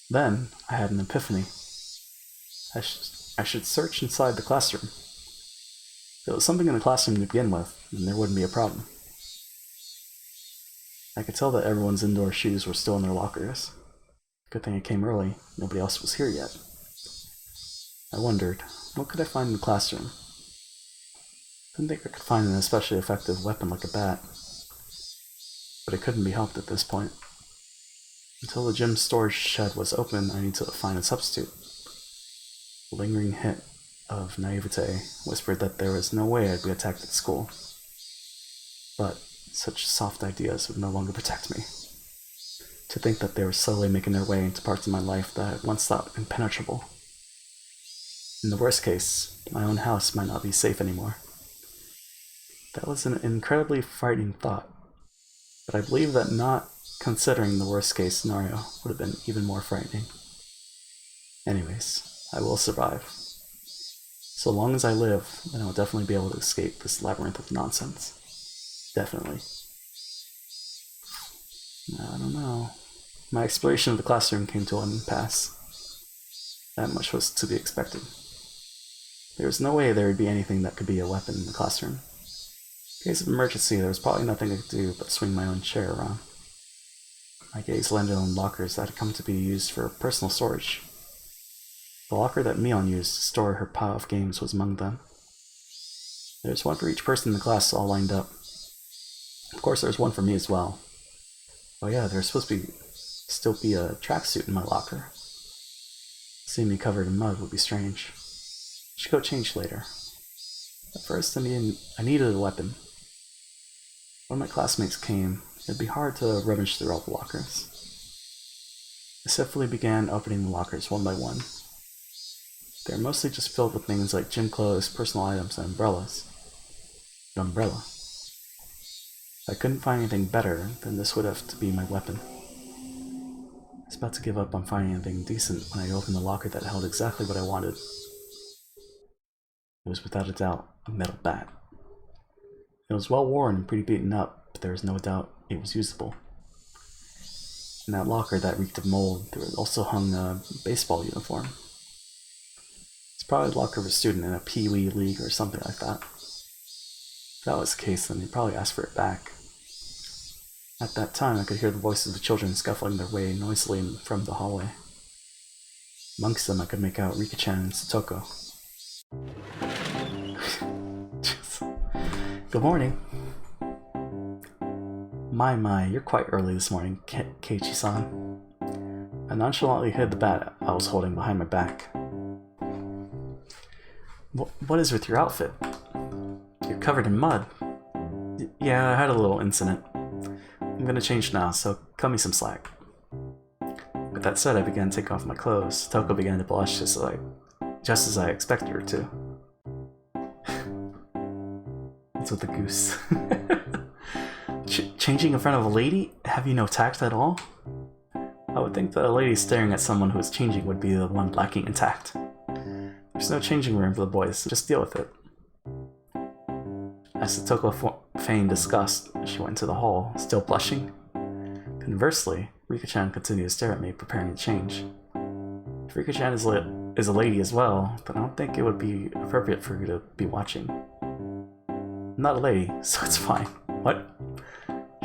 Then, I had an epiphany. I should search inside the classroom. If there was something in the classroom to begin with, then there wouldn't be a problem. I could tell that everyone's indoor shoes were still in their lockers. Good thing I came early, nobody else was here yet. I wondered, what could I find in the classroom? I didn't think I could find an especially effective weapon like a bat. But it couldn't be helped at this point. Until the gym storage shed was open, I needed to find a substitute. A lingering hint of naivete whispered that there was no way I'd be attacked at school. But such soft ideas would no longer protect me. To think that they were slowly making their way into parts of my life that I had once thought impenetrable. In the worst case, my own house might not be safe anymore. That was an incredibly frightening thought, but I believe that not considering the worst case scenario would have been even more frightening. Anyways, I will survive. So long as I live, then I will definitely be able to escape this labyrinth of nonsense. Definitely. I don't know. My exploration of the classroom came to an impasse. That much was to be expected. There was no way there would be anything that could be a weapon in the classroom. In case of emergency, there was probably nothing I could do but swing my own chair around. My gaze landed on lockers that had come to be used for personal storage. The locker that Mion used to store her pile of games was among them. There was one for each person in the class all lined up. Of course, there was one for me as well. Oh yeah, there's supposed to still be a tracksuit in my locker. Seeing me covered in mud would be strange. I should go change later. At first, I needed a weapon. When my classmates came, it'd be hard to rummage through all the lockers. I swiftly began opening the lockers one by one. They're mostly just filled with things like gym clothes, personal items, and umbrellas. An umbrella. If I couldn't find anything better, then this would have to be my weapon. I was about to give up on finding anything decent when I opened the locker that held exactly what I wanted. It was without a doubt a metal bat. It was well worn and pretty beaten up, but there was no doubt it was usable. In that locker that reeked of mold, there also hung a baseball uniform. It's probably the locker of a student in a Pee-wee league or something like that. If that was the case, then they'd probably ask for it back. At that time, I could hear the voices of the children scuffling their way noisily from the hallway. Amongst them, I could make out Rika-chan and Satoko. Good morning. My, you're quite early this morning, Keiichi-san. I nonchalantly hid the bat I was holding behind my back. What is with your outfit? You're covered in mud. Yeah, I had a little incident. I'm gonna change now, so cut me some slack. With that said, I began to take off my clothes. Toko began to blush just as I expected her to. What's with the goose? Changing in front of a lady? Have you no tact at all? I would think that a lady staring at someone who is changing would be the one lacking in tact. There's no changing room for the boys, so just deal with it. As Satoko feigned disgust, she went into the hall, still blushing. Conversely, Rika-chan continued to stare at me, preparing to change. If Rika-chan is a lady as well, then I don't think it would be appropriate for her to be watching. I'm not a lady, so it's fine. What?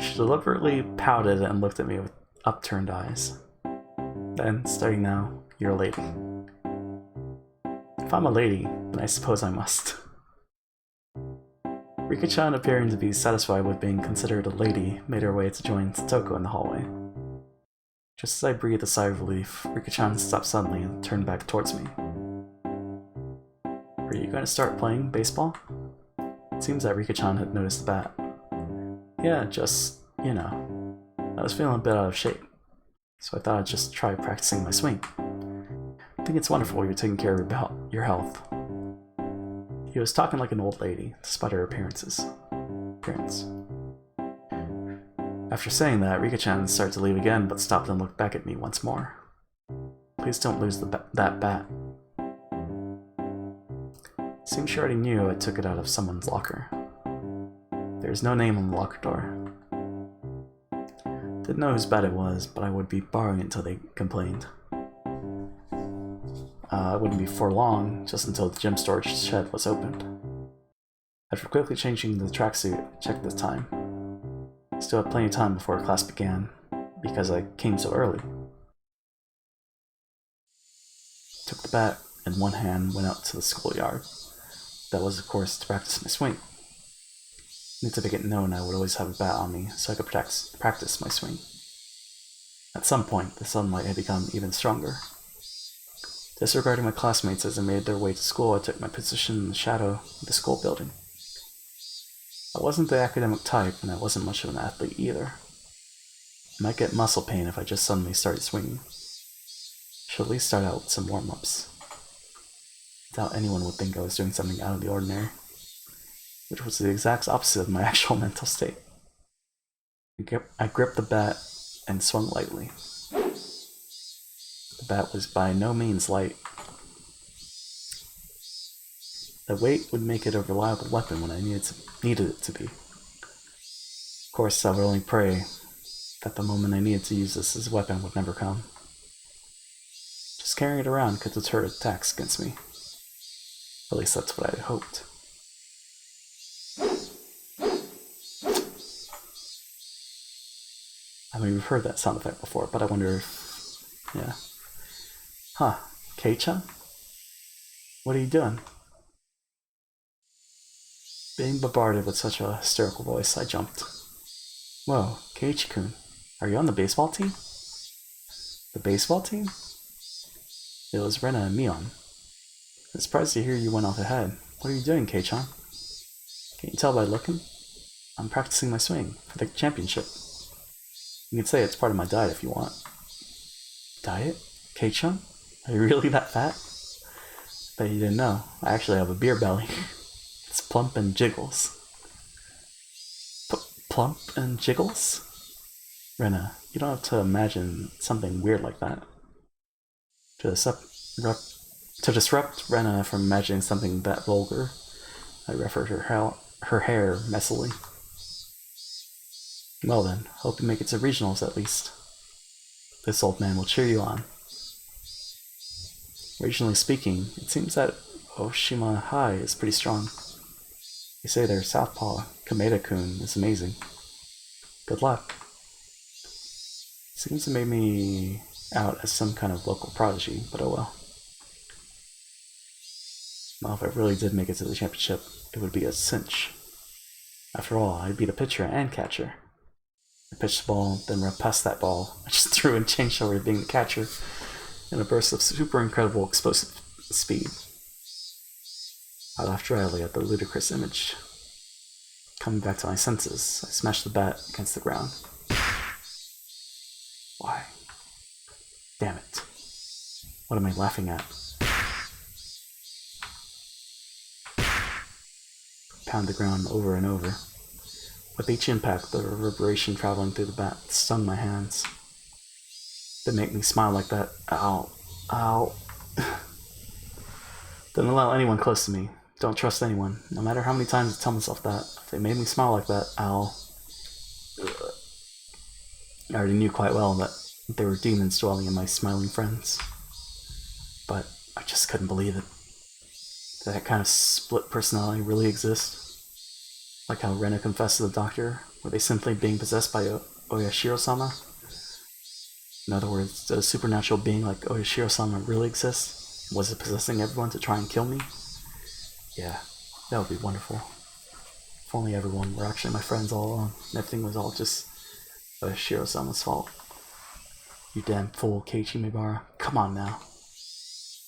She deliberately pouted and looked at me with upturned eyes. Then, starting now, you're a lady. If I'm a lady, then I suppose I must. Rika-chan, appearing to be satisfied with being considered a lady, made her way to join Satoko in the hallway. Just as I breathed a sigh of relief, Rika-chan stopped suddenly and turned back towards me. Are you going to start playing baseball? It seems that Rika-chan had noticed the bat. Yeah, just, you know, I was feeling a bit out of shape, so I thought I'd just try practicing my swing. I think it's wonderful you're taking care of your health. He was talking like an old lady, despite her appearance. After saying that, Rika-chan started to leave again, but stopped and looked back at me once more. Please don't lose that bat. Seems she already knew I took it out of someone's locker. There's no name on the locker door. Didn't know whose bat it was, but I would be borrowing it until they complained. It wouldn't be for long, just until the gym storage shed was opened. After quickly changing the tracksuit, I checked the time. Still had plenty of time before class began, because I came so early. Took the bat in one hand and went out to the schoolyard. That was, of course, to practice my swing. Need to make it known I would always have a bat on me, so I could practice my swing. At some point, the sunlight had become even stronger. Disregarding my classmates as they made their way to school, I took my position in the shadow of the school building. I wasn't the academic type, and I wasn't much of an athlete either. I might get muscle pain if I just suddenly started swinging. Should at least start out with some warm-ups. I doubt anyone would think I was doing something out of the ordinary, which was the exact opposite of my actual mental state. I gripped the bat and swung lightly. The bat was by no means light. The weight would make it a reliable weapon when I needed it to be. Of course, I would only pray that the moment I needed to use this as a weapon would never come. Just carrying it around could deter attacks against me. At least that's what I had hoped. I mean, we've heard that sound effect before, but I wonder if... yeah. Huh. Kei-chan? What are you doing? Being bombarded with such a hysterical voice, I jumped. Whoa, Keiichi-kun, are you on the baseball team? The baseball team? It was Rena and Mion. I'm surprised to hear you went off ahead. What are you doing, Kei-chan? Can't you tell by looking? I'm practicing my swing for the championship. You can say it's part of my diet if you want. Diet? Kei-chan? Are you really that fat? Bet you didn't know. I actually have a beer belly. It's plump and jiggles. Plump and jiggles? Rena, you don't have to imagine something weird like that. To disrupt Rena from imagining something that vulgar, I referred her hair messily. Well then, hope you make it to regionals at least. This old man will cheer you on. Regionally speaking, it seems that Oshima High is pretty strong. They say their southpaw, Kameda-kun, is amazing. Good luck. Seems to make me out as some kind of local prodigy, but oh well. Well, if I really did make it to the championship, it would be a cinch. After all, I'd be the pitcher and catcher. I pitched the ball, then rubbed past that ball. I just threw and changed over to being the catcher in a burst of super incredible explosive speed. I laughed dryly at the ludicrous image. Coming back to my senses, I smashed the bat against the ground. Why? Damn it. What am I laughing at? Pound the ground over and over. With each impact, the reverberation traveling through the bat stung my hands. They make me smile like that. Ow. Ow. Don't allow anyone close to me. Don't trust anyone. No matter how many times I tell myself that. If they made me smile like that, I'll... I already knew quite well that there were demons dwelling in my smiling friends. But I just couldn't believe it. Did that kind of split personality really exist? Like how Rena confessed to the doctor Were they simply being possessed by Oyashiro-sama? In other words, does a supernatural being like Oyashiro-sama really exist? Was it possessing everyone to try and kill me? Yeah, that would be wonderful. If only everyone were actually my friends all along, and everything was all just Oyashiro-sama's fault. You damn fool, Keiichi Mibara. Come on now.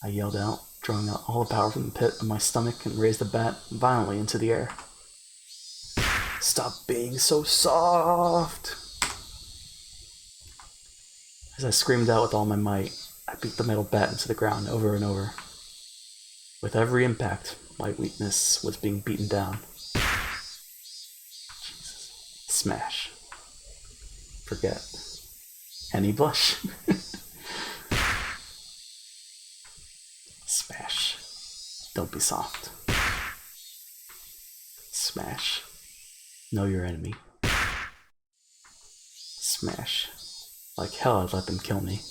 I yelled out, drawing out all the power from the pit of my stomach and raised the bat violently into the air. Stop being so soft! As I screamed out with all my might, I beat the metal bat into the ground over and over. With every impact, my weakness was being beaten down. Jesus. Smash. Forget. Any blush? Smash. Don't be soft. Smash. Know your enemy. Smash. Like hell I'd let them kill me.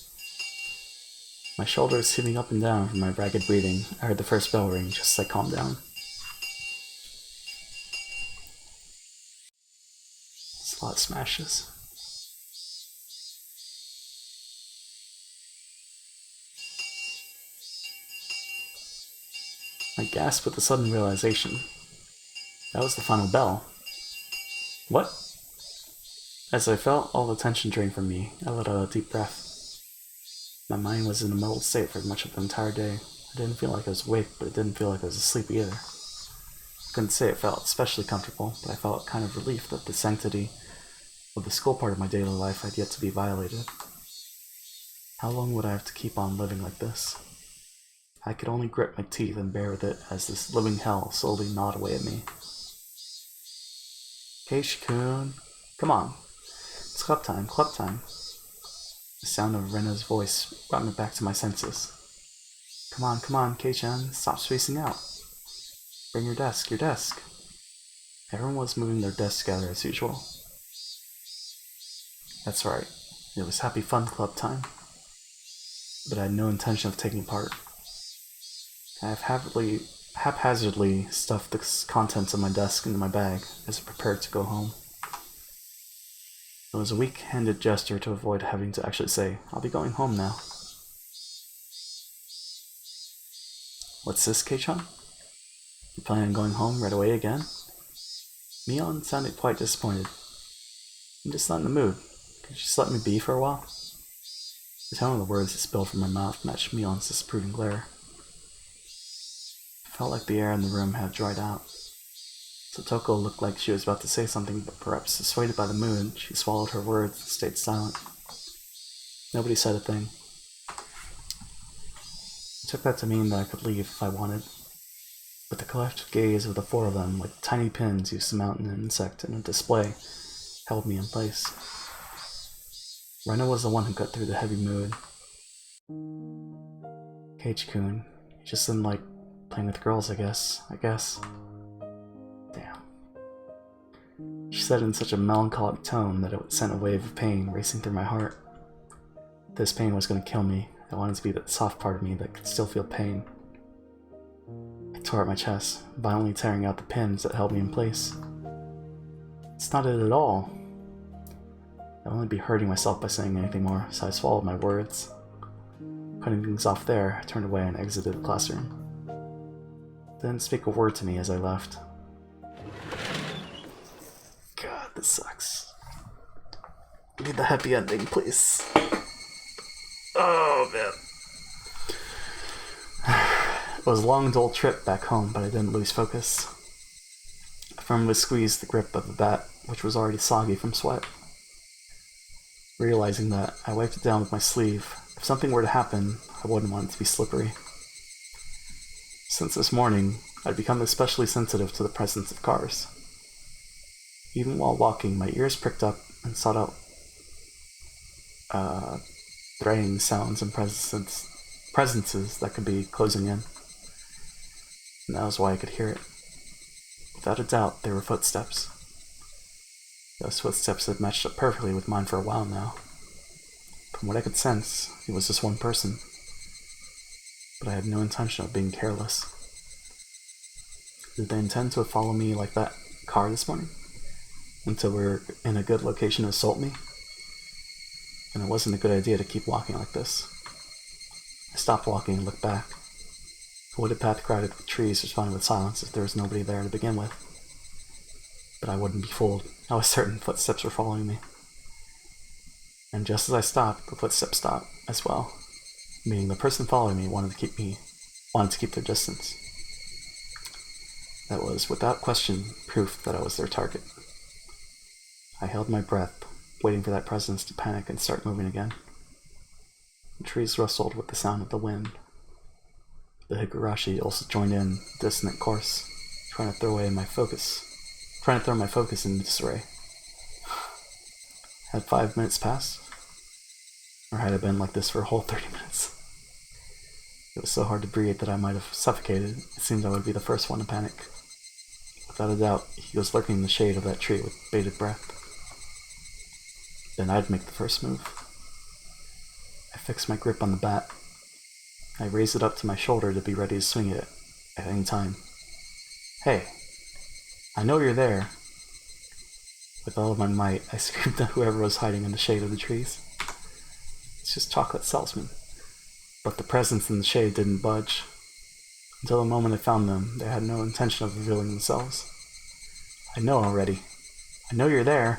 My shoulders heaving up and down from my ragged breathing, I heard the first bell ring just as I calmed down. It's a lot of smashes. I gasped with a sudden realization. That was the final bell. What? As I felt all the tension drain from me, I let out a deep breath. My mind was in a muddled state for much of the entire day. I didn't feel like I was awake, but it didn't feel like I was asleep either. I couldn't say it felt especially comfortable, but I felt kind of relief that the sanctity of the school part of my daily life had yet to be violated. How long would I have to keep on living like this? I could only grit my teeth and bear with it as this living hell slowly gnawed away at me. Keiichi-kun, come on. It's club time, club time. The sound of Rena's voice brought me back to my senses. Come on, Kei-chan, stop spacing out. Bring your desk, your desk. Everyone was moving their desks together as usual. That's right, it was happy fun club time. But I had no intention of taking part. I have haphazardly stuffed the contents of my desk into my bag as I prepared to go home. It was a weak-handed gesture to avoid having to actually say, I'll be going home now. What's this, Kei-chan? You planning on going home right away again? Mion sounded quite disappointed. I'm just not in the mood. Could you just let me be for a while? The tone of the words that spilled from my mouth matched Mion's disapproving glare. It felt like the air in the room had dried out. Satoko looked like she was about to say something, but perhaps dissuaded by the mood, she swallowed her words and stayed silent. Nobody said a thing. I took that to mean that I could leave if I wanted, but the collective gaze of the four of them, like tiny pins used to mount an insect in a display, held me in place. Rena was the one who got through the heavy mood. Keiichi-kun, you just didn't like playing with girls, I guess. Damn. She said it in such a melancholic tone that it sent a wave of pain racing through my heart. This pain was going to kill me. I wanted to be that soft part of me that could still feel pain. I tore at my chest, violently tearing out the pins that held me in place. It's not it at all. I'd only be hurting myself by saying anything more, so I swallowed my words. Cutting things off there, I turned away and exited the classroom. They didn't speak a word to me as I left. God, this sucks. Give me the happy ending, please. Oh, man. It was a long, dull trip back home, but I didn't lose focus. I firmly squeezed the grip of the bat, which was already soggy from sweat. Realizing that, I wiped it down with my sleeve. If something were to happen, I wouldn't want it to be slippery. Since this morning, I'd become especially sensitive to the presence of cars. Even while walking, my ears pricked up and sought out threatening sounds and presences that could be closing in. And that was why I could hear it. Without a doubt, they were footsteps. Those footsteps had matched up perfectly with mine for a while now. From what I could sense, it was just one person. But I had no intention of being careless. Did they intend to follow me like that car this morning? until we were in a good location to assault me, and it wasn't a good idea to keep walking like this. I stopped walking and looked back. The wooded path crowded with trees responded with silence if there was nobody there to begin with. But I wouldn't be fooled. I was certain footsteps were following me. And just as I stopped, the footsteps stopped as well, meaning the person following me wanted to keep their distance. That was, without question, proof that I was their target. I held my breath, waiting for that presence to panic and start moving again. The trees rustled with the sound of the wind. The Higurashi also joined in dissonant chorus, trying to throw my focus into disarray. Had 5 minutes passed? Or had I been like this for a whole 30 minutes? It was so hard to breathe that I might have suffocated. It seemed I would be the first one to panic. Without a doubt, he was lurking in the shade of that tree with bated breath. Then I'd make the first move. I fixed my grip on the bat. I raised it up to my shoulder to be ready to swing it at any time. Hey, I know you're there. With all of my might, I screamed at whoever was hiding in the shade of the trees. It's just chocolate salesman. But the presence in the shade didn't budge. Until the moment I found them, they had no intention of revealing themselves. I know already. I know you're there.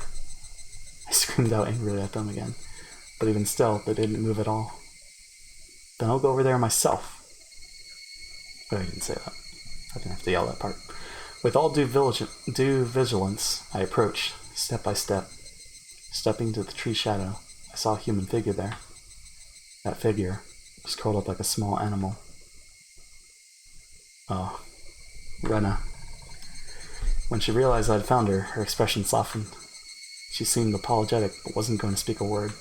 I screamed out angrily at them again. But even still, they didn't move at all. Then I'll go over there myself. But I didn't say that. I didn't have to yell that part. With all due vigilance, I approached, step by step. Stepping into the tree shadow, I saw a human figure there. That figure was curled up like a small animal. Oh, Rena. When she realized I'd found her, her expression softened. She seemed apologetic, but wasn't going to speak a word.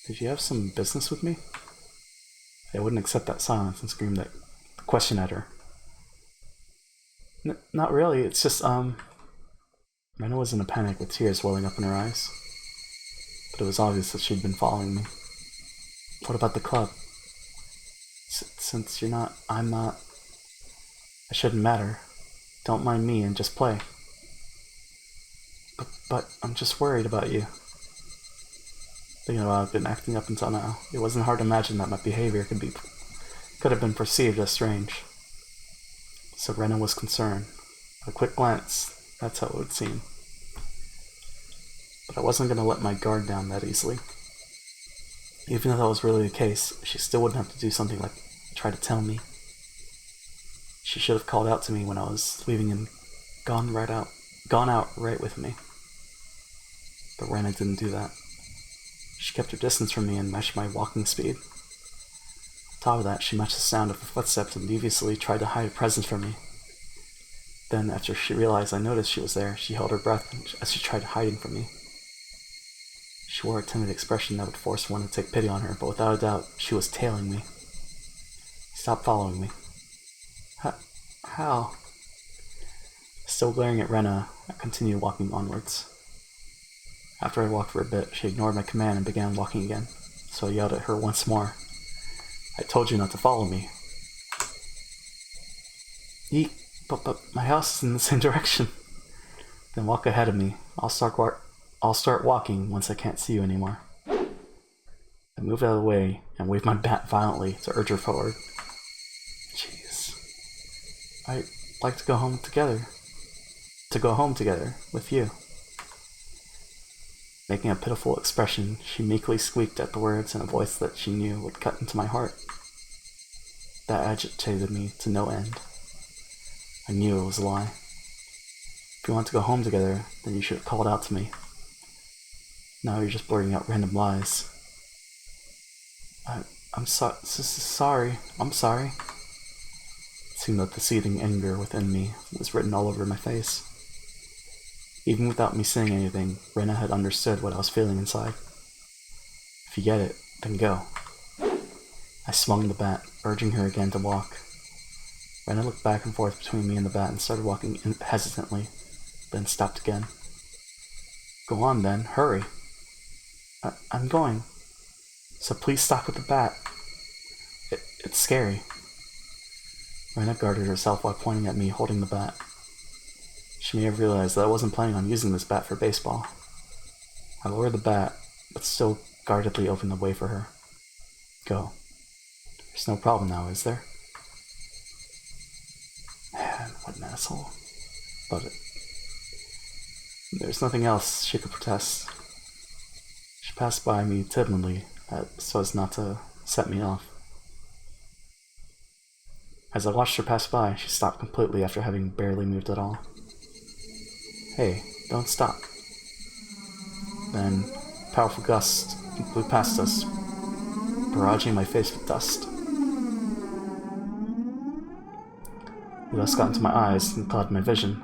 Did you have some business with me? I wouldn't accept that silence and screamed that question at her. Not really, it's just, Rena was in a panic with tears welling up in her eyes. But it was obvious that she'd been following me. What about the club? Since you're not, I'm not. It shouldn't matter. Don't mind me and just play. But I'm just worried about you. Thinking about how I've been acting up until now, it wasn't hard to imagine that my behavior could have been perceived as strange. So Rena was concerned. A quick glance, that's how it would seem. But I wasn't going to let my guard down that easily. Even if that was really the case, she still wouldn't have to do something like try to tell me. She should have called out to me when I was leaving and gone out right with me. But Rena didn't do that. She kept her distance from me and matched my walking speed. On top of that, she matched the sound of the footsteps and deviously tried to hide a presence from me. Then, after she realized I noticed she was there, she held her breath as she tried hiding from me. She wore a timid expression that would force one to take pity on her, but without a doubt, she was tailing me. Stop following me. How? Still glaring at Rena, I continued walking onwards. After I walked for a bit, she ignored my command and began walking again, so I yelled at her once more. I told you not to follow me. But my house is in the same direction. Then walk ahead of me. I'll start walking once I can't see you anymore. I moved out of the way and waved my bat violently to urge her forward. Jeez. I'd like to go home together. To go home together with you. Making a pitiful expression, she meekly squeaked at the words in a voice that she knew would cut into my heart. That agitated me to no end. I knew it was a lie. If you want to go home together, then you should have called out to me. Now you're just blurting out random lies. I'm sorry. I'm sorry. It seemed that the seething anger within me was written all over my face. Even without me saying anything, Rena had understood what I was feeling inside. If you get it, then go. I swung the bat, urging her again to walk. Rena looked back and forth between me and the bat and started walking hesitantly, then stopped again. Go on then, hurry. I'm going. So please stop with the bat. It's scary. Rena guarded herself while pointing at me holding the bat. She may have realized that I wasn't planning on using this bat for baseball. I lowered the bat, but still guardedly opened the way for her. Go. There's no problem now, is there? Man, what an asshole. But there's nothing else she could protest. She passed by me timidly, so as not to set me off. As I watched her pass by, she stopped completely after having barely moved at all. Hey, don't stop. Then, a powerful gust blew past us, barraging my face with dust. The dust got into my eyes and clouded my vision.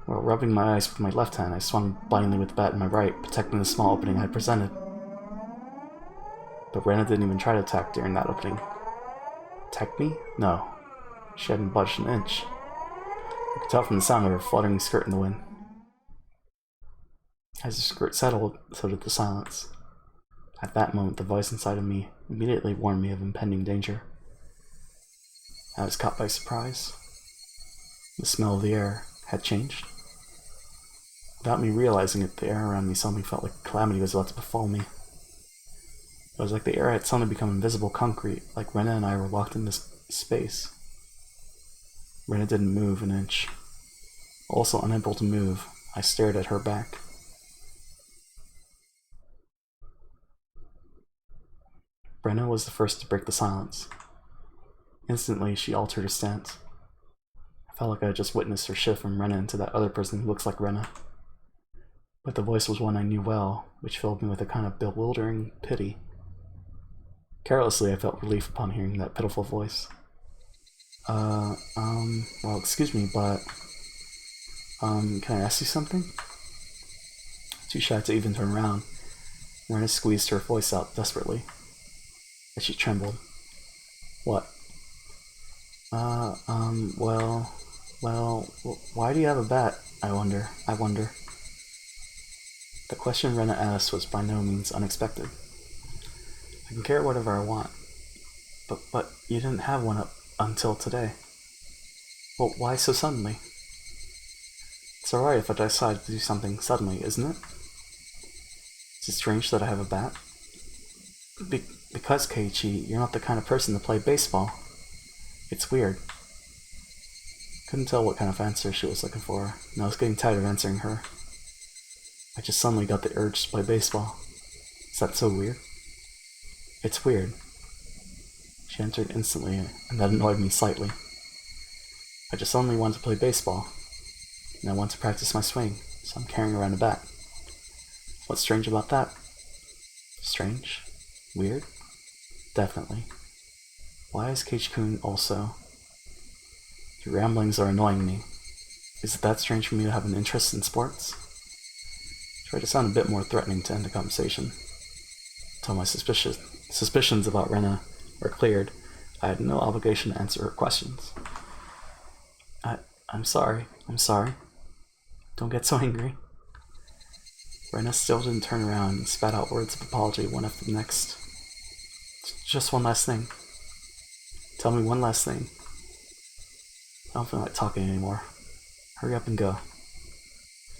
While rubbing my eyes with my left hand, I swung blindly with the bat in my right, protecting the small opening I had presented. But Rena didn't even try to attack during that opening. Attack me? No. She hadn't budged an inch. I could tell from the sound of her fluttering skirt in the wind. As the skirt settled, so did the silence. At that moment, the voice inside of me immediately warned me of impending danger. I was caught by surprise. The smell of the air had changed. Without me realizing it, the air around me suddenly felt like calamity was about to befall me. It was like the air had suddenly become invisible concrete, like Rena and I were locked in this space. Rena didn't move an inch. Also unable to move, I stared at her back. Rena was the first to break the silence. Instantly, she altered her stance. I felt like I had just witnessed her shift from Rena into that other person who looks like Rena. But the voice was one I knew well, which filled me with a kind of bewildering pity. Carelessly, I felt relief upon hearing that pitiful voice. Well, excuse me, but, can I ask you something? Too shy to even turn around, Rena squeezed her voice out desperately. As she trembled. What? Well, why do you have a bat? I wonder. The question Rena asked was by no means unexpected. I can carry whatever I want. But you didn't have one up until today. Well, why so suddenly? It's alright if I decide to do something suddenly, isn't it? Is it strange that I have a bat? Because, Keiichi, you're not the kind of person to play baseball. It's weird. Couldn't tell what kind of answer she was looking for, and I was getting tired of answering her. I just suddenly got the urge to play baseball. Is that so weird? It's weird. She answered instantly, and that annoyed me slightly. I just suddenly wanted to play baseball, and I want to practice my swing, so I'm carrying around a bat. What's strange about that? Strange? Weird? Definitely. Why is Keiichi-kun also? Your ramblings are annoying me. Is it that strange for me to have an interest in sports? Try to sound a bit more threatening to end the conversation. Until my suspicions about Rena were cleared, I had no obligation to answer her questions. I'm sorry. Don't get so angry. Rena still didn't turn around and spat out words of apology one after the next. Just one last thing. Tell me one last thing. I don't feel like talking anymore. Hurry up and go.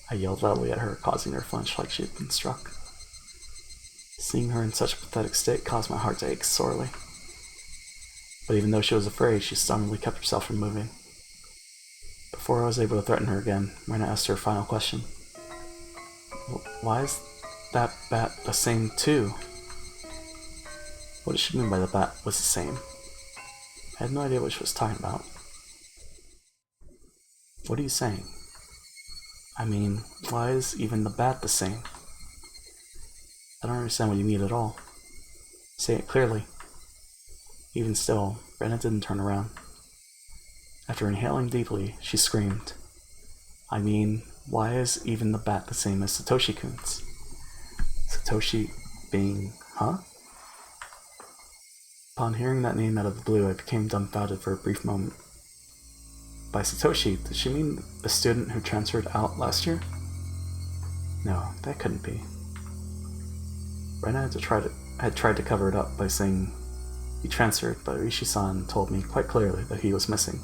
I yelled loudly at her, causing her to flinch like she had been struck. Seeing her in such a pathetic state caused my heart to ache sorely. But even though she was afraid, she stubbornly kept herself from moving. Before I was able to threaten her again, Rena asked her final question. Why is that bat the same too? What did she mean by the bat was the same? I had no idea what she was talking about. What are you saying? I mean, why is even the bat the same? I don't understand what you mean at all. Say it clearly. Even still, Rena didn't turn around. After inhaling deeply, she screamed. I mean, why is even the bat the same as Satoshi-kun's? Satoshi being, huh? Upon hearing that name out of the blue, I became dumbfounded for a brief moment. By Satoshi, did she mean the student who transferred out last year? No, that couldn't be. Rena had tried to cover it up by saying he transferred, but Rishi-san told me quite clearly that he was missing.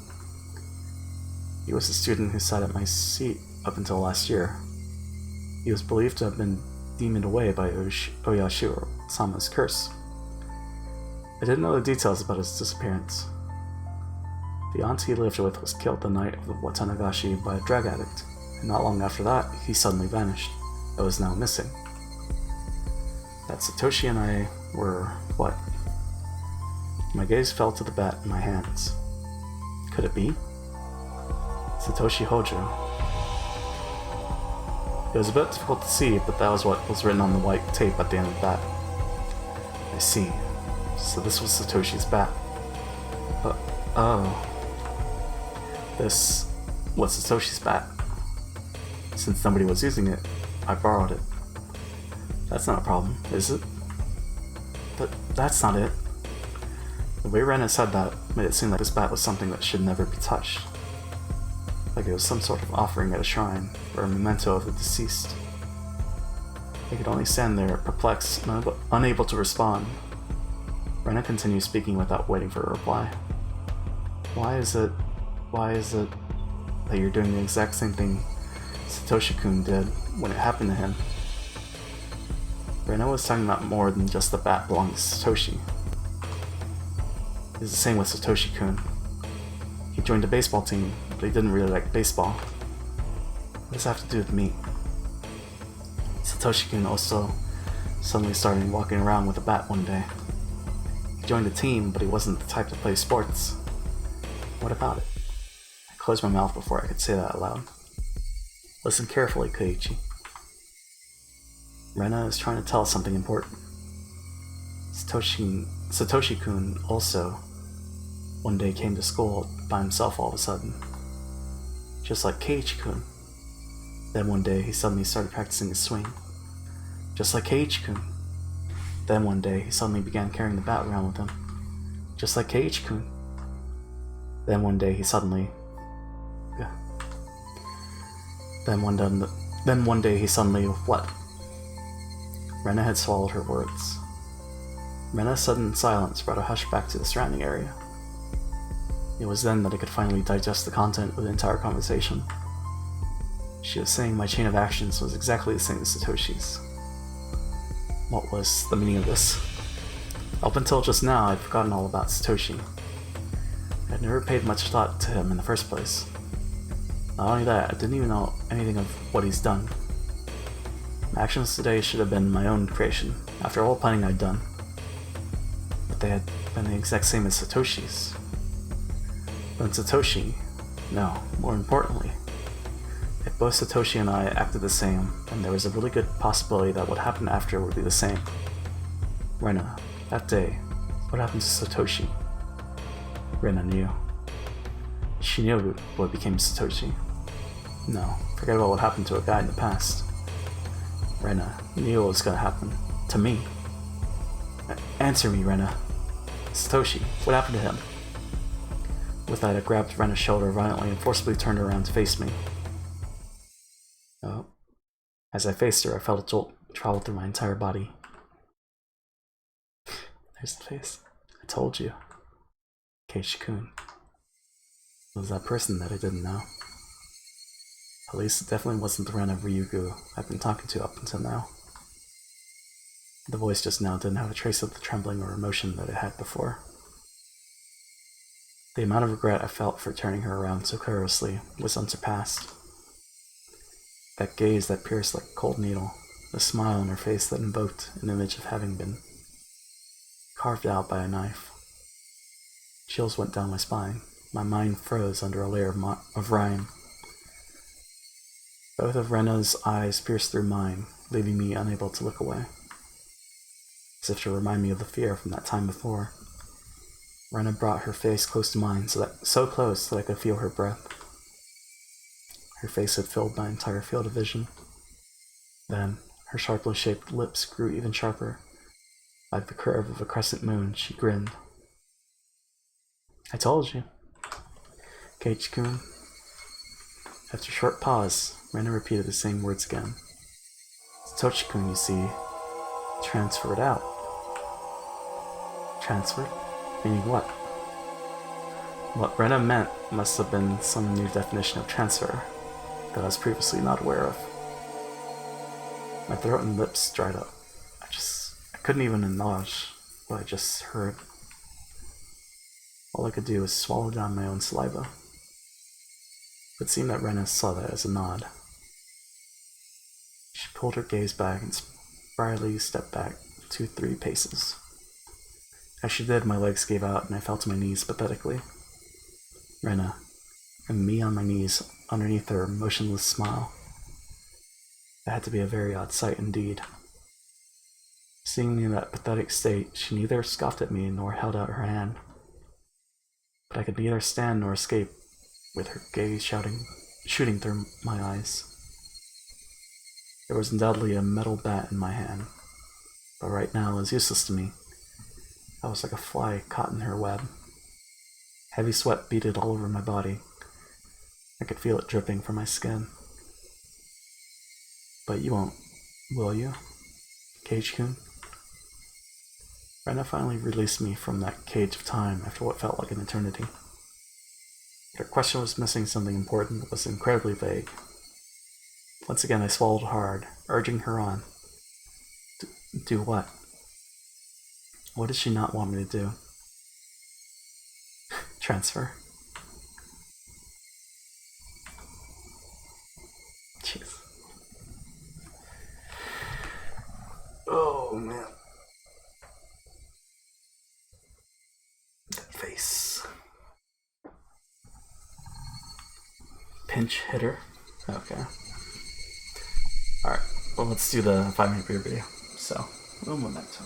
He was a student who sat at my seat up until last year. He was believed to have been demoned away by Oyashiro-sama's curse. I didn't know the details about his disappearance. The aunt he lived with was killed the night of the Watanagashi by a drug addict, and not long after that, he suddenly vanished. I was now missing. That Satoshi and I were what? My gaze fell to the bat in my hands. Could it be? Satoshi Hojo. It was a bit difficult to see, but that was what was written on the white tape at the end of the bat. I see. So this was Satoshi's bat. Oh. This was Satoshi's bat. Since nobody was using it, I borrowed it. That's not a problem, is it? But that's not it. The way Rena said that made it seem like this bat was something that should never be touched. Like it was some sort of offering at a shrine, or a memento of the deceased. I could only stand there, perplexed, and unable to respond. Rena continued speaking without waiting for a reply. Why is it that you're doing the exact same thing Satoshi-kun did when it happened to him? Rena was talking about more than just the bat belonging to Satoshi. It was the same with Satoshi-kun. He joined a baseball team, but he didn't really like baseball. What does that have to do with me? Satoshi-kun also suddenly started walking around with a bat one day. He joined a team, but he wasn't the type to play sports. What about it? I closed my mouth before I could say that out loud. Listen carefully, Koichi. Rena is trying to tell us something important. Satoshi-kun also one day came to school by himself all of a sudden. Just like Keiichi-kun. Then one day he suddenly started practicing his swing. Just like Keiichi-kun. Then one day he suddenly began carrying the bat around with him. Just like Keiichi-kun. Then one day he suddenly... Then one day he suddenly... What? Rena had swallowed her words. Rena's sudden silence brought a hush back to the surrounding area. It was then that I could finally digest the content of the entire conversation. She was saying my chain of actions was exactly the same as Satoshi's. What was the meaning of this? Up until just now, I'd forgotten all about Satoshi. I'd never paid much thought to him in the first place. Not only that, I didn't even know anything of what he's done. My actions today should have been my own creation, after all the planning I'd done. But they had been the exact same as Satoshi's. But Satoshi, no, more importantly, if both Satoshi and I acted the same, then there was a really good possibility that what happened after would be the same. Rena, that day, what happened to Satoshi? Rena knew. She knew what became Satoshi. No, forget about what happened to a guy in the past. Rena knew what was going to happen. To me. Answer me, Rena. Satoshi, what happened to him? With that, I grabbed Rena's shoulder violently and forcibly turned her around to face me. Oh. As I faced her, I felt a jolt travel through my entire body. There's the face. I told you. Keiichi-kun. It was that person that I didn't know. At least it definitely wasn't the Rena Ryugu I've been talking to up until now. The voice just now didn't have a trace of the trembling or emotion that it had before. The amount of regret I felt for turning her around so carelessly was unsurpassed. That gaze that pierced like a cold needle, the smile on her face that invoked an image of having been carved out by a knife. Chills went down my spine. My mind froze under a layer of rime. Both of Rena's eyes pierced through mine, leaving me unable to look away. As if to remind me of the fear from that time before. Rena brought her face close to mine, so close that I could feel her breath. Her face had filled my entire field of vision. Then, her sharply shaped lips grew even sharper. Like the curve of a crescent moon, she grinned. I told you. Keiichi-kun. After a short pause, Rena repeated the same words again. Satoshi-kun, you see, transferred out. Transferred? Meaning what? What Rena meant must have been some new definition of transfer that I was previously not aware of. My throat and lips dried up. I couldn't even acknowledge what I just heard. All I could do was swallow down my own saliva. It seemed that Rena saw that as a nod. She pulled her gaze back and spryly stepped back 2-3 paces. As she did, my legs gave out and I fell to my knees pathetically. Rena, and me on my knees underneath her motionless smile. That had to be a very odd sight indeed. Seeing me in that pathetic state, she neither scoffed at me nor held out her hand. But I could neither stand nor escape, with her gaze shooting through my eyes. There was undoubtedly a metal bat in my hand, but right now it was useless to me. I was like a fly caught in her web. Heavy sweat beaded all over my body. I could feel it dripping from my skin. But you won't, will you, Cage-kun? Rena finally released me from that cage of time after what felt like an eternity. Her question was missing something important that was incredibly vague. Once again I swallowed hard, urging her on. Do what? What did she not want me to do? Transfer. Jeez. Oh man. That face. Pinch hitter. Okay. Alright, well let's do the 5-minute beer video. So, un momento.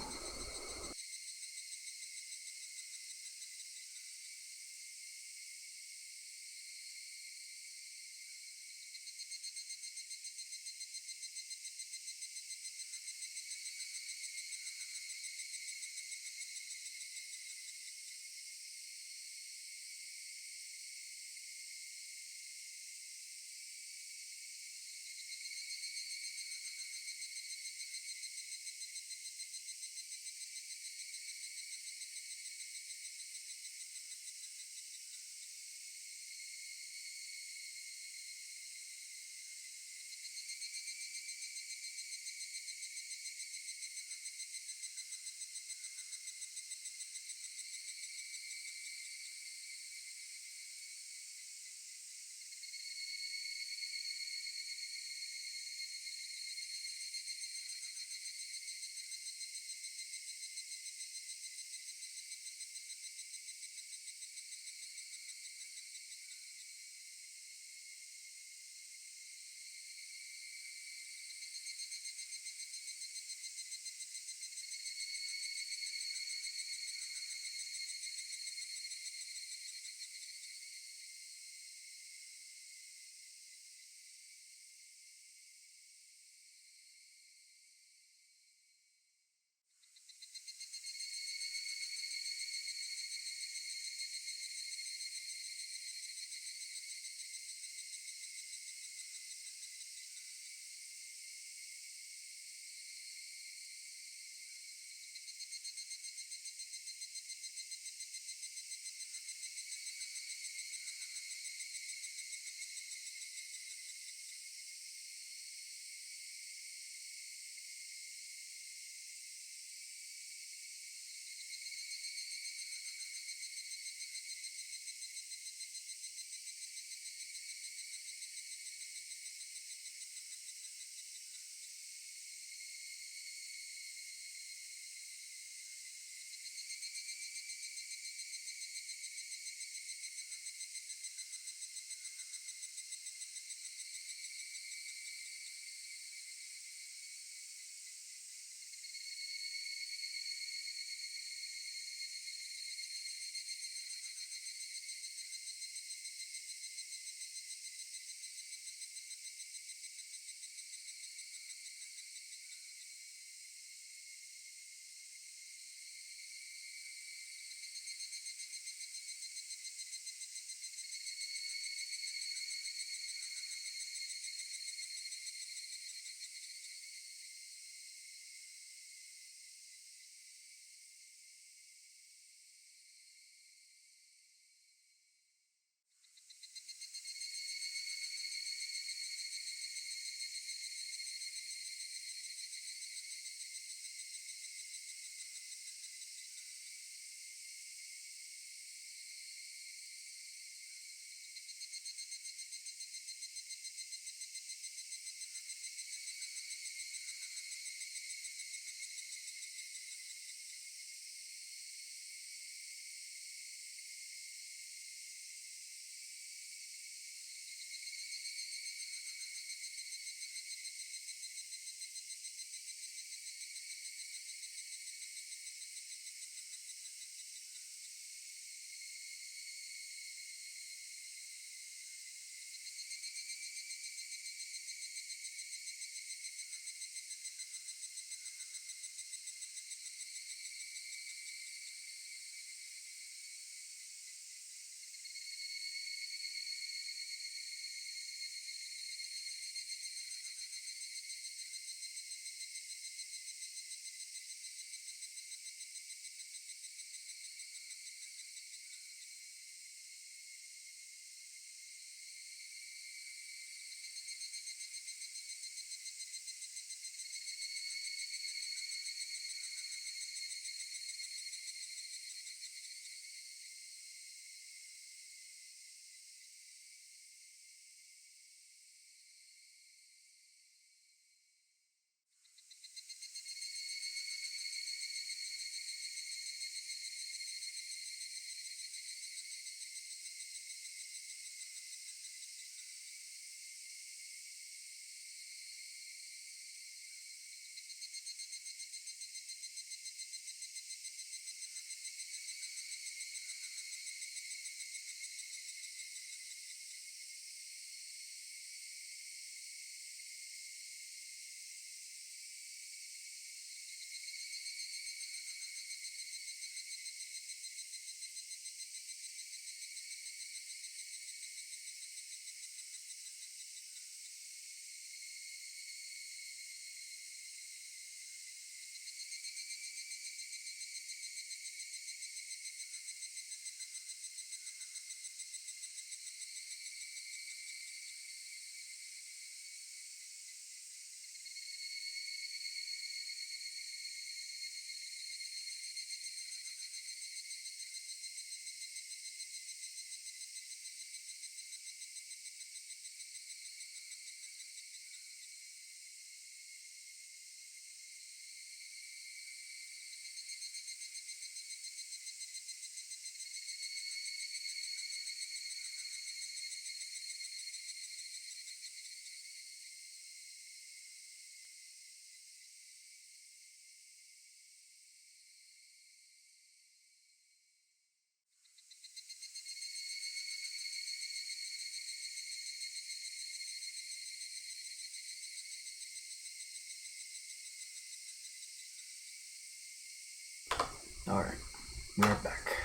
We're back.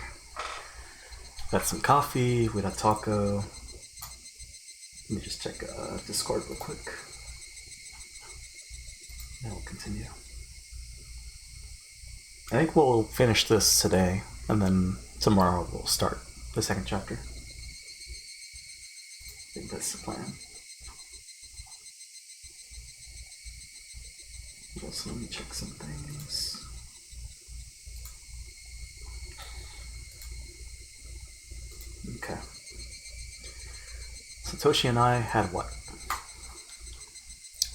Got some coffee, we got taco. Let me just check Discord real quick. Then we'll continue. I think we'll finish this today, and then tomorrow we'll start the second chapter. I think that's the plan. Also, let me check some things. Okay. Satoshi and I had what?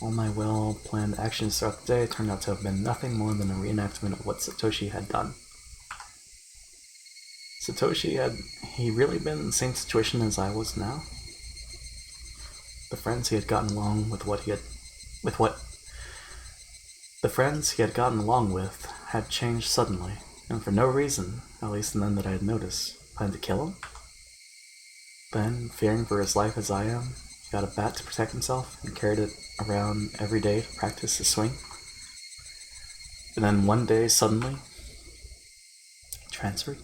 All my well-planned actions throughout the day turned out to have been nothing more than a reenactment of what Satoshi had done. Had he really been in the same situation as I was now? The friends he had gotten along with had changed suddenly, and for no reason, at least none that I had noticed. Planned to kill him? Then, fearing for his life as I am, he got a bat to protect himself and carried it around every day to practice his swing. And then one day, suddenly, transferred.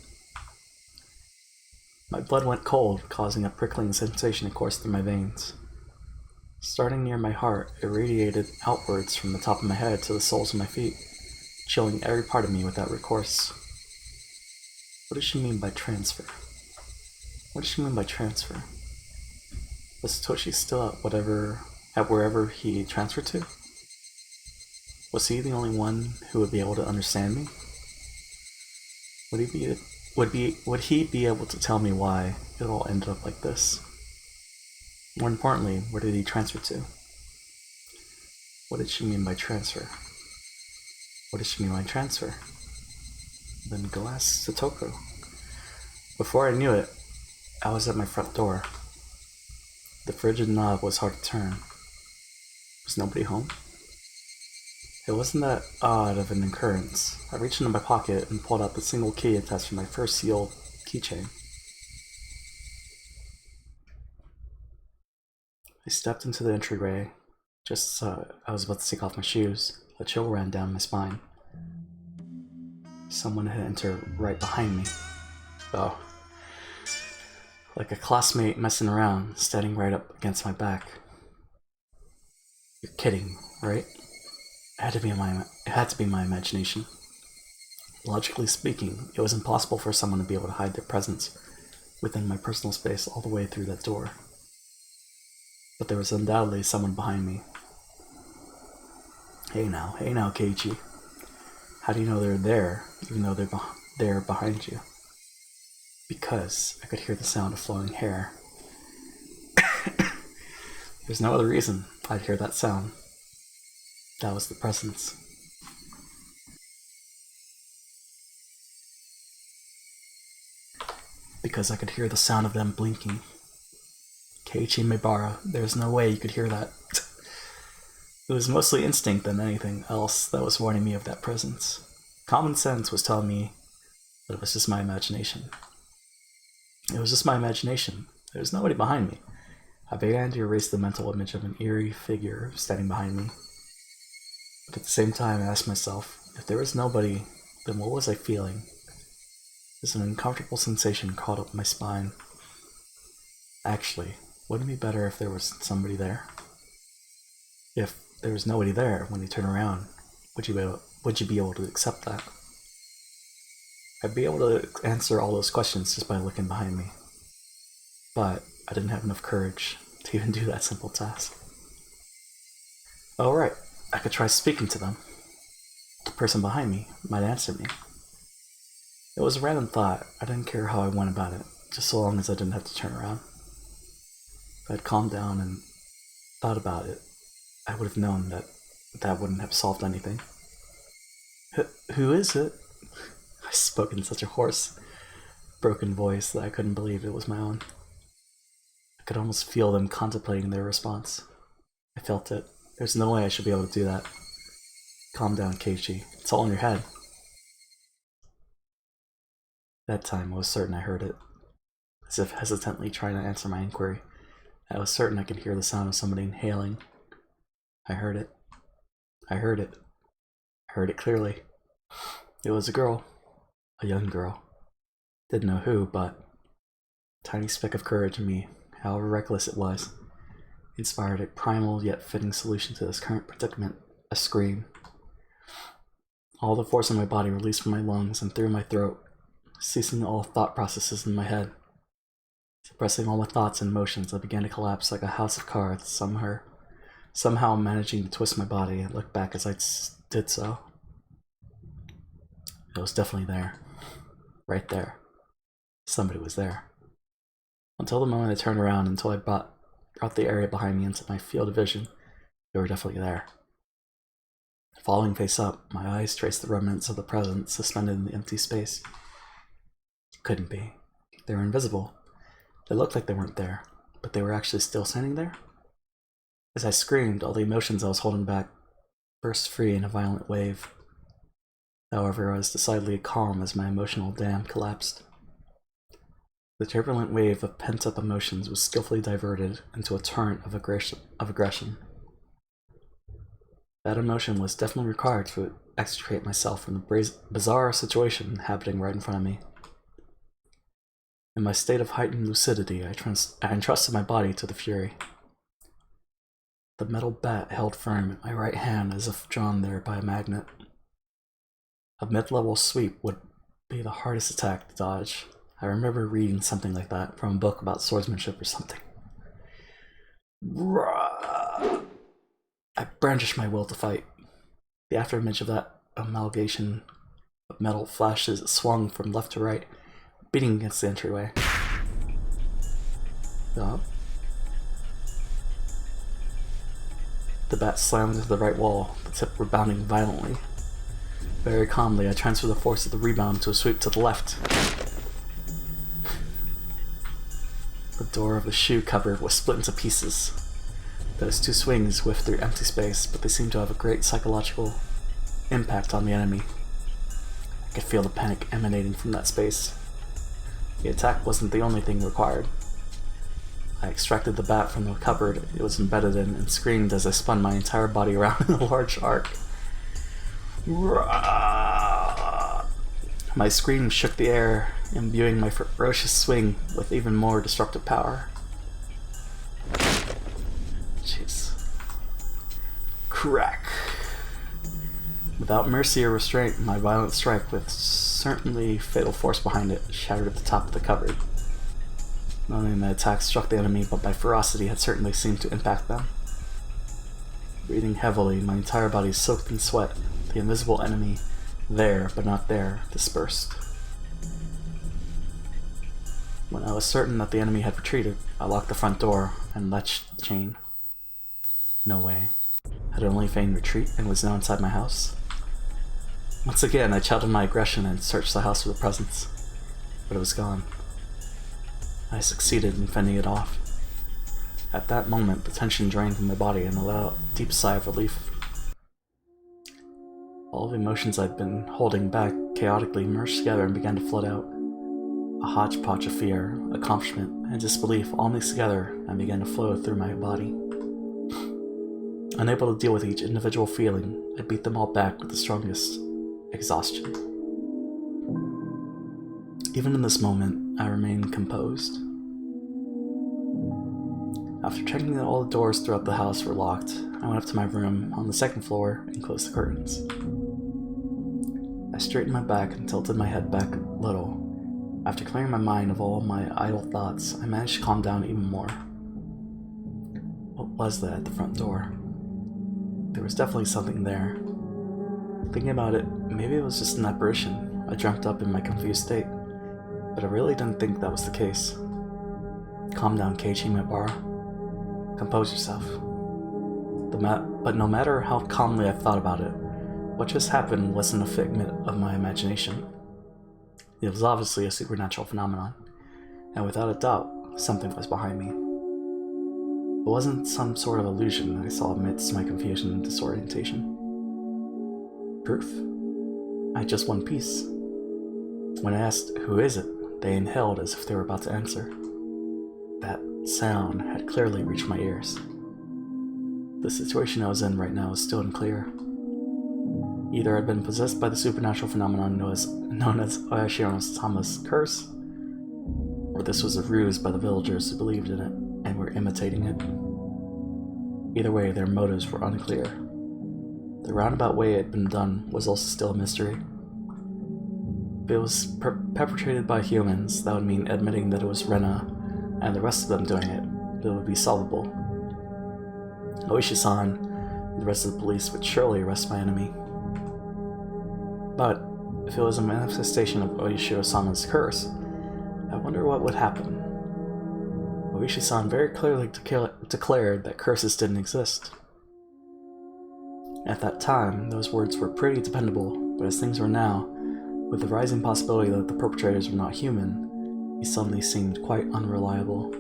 My blood went cold, causing a prickling sensation to course through my veins. Starting near my heart, it radiated outwards from the top of my head to the soles of my feet, chilling every part of me without recourse. What does she mean by transfer? Was Satoshi still at wherever he transferred to? Was he the only one who would be able to understand me? Would he be able to tell me why it all ended up like this? More importantly, where did he transfer to? What did she mean by transfer? Then go ask Satoko. Before I knew it, I was at my front door. The frigid knob was hard to turn. Was nobody home? It wasn't that odd of an occurrence. I reached into my pocket and pulled out the single key attached to my first sealed keychain. I stepped into the entryway. Just as I was about to take off my shoes, a chill ran down my spine. Someone had entered right behind me. Oh. Like a classmate messing around, standing right up against my back. You're kidding, right? It had to be my imagination. Logically speaking, it was impossible for someone to be able to hide their presence within my personal space all the way through that door. But there was undoubtedly someone behind me. Hey now, Keiichi. How do you know they're there, even though they're behind you? Because I could hear the sound of flowing hair. There's no other reason I'd hear that sound. That was the presence. Because I could hear the sound of them blinking. Keiichi Mibara, there's no way you could hear that. It was mostly instinct than anything else that was warning me of that presence. Common sense was telling me that it was just my imagination. There was nobody behind me. I began to erase the mental image of an eerie figure standing behind me. But at the same time, I asked myself, if there was nobody, then what was I feeling? There's an uncomfortable sensation crawled up my spine. Actually, wouldn't it be better if there was somebody there? If there was nobody there when you turn around, would you be able to accept that? I'd be able to answer all those questions just by looking behind me. But I didn't have enough courage to even do that simple task. Oh right, I could try speaking to them. The person behind me might answer me. It was a random thought. I didn't care how I went about it, just so long as I didn't have to turn around. If I'd calmed down and thought about it, I would have known that wouldn't have solved anything. Who is it? I spoke in such a hoarse, broken voice that I couldn't believe it was my own. I could almost feel them contemplating their response. I felt it. There's no way I should be able to do that. Calm down, Keiichi. It's all in your head. That time I was certain I heard it. As if hesitantly trying to answer my inquiry, I was certain I could hear the sound of somebody inhaling. I heard it. I heard it clearly. It was a girl. A young girl. Didn't know who, but a tiny speck of courage in me, however reckless it was, inspired a primal yet fitting solution to this current predicament: a scream. All the force in my body released from my lungs and through my throat, ceasing all thought processes in my head. Suppressing all my thoughts and emotions, I began to collapse like a house of cards, somehow managing to twist my body and look back as I did so. It was definitely there. Right there. Somebody was there. Until the moment I turned around, until I brought the area behind me into my field of vision, they were definitely there. Falling face up, my eyes traced the remnants of the presence suspended in the empty space. Couldn't be. They were invisible. They looked like they weren't there, but they were actually still standing there? As I screamed, all the emotions I was holding back burst free in a violent wave. However, I was decidedly calm as my emotional dam collapsed. The turbulent wave of pent-up emotions was skillfully diverted into a torrent of aggression. That emotion was definitely required to extricate myself from the bizarre situation happening right in front of me. In my state of heightened lucidity, I entrusted my body to the fury. The metal bat held firm in my right hand as if drawn there by a magnet. A mid-level sweep would be the hardest attack to dodge. I remember reading something like that from a book about swordsmanship or something. I brandished my will to fight. The afterimage of that amalgamation of metal flashes swung from left to right, beating against the entryway. The bat slammed into the right wall, the tip rebounding violently. Very calmly, I transferred the force of the rebound to a sweep to the left. The door of the shoe cupboard was split into pieces. Those two swings whiffed through empty space, but they seemed to have a great psychological impact on the enemy. I could feel the panic emanating from that space. The attack wasn't the only thing required. I extracted the bat from the cupboard it was embedded in and screamed as I spun my entire body around in a large arc. My scream shook the air, imbuing my ferocious swing with even more destructive power. Jeez. Crack. Without mercy or restraint, my violent strike, with certainly fatal force behind it, shattered at the top of the cupboard. Not only my attack struck the enemy, but my ferocity had certainly seemed to impact them. Breathing heavily, my entire body soaked in sweat, the invisible enemy, there but not there, dispersed. When I was certain that the enemy had retreated, I locked the front door and latched the chain. No way. Had it only feigned retreat and was now inside my house? Once again, I channeled my aggression and searched the house for the presence, but it was gone. I succeeded in fending it off. At that moment, the tension drained from my body and I let out a deep sigh of relief. All the emotions I'd been holding back chaotically merged together and began to flood out. A hodgepodge of fear, accomplishment, and disbelief all mixed together and began to flow through my body. Unable to deal with each individual feeling, I beat them all back with the strongest exhaustion. Even in this moment, I remained composed. After checking that all the doors throughout the house were locked, I went up to my room on the second floor and closed the curtains. I straightened my back and tilted my head back a little. After clearing my mind of all my idle thoughts, I managed to calm down even more. What was that at the front door? There was definitely something there. Thinking about it, maybe it was just an apparition I dreamt up in my confused state, but I really didn't think that was the case. Calm down, Keiichi, my bar. Compose yourself. But no matter how calmly I thought about it, what just happened wasn't a figment of my imagination. It was obviously a supernatural phenomenon, and without a doubt, something was behind me. It wasn't some sort of illusion I saw amidst my confusion and disorientation. Proof. I had just one piece. When I asked, "Who is it?" they inhaled as if they were about to answer. That sound had clearly reached my ears. The situation I was in right now was still unclear. either had been possessed by the supernatural phenomenon known as Oyashiro-sama's curse, or this was a ruse by the villagers who believed in it and were imitating it. Either way, their motives were unclear. The roundabout way it had been done was also still a mystery. If it was perpetrated by humans, that would mean admitting that it was Rena and the rest of them doing it, but it would be solvable. Oishi-san and the rest of the police would surely arrest my enemy. But if it was a manifestation of Oyashiro-sama's curse, I wonder what would happen. Oishi-san very clearly declared that curses didn't exist. At that time, those words were pretty dependable, but as things were now, with the rising possibility that the perpetrators were not human, he suddenly seemed quite unreliable.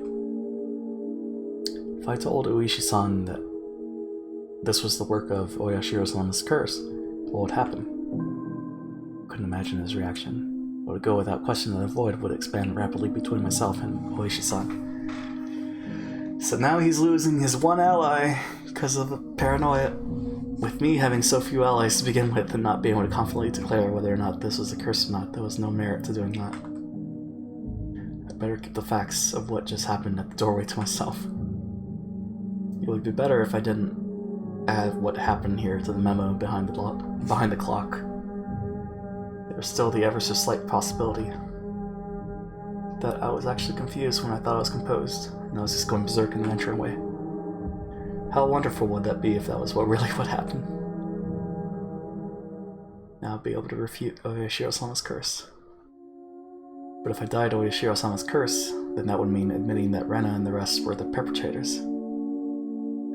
If I told Oishi-san that this was the work of Oyashiro-sama's curse, what would happen? I couldn't imagine his reaction. It would go without question that a void would expand rapidly between myself and Oishi-san. So now he's losing his one ally because of paranoia. With me having so few allies to begin with and not being able to confidently declare whether or not this was a curse or not, there was no merit to doing that. I better keep the facts of what just happened at the doorway to myself. It would be better if I didn't add what happened here to the memo behind the clock. There was still the ever so slight possibility that I was actually confused when I thought I was composed, and I was just going berserk in the entryway. How wonderful would that be if that was what really would happen? Now I'd be able to refute Oyashiro-sama's curse. But if I died Oyashiro-sama's curse, then that would mean admitting that Rena and the rest were the perpetrators.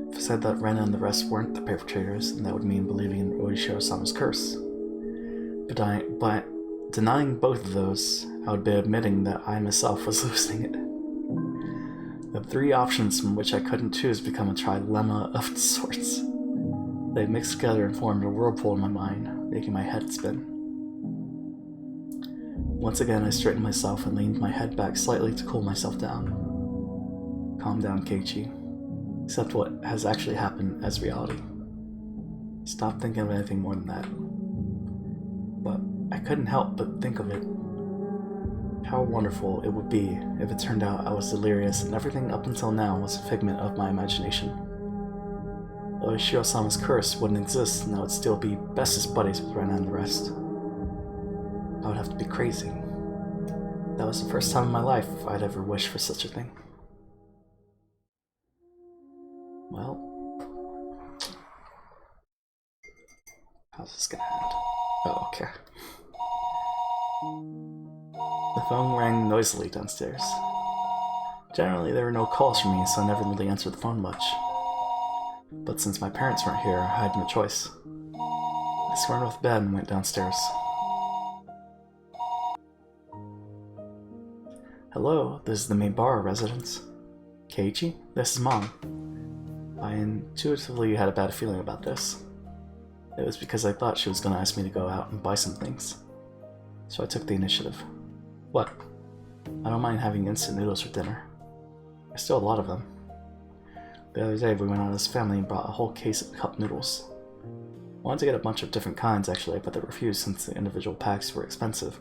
If I said that Rena and the rest weren't the perpetrators, then that would mean believing in Oyashiro-sama's curse. But denying both of those, I would be admitting that I myself was losing it. The three options from which I couldn't choose become a trilemma of sorts. They mixed together and formed a whirlpool in my mind, making my head spin. Once again, I straightened myself and leaned my head back slightly to cool myself down. Calm down, Keiichi. Accept what has actually happened as reality. Stop thinking of anything more than that. But I couldn't help but think of it. How wonderful it would be if it turned out I was delirious and everything up until now was a figment of my imagination. Oyashiro-sama's curse wouldn't exist and I would still be bestest buddies with Rena and the rest. I would have to be crazy. That was the first time in my life I'd ever wished for such a thing. Well, how's this gonna end? Oh, okay. The phone rang noisily downstairs. Generally, there were no calls from me, so I never really answered the phone much. But since my parents weren't here, I had no choice. I squared off bed and went downstairs. Hello, this is the main bar residence. Keiichi, this is Mom. I intuitively had a bad feeling about this. It was because I thought she was going to ask me to go out and buy some things. So I took the initiative. What? I don't mind having instant noodles for dinner. I still have a lot of them. The other day we went out as a family and brought a whole case of cup noodles. I wanted to get a bunch of different kinds actually, but they refused since the individual packs were expensive.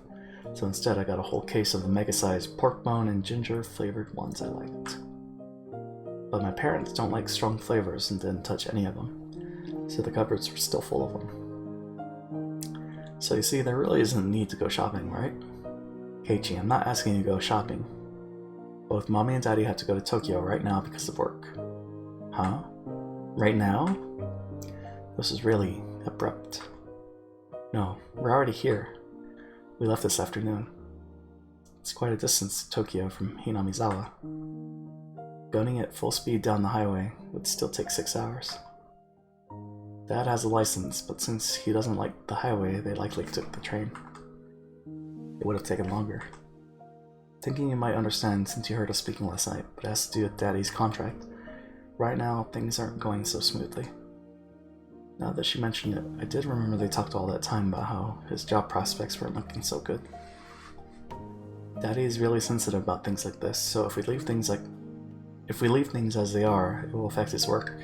So instead I got a whole case of the mega-sized pork bone and ginger flavored ones I liked. But my parents don't like strong flavors and didn't touch any of them, so the cupboards were still full of them. So you see, there really isn't a need to go shopping, right? Keiichi, I'm not asking you to go shopping. Both Mommy and Daddy have to go to Tokyo right now because of work. Huh? Right now? This is really abrupt. No, we're already here. We left this afternoon. It's quite a distance to Tokyo from Hinamizawa. Gunning at full speed down the highway would still take 6 hours. Dad has a license, but since he doesn't like the highway, they likely took the train. It would have taken longer. Thinking you might understand since you heard us speaking last night, but it has to do with Daddy's contract. Right now, things aren't going so smoothly. Now that she mentioned it, I did remember they talked all that time about how his job prospects weren't looking so good. Daddy is really sensitive about things like this, so if we leave things as they are, it will affect his work.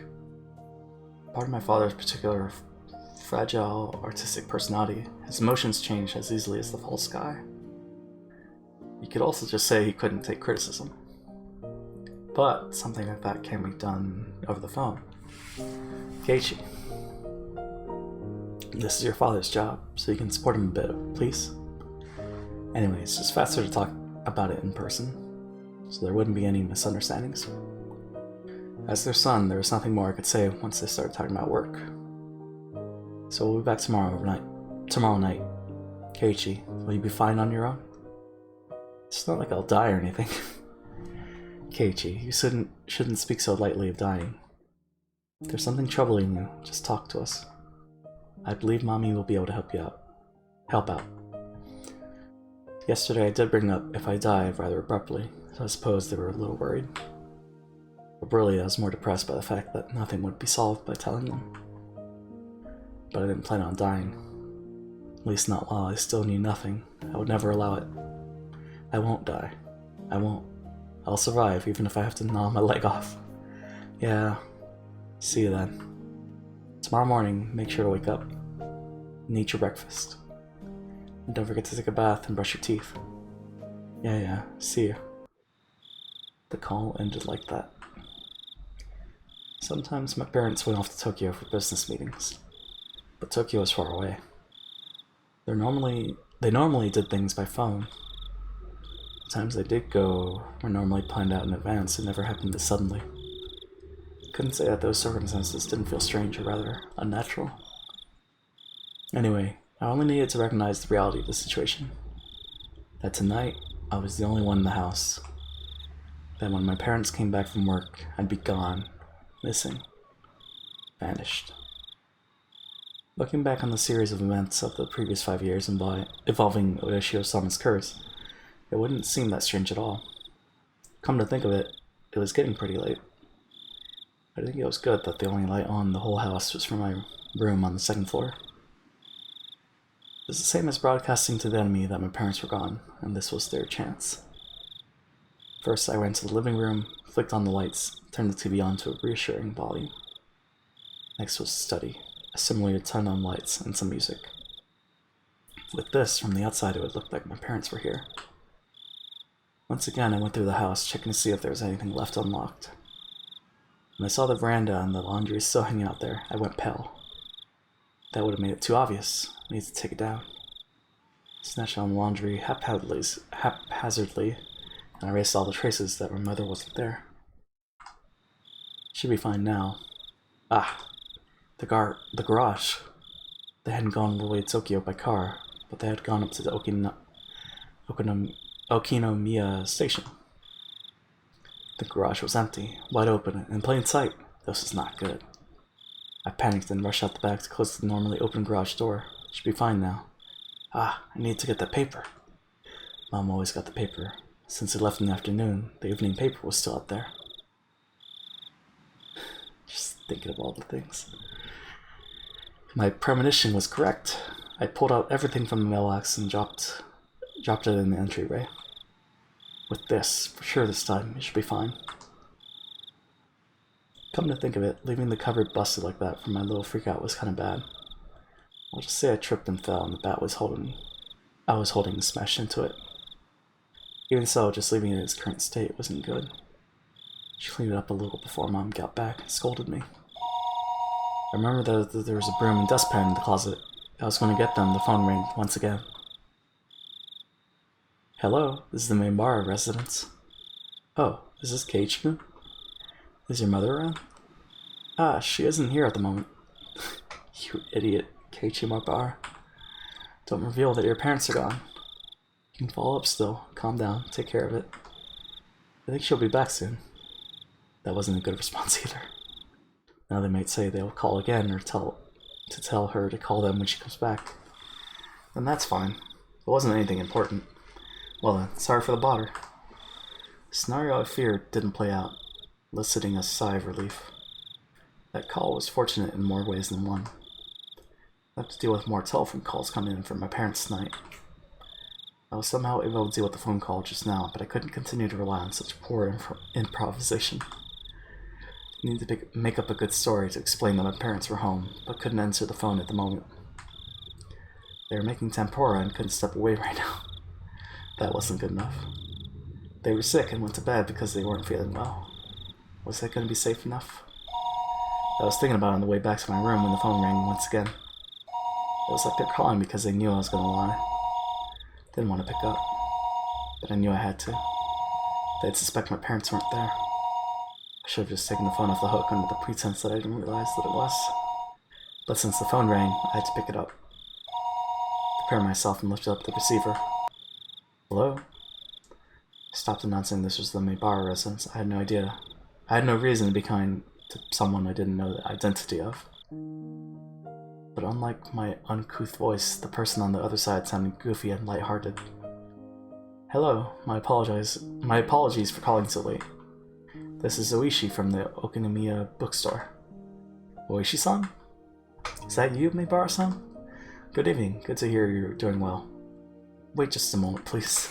Part of my father's particular fragile, artistic personality, his emotions change as easily as the fall sky. You could also just say he couldn't take criticism. But something like that can be done over the phone. Keiichi, this is your father's job, so you can support him a bit, please. Anyway, it's just faster to talk about it in person, so there wouldn't be any misunderstandings. As their son, there was nothing more I could say once they started talking about work. So we'll be back tomorrow night. Keiichi, will you be fine on your own? It's not like I'll die or anything. Keiichi, you shouldn't speak so lightly of dying. If there's something troubling you, just talk to us. I believe Mommy will be able to help out. Yesterday I did bring up if I die rather abruptly, so I suppose they were a little worried. But really I was more depressed by the fact that nothing would be solved by telling them. But I didn't plan on dying. At least not while I still knew nothing. I would never allow it. I won't die. I won't. I'll survive even if I have to gnaw my leg off. Yeah. See you then. Tomorrow morning, make sure to wake up and eat your breakfast. And don't forget to take a bath and brush your teeth. Yeah, see you. The call ended like that. Sometimes my parents went off to Tokyo for business meetings, but Tokyo is far away. They normally did things by phone. The times they did go were normally planned out in advance and never happened this suddenly. Couldn't say that those circumstances didn't feel strange or rather unnatural. Anyway, I only needed to recognize the reality of the situation. That tonight, I was the only one in the house. That when my parents came back from work, I'd be gone, missing, vanished. Looking back on the series of events of the previous 5 years involving Urashio-sama's curse, it wouldn't seem that strange at all. Come to think of it, it was getting pretty late. I think it was good that the only light on the whole house was from my room on the second floor. It was the same as broadcasting to the enemy that my parents were gone, and this was their chance. First, I went to the living room, flicked on the lights, turned the TV on to a reassuring volume. Next was study, a similar turn on lights and some music. With this, from the outside it would look like my parents were here. Once again, I went through the house, checking to see if there was anything left unlocked. When I saw the veranda and the laundry still hanging out there, I went pale. That would have made it too obvious. I needed to take it down. Snatched on the laundry haphazardly, and I erased all the traces that my mother wasn't there. She'd be fine now. Ah, the garage. They hadn't gone all the way to Tokyo by car, but they had gone up to the Okinomiya station. The garage was empty, wide open, in plain sight. This was not good. I panicked and rushed out the back to close the normally open garage door. Should be fine now. Ah, I need to get that paper. Mom always got the paper. Since it left in the afternoon, the evening paper was still out there. Just thinking of all the things. My premonition was correct. I pulled out everything from the mailbox and dropped it in the entryway. With this, for sure this time, it should be fine. Come to think of it, leaving the cupboard busted like that for my little freakout was kind of bad. I'll just say I tripped and fell and the bat I was holding smashed into it. Even so, just leaving it in its current state wasn't good. She cleaned it up a little before Mom got back and scolded me. I remember that there was a broom and dustpan in the closet. I was going to get them. The phone rang once again. Hello, this is the main bar residence. Oh, is this Keiichi-kun? Is your mother around? Ah, she isn't here at the moment. You idiot, Keiichi bar. Don't reveal that your parents are gone. You can follow up still. Calm down. Take care of it. I think she'll be back soon. That wasn't a good response either. Now they might say they'll call again or tell her to call them when she comes back. Then that's fine. It wasn't anything important. Well then, sorry for the bother. The scenario I feared didn't play out, eliciting a sigh of relief. That call was fortunate in more ways than one. I have to deal with more telephone calls coming in from my parents tonight. I was somehow able to deal with the phone call just now, but I couldn't continue to rely on such poor improvisation. Needed to make up a good story to explain that my parents were home, but couldn't answer the phone at the moment. They were making tempura and couldn't step away right now. That wasn't good enough. They were sick and went to bed because they weren't feeling well. Was that going to be safe enough? I was thinking about it on the way back to my room when the phone rang once again. It was like they're calling because they knew I was going to lie. Didn't want to pick up, but I knew I had to. They'd suspect my parents weren't there. I should have just taken the phone off the hook under the pretense that I didn't realize that it was. But since the phone rang, I had to pick it up. Prepared myself and lifted up the receiver. Hello? I stopped announcing this was the Mibara residence. I had no idea. I had no reason to be kind to someone I didn't know the identity of. But unlike my uncouth voice, the person on the other side sounded goofy and lighthearted. Hello, my apologies for calling so late. This is Oishi from the Okinomiya bookstore. Oishi-san? Is that you, Mibara-san? Good evening. Good to hear you're doing well. Wait just a moment, please.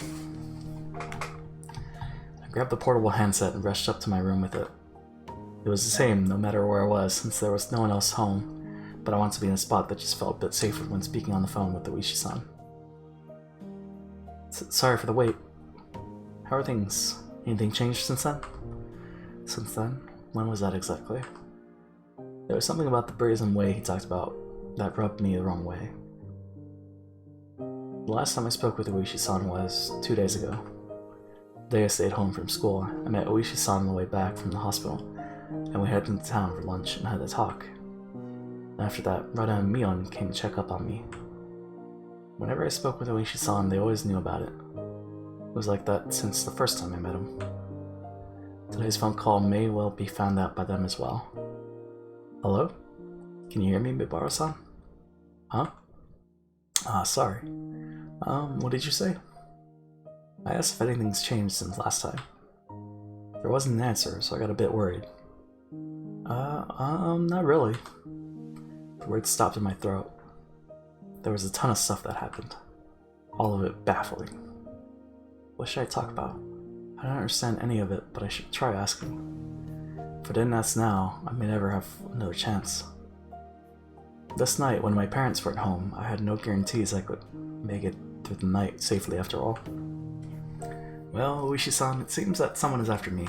I grabbed the portable handset and rushed up to my room with it. It was the same no matter where I was, since there was no one else home, but I wanted to be in a spot that just felt a bit safer when speaking on the phone with Oishi-san. Sorry for the wait. How are things? Anything changed since then? Since then? When was that exactly? There was something about the brazen way he talked about that rubbed me the wrong way. The last time I spoke with Oishi-san was 2 days ago. The day I stayed home from school, I met Oishi-san on the way back from the hospital, and we headed into town for lunch and had a talk. After that, Rada and Mion came to check up on me. Whenever I spoke with Oishi-san, they always knew about it. It was like that since the first time I met him. Today's phone call may well be found out by them as well. Hello? Can you hear me, Mibara-san? Huh? Sorry. What did you say? I asked if anything's changed since last time. There wasn't an answer, so I got a bit worried. Not really. The words stopped in my throat. There was a ton of stuff that happened. All of it baffling. What should I talk about? I don't understand any of it, but I should try asking. If I didn't ask now, I may never have another chance. This night, when my parents weren't home, I had no guarantees I could make it through the night safely after all. Well, Oishi-san, it seems that someone is after me.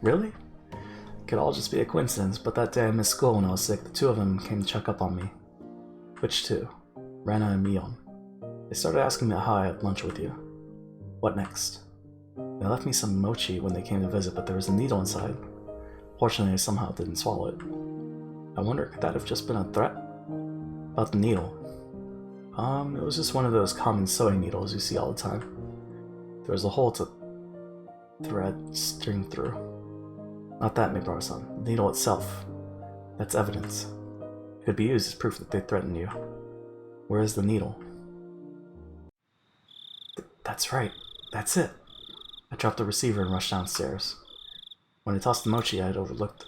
Really? It could all just be a coincidence, but that day I missed school when I was sick, the two of them came to check up on me. Which two? Rana and Mion. They started asking me how I had lunch with you. What next? They left me some mochi when they came to visit, but there was a needle inside. Fortunately, I somehow didn't swallow it. I wonder, could that have just been a threat? About the needle. It was just one of those common sewing needles you see all the time. There was a hole to thread string through. Not that, Mibara-san. The needle itself. That's evidence. It could be used as proof that they threatened you. Where is the needle? That's right. That's it. I dropped the receiver and rushed downstairs. When I tossed the mochi, I had overlooked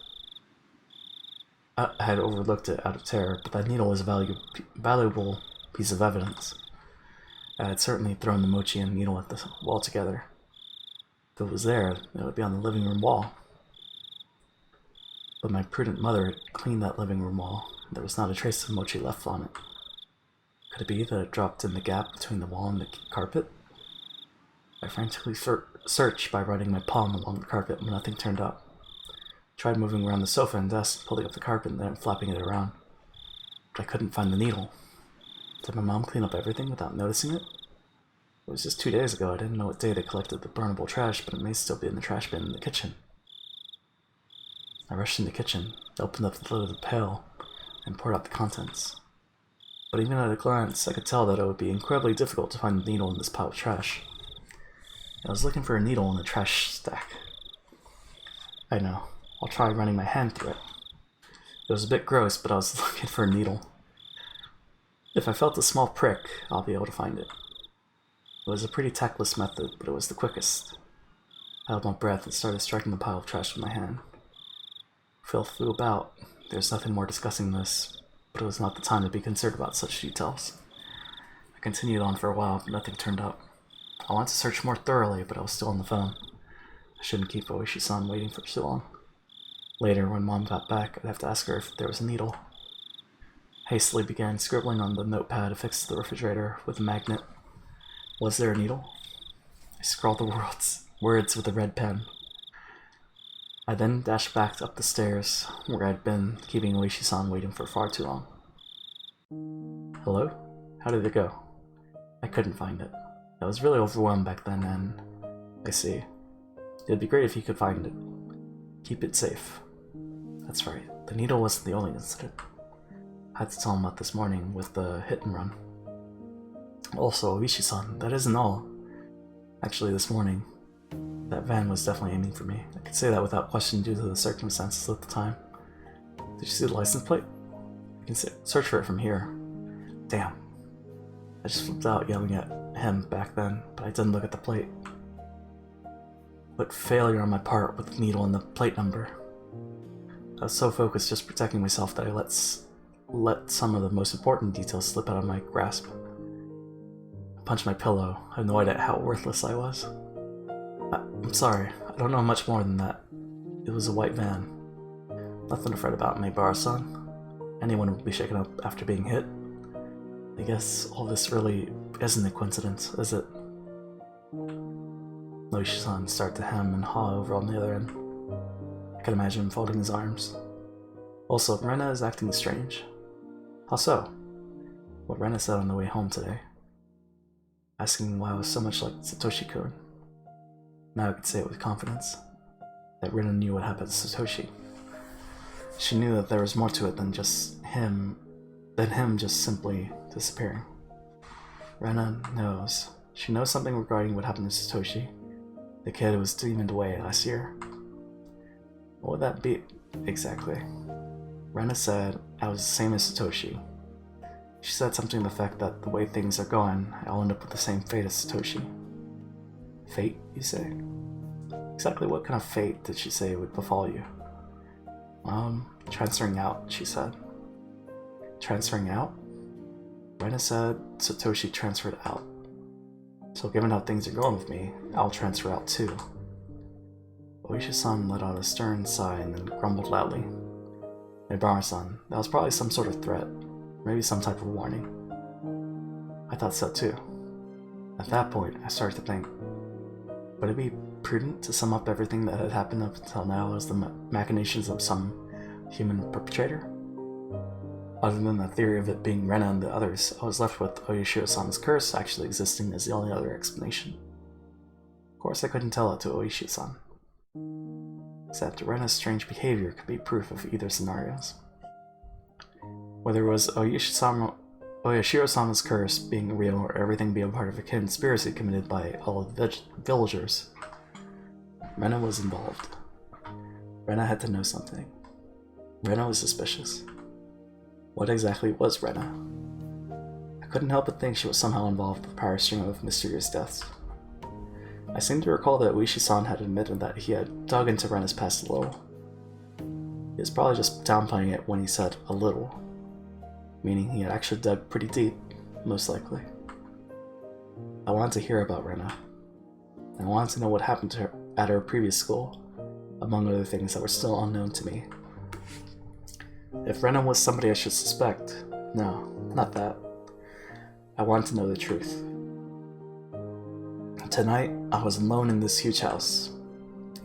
it out of terror, but that needle was a valuable piece of evidence. I had certainly thrown the mochi and needle at the wall together. If it was there, it would be on the living room wall. But my prudent mother had cleaned that living room wall, and there was not a trace of mochi left on it. Could it be that it dropped in the gap between the wall and the carpet? I frantically searched by running my palm along the carpet, but nothing turned up. I tried moving around the sofa and desk, pulling up the carpet and then flapping it around. But I couldn't find the needle. Did my mom clean up everything without noticing it? It was just 2 days ago. I didn't know what day they collected the burnable trash, but it may still be in the trash bin in the kitchen. I rushed in the kitchen, opened up the lid of the pail, and poured out the contents. But even at a glance, I could tell that it would be incredibly difficult to find the needle in this pile of trash. I was looking for a needle in the trash stack. I know. I'll try running my hand through it. It was a bit gross, but I was looking for a needle. If I felt a small prick, I'll be able to find it. It was a pretty tactless method, but it was the quickest. I held my breath and started striking the pile of trash with my hand. Phil flew about. There's nothing more disgusting than this, but it was not the time to be concerned about such details. I continued on for a while, but nothing turned up. I wanted to search more thoroughly, but I was still on the phone. I shouldn't keep Oishi-san waiting for too long. Later, when Mom got back, I'd have to ask her if there was a needle. Hastily began scribbling on the notepad affixed to the refrigerator with a magnet. Was there a needle? I scrawled the words with a red pen. I then dashed back up the stairs, where I'd been keeping Oishi-san waiting for far too long. Hello? How did it go? I couldn't find it. I was really overwhelmed back then, and... I see. It'd be great if you could find it. Keep it safe. That's right, the needle wasn't the only incident. I had to tell him about this morning with the hit and run. Also, Oishi-san, that isn't all. Actually, this morning, that van was definitely aiming for me. I could say that without question due to the circumstances at the time. Did you see the license plate? You can search for it from here. Damn. I just flipped out yelling at him back then, but I didn't look at the plate. What failure on my part with the needle and the plate number. I was so focused just protecting myself that I let some of the most important details slip out of my grasp. I punched my pillow. I have no idea how worthless I was. I'm sorry, I don't know much more than that. It was a white van. Nothing to fret about, Maibara-san. Anyone would be shaken up after being hit. I guess all this really isn't a coincidence, is it? Oishi-san started to hem and haw over on the other end. I could imagine him folding his arms. Also, Rena is acting strange. How so? What Rena said on the way home today. Asking why I was so much like Satoshi-kun. Now I could say it with confidence. That Rena knew what happened to Satoshi. She knew that there was more to it than him just simply disappearing. Rena knows. She knows something regarding what happened to Satoshi. The kid who was demoned away last year. What would that be exactly? Rena said I was the same as Satoshi. She said something to the effect that the way things are going, I'll end up with the same fate as Satoshi. Fate, you say? Exactly what kind of fate did she say would befall you? Transferring out, she said. Transferring out? Rena said Satoshi transferred out. So given how things are going with me, I'll transfer out too. Oishi-san let out a stern sigh and then grumbled loudly. Maibara-san, that was probably some sort of threat. Maybe some type of warning. I thought so too. At that point, I started to think, would it be prudent to sum up everything that had happened up until now as the machinations of some human perpetrator? Other than the theory of it being Rena and the others, I was left with Oyashiro-san's curse actually existing as the only other explanation. Of course I couldn't tell it to Oishi-san. Except Rena's strange behavior could be proof of either scenarios. Whether it was Oyashiro-sama's curse being real or everything being part of a conspiracy committed by all of the villagers, Rena was involved. Rena had to know something. Rena was suspicious. What exactly was Rena? I couldn't help but think she was somehow involved with the prior string of mysterious deaths. I seem to recall that Oishi-san had admitted that he had dug into Rena's past a little. He was probably just downplaying it when he said a little, meaning he had actually dug pretty deep, most likely. I wanted to hear about Rena. I wanted to know what happened to her at her previous school, among other things that were still unknown to me. If Rena was somebody I should suspect, no, not that. I wanted to know the truth. Tonight, I was alone in this huge house.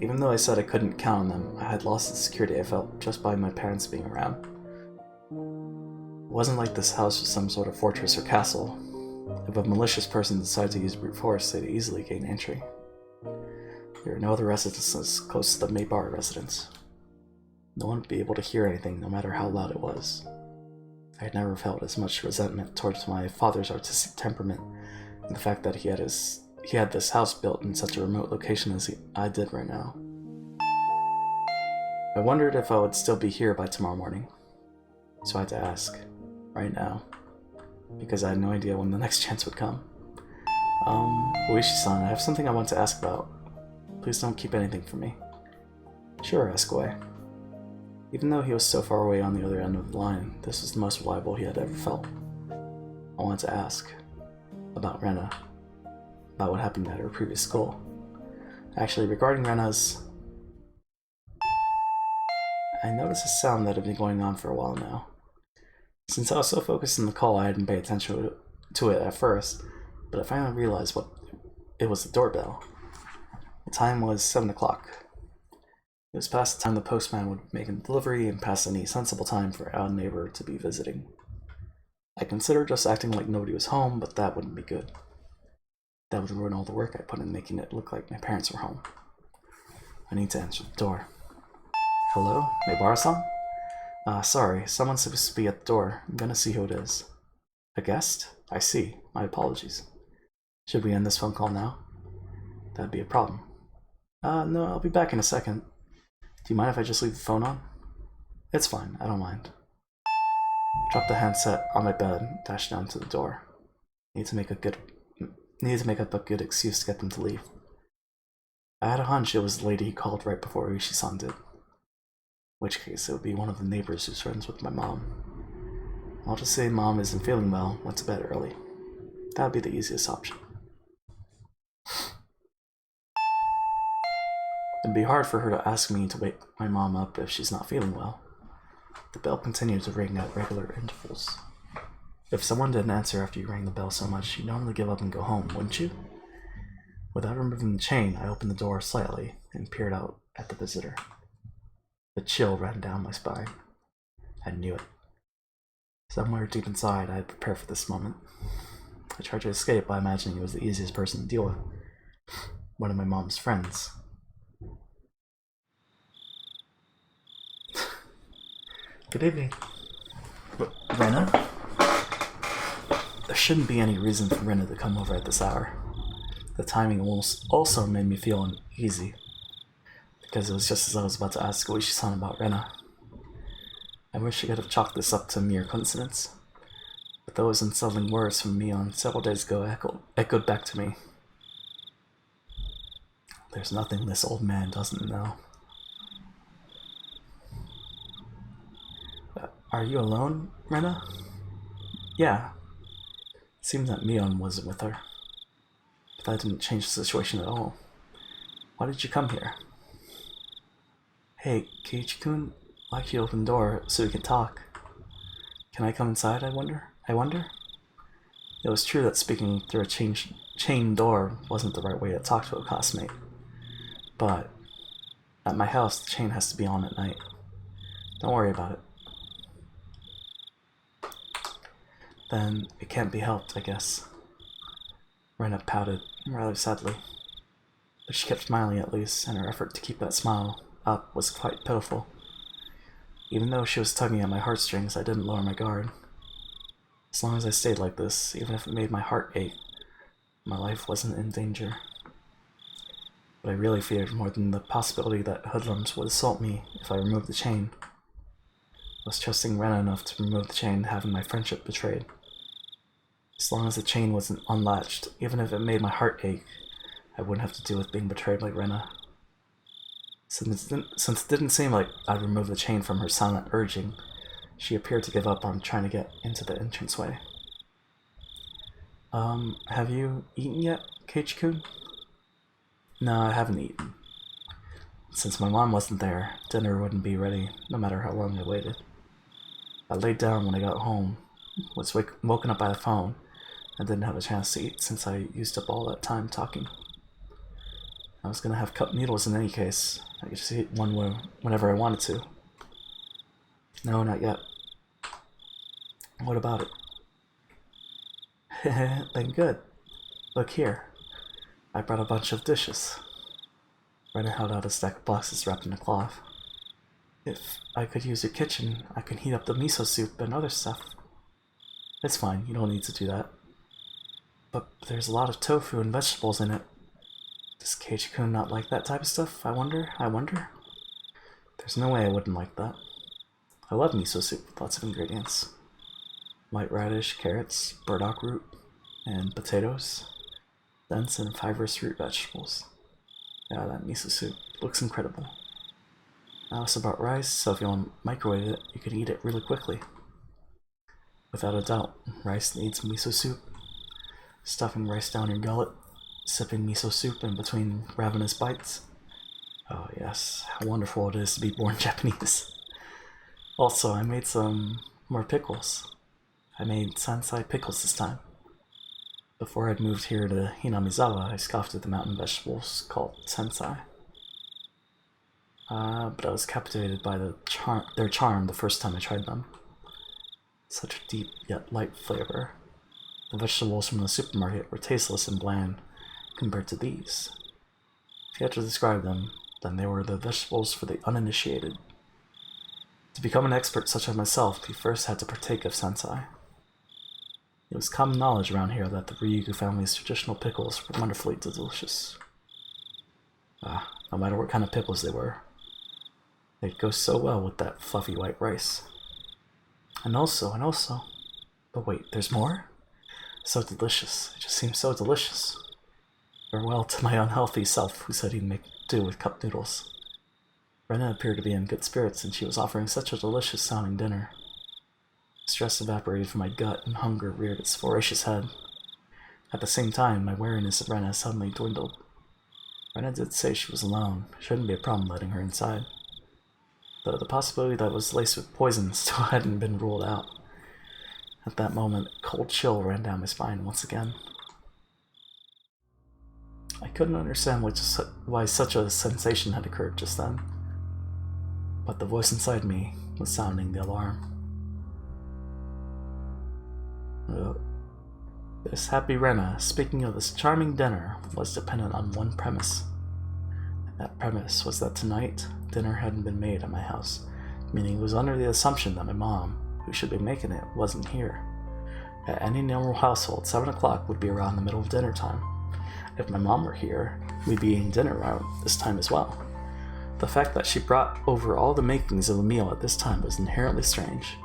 Even though I said I couldn't count on them, I had lost the security I felt just by my parents being around. It wasn't like this house was some sort of fortress or castle. If a malicious person decided to use brute force, they'd easily gain entry. There were no other residences close to the Maibara residence. No one would be able to hear anything, no matter how loud it was. I had never felt as much resentment towards my father's artistic temperament and the fact that he had this house built in such a remote location as I did right now. I wondered if I would still be here by tomorrow morning. So I had to ask, right now, because I had no idea when the next chance would come. Oishi-san, I have something I want to ask about. Please don't keep anything from me. Sure, ask away. Even though he was so far away on the other end of the line, this was the most reliable he had ever felt. I wanted to ask about Rena, about what happened at her previous school. Actually, regarding Rena's... I noticed a sound that had been going on for a while now. Since I was so focused on the call, I didn't pay attention to it at first, but I finally realized what it was. The doorbell. The time was 7 o'clock. It was past the time the postman would make a delivery and past any sensible time for our neighbor to be visiting. I considered just acting like nobody was home, but that wouldn't be good. That would ruin all the work I put in making it look like my parents were home. I need to answer the door. Hello? May I borrow some? Sorry, someone's supposed to be at the door. I'm gonna see who it is. A guest? I see. My apologies. Should we end this phone call now? That'd be a problem. No, I'll be back in a second. Do you mind if I just leave the phone on? It's fine, I don't mind. I dropped the handset on my bed and dashed down to the door. Needed to make up a good excuse to get them to leave. I had a hunch it was the lady he called right before Rishi-san did. In which case, it would be one of the neighbors who's friends with my mom. I'll just say Mom isn't feeling well, went to bed early. That'd be the easiest option. It'd be hard for her to ask me to wake my mom up if she's not feeling well. The bell continued to ring at regular intervals. If someone didn't answer after you rang the bell so much, you'd normally give up and go home, wouldn't you? Without removing the chain, I opened the door slightly and peered out at the visitor. A chill ran down my spine. I knew it. Somewhere deep inside, I had prepared for this moment. I tried to escape by imagining it was the easiest person to deal with. One of my mom's friends. Good evening. Rena? There shouldn't be any reason for Rena to come over at this hour. The timing also made me feel uneasy, because it was just as I was about to ask Oishi-san about Rena. I wish I could have chalked this up to mere coincidence, but those unsettling words from Mion several days ago echoed back to me. There's nothing this old man doesn't know. Are you alone, Rena? Yeah. It seemed that Mion wasn't with her. But that didn't change the situation at all. Why did you come here? Hey, Keiichi-kun, why can't you open the door so we can talk? Can I come inside, I wonder? It was true that speaking through a chain door wasn't the right way to talk to a classmate. But at my house, the chain has to be on at night. Don't worry about it. Then it can't be helped, I guess. Rena pouted, rather sadly. But she kept smiling at least, and her effort to keep that smile up was quite pitiful. Even though she was tugging at my heartstrings, I didn't lower my guard. As long as I stayed like this, even if it made my heart ache, my life wasn't in danger. What I really feared more than the possibility that hoodlums would assault me if I removed the chain was trusting Rena enough to remove the chain and having my friendship betrayed. As long as the chain wasn't unlatched, even if it made my heart ache, I wouldn't have to deal with being betrayed like Rena. Since it didn't seem like I'd remove the chain from her silent urging, she appeared to give up on trying to get into the entranceway. Have you eaten yet, Keiichi-kun? No, I haven't eaten. Since my mom wasn't there, dinner wouldn't be ready, no matter how long I waited. I laid down when I got home, was woken up by the phone, and didn't have a chance to eat since I used up all that time talking. I was gonna have cup noodles in any case. I could just eat one whenever I wanted to. No, not yet. What about it? Then good. Look here. I brought a bunch of dishes. Rena held out a stack of boxes wrapped in a cloth. If I could use your kitchen, I can heat up the miso soup and other stuff. It's fine, you don't need to do that. But there's a lot of tofu and vegetables in it. Does Keiichi-kun not like that type of stuff? I wonder. There's no way I wouldn't like that. I love miso soup with lots of ingredients. White radish, carrots, burdock root, and potatoes. Dense and fibrous root vegetables. Yeah, that miso soup looks incredible. I also brought rice, so if you want to microwave it, you can eat it really quickly. Without a doubt, rice needs miso soup. Stuffing rice down your gullet, sipping miso soup in between ravenous bites. Oh yes, how wonderful it is to be born Japanese. Also, I made some more pickles. I made sensei pickles this time. Before I'd moved here to Hinamizawa, I scoffed at the mountain vegetables called sensei. But I was captivated by their charm the first time I tried them. Such a deep yet light flavor. The vegetables from the supermarket were tasteless and bland compared to these. If you had to describe them, then they were the vegetables for the uninitiated. To become an expert such as myself, you first had to partake of sensei. It was common knowledge around here that the Ryugu family's traditional pickles were wonderfully delicious. No matter what kind of pickles they were, they'd go so well with that fluffy white rice. And also, but wait, there's more? So delicious, it just seems so delicious. Farewell to my unhealthy self who said he'd make do with cup noodles. Rena appeared to be in good spirits and she was offering such a delicious sounding dinner. Stress evaporated from my gut and hunger reared its voracious head. At the same time, my wariness of Rena suddenly dwindled. Rena did say she was alone. Shouldn't be a problem letting her inside. Though the possibility that it was laced with poison still hadn't been ruled out. At that moment, a cold chill ran down my spine once again. I couldn't understand why such a sensation had occurred just then. But the voice inside me was sounding the alarm. This happy Rena, speaking of this charming dinner, was dependent on one premise. And that premise was that tonight, dinner hadn't been made at my house, meaning it was under the assumption that my mom, who should be making it, wasn't here. At any normal household, 7 o'clock would be around the middle of dinner time. If my mom were here, we'd be eating dinner around this time as well. The fact that she brought over all the makings of a meal at this time was inherently strange.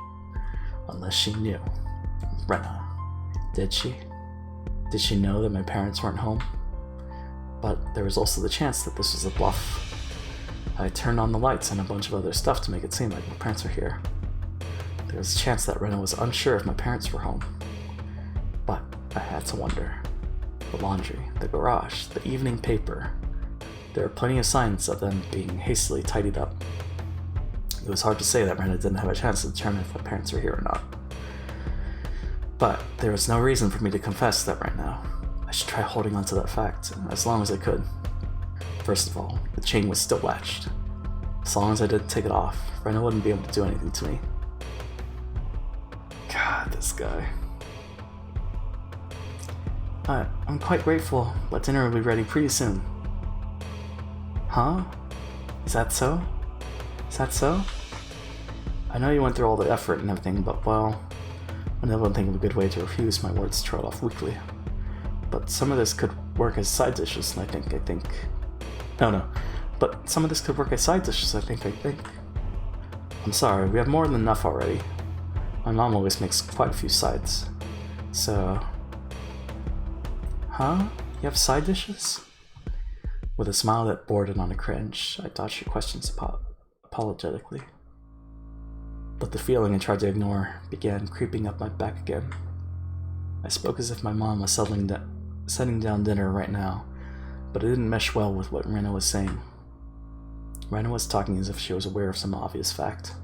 Unless she knew. Rena. Did she? Did she know that my parents weren't home? But there was also the chance that this was a bluff. I turned on the lights and a bunch of other stuff to make it seem like my parents were here. There was a chance that Rena was unsure if my parents were home. But I had to wonder. The laundry, the garage, the evening paper. There were plenty of signs of them being hastily tidied up. It was hard to say that Rena didn't have a chance to determine if my parents were here or not. But there was no reason for me to confess that right now. I should try holding on to that fact, as long as I could. First of all, the chain was still latched. As long as I didn't take it off, Rena wouldn't be able to do anything to me. God, this guy. I'm quite grateful, but dinner will be ready pretty soon. Huh? Is that so? Is that so? I know you went through all the effort and everything, but well, I never think of a good way to refuse. My words trailed off weakly. But some of this could work as side dishes, and I think. No. But some of this could work as side dishes, I think. I'm sorry, we have more than enough already. My mom always makes quite a few sides. So... Huh? You have side dishes? With a smile that bordered on a cringe, I dodged her questions apologetically. But the feeling I tried to ignore began creeping up my back again. I spoke as if my mom was setting down dinner right now, but it didn't mesh well with what Rena was saying. Rena was talking as if she was aware of some obvious fact,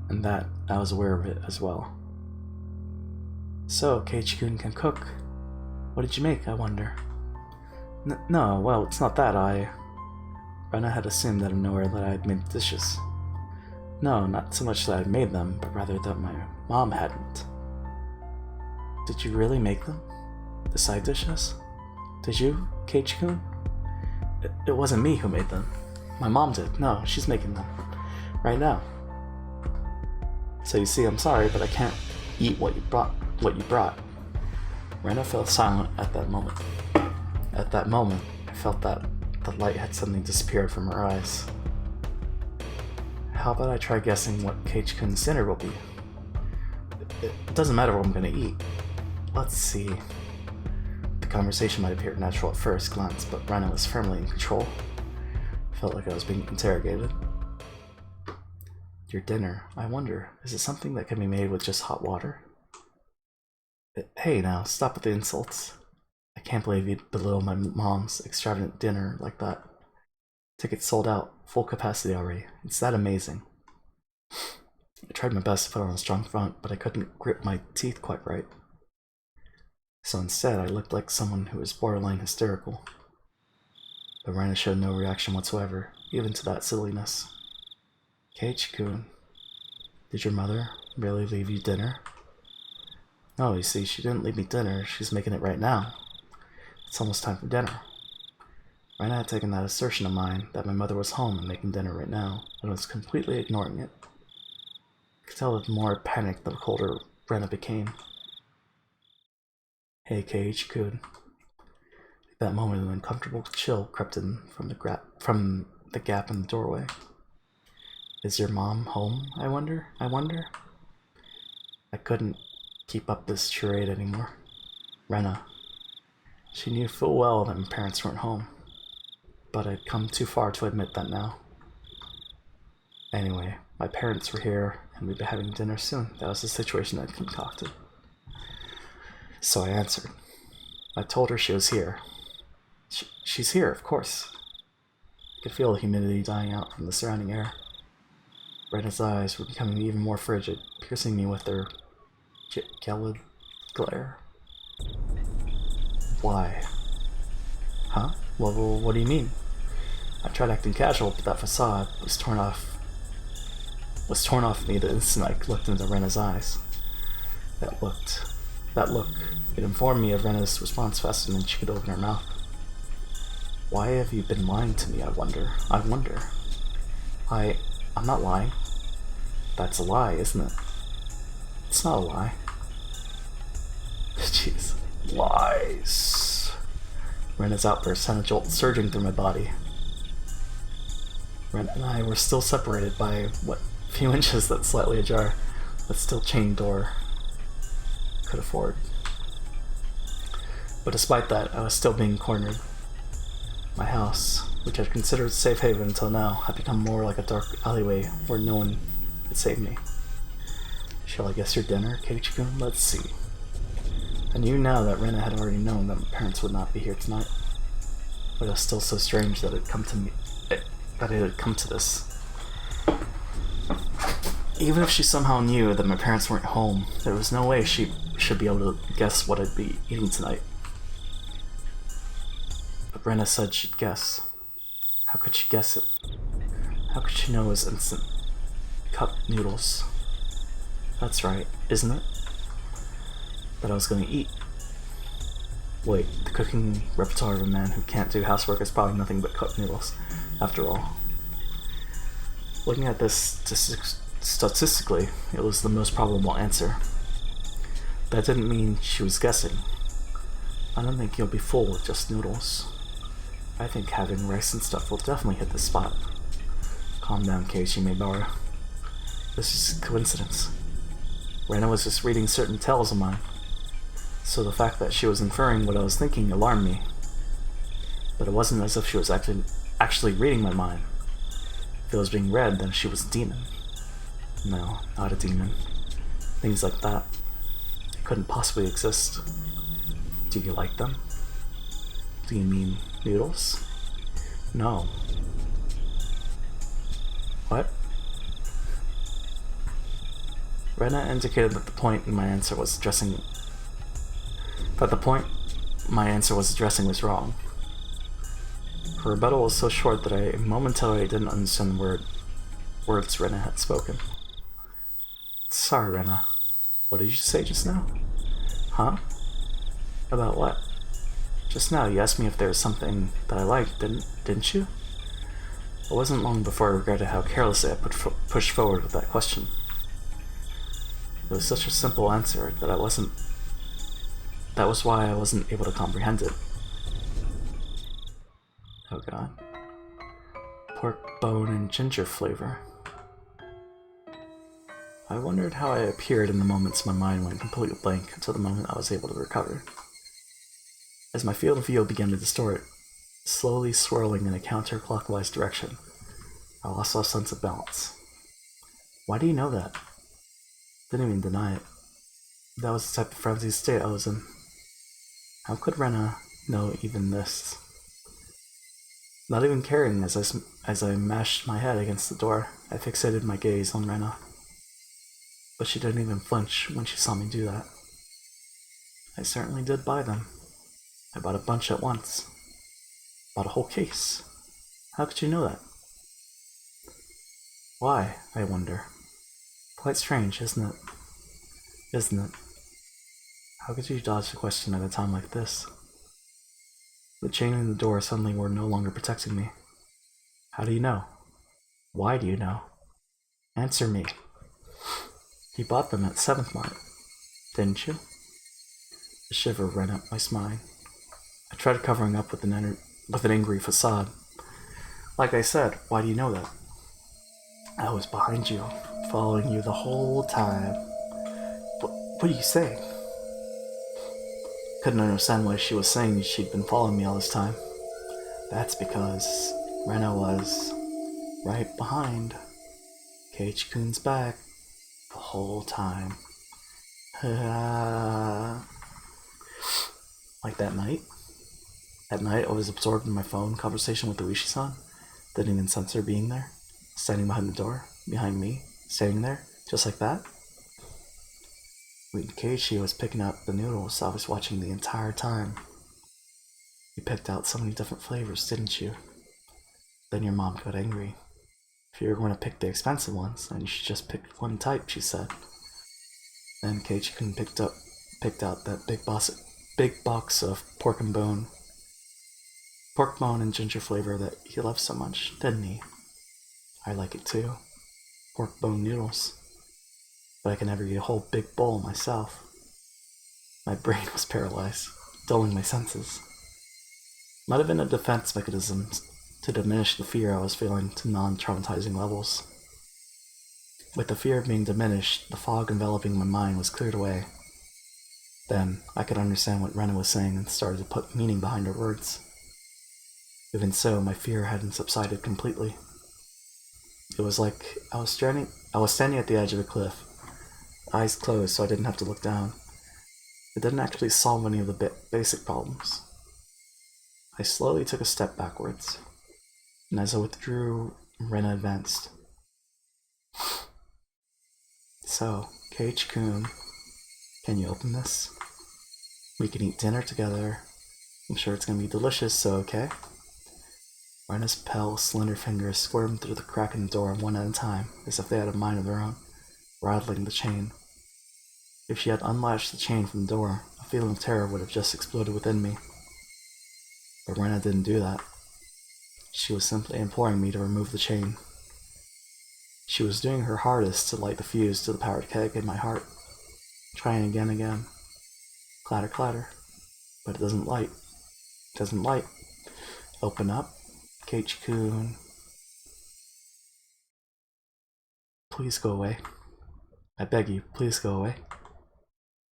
and that I was aware of it as well. So, Keiichi-kun can cook. What did you make, I wonder? No, well, it's not that Rena had assumed out of nowhere that I had made the dishes. No, not so much that I made them, but rather that my mom hadn't. Did you really make them? The side dishes? Did you, Keiichi-kun? It wasn't me who made them. My mom did. No, she's making them. Right now. So you see, I'm sorry, but I can't eat what you brought. Rena fell silent at that moment. At that moment, I felt that the light had suddenly disappeared from her eyes. How about I try guessing what Keiichi-kun's dinner will be? It doesn't matter what I'm gonna eat. Let's see. The conversation might appear natural at first glance, but Rena was firmly in control. I felt like I was being interrogated. Your dinner, I wonder, is it something that can be made with just hot water? Hey now, stop with the insults. I can't believe you'd belittle my mom's extravagant dinner like that. Tickets sold out, full capacity already. It's that amazing. I tried my best to put on a strong front, but I couldn't grip my teeth quite right. So instead, I looked like someone who was borderline hysterical. But Rena showed no reaction whatsoever, even to that silliness. Keiichi-kun, did your mother really leave you dinner? No, you see, she didn't leave me dinner. She's making it right now. It's almost time for dinner. Rena had taken that assertion of mine that my mother was home and making dinner right now, and was completely ignoring it. I could tell the more panicked the colder Rena became. Hey, Keiichi-kun. At that moment, an uncomfortable chill crept in from the gap in the doorway. Is your mom home, I wonder? I couldn't keep up this charade anymore. Rena. She knew full well that my parents weren't home, but I'd come too far to admit that now. Anyway, my parents were here, and we'd be having dinner soon. That was the situation I'd concocted. So I answered. I told her she was here. She's here, of course. I could feel the humidity dying out from the surrounding air. Rena's eyes were becoming even more frigid, piercing me with their gelid glare. Why? Huh? Well, what do you mean? I tried acting casual, but that facade was torn off me the instant I looked into Rena's eyes. That look, it informed me of Rena's response faster than she could open her mouth. Why have you been lying to me, I wonder? I'm not lying. That's a lie, isn't it? It's not a lie. Jeez. Lies. Rena's outburst sent a jolt surging through my body. Rena and I were still separated by, few inches that slightly ajar, but still chained door could afford. But despite that, I was still being cornered. My house, which I'd considered a safe haven until now, had become more like a dark alleyway where no one could save me. Shall I guess your dinner, Keiichi-kun? Let's see. I knew now that Rena had already known that my parents would not be here tonight, but it was still so strange that it had come to this. Even if she somehow knew that my parents weren't home, there was no way she should be able to guess what I'd be eating tonight. But Rena said she'd guess. How could she guess it? How could she know it was instant? Cup noodles. That's right, isn't it? That I was going to eat. Wait, the cooking repertoire of a man who can't do housework is probably nothing but cup noodles, after all. Looking at this statistically, it was the most probable answer. That didn't mean she was guessing. I don't think you'll be full with just noodles. I think having rice and stuff will definitely hit the spot. Calm down, Keiichi Maebara. This is coincidence. Rena was just reading certain tales of mine, so the fact that she was inferring what I was thinking alarmed me. But it wasn't as if she was actually reading my mind. If it was being read, then she was a demon. No, not a demon. Things like that. They couldn't possibly exist. Do you like them? Do you mean noodles? No. What? Rena indicated that the point my answer was addressing was wrong. Her rebuttal was so short that I momentarily didn't understand the words Rena had spoken. Sorry, Rena. What did you say just now? Huh? About what? Just now you asked me if there was something that I liked, didn't you? It wasn't long before I regretted how carelessly I pushed forward with that question. It was such a simple answer that that was why I wasn't able to comprehend it. Oh god. Pork bone and ginger flavor. I wondered how I appeared in the moments my mind went completely blank until the moment I was able to recover. As my field of view began to distort, slowly swirling in a counterclockwise direction, I lost all sense of balance. Why do you know that? Didn't even deny it. That was the type of frenzied state I was in. How could Rena know even this? Not even caring as I mashed my head against the door, I fixated my gaze on Rena. but she didn't even flinch when she saw me do that. I certainly did buy them. I bought a bunch at once. Bought a whole case. How could you know that? Why, I wonder. Quite strange, isn't it? Isn't it? How could you dodge the question at a time like this? The chain and the door suddenly were no longer protecting me. How do you know? Why do you know? Answer me. You bought them at 7th Mart, didn't you? A shiver ran up my spine. I tried covering up with an angry facade. Like I said, why do you know that? I was behind you, following you the whole time. What are you saying? Couldn't understand why she was saying she'd been following me all this time. That's because Rena was right behind Ch.1's back the whole time. Like that night? At night, I was absorbed in my phone conversation with Higurashi-san. Didn't even sense her being there. Standing behind the door, behind me, standing there, just like that. When Keiichi was picking up the noodles, I was watching the entire time. You picked out so many different flavors, didn't you? Then your mom got angry. If you were going to pick the expensive ones, then you should just pick one type, she said. Then Keiichi picked out that big box of pork bone and ginger flavor that he loved so much, didn't he? I like it too. Pork bone noodles. But I can never eat a whole big bowl myself. My brain was paralyzed, dulling my senses. Might have been a defense mechanism to diminish the fear I was feeling to non-traumatizing levels. With the fear being diminished, the fog enveloping my mind was cleared away. Then, I could understand what Rena was saying and started to put meaning behind her words. Even so, my fear hadn't subsided completely. It was like I was standing at the edge of a cliff, eyes closed so I didn't have to look down. It didn't actually solve any of the basic problems. I slowly took a step backwards, and as I withdrew, Rena advanced. So, Ch.1, can you open this? We can eat dinner together. I'm sure it's gonna be delicious, so okay? Rena's pale, slender fingers squirmed through the crack in the door one at a time, as if they had a mind of their own, rattling the chain. If she had unlatched the chain from the door, a feeling of terror would have just exploded within me. But Rena didn't do that. She was simply imploring me to remove the chain. She was doing her hardest to light the fuse to the powered keg in my heart. Trying again. Clatter, clatter. But it doesn't light. It doesn't light. Open up. Ch.1. Please go away. I beg you, please go away.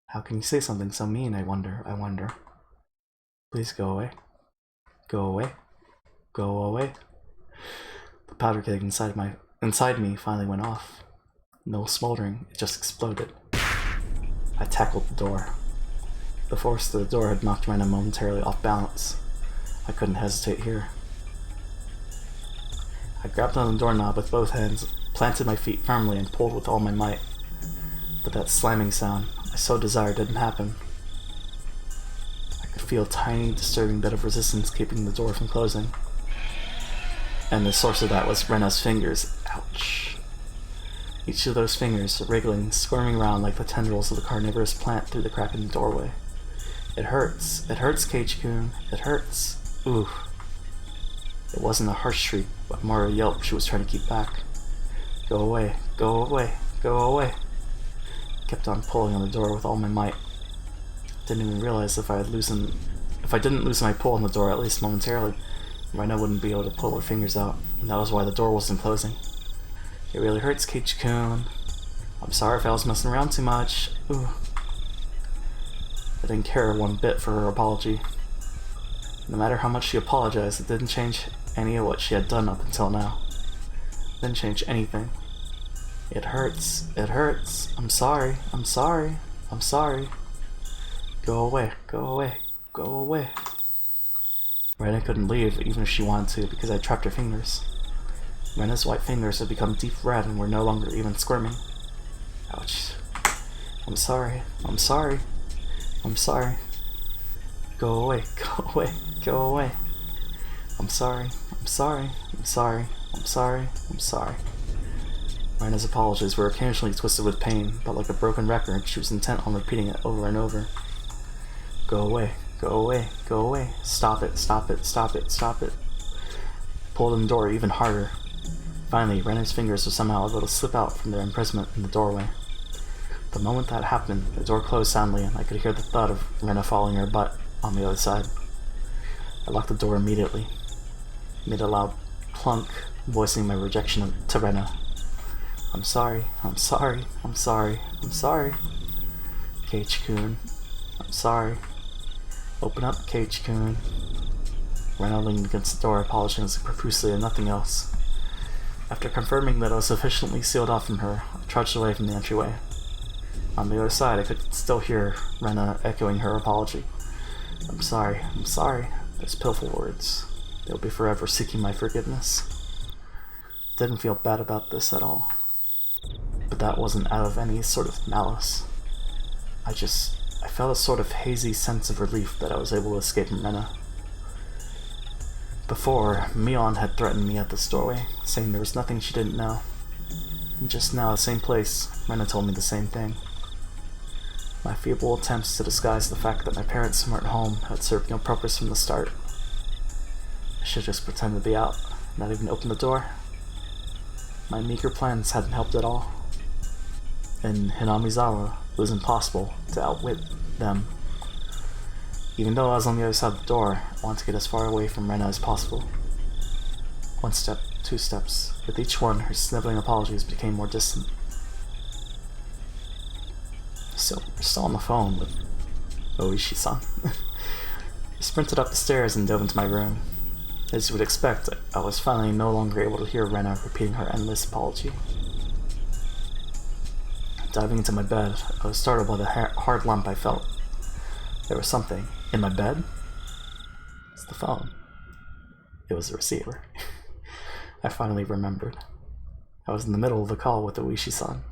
How can you say something so mean, I wonder. Please go away. Go away. Go away. The powder keg inside me finally went off. No smoldering, it just exploded. I tackled the door. The force of the door had knocked Rena momentarily off balance. I couldn't hesitate here. I grabbed on the doorknob with both hands, planted my feet firmly, and pulled with all my might. But that slamming sound I so desired didn't happen. I could feel a tiny, disturbing bit of resistance keeping the door from closing. And the source of that was Rena's fingers. Ouch. Each of those fingers wriggling, squirming around like the tendrils of the carnivorous plant through the crack in the doorway. It hurts, Ch.1. It hurts. Ooh. It wasn't a harsh shriek, but more a yelp she was trying to keep back. Go away, go away, go away. I kept on pulling on the door with all my might. Didn't even realize if I didn't loosen my pull on the door, at least momentarily, Rena wouldn't be able to pull her fingers out, and that was why the door wasn't closing. It really hurts, Ch.1. I'm sorry if I was messing around too much. Ooh. I didn't care one bit for her apology. No matter how much she apologized, it didn't change any of what she had done up until now. It didn't change anything. It hurts. It hurts. I'm sorry. I'm sorry. I'm sorry. Go away. Go away. Go away. Rena couldn't leave even if she wanted to because I trapped her fingers. Rena's white fingers had become deep red and were no longer even squirming. Ouch. I'm sorry. I'm sorry. I'm sorry. Go away. Go away. Go away. I'm sorry. I'm sorry. I'm sorry. I'm sorry. I'm sorry. Rena's apologies were occasionally twisted with pain, but like a broken record, she was intent on repeating it over and over. Go away. Go away. Go away. Stop it. Stop it. Stop it. Stop it. Pulled on the door even harder. Finally, Rena's fingers were somehow able to slip out from their imprisonment in the doorway. The moment that happened, the door closed soundly, and I could hear the thud of Rena following her butt on the other side. I locked the door immediately. Made a loud clunk, voicing my rejection to Rena. I'm sorry. I'm sorry. I'm sorry. I'm sorry. Ch.1. I'm sorry. Open up, Ch.1. Rena leaned against the door, apologizing profusely and nothing else. After confirming that I was sufficiently sealed off from her, I trudged away from the entryway. On the other side, I could still hear Rena echoing her apology. I'm sorry. I'm sorry. Those pitiful words. They'll be forever seeking my forgiveness. Didn't feel bad about this at all. But that wasn't out of any sort of malice. I felt a sort of hazy sense of relief that I was able to escape from Rena. Before, Mion had threatened me at this doorway, saying there was nothing she didn't know. And just now, the same place, Rena told me the same thing. My feeble attempts to disguise the fact that my parents weren't home had served no purpose from the start. I should just pretend to be out, not even open the door. My meager plans hadn't helped at all. In Hinamizawa, it was impossible to outwit them. Even though I was on the other side of the door, I wanted to get as far away from Rena as possible. 1 step, 2 steps. With each one, her sniveling apologies became more distant. We're still on the phone with Oishi-san. I sprinted up the stairs and dove into my room. As you would expect, I was finally no longer able to hear Rena repeating her endless apology. Diving into my bed, I was startled by the hard lump I felt. There was something in my bed. It's the phone. It was the receiver. I finally remembered. I was in the middle of a call with Oishi-san.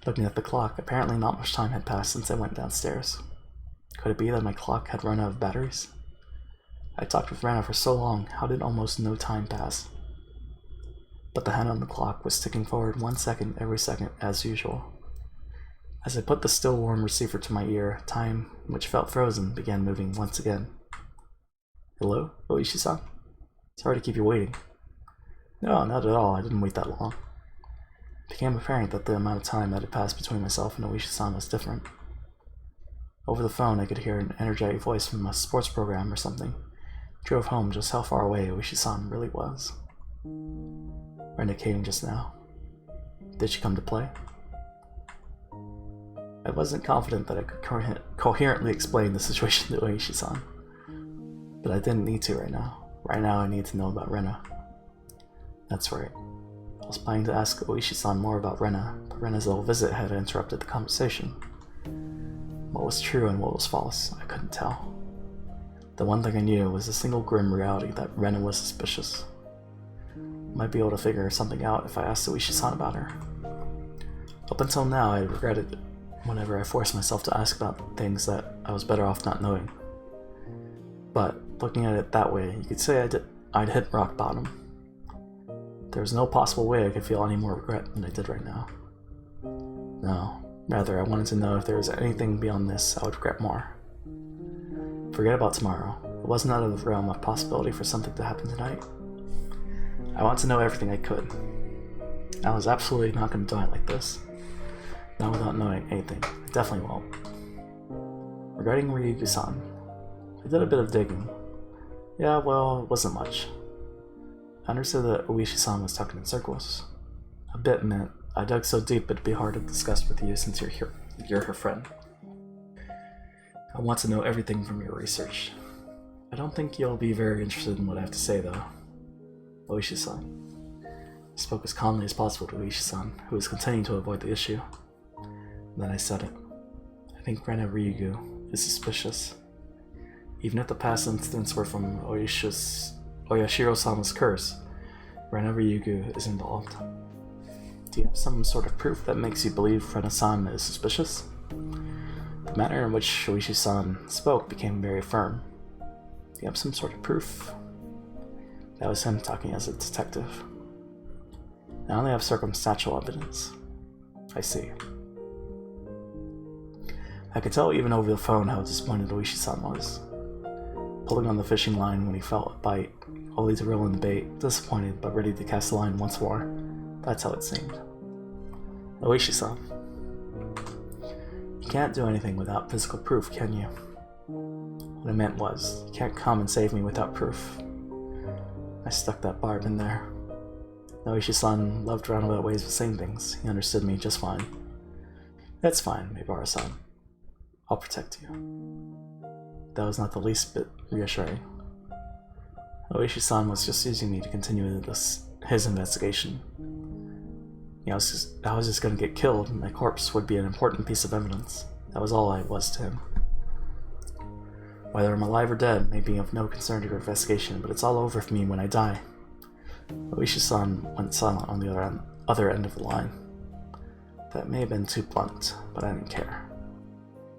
Looking at the clock, apparently not much time had passed since I went downstairs. Could it be that my clock had run out of batteries? I talked with Rena for so long, how did almost no time pass? But the hand on the clock was ticking forward 1 second every second, as usual. As I put the still warm receiver to my ear, time, which felt frozen, began moving once again. Hello, Oishi-san? Sorry to keep you waiting. No, not at all, I didn't wait that long. It became apparent that the amount of time that had passed between myself and Oishi-san was different. Over the phone, I could hear an energetic voice from a sports program or something. It drove home just how far away Oishi-san really was. Rena came just now. Did she come to play? I wasn't confident that I could coherently explain the situation to Oishi-san. But I didn't need to right now. Right now I need to know about Rena. That's right. I was planning to ask Oishi-san more about Rena, but Rena's little visit had interrupted the conversation. What was true and what was false, I couldn't tell. The one thing I knew was the single grim reality that Rena was suspicious. I might be able to figure something out if I asked Oishi-san about her. Up until now, I regretted it whenever I forced myself to ask about things that I was better off not knowing. But looking at it that way, you could say I'd hit rock bottom. There was no possible way I could feel any more regret than I did right now. No, rather I wanted to know if there was anything beyond this I would regret more. Forget about tomorrow. It wasn't out of the realm of possibility for something to happen tonight. I want to know everything I could. I was absolutely not going to die like this. Not without knowing anything. I definitely won't. Regarding Ryugu-san, I did a bit of digging. Yeah, well, it wasn't much. I understood that Oishi-san was talking in circles. A bit meant I dug so deep it'd be hard to discuss with you since you're her friend. I want to know everything from your research. I don't think you'll be very interested in what I have to say, though. Oishi-san. I spoke as calmly as possible to Oishi-san, who was continuing to avoid the issue. Then I said it. I think Rena Ryugu is suspicious. Even if the past incidents were from Oyashiro-sama's curse, Rena Ryugu is involved. Do you have some sort of proof that makes you believe Rena-san is suspicious? The manner in which Shuichi-san spoke became very firm. Do you have some sort of proof? That was him talking as a detective. I only have circumstantial evidence. I see. I could tell even over the phone how disappointed Oishi-san was. Pulling on the fishing line when he felt a bite, only to reel in the bait, disappointed but ready to cast the line once more. That's how it seemed. Oishi-san. You can't do anything without physical proof, can you? What I meant was, you can't come and save me without proof. I stuck that barb in there. Oishi-san loved roundabout ways of saying things. He understood me just fine. That's fine, Maibara-san. I'll protect you. That was not the least bit reassuring. Oishi-san was just using me to continue his investigation. I was just gonna get killed, and my corpse would be an important piece of evidence. That was all I was to him. Whether I'm alive or dead may be of no concern to your investigation, but it's all over for me when I die. Oishi-san went silent on the other end of the line. That may have been too blunt, but I didn't care.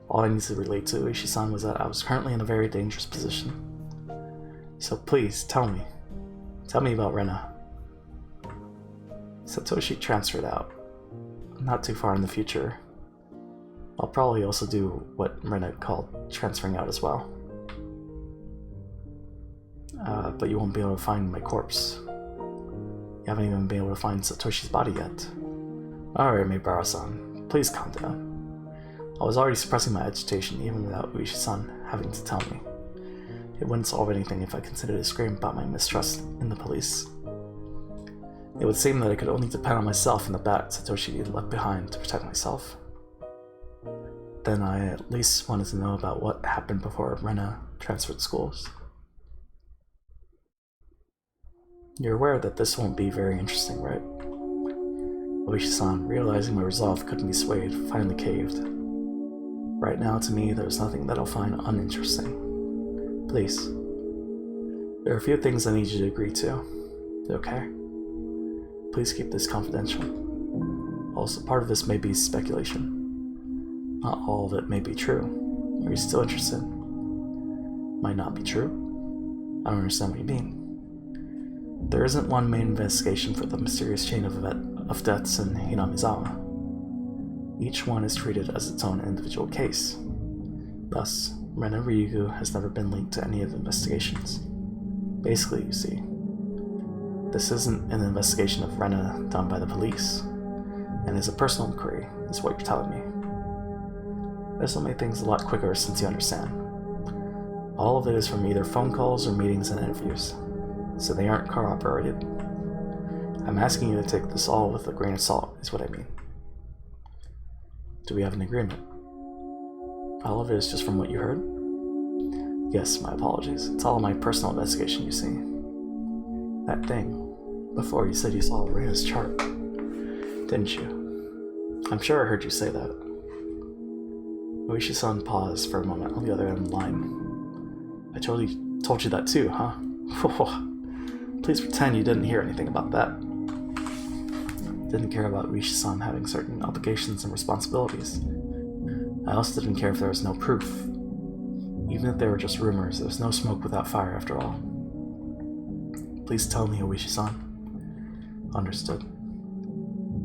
All I needed to relate to Oishi-san was that I was currently in a very dangerous position. So please, tell me. Tell me about Rena. Satoshi transferred out. Not too far in the future. I'll probably also do what Rena called transferring out as well. But you won't be able to find my corpse. You haven't even been able to find Satoshi's body yet. Alright, Maibara-san, please calm down. I was already suppressing my agitation even without Uishi-san having to tell me. It wouldn't solve anything if I continued to scream about my mistrust in the police. It would seem that I could only depend on myself and the bat Satoshi had left behind to protect myself. Then I at least wanted to know about what happened before Rena transferred schools. You're aware that this won't be very interesting, right? Oishi-san, realizing my resolve couldn't be swayed, finally caved. Right now, to me, there's nothing that I'll find uninteresting. Please. There are a few things I need you to agree to. Okay? Please keep this confidential. Also, part of this may be speculation. Not all of it may be true. Are you still interested? Might not be true? I don't understand what you mean. There isn't one main investigation for the mysterious chain of deaths in Hinamizawa. Each one is treated as its own individual case. Thus, Rena Ryugu has never been linked to any of the investigations. Basically, you see, this isn't an investigation of Rena done by the police, and is a personal inquiry, is what you're telling me. This will make things a lot quicker since you understand. All of it is from either phone calls or meetings and interviews, so they aren't corroborated. I'm asking you to take this all with a grain of salt, is what I mean. Do we have an agreement? All of it is just from what you heard? Yes, my apologies. It's all my personal investigation, you see. That thing. Before you said you saw Rena's chart. Didn't you? I'm sure I heard you say that. Oishi-san paused for a moment on the other end of the line. I told you that too, huh? Please pretend you didn't hear anything about that. Didn't care about Oishi-san having certain obligations and responsibilities. I also didn't care if there was no proof. Even if they were just rumors, there was no smoke without fire after all. Please tell me, Oishi-san. Understood.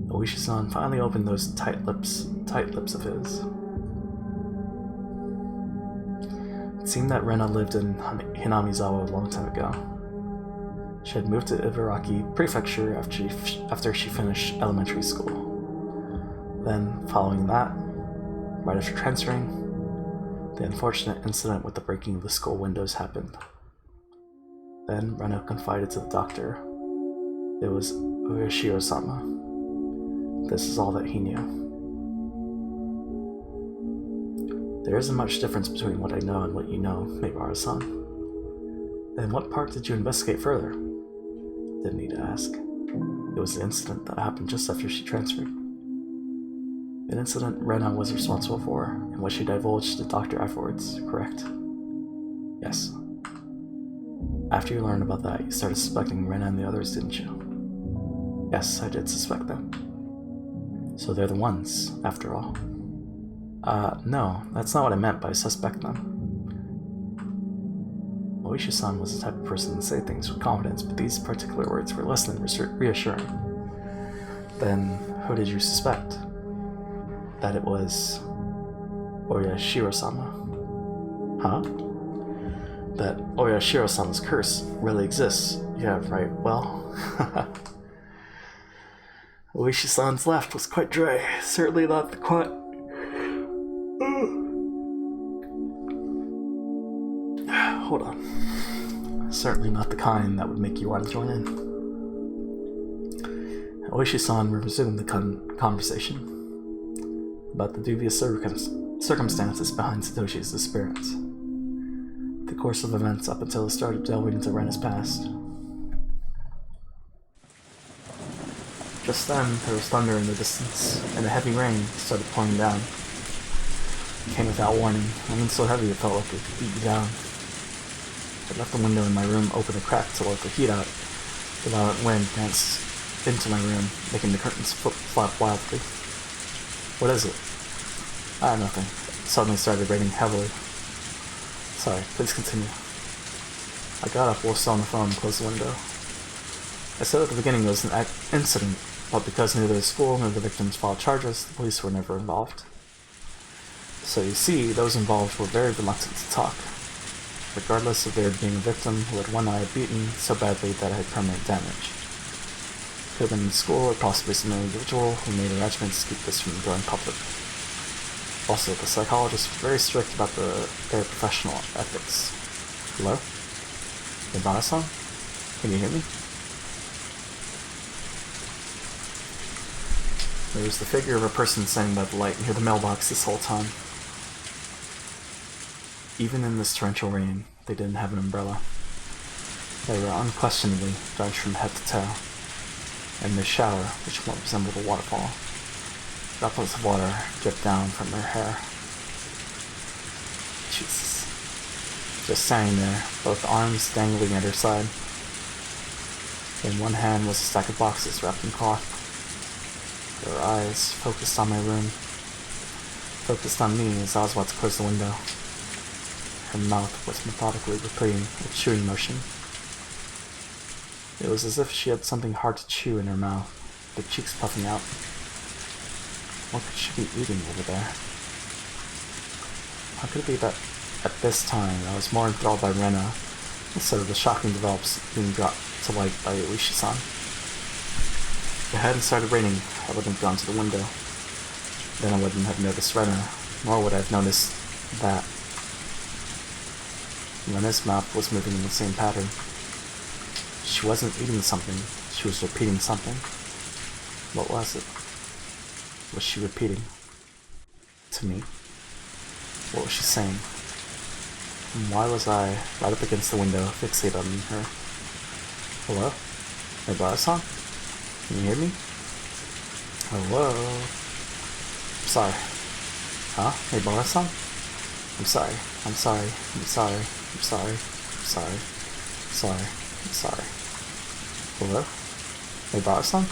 Oishi-san finally opened those tight lips of his. It seemed that Rena lived in Hinamizawa a long time ago. She had moved to Ibaraki Prefecture after she finished elementary school. Then, following that, right after transferring, the unfortunate incident with the breaking of the school windows happened. Then Rena confided to the doctor. It was Ueshiro-sama. This is all that he knew. There isn't much difference between what I know and what you know, Maibara-san. Then what part did you investigate further? Didn't need to ask. It was the incident that happened just after she transferred. An incident Rena was responsible for, and what she divulged to the doctor afterwards, correct? Yes. After you learned about that, you started suspecting Rena and the others, didn't you? Yes, I did suspect them. So they're the ones, after all. No, that's not what I meant by suspect them. Oishi-san was the type of person to say things with confidence, but these particular words were less than reassuring. Then, who did you suspect? That it was Oyashiro-sama. Huh? That Oyashiro-sama's curse really exists. Yeah, right, well... Oishi-san's laugh was quite dry. Certainly not the Hold on. Certainly not the kind that would make you want to join in. Oishi-san resumed the conversation about the dubious circumstances behind Satoshi's disappearance. The course of events up until it started delving into Rena's past. Just then, there was thunder in the distance, and a heavy rain started pouring down. It came without warning, and so heavy it felt like it could beat you down. I left the window in my room open a crack to let the heat out. The violent wind danced into my room, making the curtains flap wildly. What is it? Nothing. It suddenly started raining heavily. Sorry, please continue. I got up while still on the phone and closed the window. I said at the beginning it was an incident, but because neither the school nor the victims filed charges, the police were never involved. So you see, those involved were very reluctant to talk, regardless of there being a victim who had one eye beaten so badly that it had permanent damage. Could have been in school or possibly some individual who made arrangements to keep this from going public. Also, the psychologist was very strict about their professional ethics. Hello? Ibara-san? Can you hear me? There was the figure of a person standing by the light near the mailbox this whole time. Even in this torrential rain, they didn't have an umbrella. They were unquestionably drenched from head to toe, and the shower, which resembled a waterfall, droplets of water dripped down from her hair. Jesus. Just standing there, both arms dangling at her side. In one hand was a stack of boxes wrapped in cloth. Her eyes focused on my room, focused on me as I was about to close the window. Her mouth was methodically repeating a chewing motion. It was as if she had something hard to chew in her mouth, her cheeks puffing out. What could she be eating over there? How could it be that at this time I was more enthralled by Rena instead of the shocking develops being brought to light by Oishi-san? If it hadn't started raining, I wouldn't have gone to the window. Then I wouldn't have noticed Rena, nor would I have noticed that Rena's mouth was moving in the same pattern. She wasn't eating something, she was repeating something. What was it? Was she repeating? To me? What was she saying? And why was I, right up against the window, fixated on her? Hello? Ibara-san? Can you hear me? Hello? I'm sorry. Huh? Ibara-san? I'm sorry. I'm sorry. I'm sorry. I'm sorry. I'm sorry. I'm sorry. I'm sorry. Hello? Ibara-san?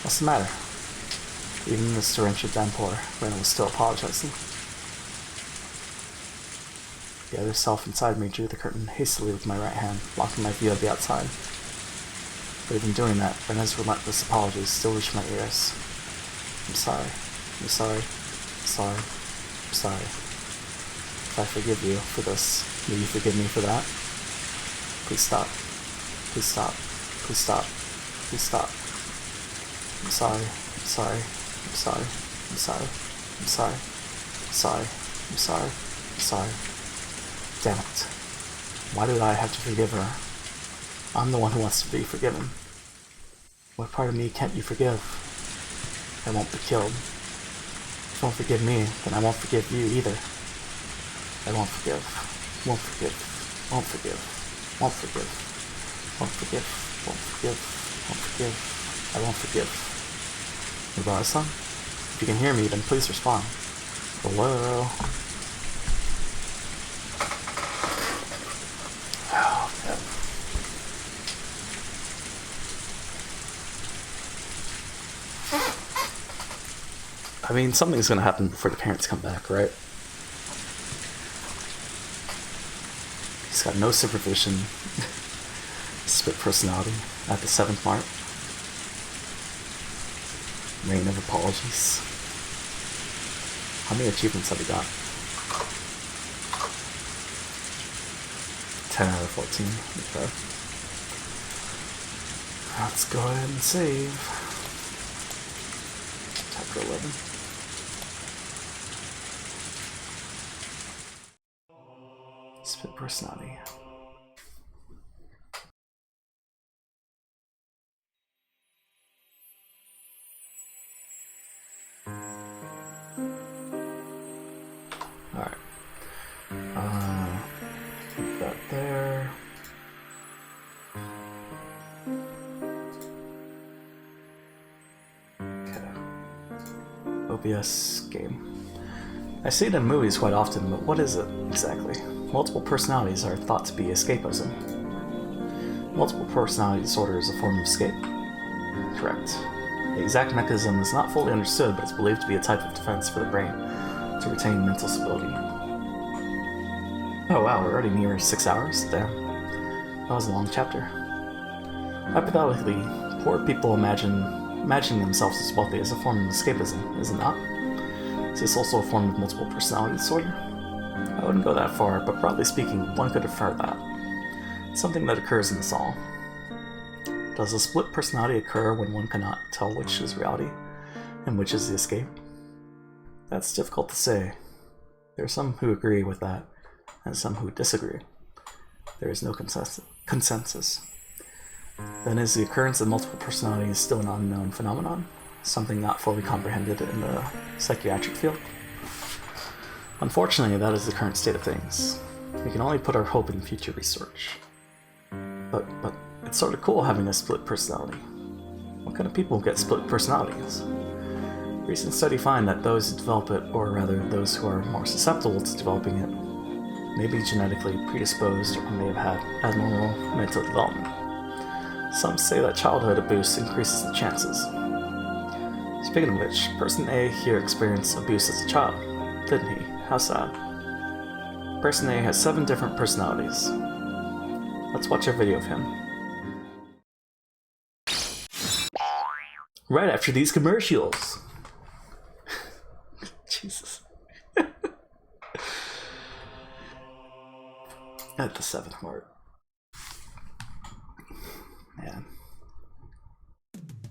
What's the matter? Even in this torrential downpour, Rena was still apologizing. The other self inside me drew the curtain hastily with my right hand, blocking my view of the outside. But even doing that, Rena's relentless apologies still reached my ears. I'm sorry. I'm sorry. I'm sorry. I'm sorry. If I forgive you for this, will you forgive me for that? Please stop. Please stop. Please stop. Please stop. I'm sorry. I'm sorry. I'm sorry. I'm sorry. I'm sorry. I'm sorry. I'm sorry. I'm sorry. Damn it. Why did I have to forgive her? I'm the one who wants to be forgiven. What part of me can't you forgive? I won't be killed. If you won't forgive me, then I won't forgive you either. I won't forgive. Won't forgive. Won't forgive. Won't forgive. Won't forgive. Won't forgive. Won't forgive. I won't forgive. Ibara-san? If you can hear me, then please respond. Hello? Oh, man. I mean, something's gonna happen before the parents come back, right? He's got no supervision. Split personality at the 7th mark. Reign of apologies. How many achievements have we got? 10 out of 14. Okay. Let's go ahead and save. Chapter 11. Split personality. Alright. Put that there. Okay. OBS game. I see it in movies quite often, but what is it exactly? Multiple personalities are thought to be escapism. Multiple personality disorder is a form of escape. Correct. The exact mechanism is not fully understood, but it's believed to be a type of defense for the brain to retain mental stability. Oh wow, we're already near 6 hours? Damn. That was a long chapter. Hypothetically, poor people imagining themselves as wealthy as a form of escapism, is it not? Is this also a form of multiple personality disorder? I wouldn't go that far, but broadly speaking, one could infer that. Something that occurs in us all. Does a split personality occur when one cannot tell which is reality and which is the escape? That's difficult to say. There are some who agree with that, and some who disagree. There is no consensus. Then is the occurrence of multiple personalities still an unknown phenomenon? Something not fully comprehended in the psychiatric field? Unfortunately, that is the current state of things. We can only put our hope in future research. But it's sort of cool having a split personality. What kind of people get split personalities? Recent studies find that those who develop it, or rather those who are more susceptible to developing it, may be genetically predisposed or may have had abnormal mental development. Some say that childhood abuse increases the chances. Speaking of which, person A here experienced abuse as a child, didn't he? How sad. Person A has 7 different personalities. Let's watch a video of him. Right after these commercials. Jesus. At the 7th mark. Man.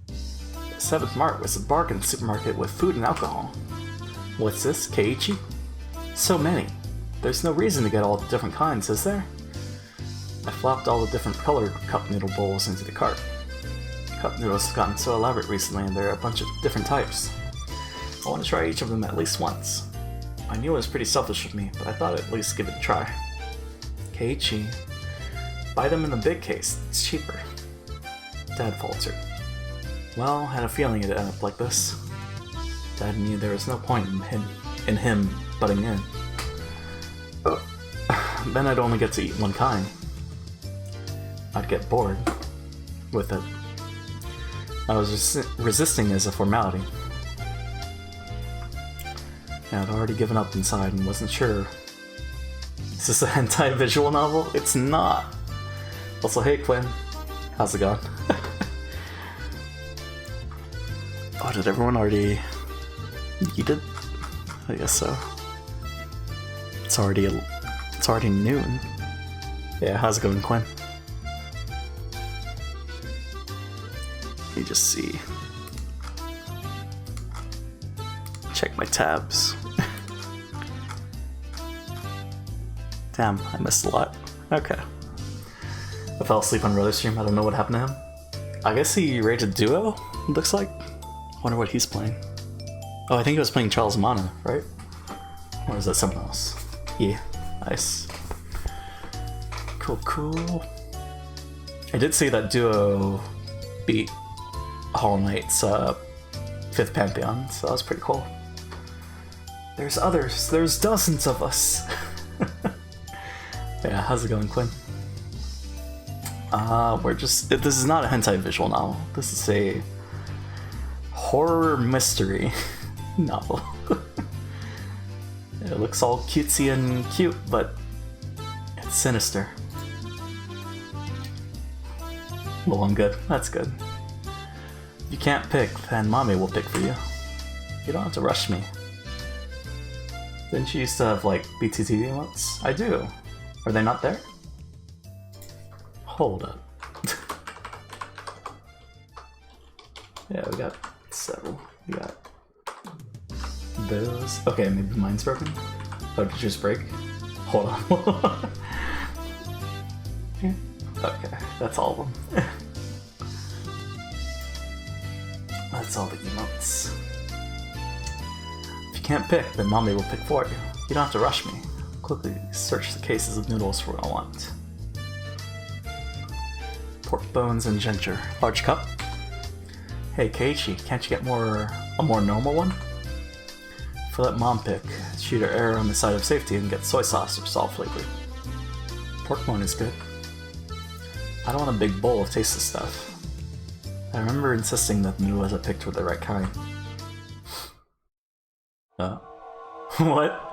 The 7th mark was a bargain supermarket with food and alcohol. What's this, Keiichi? So many. There's no reason to get all the different kinds, is there? I flopped all the different colored cup noodle bowls into the cart. Cup noodles have gotten so elaborate recently, and there are a bunch of different types. I want to try each of them at least once. I knew it was pretty selfish of me, but I thought I'd at least give it a try. Keiichi. Buy them in the big case, it's cheaper. Dad faltered. Well, I had a feeling it'd end up like this. Dad knew there was no point in him butting in. Then I'd only get to eat one kind. I'd get bored with it. I was resisting as a formality. I'd already given up inside and wasn't sure. Is this a hentai visual novel? It's not! Also, hey Quinn. How's it going? Oh, did everyone already eat it? I guess so. It's already noon. Yeah, how's it going, Quinn? Let me just see. Check my tabs. Damn, I missed a lot. Okay. I fell asleep on Roller Stream. I don't know what happened to him. I guess he rated Duo, it looks like. Wonder what he's playing. Oh, I think he was playing Charles Mana, right? Or is that someone else? Yeah, nice. Cool. I did see that Duo beat Hollow Knight's 5th Pantheon, so that was pretty cool. There's others. There's dozens of us. Yeah, how's it going, Quinn? This is not a hentai visual novel. This is a horror mystery. novel. It looks all cutesy and cute, but it's sinister. Well, I'm good. That's good. If you can't pick, then Mommy will pick for you. You don't have to rush me. Didn't you used to have, like, BTTV emotes? I do. Are they not there? Hold up. Yeah, we got several. We got those. Okay, maybe mine's broken. Oh, did it just break? Hold on. Okay, that's all of them. That's all the emotes. If you can't pick, then Mommy will pick for you. You don't have to rush me. Quickly search the cases of noodles for what I want. Pork bones and ginger. Large cup. Hey Keiichi, can't you get a more normal one? For that Mom pick, she'd err on the side of safety and get soy sauce or salt flavored. Pork bone is good. I don't want a big bowl of tasteless stuff. I remember insisting that the noodles I picked were the right kind. What?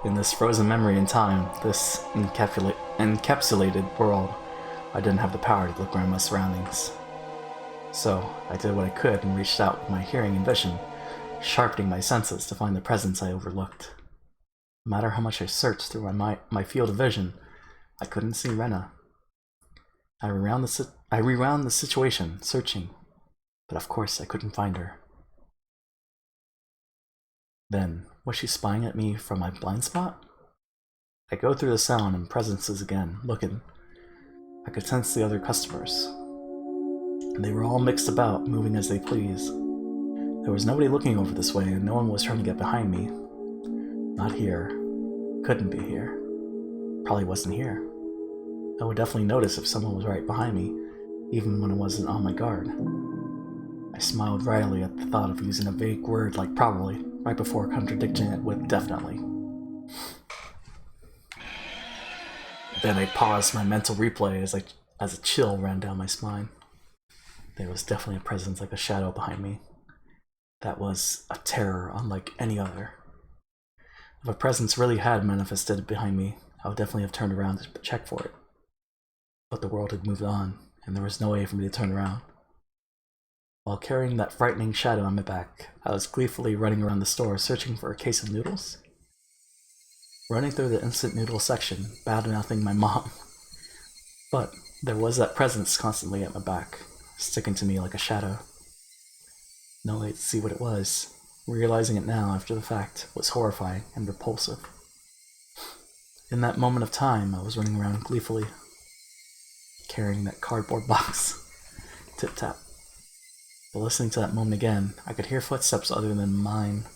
In this frozen memory in time, this encapsulated world, I didn't have the power to look around my surroundings. So, I did what I could and reached out with my hearing and vision, sharpening my senses to find the presence I overlooked. No matter how much I searched through my field of vision, I couldn't see Rena. I rewound the situation, searching, but of course I couldn't find her. Then, was she spying at me from my blind spot? I go through the sound and presences again, looking. I could sense the other customers. They were all mixed about, moving as they please. There was nobody looking over this way, and no one was trying to get behind me. Not here. Couldn't be here. Probably wasn't here. I would definitely notice if someone was right behind me, even when I wasn't on my guard. I smiled wryly at the thought of using a vague word like probably, right before contradicting it with definitely. Then I paused my mental replay as a chill ran down my spine. There was definitely a presence like a shadow behind me. That was a terror unlike any other. If a presence really had manifested behind me, I would definitely have turned around to check for it. But the world had moved on, and there was no way for me to turn around. While carrying that frightening shadow on my back, I was gleefully running around the store searching for a case of noodles. Running through the instant noodle section, bad-mouthing my mom. But there was that presence constantly at my back, sticking to me like a shadow. No way to see what it was. Realizing it now after the fact was horrifying and repulsive. In that moment of time, I was running around gleefully, carrying that cardboard box. Tip-tap. But listening to that moment again, I could hear footsteps other than mine,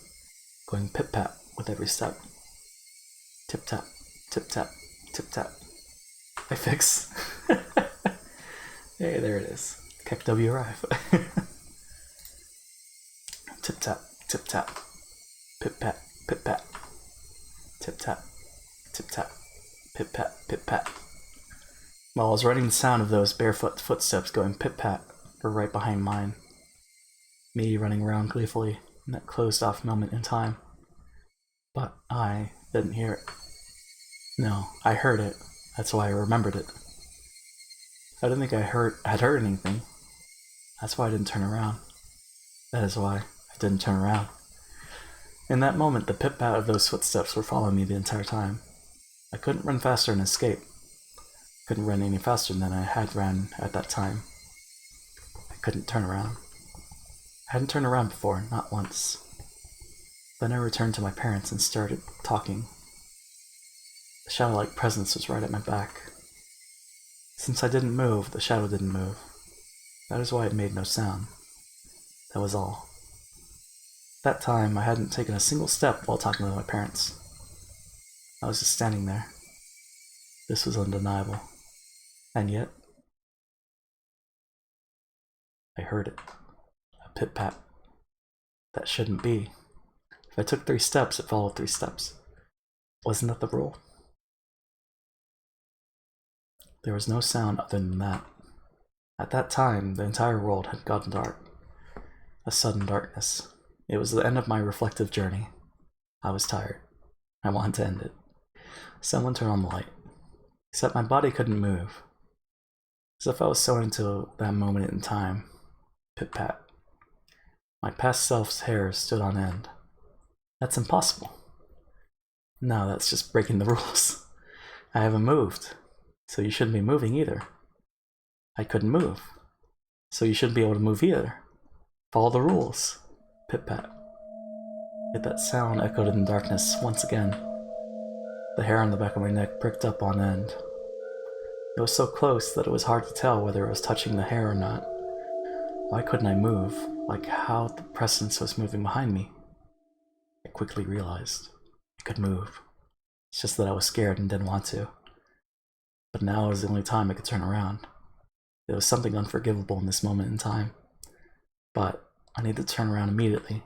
going pip-pap with every step. Tip-tap, tip-tap, tip-tap. I fix. Hey, there it is. Ch.1 arrive. Tip-tap, tip-tap. Pip-pat, pip-pat. Tip-tap, tip-tap. Pip-pat, pip-pat. While I was writing the sound of those barefoot footsteps going pip-pat were right behind mine. Me running around gleefully in that closed-off moment in time. But I didn't hear it. No, I heard it. That's why I remembered it. I didn't think I had heard anything. That's why I didn't turn around. That is why I didn't turn around. In that moment, the pip-pat of those footsteps were following me the entire time. I couldn't run faster and escape. Couldn't run any faster than I had ran at that time. I couldn't turn around. I hadn't turned around before, not once. Then I returned to my parents and started talking. The shadow-like presence was right at my back. Since I didn't move, the shadow didn't move. That is why it made no sound. That was all. That time, I hadn't taken a single step while talking to my parents. I was just standing there. This was undeniable. And yet, I heard it. A pip-pat. That shouldn't be. If I took 3 steps, it followed 3 steps. Wasn't that the rule? There was no sound other than that. At that time, the entire world had gone dark. A sudden darkness. It was the end of my reflective journey. I was tired. I wanted to end it. Someone turned on the light. Except my body couldn't move. As if I was so into that moment in time. Pit-pat. My past self's hair stood on end. That's impossible. No, that's just breaking the rules. I haven't moved, so you shouldn't be moving either. I couldn't move, so you shouldn't be able to move either. Follow the rules. Pit-pat. Yet that sound echoed in the darkness once again. The hair on the back of my neck pricked up on end. It was so close that it was hard to tell whether it was touching the hair or not. Why couldn't I move, like how the presence was moving behind me? I quickly realized I could move. It's just that I was scared and didn't want to. But now was the only time I could turn around. There was something unforgivable in this moment in time. But I needed to turn around immediately.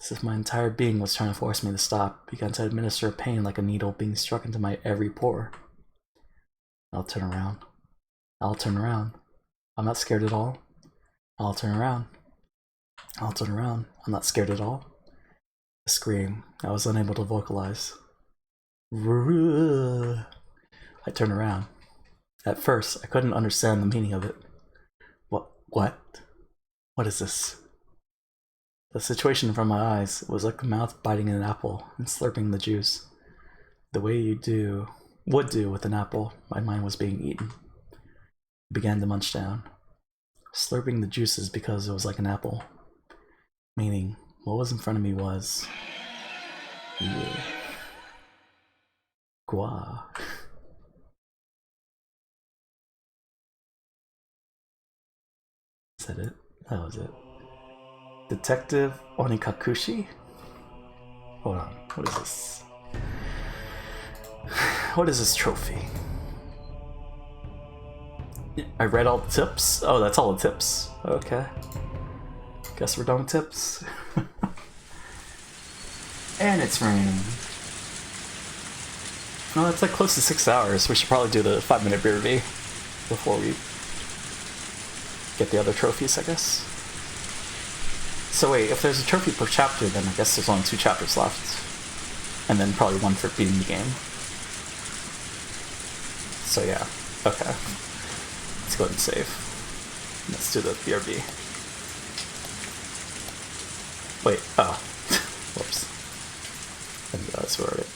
As if my entire being was trying to force me to stop, began to administer pain like a needle being struck into my every pore. I'll turn around. I'll turn around. I'm not scared at all. I'll turn around. I'll turn around. I'm not scared at all. A scream I was unable to vocalize. I turned around. At first, I couldn't understand the meaning of it. What? What is this? The situation in front of my eyes was like a mouth biting an apple and slurping the juice. The way you would do with an apple, my mind was being eaten. I began to munch down, slurping the juices because it was like an apple. Meaning, what was in front of me was... yeah. Gua. Is that it? That was it. Detective Onikakushi? Hold on, what is this? What is this trophy? I read all the tips? Oh, that's all the tips. Okay. Guess we're done with tips. And it's raining. No, that's like close to 6 hours. We should probably do the 5-minute beer review before we get the other trophies, I guess. So wait, if there's a trophy per chapter, then I guess there's only 2 chapters left. And then probably 1 for beating the game. So yeah, okay. Let's go ahead and save. Let's do the BRB. Wait, oh. Whoops. I think that's where it.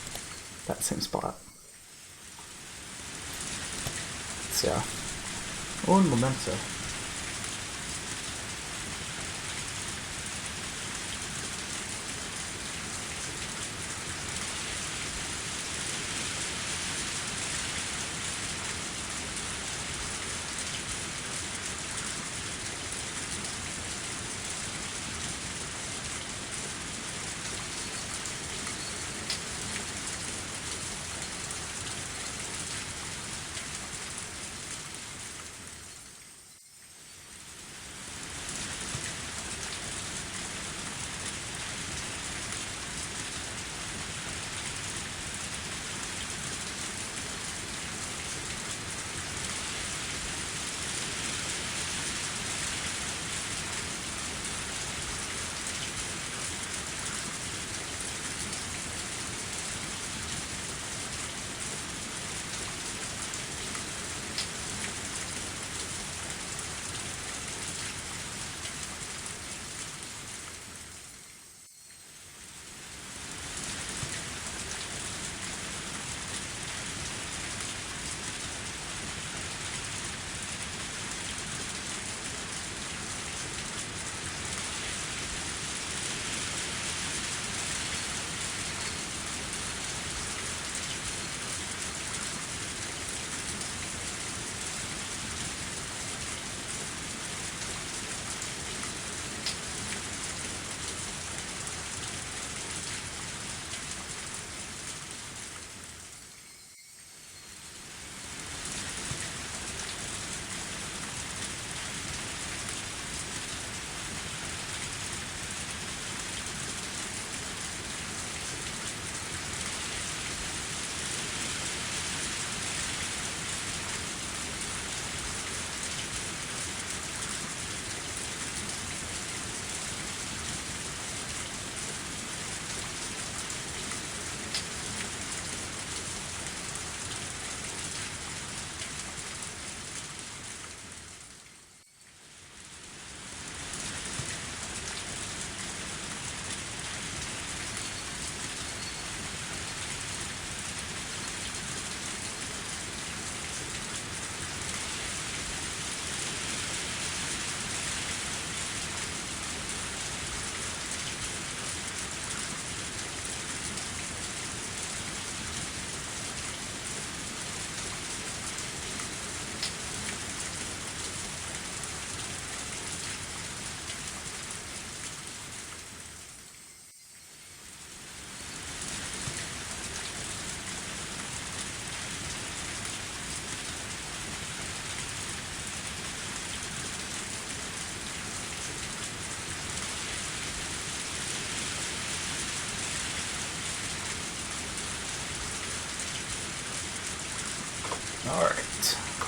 That same spot. So yeah. Un momento.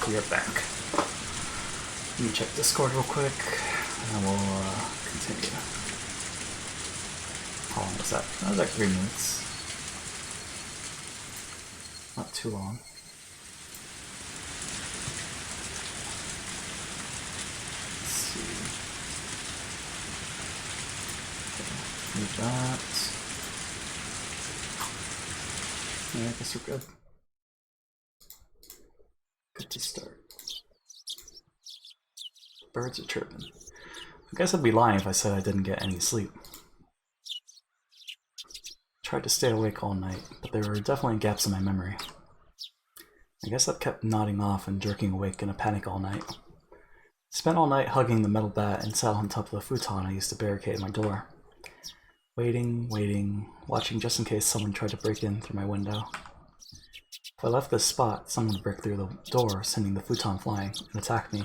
be right back. Let me check Discord real quick, and then we'll continue. How long was that? That was like 3 minutes. Not too long. Let's see. Okay, move that. Yeah, I guess we're good. Good to start. Birds are chirping. I guess I'd be lying if I said I didn't get any sleep. Tried to stay awake all night, but there were definitely gaps in my memory. I guess I've kept nodding off and jerking awake in a panic all night. Spent all night hugging the metal bat and sat on top of the futon I used to barricade my door. Waiting, watching just in case someone tried to break in through my window. If I left this spot, someone would break through the door, sending the futon flying, and attack me.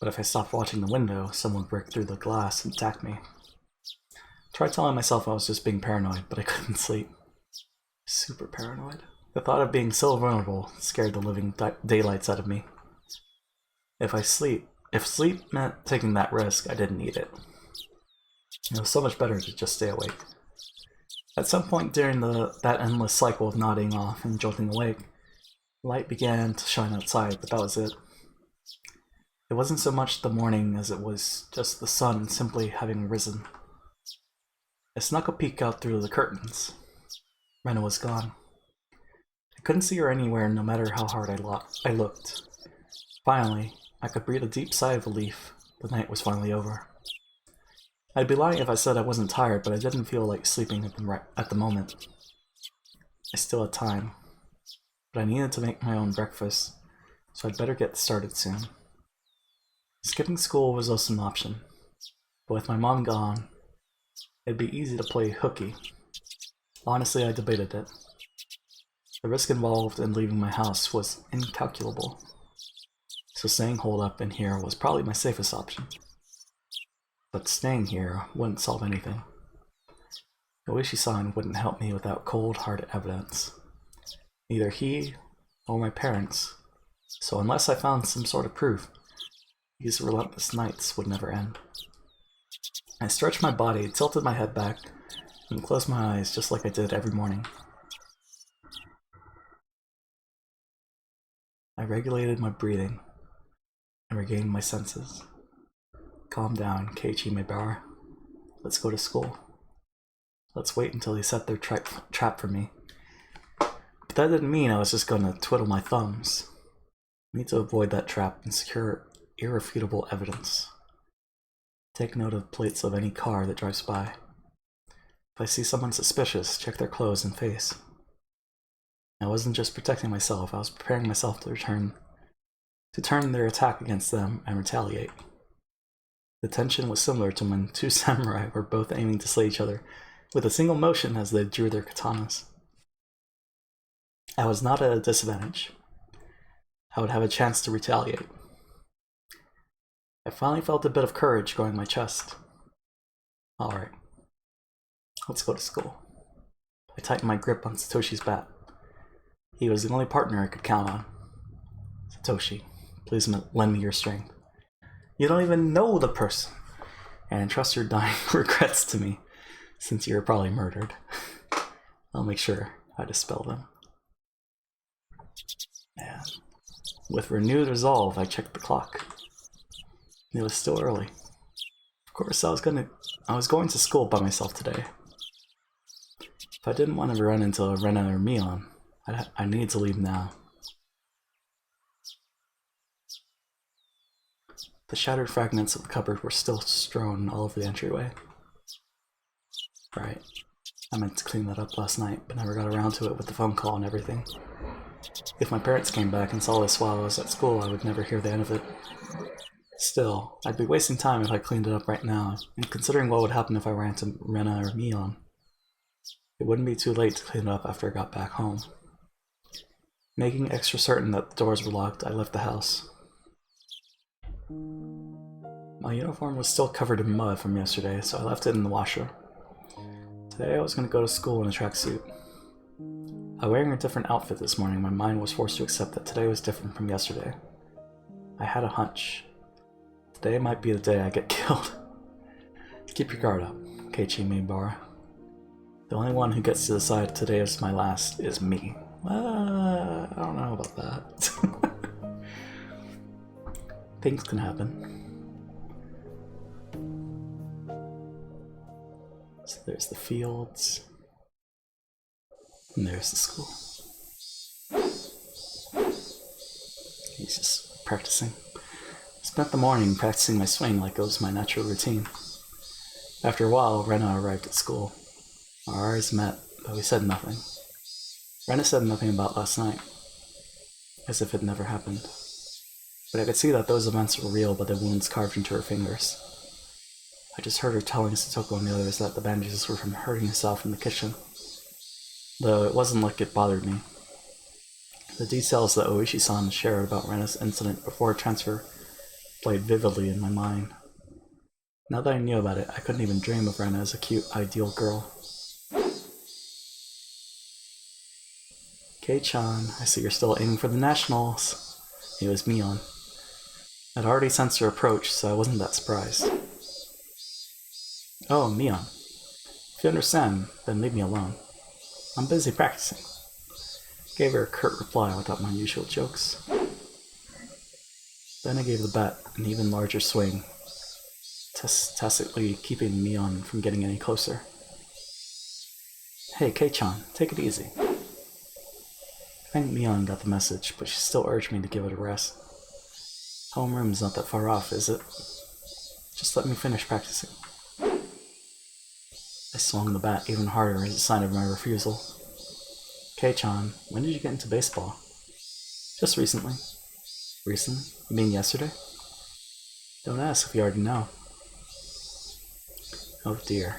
But if I stopped watching the window, someone would break through the glass and attack me. Tried telling myself I was just being paranoid, but I couldn't sleep. Super paranoid. The thought of being so vulnerable scared the living daylights out of me. If sleep meant taking that risk, I didn't need it. It was so much better to just stay awake. At some point during that endless cycle of nodding off and jolting awake, light began to shine outside, but that was it. It wasn't so much the morning as it was just the sun simply having risen. I snuck a peek out through the curtains. Rena was gone. I couldn't see her anywhere no matter how hard I looked. Finally, I could breathe a deep sigh of relief. The night was finally over. I'd be lying if I said I wasn't tired, but I didn't feel like sleeping at the moment. I still had time, but I needed to make my own breakfast, so I'd better get started soon. Skipping school was also an option, but with my mom gone, it'd be easy to play hooky. Honestly, I debated it. The risk involved in leaving my house was incalculable, so staying holed up in here was probably my safest option. But staying here wouldn't solve anything. The Oishi-san wouldn't help me without cold, hard evidence. Neither he or my parents, so unless I found some sort of proof, these relentless nights would never end. I stretched my body, tilted my head back, and closed my eyes just like I did every morning. I regulated my breathing and regained my senses. Calm down, Ch.1. Let's go to school. Let's wait until they set their trap for me. But that didn't mean I was just gonna twiddle my thumbs. I need to avoid that trap and secure irrefutable evidence. Take note of plates of any car that drives by. If I see someone suspicious, check their clothes and face. I wasn't just protecting myself, I was preparing myself to turn their attack against them and retaliate. The tension was similar to when 2 samurai were both aiming to slay each other with a single motion as they drew their katanas. I was not at a disadvantage. I would have a chance to retaliate. I finally felt a bit of courage growing my chest. Alright, let's go to school. I tightened my grip on Satoshi's bat. He was the only partner I could count on. Satoshi, please lend me your strength. You don't even know the person, and entrust your dying regrets to me, since you're probably murdered. I'll make sure I dispel them. And with renewed resolve, I checked the clock. It was still early. Of course, I was going to school by myself today. If I didn't want to run into Rena or Mion, I needed to leave now. The shattered fragments of the cupboard were still strewn all over the entryway. Right. I meant to clean that up last night, but never got around to it with the phone call and everything. If my parents came back and saw this while I was at school, I would never hear the end of it. Still, I'd be wasting time if I cleaned it up right now, and considering what would happen if I ran to Rena or Mion, it wouldn't be too late to clean it up after I got back home. Making extra certain that the doors were locked, I left the house. My uniform was still covered in mud from yesterday, so I left it in the washer. Today I was going to go to school in a tracksuit. By wearing a different outfit this morning, my mind was forced to accept that today was different from yesterday. I had a hunch. Today might be the day I get killed. Keep your guard up, Keiichi Mibara. The only one who gets to decide today is my last is me. I don't know about that. Things can happen. So there's the fields. And there's the school. He's just practicing. I spent the morning practicing my swing like it was my natural routine. After a while, Rena arrived at school. Our eyes met, but we said nothing. Rena said nothing about last night, as if it never happened. But I could see that those events were real by the wounds carved into her fingers. I just heard her telling Satoko and the others that the bandages were from hurting herself in the kitchen. Though it wasn't like it bothered me. The details that Oishi-san shared about Rena's incident before transfer played vividly in my mind. Now that I knew about it, I couldn't even dream of Rena as a cute, ideal girl. Kei-chan, I see you're still aiming for the nationals. It was Mion. I'd already sensed her approach, so I wasn't that surprised. Oh, Mion. If you understand, then leave me alone. I'm busy practicing. Gave her a curt reply without my usual jokes. Then I gave the bat an even larger swing, tacitly keeping Mion from getting any closer. Hey, Kei-chan, take it easy. I think Mion got the message, but she still urged me to give it a rest. Homeroom's not that far off, is it? Just let me finish practicing. I swung the bat even harder as a sign of my refusal. Kei-chan, when did you get into baseball? Just recently. Recently? You mean yesterday? Don't ask if you already know. Oh dear.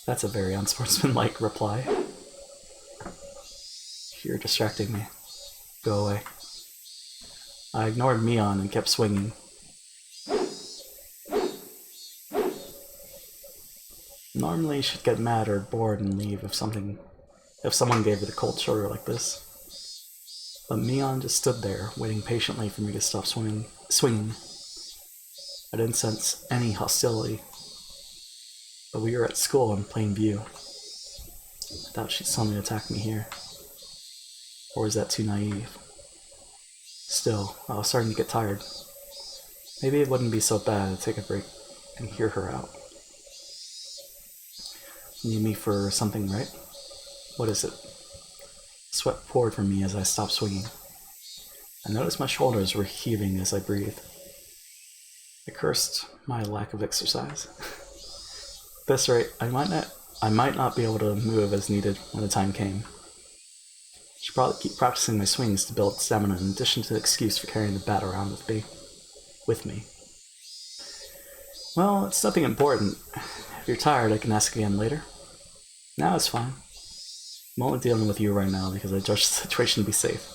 That's a very unsportsmanlike reply. You're distracting me. Go away. I ignored Mion and kept swinging. Normally she'd get mad or bored and leave if someone gave her the cold shoulder like this. But Mion just stood there, waiting patiently for me to stop swinging. I didn't sense any hostility. But we were at school in plain view. I thought she'd suddenly attack me here. Or was that too naive? Still, I was starting to get tired. Maybe it wouldn't be so bad to take a break and hear her out. You need me for something, right? What is it? Sweat poured from me as I stopped swinging. I noticed my shoulders were heaving as I breathed. I cursed my lack of exercise. At this rate, I might not be able to move as needed when the time came. I should probably keep practicing my swings to build stamina in addition to the excuse for carrying the bat around with me. Well, it's nothing important. If you're tired, I can ask again later. Now it's fine. I'm only dealing with you right now because I judged the situation to be safe.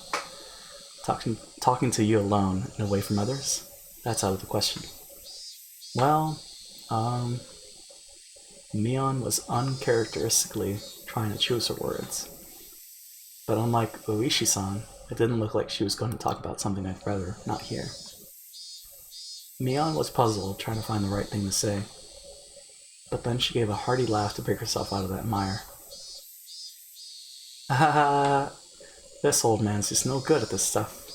Talking to you alone and away from others, that's out of the question. Well, Mion was uncharacteristically trying to choose her words. But unlike Oishi-san, it didn't look like she was going to talk about something I'd rather not hear. Mion was puzzled, trying to find the right thing to say. But then she gave a hearty laugh to pick herself out of that mire. Ah, this old man's just no good at this stuff.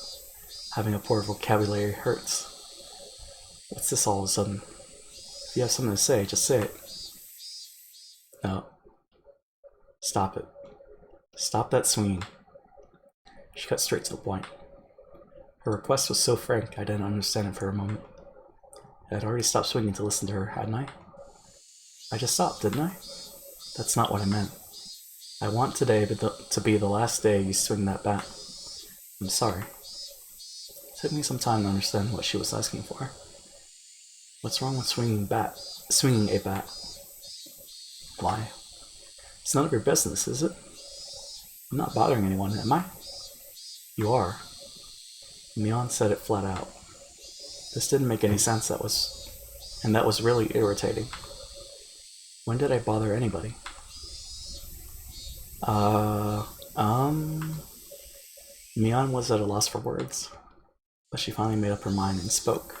Having a poor vocabulary hurts. What's this all of a sudden? If you have something to say, just say it. No. Stop it. Stop that swinging. She cut straight to the point. Her request was so frank, I didn't understand it for a moment. I had already stopped swinging to listen to her, hadn't I? I just stopped, didn't I? That's not what I meant. I want today to be the last day you swing that bat. I'm sorry. It took me some time to understand what she was asking for. What's wrong with swinging a bat? Why? It's none of your business, is it? I'm not bothering anyone, am I? You are. Mion said it flat out. This didn't make any sense, that was really irritating. When did I bother anybody? Mion was at a loss for words, but she finally made up her mind and spoke,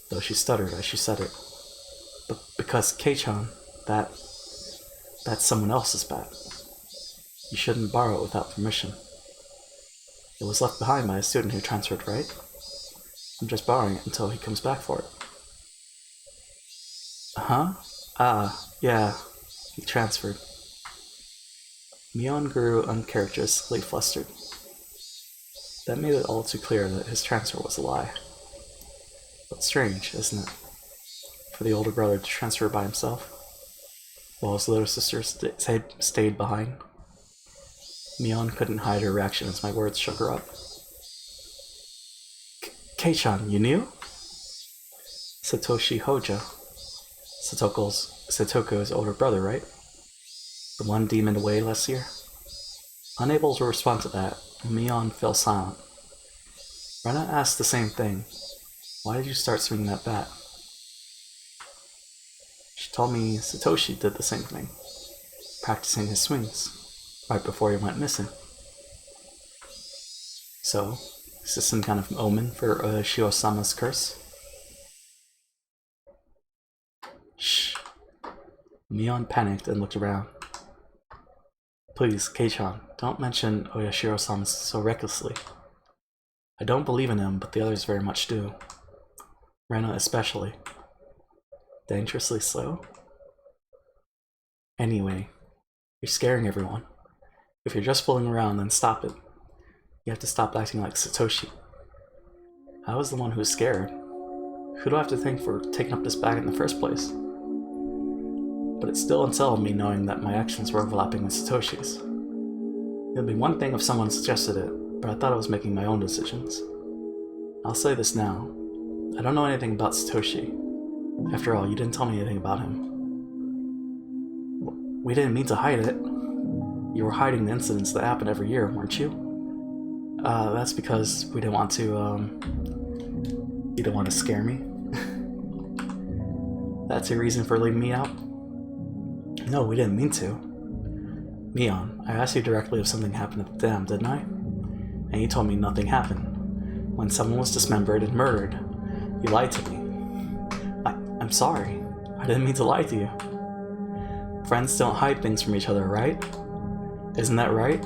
though she stuttered as she said it. But because Ch.1, that's someone else's bat. You shouldn't borrow it without permission. It was left behind by a student who transferred, right? I'm just borrowing it until he comes back for it. Huh? Yeah, he transferred. Mion grew uncharacteristically flustered. That made it all too clear that his transfer was a lie. But strange, isn't it? For the older brother to transfer by himself, while his little sister stayed behind. Mion couldn't hide her reaction as my words shook her up. Kei-chan, you knew? Satoshi Hojo. Satoko's older brother, right? The one demoned away last year? Unable to respond to that, Mion fell silent. Rena asked the same thing. Why did you start swinging that bat? She told me Satoshi did the same thing, practicing his swings, right before he went missing. So, is this some kind of omen for Shio-sama's curse? Shh. Mion panicked and looked around. Please, Kei-chan, don't mention Oyashiro-sama so recklessly. I don't believe in him, but the others very much do. Rena especially. Dangerously slow? Anyway, you're scaring everyone. If you're just fooling around, then stop it. You have to stop acting like Satoshi. I was the one who was scared. Who do I have to thank for taking up this bag in the first place? But it still unsettled me knowing that my actions were overlapping with Satoshi's. It would be one thing if someone suggested it, but I thought I was making my own decisions. I'll say this now. I don't know anything about Satoshi. After all, you didn't tell me anything about him. We didn't mean to hide it. You were hiding the incidents that happen every year, weren't you? That's because we didn't want to, you didn't want to scare me? That's your reason for leaving me out? No, we didn't mean to. Mion, I asked you directly if something happened at the dam, didn't I? And you told me nothing happened. When someone was dismembered and murdered, you lied to me. I'm sorry. I didn't mean to lie to you. Friends don't hide things from each other, right? Isn't that right?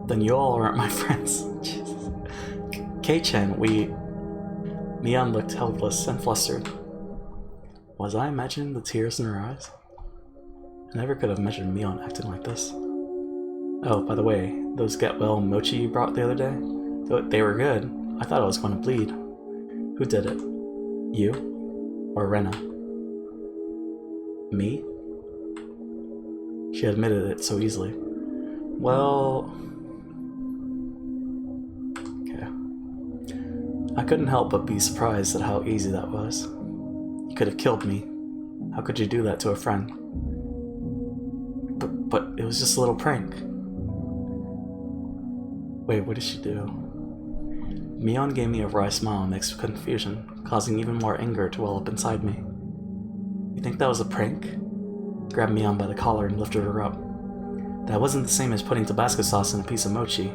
Then you all aren't my friends. Jesus. Kei-chan, Mion looked helpless and flustered. Was I imagining the tears in her eyes? I never could have imagined Mion acting like this. Oh, by the way, those get well mochi you brought the other day? They were good. I thought I was going to bleed. Who did it? You? Or Rena? Me? She admitted it so easily. Well... Okay. I couldn't help but be surprised at how easy that was. You could have killed me. How could you do that to a friend? But it was just a little prank. Wait, what did she do? Mion gave me a wry smile mixed with confusion, causing even more anger to well up inside me. You think that was a prank? Grabbed Mion by the collar and lifted her up. That wasn't the same as putting Tabasco sauce in a piece of mochi.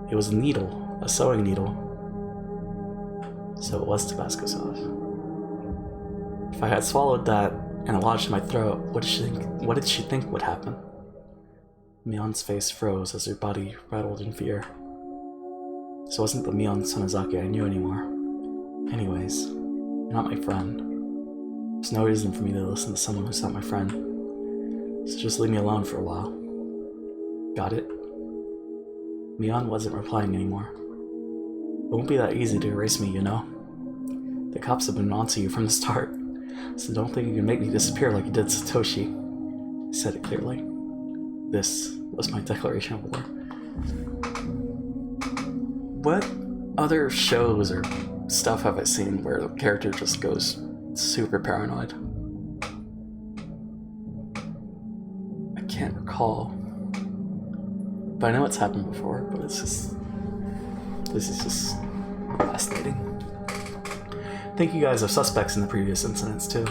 It was a needle, a sewing needle. So it was Tabasco sauce. If I had swallowed that and it lodged in my throat, what did she think would happen? Mion's face froze as her body rattled in fear. This wasn't the Mion Sonozaki I knew anymore. Anyways, you're not my friend. There's no reason for me to listen to someone who's not my friend. So just leave me alone for a while. Got it? Mion wasn't replying anymore. It won't be that easy to erase me, you know? The cops have been onto you from the start, so don't think you can make me disappear like you did Satoshi. I said it clearly. This was my declaration of war. What other shows or stuff have I seen where the character just goes super paranoid? I can't recall. But I know it's happened before, but this is just fascinating. I think you guys are suspects in the previous incidents too.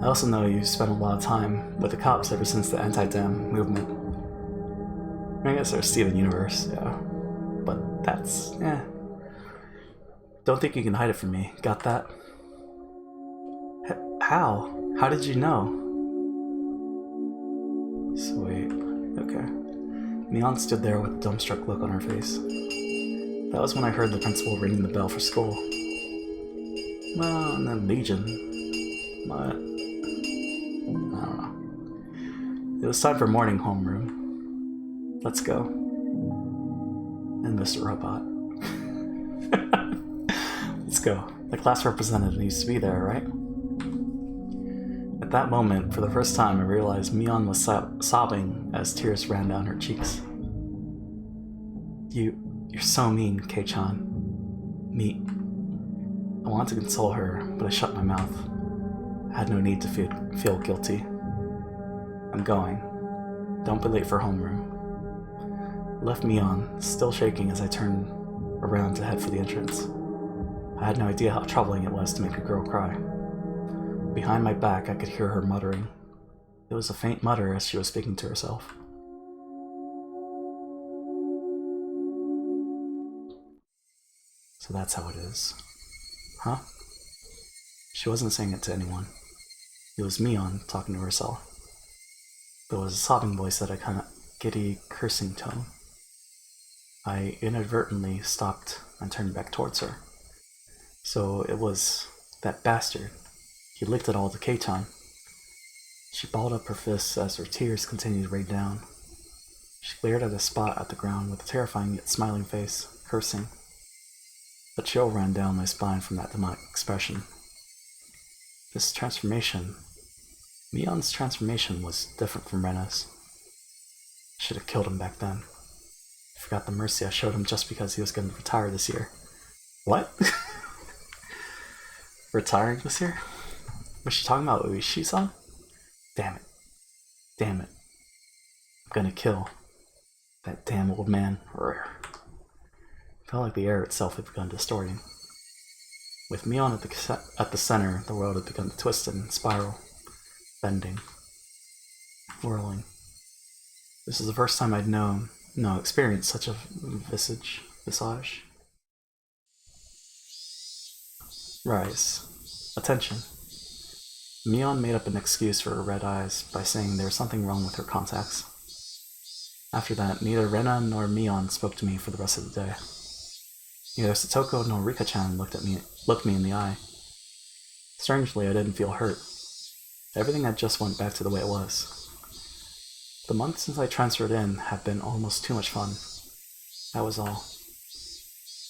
I also know you spent a lot of time with the cops ever since the anti-dam movement. I guess there's Steven Universe, yeah. But that's, Don't think you can hide it from me. Got that? How? How did you know? Sweet. Okay. Neon stood there with a dumbstruck look on her face. That was when I heard the principal ringing the bell for school. Well, and then Legion. But I don't know. It was time for morning homeroom. Let's go. And Mr. Robot. Let's go. The class representative needs to be there, right? At that moment, for the first time, I realized Mion was sobbing as tears ran down her cheeks. You're so mean, K-chan. Me. I wanted to console her, but I shut my mouth. I had no need to feel guilty. I'm going. Don't be late for homeroom. I left Mion, still shaking as I turned around to head for the entrance. I had no idea how troubling it was to make a girl cry. Behind my back, I could hear her muttering. It was a faint mutter as she was speaking to herself. So that's how it is. Huh? She wasn't saying it to anyone. It was Mion talking to herself. There was a sobbing voice that had a kind of giddy, cursing tone. I inadvertently stopped and turned back towards her. So it was that bastard. He licked it all to K-chan. She balled up her fists as her tears continued to rain down. She glared at a spot at the ground with a terrifying yet smiling face, cursing. A chill ran down my spine from that demonic expression. This transformation, Mion's transformation, was different from Rena's. I should have killed him back then. I forgot the mercy I showed him just because he was going to retire this year. What? Retiring this year? Was she talking about Uishi-san? Damn it. Damn it. I'm gonna kill that damn old man. Felt like the air itself had begun distorting. With Mion at the center, the world had begun to twist and spiral, bending, whirling. This is the first time I'd experienced such a visage. Rise. Attention. Mion made up an excuse for her red eyes by saying there was something wrong with her contacts. After that, neither Rena nor Mion spoke to me for the rest of the day. Neither Satoko nor Rika-chan looked me in the eye. Strangely, I didn't feel hurt. Everything had just went back to the way it was. The months since I transferred in have been almost too much fun. That was all.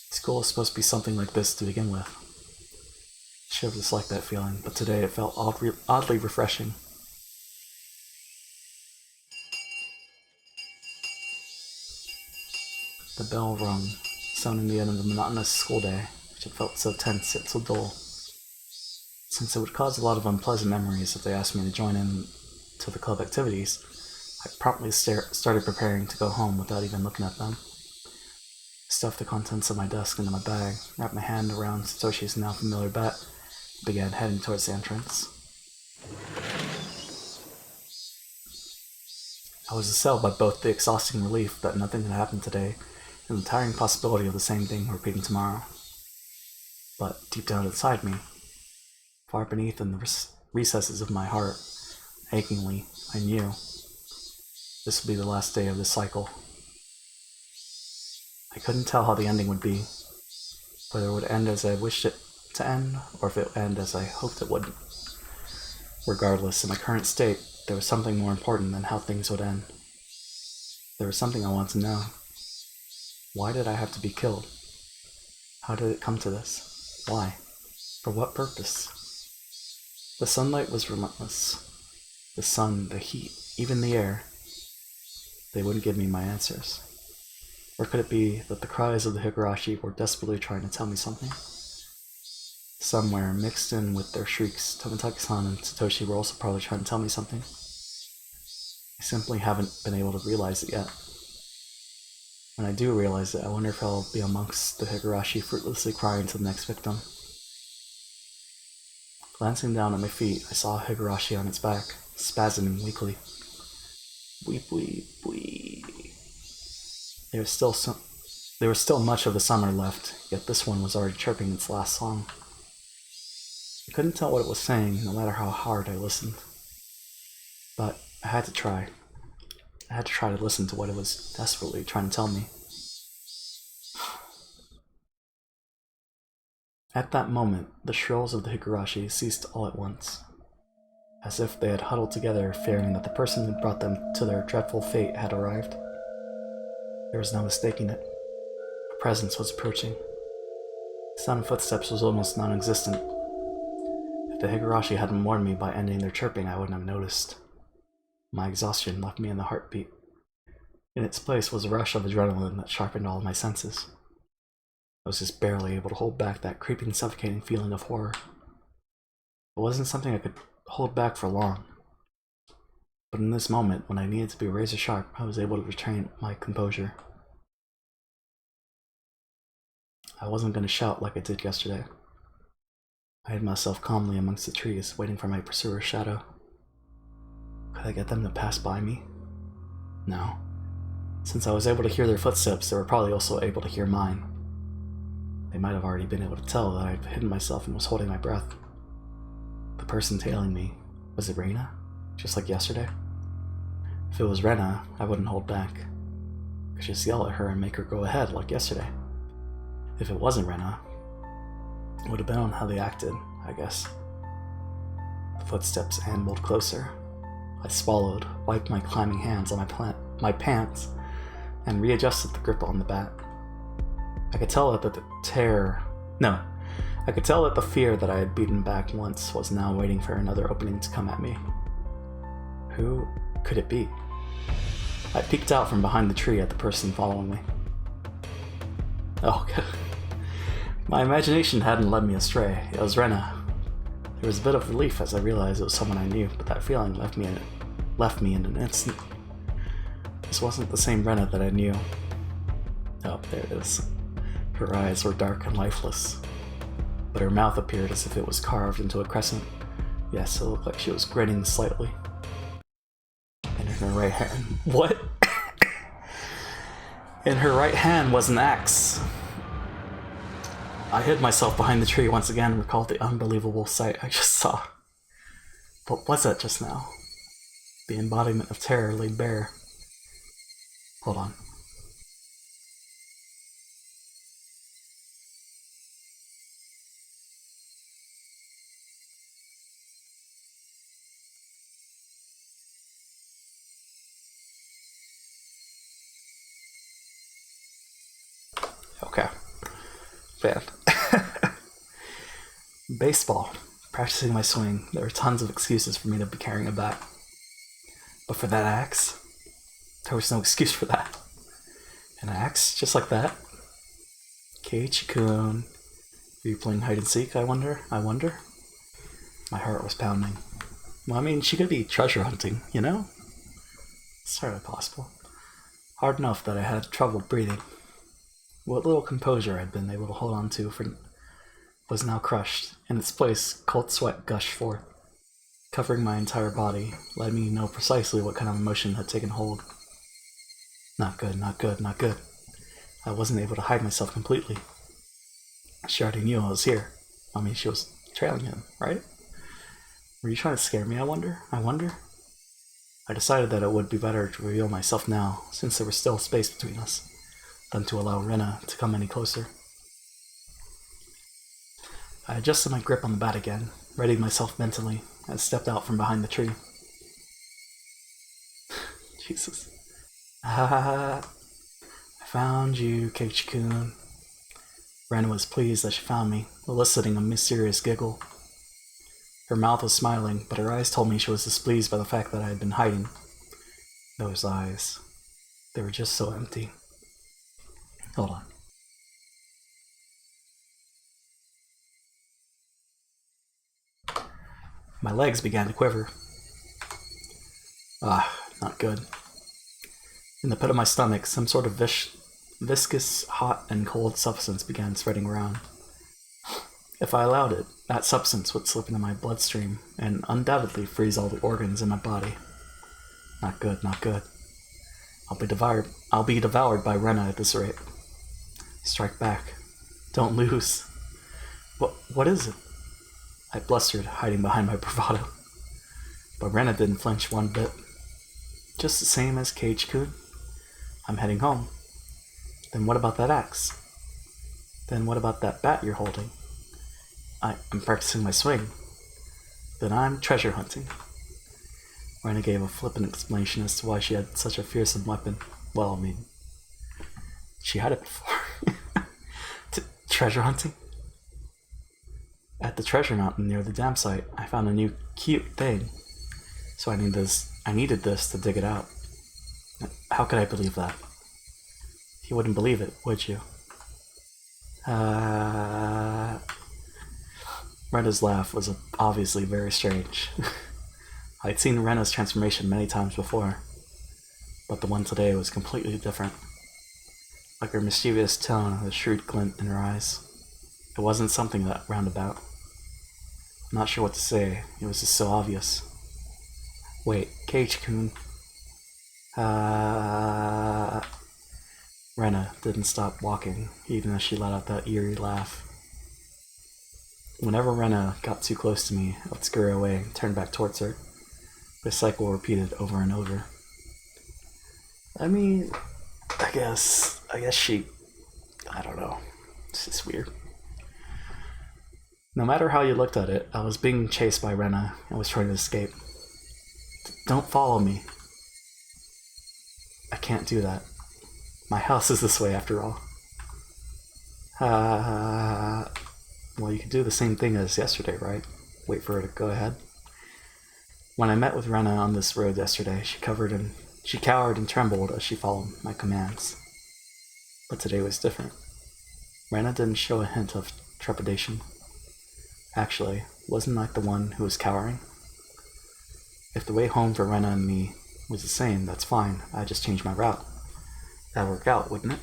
School was supposed to be something like this to begin with. I should have disliked that feeling, but today it felt oddly refreshing. The bell rung, sounding the end of the monotonous school day, which had felt so tense yet so dull. Since it would cause a lot of unpleasant memories if they asked me to join in to the club activities, I promptly started preparing to go home without even looking at them. I stuffed the contents of my desk into my bag, wrapped my hand around Satoshi's now familiar bat, and began heading towards the entrance. I was assailed by both the exhausting relief that nothing had happened today and the tiring possibility of the same thing repeating tomorrow. But deep down inside me, far beneath in the recesses of my heart, achingly, I knew this would be the last day of this cycle. I couldn't tell how the ending would be, whether it would end as I wished it to end, or if it would end as I hoped it would. Regardless, in my current state, there was something more important than how things would end. There was something I wanted to know. Why did I have to be killed? How did it come to this? Why? For what purpose? The sunlight was relentless. The sun, the heat, even the air. They wouldn't give me my answers. Or could it be that the cries of the Higurashi were desperately trying to tell me something? Somewhere, mixed in with their shrieks, Tomitaki-san and Satoshi were also probably trying to tell me something. I simply haven't been able to realize it yet. When I do realize it, I wonder if I'll be amongst the Higurashi fruitlessly crying to the next victim. Glancing down at my feet, I saw Higurashi on its back, spasming weakly. Weep, weep, weep. There was still much of the summer left, yet this one was already chirping its last song. I couldn't tell what it was saying, no matter how hard I listened. But I had to try. I had to try to listen to what it was desperately trying to tell me. At that moment, the shrills of the Higurashi ceased all at once, as if they had huddled together, fearing that the person who brought them to their dreadful fate had arrived. There was no mistaking it. A presence was approaching. The sound of footsteps was almost non-existent. If the Higurashi hadn't warned me by ending their chirping, I wouldn't have noticed. My exhaustion left me in the heartbeat. In its place was a rush of adrenaline that sharpened all my senses. I was just barely able to hold back that creeping, suffocating feeling of horror. It wasn't something I could hold back for long. But in this moment, when I needed to be razor sharp, I was able to retain my composure. I wasn't going to shout like I did yesterday. I hid myself calmly amongst the trees, waiting for my pursuer's shadow. Could I get them to pass by me? No. Since I was able to hear their footsteps, they were probably also able to hear mine. They might have already been able to tell that I had hidden myself and was holding my breath. The person tailing me, was it Reina? Just like yesterday? If it was Rena, I wouldn't hold back. I could just yell at her and make her go ahead like yesterday. If it wasn't Rena, it would have been on how they acted, I guess. The footsteps ambled closer. I swallowed, wiped my climbing hands on my pants, and readjusted the grip on the bat. I could tell that I could tell that the fear that I had beaten back once was now waiting for another opening to come at me. Who could it be? I peeked out from behind the tree at the person following me. Oh, God. My imagination hadn't led me astray. It was Rena. There was a bit of relief as I realized it was someone I knew, but that feeling left me in an instant. This wasn't the same Rena that I knew. Oh, there it is. Her eyes were dark and lifeless, but her mouth appeared as if it was carved into a crescent. Yes, it looked like she was grinning slightly. And in her right hand... What? In her right hand was an axe. I hid myself behind the tree once again and recalled the unbelievable sight I just saw. What was that just now? The embodiment of terror laid bare. Hold on. Okay. Bad. Baseball. Practicing my swing, there were tons of excuses for me to be carrying a bat. But for that axe, there was no excuse for that. An axe? Just like that? Ch.1. Are you playing hide and seek, I wonder? My heart was pounding. Well, I mean, she could be treasure hunting, you know? It's certainly possible. Hard enough that I had trouble breathing. What little composure I'd been able to hold on to was now crushed. In its place, cold sweat gushed forth, covering my entire body, letting me know precisely what kind of emotion had taken hold. Not good, not good, not good. I wasn't able to hide myself completely. She already knew I was here. I mean, she was trailing him, right? Were you trying to scare me, I wonder? I decided that it would be better to reveal myself now, since there was still space between us, than to allow Rena to come any closer. I adjusted my grip on the bat again, readied myself mentally, and stepped out from behind the tree. Jesus. Ha ha ha. I found you, Ch.1. Rena was pleased that she found me, eliciting a mysterious giggle. Her mouth was smiling, but her eyes told me she was displeased by the fact that I had been hiding. Those eyes. They were just so empty. Hold on. My legs began to quiver. Not good. In the pit of my stomach, some sort of viscous, hot, and cold substance began spreading around. If I allowed it, that substance would slip into my bloodstream and undoubtedly freeze all the organs in my body. Not good, not good. I'll be devoured by Rena at this rate. Strike back. Don't lose. What is it? I blustered, hiding behind my bravado. But Rena didn't flinch one bit. Just the same as Ch.1. I'm heading home. Then what about that axe? Then what about that bat you're holding? I'm practicing my swing. Then I'm treasure hunting. Rena gave a flippant explanation as to why she had such a fearsome weapon. Well, I mean, she had it before. Treasure hunting? At the treasure mountain near the dam site, I found a new cute thing. So I needed this to dig it out. How could I believe that? You wouldn't believe it, would you? Rena's laugh was obviously very strange. I'd seen Rena's transformation many times before, but the one today was completely different. Like her mischievous tone and a shrewd glint in her eyes. It wasn't something that roundabout. I'm not sure what to say, it was just so obvious. Wait, Ch.1. Rena didn't stop walking, even as she let out that eerie laugh. Whenever Rena got too close to me, I would scurry away and turn back towards her. This cycle repeated over and over. I mean, I guess she... I don't know. It's just weird. No matter how you looked at it, I was being chased by Rena and was trying to escape. Don't follow me. I can't do that. My house is this way after all. Well, you could do the same thing as yesterday, right? Wait for her to go ahead. When I met with Rena on this road yesterday, she cowered and trembled as she followed my commands. But today was different. Rena didn't show a hint of trepidation. Actually, wasn't I the one who was cowering? If the way home for Rena and me was the same, that's fine. I just changed my route. That'd work out, wouldn't it?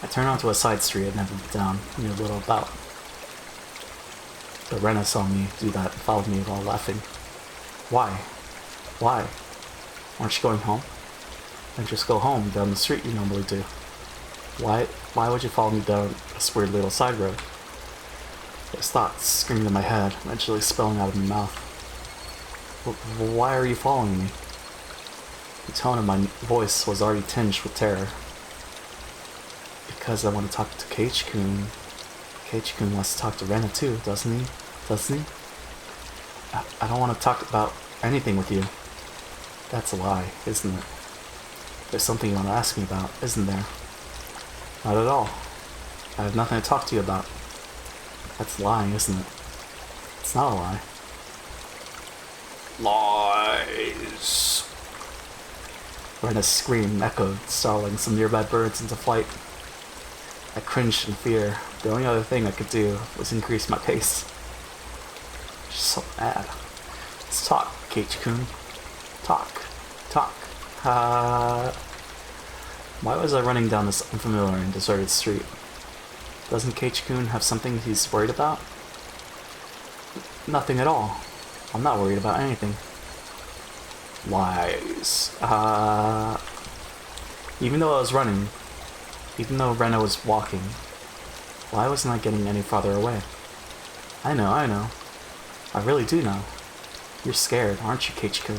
I turned onto a side street I'd never been down, near Little About. But Rena saw me do that and followed me while laughing. Why? Why? Aren't you going home? Then just go home down the street you normally do. Why would you follow me down this weird little side road? Those thoughts screamed in my head, eventually spilling out of my mouth. Why are you following me? The tone of my voice was already tinged with terror. Because I want to talk to Ch.1. Ch.1 wants to talk to Rena too, doesn't he? Doesn't he? I don't want to talk about anything with you. That's a lie, isn't it? There's something you want to ask me about, isn't there? Not at all. I have nothing to talk to you about. That's lying, isn't it? It's not a lie. Lies. Rena's scream echoed, startling some nearby birds into flight. I cringed in fear. The only other thing I could do was increase my pace. She's so mad. Let's talk, Ch.1. Talk. Why was I running down this unfamiliar and deserted street? Doesn't Ch.1 have something he's worried about? Nothing at all. I'm not worried about anything. Lies. Even though I was running, even though Rena was walking, why wasn't I getting any farther away? I know. I really do know. You're scared, aren't you, Ch.1?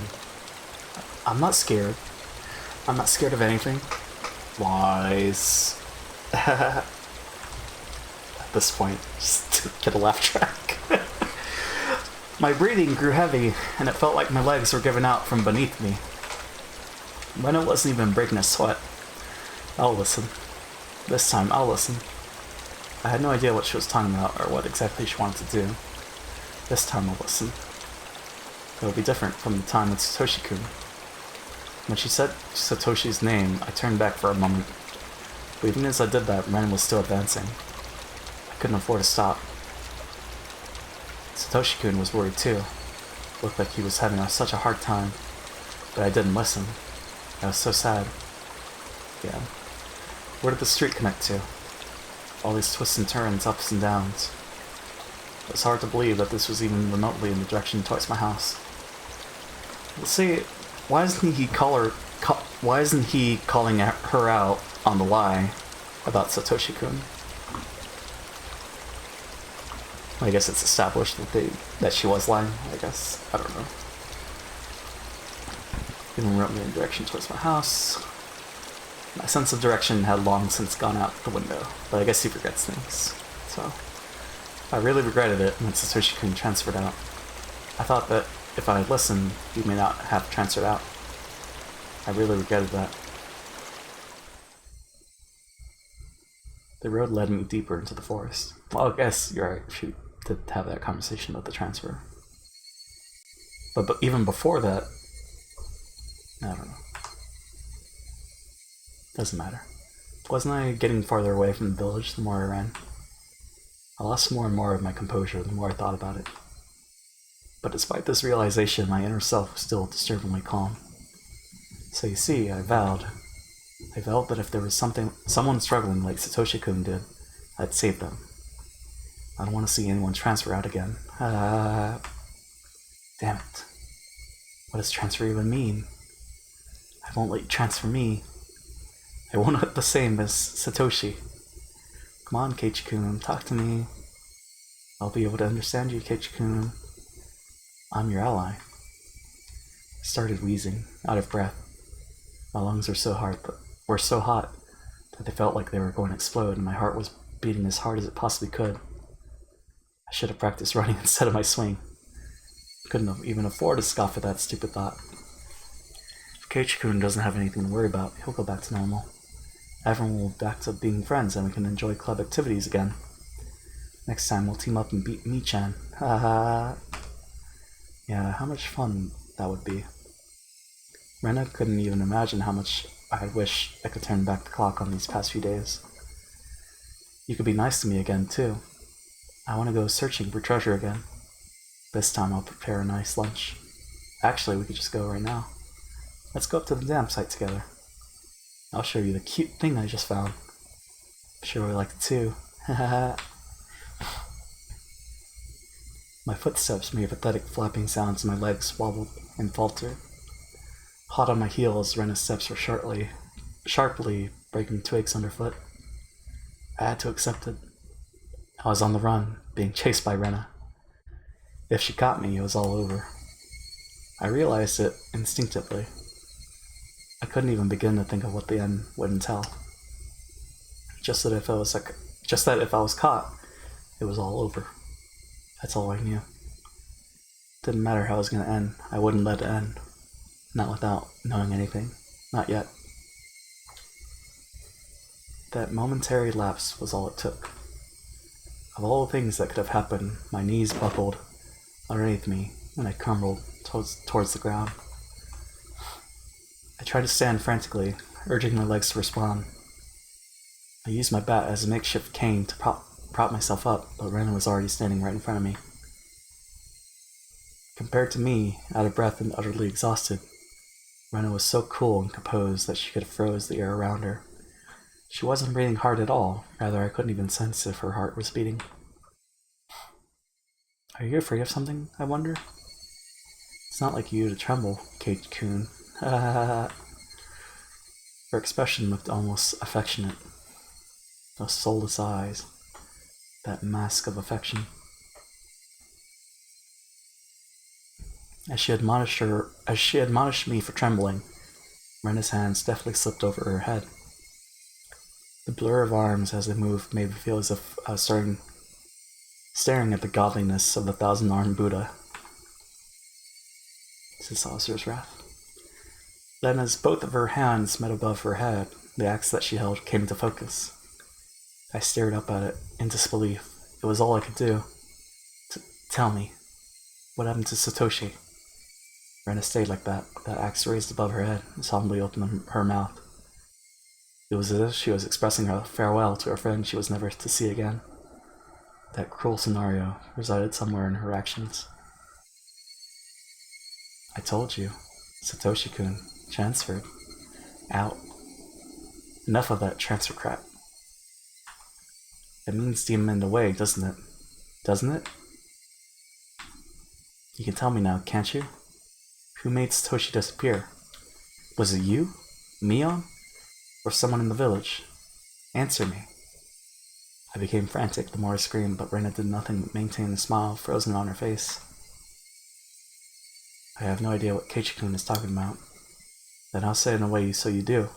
I'm not scared. I'm not scared of anything. Lies. At this point, just get a laugh track. My breathing grew heavy, and it felt like my legs were giving out from beneath me. Rena wasn't even breaking a sweat. I'll listen. This time, I'll listen. I had no idea what she was talking about, or what exactly she wanted to do. This time I'll listen. It'll be different from the time with Satoshi-kun. When she said Satoshi's name, I turned back for a moment. But even as I did that, Ren was still advancing. I couldn't afford to stop. Satoshi-kun was worried too. Looked like he was having such a hard time. But I didn't listen. I was so sad. Yeah. Where did the street connect to? all these twists and turns, ups and downs. It was hard to believe that this was even remotely in the direction towards my house. Let's see, why isn't he calling her out on the lie about Satoshi-kun? I guess it's established that she was lying, I guess. I don't know. Even remotely in the direction towards my house. My sense of direction had long since gone out the window, but I guess he forgets things. So, I really regretted it when Satoshi-kun transferred out. I thought that if I had listened, he may not have transferred out. I really regretted that. The road led me deeper into the forest. Well, I guess you're right, shoot, to have that conversation about the transfer. But even before that, I don't know. Doesn't matter. Wasn't I getting farther away from the village the more I ran? I lost more and more of my composure the more I thought about it. But despite this realization, my inner self was still disturbingly calm. So you see, I vowed that if there was someone struggling like Satoshi-kun did, I'd save them. I don't want to see anyone transfer out again. Damn it. What does transfer even mean? I won't let you transfer me. I won't look the same as Satoshi. Come on, Keiichi-kun, talk to me. I'll be able to understand you, Keiichi-kun. I'm your ally. I started wheezing, out of breath. My lungs were so hot that they felt like they were going to explode, and my heart was beating as hard as it possibly could. I should have practiced running instead of my swing. Couldn't have even afford to scoff at that stupid thought. If Keiichi-kun doesn't have anything to worry about, he'll go back to normal. Everyone will be back to being friends, and we can enjoy club activities again. Next time we'll team up and beat Mi-chan. Ha ha. Yeah, how much fun that would be. Rena couldn't even imagine how much I wish I could turn back the clock on these past few days. You could be nice to me again, too. I want to go searching for treasure again. This time I'll prepare a nice lunch. Actually, we could just go right now. Let's go up to the dam site together. I'll show you the cute thing I just found. I'm sure we like it too. Haha. My footsteps made pathetic flapping sounds and my legs wobbled and faltered. Hot on my heels, Rena's steps were sharply breaking twigs underfoot. I had to accept it. I was on the run, being chased by Rena. If she caught me, it was all over. I realized it instinctively. I couldn't even begin to think of what the end would entail. Just that if I was caught, it was all over. That's all I knew. Didn't matter how it was going to end. I wouldn't let it end. Not without knowing anything. Not yet. That momentary lapse was all it took. Of all the things that could have happened, my knees buckled underneath me and I crumbled towards the ground. I tried to stand frantically, urging my legs to respond. I used my bat as a makeshift cane to prop myself up, but Rena was already standing right in front of me. Compared to me, out of breath and utterly exhausted, Rena was so cool and composed that she could have froze the air around her. She wasn't breathing hard at all, rather I couldn't even sense if her heart was beating. Are you afraid of something, I wonder? It's not like you to tremble, Keiichi-kun. Her expression looked almost affectionate. Those soulless eyes. That mask of affection. As she admonished me for trembling, Rena's hands deftly slipped over her head. The blur of arms as they moved made me feel as if I was staring at the godliness of the thousand-armed Buddha. Saucer's wrath. Then, as both of her hands met above her head, the axe that she held came to focus. I stared up at it in disbelief. It was all I could do. Tell me, what happened to Satoshi? Rena stayed like that, that axe raised above her head, and solemnly opened her mouth. It was as if she was expressing her farewell to a friend she was never to see again. That cruel scenario resided somewhere in her actions. I told you, Satoshi-kun transferred. Out. Enough of that transfer crap. It means demon away, doesn't it? Doesn't it? You can tell me now, can't you? Who made Satoshi disappear? Was it you? Mion? Or someone in the village? Answer me. I became frantic the more I screamed, but Rena did nothing but maintain the smile frozen on her face. I have no idea what Ch.1 is talking about. Then I'll say it in a way so you do.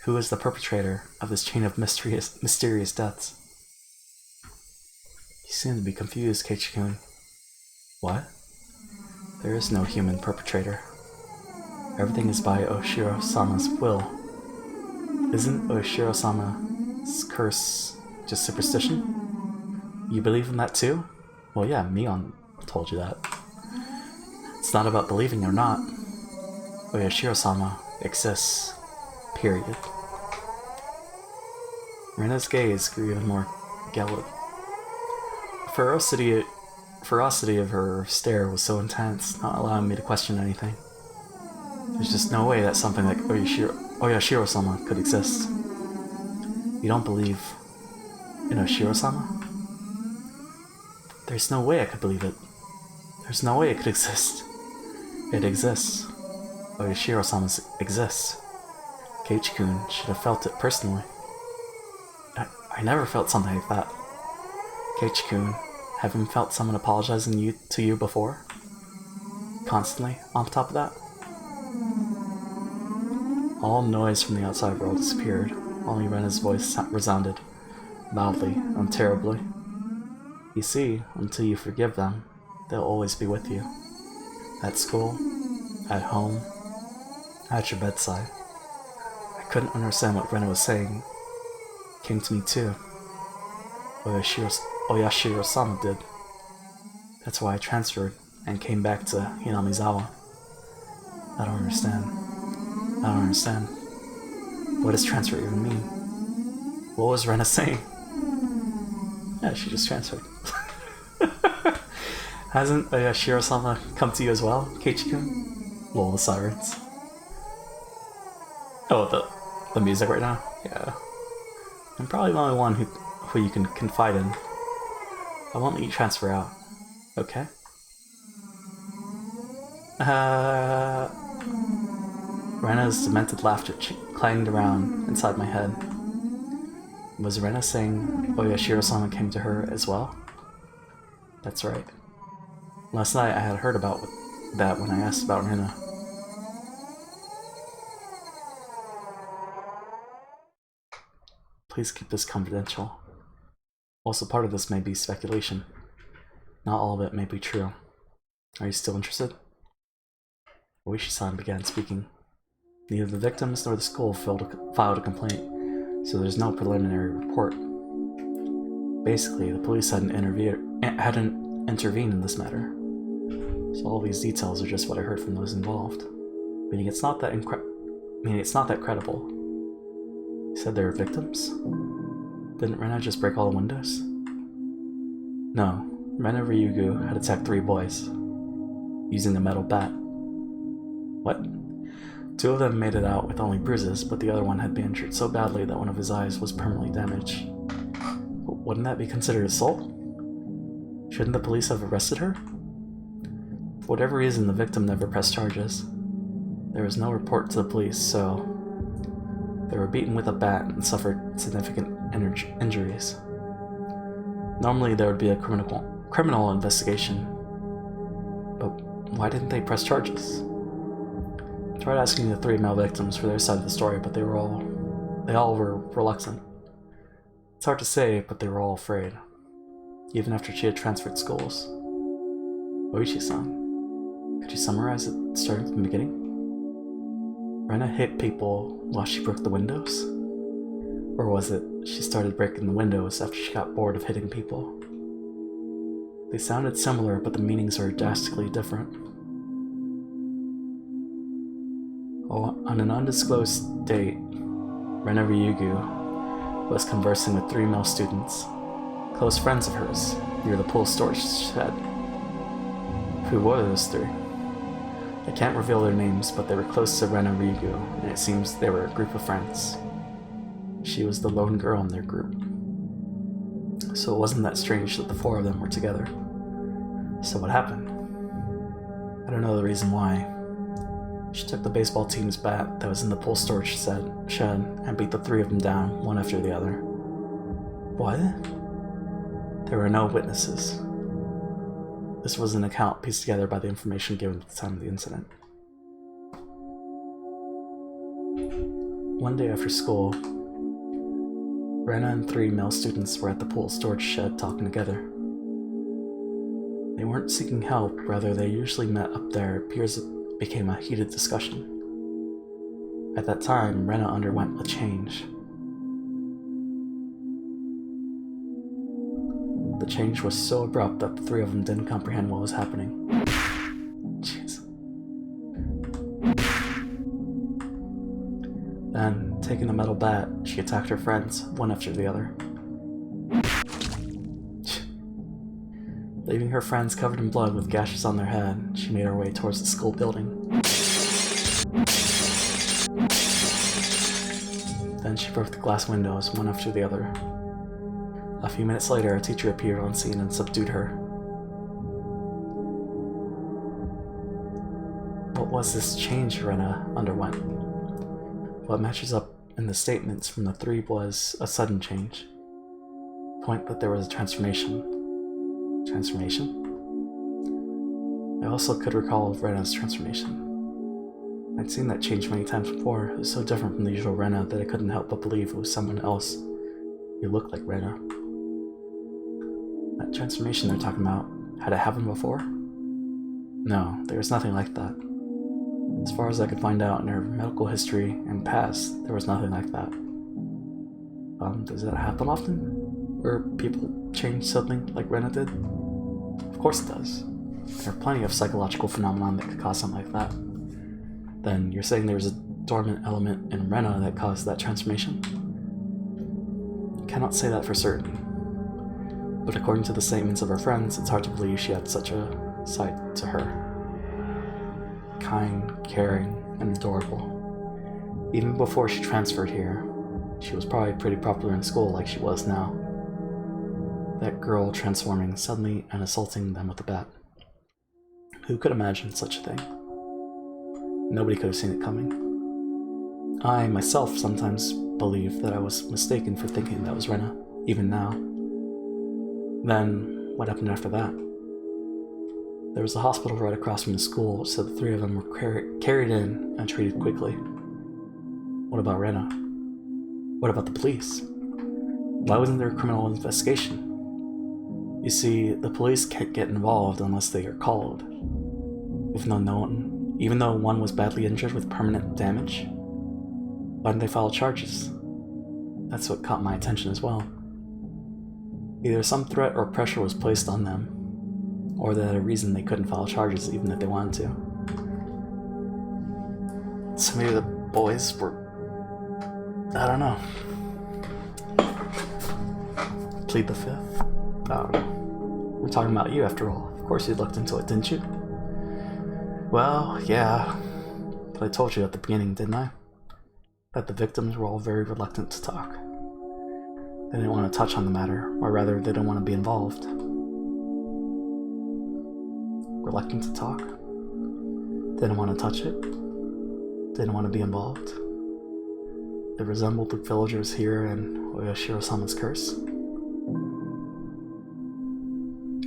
Who is the perpetrator of this chain of mysterious deaths? You seem to be confused, Ch.1. What? There is no human perpetrator. Everything is by Oshiro-sama's will. Isn't Oshiro-sama's curse just superstition? You believe in that too? Well, yeah, Mion told you that. It's not about believing or not. Oshiro-sama exists. Period. Rena's gaze grew even more gallant. The ferocity of her stare was so intense, not allowing me to question anything. There's just no way that something like Oyashiro-sama could exist. You don't believe in Oshiro-sama? There's no way I could believe it. There's no way it could exist. It exists. Oyashiro-sama exists. Ch.1 should have felt it personally. I never felt something like that. Ch.1, haven't felt someone apologizing to you before? Constantly, on top of that? All noise from the outside world disappeared. Only Rena's voice resounded, loudly and terribly. You see, until you forgive them, they'll always be with you. At school, at home, at your bedside. I couldn't understand what Rena was saying. It came to me too. Oyashiro-sama did. That's why I transferred and came back to Hinamizawa. I don't understand. I don't understand. What does transfer even mean? What was Rena saying? Yeah, she just transferred. Hasn't Oyashiro-sama come to you as well, Ch.1? Lol, the sirens. Oh, the music right now? Yeah. I'm probably the only one who you can confide in. I won't let you transfer out. Okay? Rena's demented laughter clanged around inside my head. Was Rena saying Oyashiro-sama came to her as well? That's right. Last night I had heard about that when I asked about Rena. Please keep this confidential. Also, part of this may be speculation. Not all of it may be true. Are you still interested? Oishi-san began speaking. Neither the victims nor the school filed a complaint, so there's no preliminary report. Basically, the police hadn't intervened in this matter. So all these details are just what I heard from those involved. Meaning it's not that credible. You said they were victims? Didn't Rena just break all the windows? No, Rena Ryugu had attacked 3 boys, using the metal bat. What? 2 of them made it out with only bruises, but the other one had been injured so badly that one of his eyes was permanently damaged. Wouldn't that be considered assault? Shouldn't the police have arrested her? For whatever reason, the victim never pressed charges. There was no report to the police, so they were beaten with a bat and suffered significant injuries. Normally there would be a criminal investigation, but why didn't they press charges? I tried asking the 3 male victims for their side of the story, but they all were reluctant. It's hard to say, but they were all afraid, even after she had transferred schools. Oishi-san, could you summarize it starting from the beginning? Rena hit people while she broke the windows? Or was it she started breaking the windows after she got bored of hitting people? They sounded similar, but the meanings are drastically different. On an undisclosed date, Rena Ryugu was conversing with 3 male students, close friends of hers, near the pool storage shed. Who were those 3? I can't reveal their names, but they were close to Rena Ryugu, and it seems they were a group of friends. She was the lone girl in their group. So it wasn't that strange that the four of them were together. So what happened? I don't know the reason why. She took the baseball team's bat that was in the pool storage shed and beat the three of them down, one after the other. What? There were no witnesses. This was an account pieced together by the information given at the time of the incident. One day after school, Rena and three male students were at the pool storage shed talking together. They weren't seeking help, rather they usually met up there. It appears it became a heated discussion. At that time, Rena underwent a change. The change was so abrupt that the three of them didn't comprehend what was happening. Jeez. Then, taking the metal bat, she attacked her friends, one after the other. Leaving her friends covered in blood with gashes on their head, she made her way towards the school building. Then she broke the glass windows, one after the other. A few minutes later, a teacher appeared on scene and subdued her. What was this change Rena underwent? What matches up in the statements from the three was a sudden change. Point that there was a transformation. Transformation? I also could recall Rena's transformation. I'd seen that change many times before. It was so different from the usual Rena that I couldn't help but believe it was someone else who looked like Rena. That transformation they're talking about, had it happened before? No, there was nothing like that. As far as I could find out in her medical history and past, there was nothing like that. Does that happen often? Where people change suddenly like Rena did? Of course it does. There are plenty of psychological phenomena that could cause something like that. Then you're saying there was a dormant element in Rena that caused that transformation? I cannot say that for certain. But according to the statements of her friends, it's hard to believe she had such a side to her. Kind, caring, and adorable. Even before she transferred here, she was probably pretty popular in school like she was now. That girl transforming suddenly and assaulting them with a bat. Who could imagine such a thing? Nobody could have seen it coming. I, myself, sometimes believe that I was mistaken for thinking that was Rena, even now. Then, what happened after that? There was a hospital right across from the school, so the three of them were carried in and treated quickly. What about Rena? What about the police? Why wasn't there a criminal investigation? You see, the police can't get involved unless they are called. Even though one was badly injured with permanent damage, why didn't they file charges? That's what caught my attention as well. Either some threat or pressure was placed on them, or they had a reason they couldn't file charges even if they wanted to. So maybe the boys were... I don't know. Plead the fifth? I don't know. We're talking about you after all. Of course you looked into it, didn't you? Well, yeah. But I told you at the beginning, didn't I? That the victims were all very reluctant to talk. They didn't want to touch on the matter, or rather, they didn't want to be involved. Reluctant to talk? Didn't want to touch it? Didn't want to be involved? They resembled the villagers here in Oyashiro-sama's curse?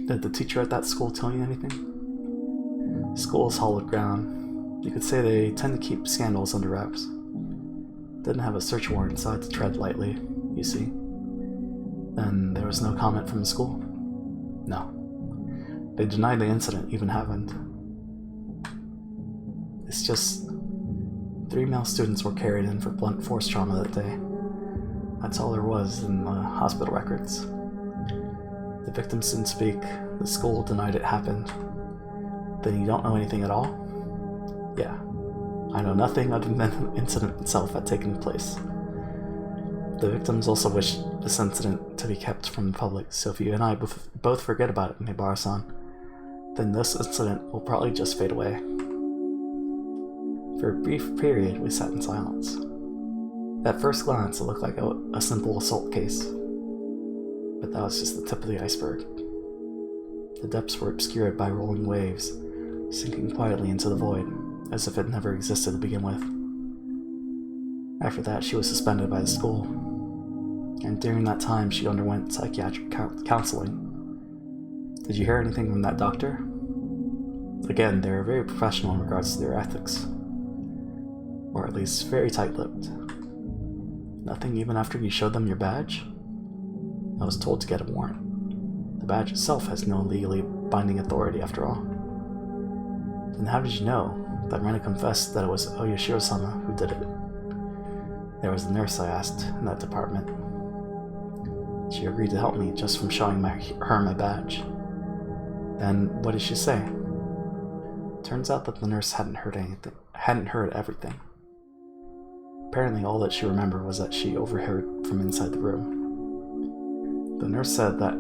Did the teacher at that school tell you anything? School is hallowed ground. You could say they tend to keep scandals under wraps. Didn't have a search warrant, so I had to tread lightly, you see. Then there was no comment from the school? No. They denied the incident even happened. It's just 3 male students were carried in for blunt force trauma that day. That's all there was in the hospital records. The victims didn't speak. The school denied it happened. Then you don't know anything at all? Yeah. I know nothing other than the incident itself had taken place. The victims also wished this incident to be kept from the public, so if you and I both forget about it, Mibara-san, then this incident will probably just fade away. For a brief period, we sat in silence. At first glance, it looked like a simple assault case. But that was just the tip of the iceberg. The depths were obscured by rolling waves, sinking quietly into the void, as if it never existed to begin with. After that, she was suspended by the school, and during that time, she underwent psychiatric counseling. Did you hear anything from that doctor? Again, they were very professional in regards to their ethics, or at least very tight-lipped. Nothing even after you showed them your badge? I was told to get a warrant. The badge itself has no legally binding authority after all. Then how did you know that Rena confessed that it was Oyashiro-sama who did it? There was a nurse, I asked, in that department. She agreed to help me just from showing her my badge. Then what did she say? Turns out that the nurse hadn't heard everything. Apparently all that she remembered was that she overheard from inside the room. The nurse said that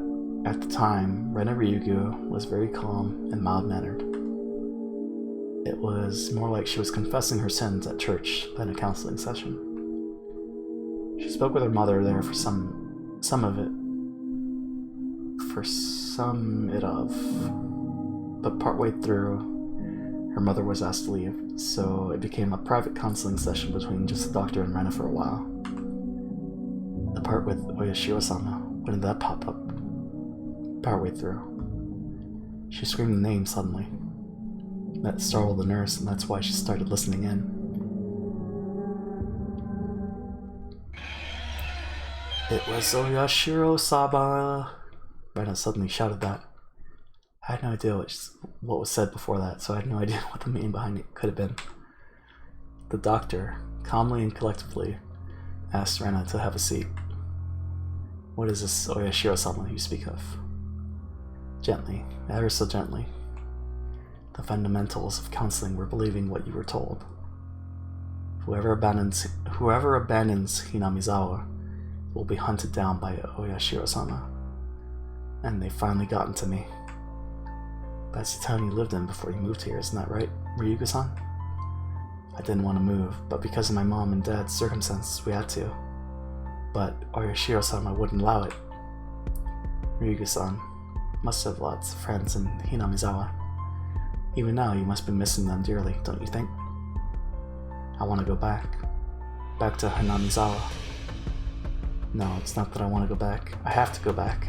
at the time, Rena Ryugu was very calm and mild-mannered. It was more like she was confessing her sins at church than a counseling session. She spoke with her mother there for some of, but partway through, her mother was asked to leave, so it became a private counseling session between just the doctor and Rena for a while. The part with Oyashiro-sama, when did that pop up? Partway through. She screamed the name suddenly. That startled the nurse, and that's why she started listening in. It was Oyashiro-sama! Rena suddenly shouted that. I had no idea what was said before that, so I had no idea what the meaning behind it could have been. The doctor, calmly and collectively, asked Rena to have a seat. What is this Oyashiro-sama you speak of? Gently, ever so gently. The fundamentals of counseling were believing what you were told. Whoever abandons Hinamizawa will be hunted down by Oyashiro-sama. And they've finally gotten to me. That's the town you lived in before you moved here, isn't that right, Ryugu-san? I didn't want to move, but because of my mom and dad's circumstances, we had to. But Oyashiro-sama wouldn't allow it. Ryugu-san must have lots of friends in Hinamizawa. Even now, you must be missing them dearly, don't you think? I want to go back. Back to Hinamizawa. No, it's not that I want to go back. I have to go back.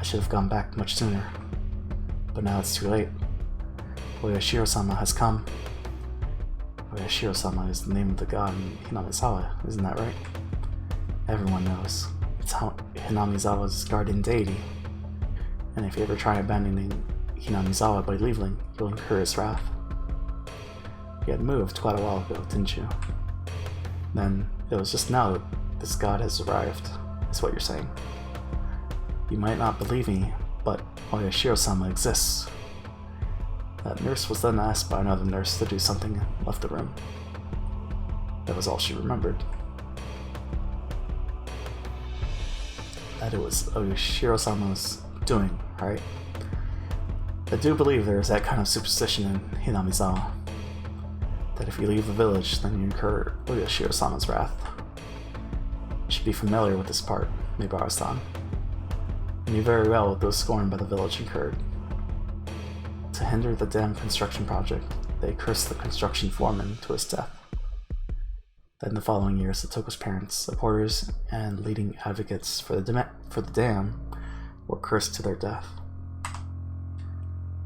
I should have gone back much sooner. But now it's too late. Oyashiro-sama has come. Oyashiro-sama is the name of the god in Hinamizawa, isn't that right? Everyone knows. It's Hinamizawa's guardian deity. And if you ever try abandoning Hinamizawa by leaving, you'll incur his wrath. You had moved quite a while ago, didn't you? Then, it was just now that this god has arrived, is what you're saying. You might not believe me, but Oyashiro-sama exists. That nurse was then asked by another nurse to do something and left the room. That was all she remembered. That it was Oyashiro-sama's doing, right? I do believe there is that kind of superstition in Hinamizawa. That if you leave the village, then you incur Oyashiro-sama's wrath. You should be familiar with this part, Mibara-san. You knew very well what those scorned by the village incurred. To hinder the dam construction project, they cursed the construction foreman to his death. Then the following years, the Toko's parents, supporters, and leading advocates for the dam were cursed to their death.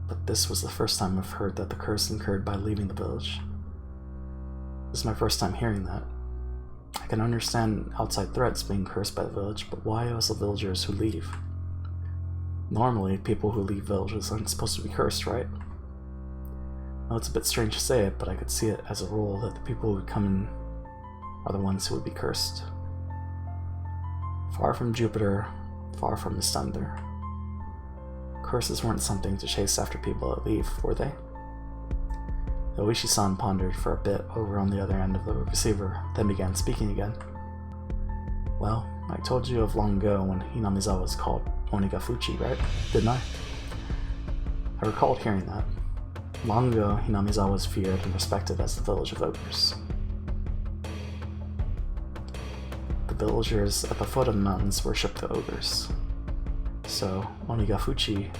But this was the first time I've heard that the curse incurred by leaving the village. This is my first time hearing that. I can understand outside threats being cursed by the village, but why also villagers who leave? Normally, people who leave villages aren't supposed to be cursed, right? Well, it's a bit strange to say it, but I could see it as a rule that the people who come in are the ones who would be cursed. Far from Jupiter, far from his thunder. Curses weren't something to chase after people that leave, were they? Oishi-san pondered for a bit over on the other end of the receiver, then began speaking again. Well, I told you of long ago when Hinamizawa was called Onikakushi, right? Didn't I? I recalled hearing that. Long ago, Hinamizawa was feared and respected as the village of ogres. The villagers at the foot of the mountains worshipped the ogres. So, Onikakushi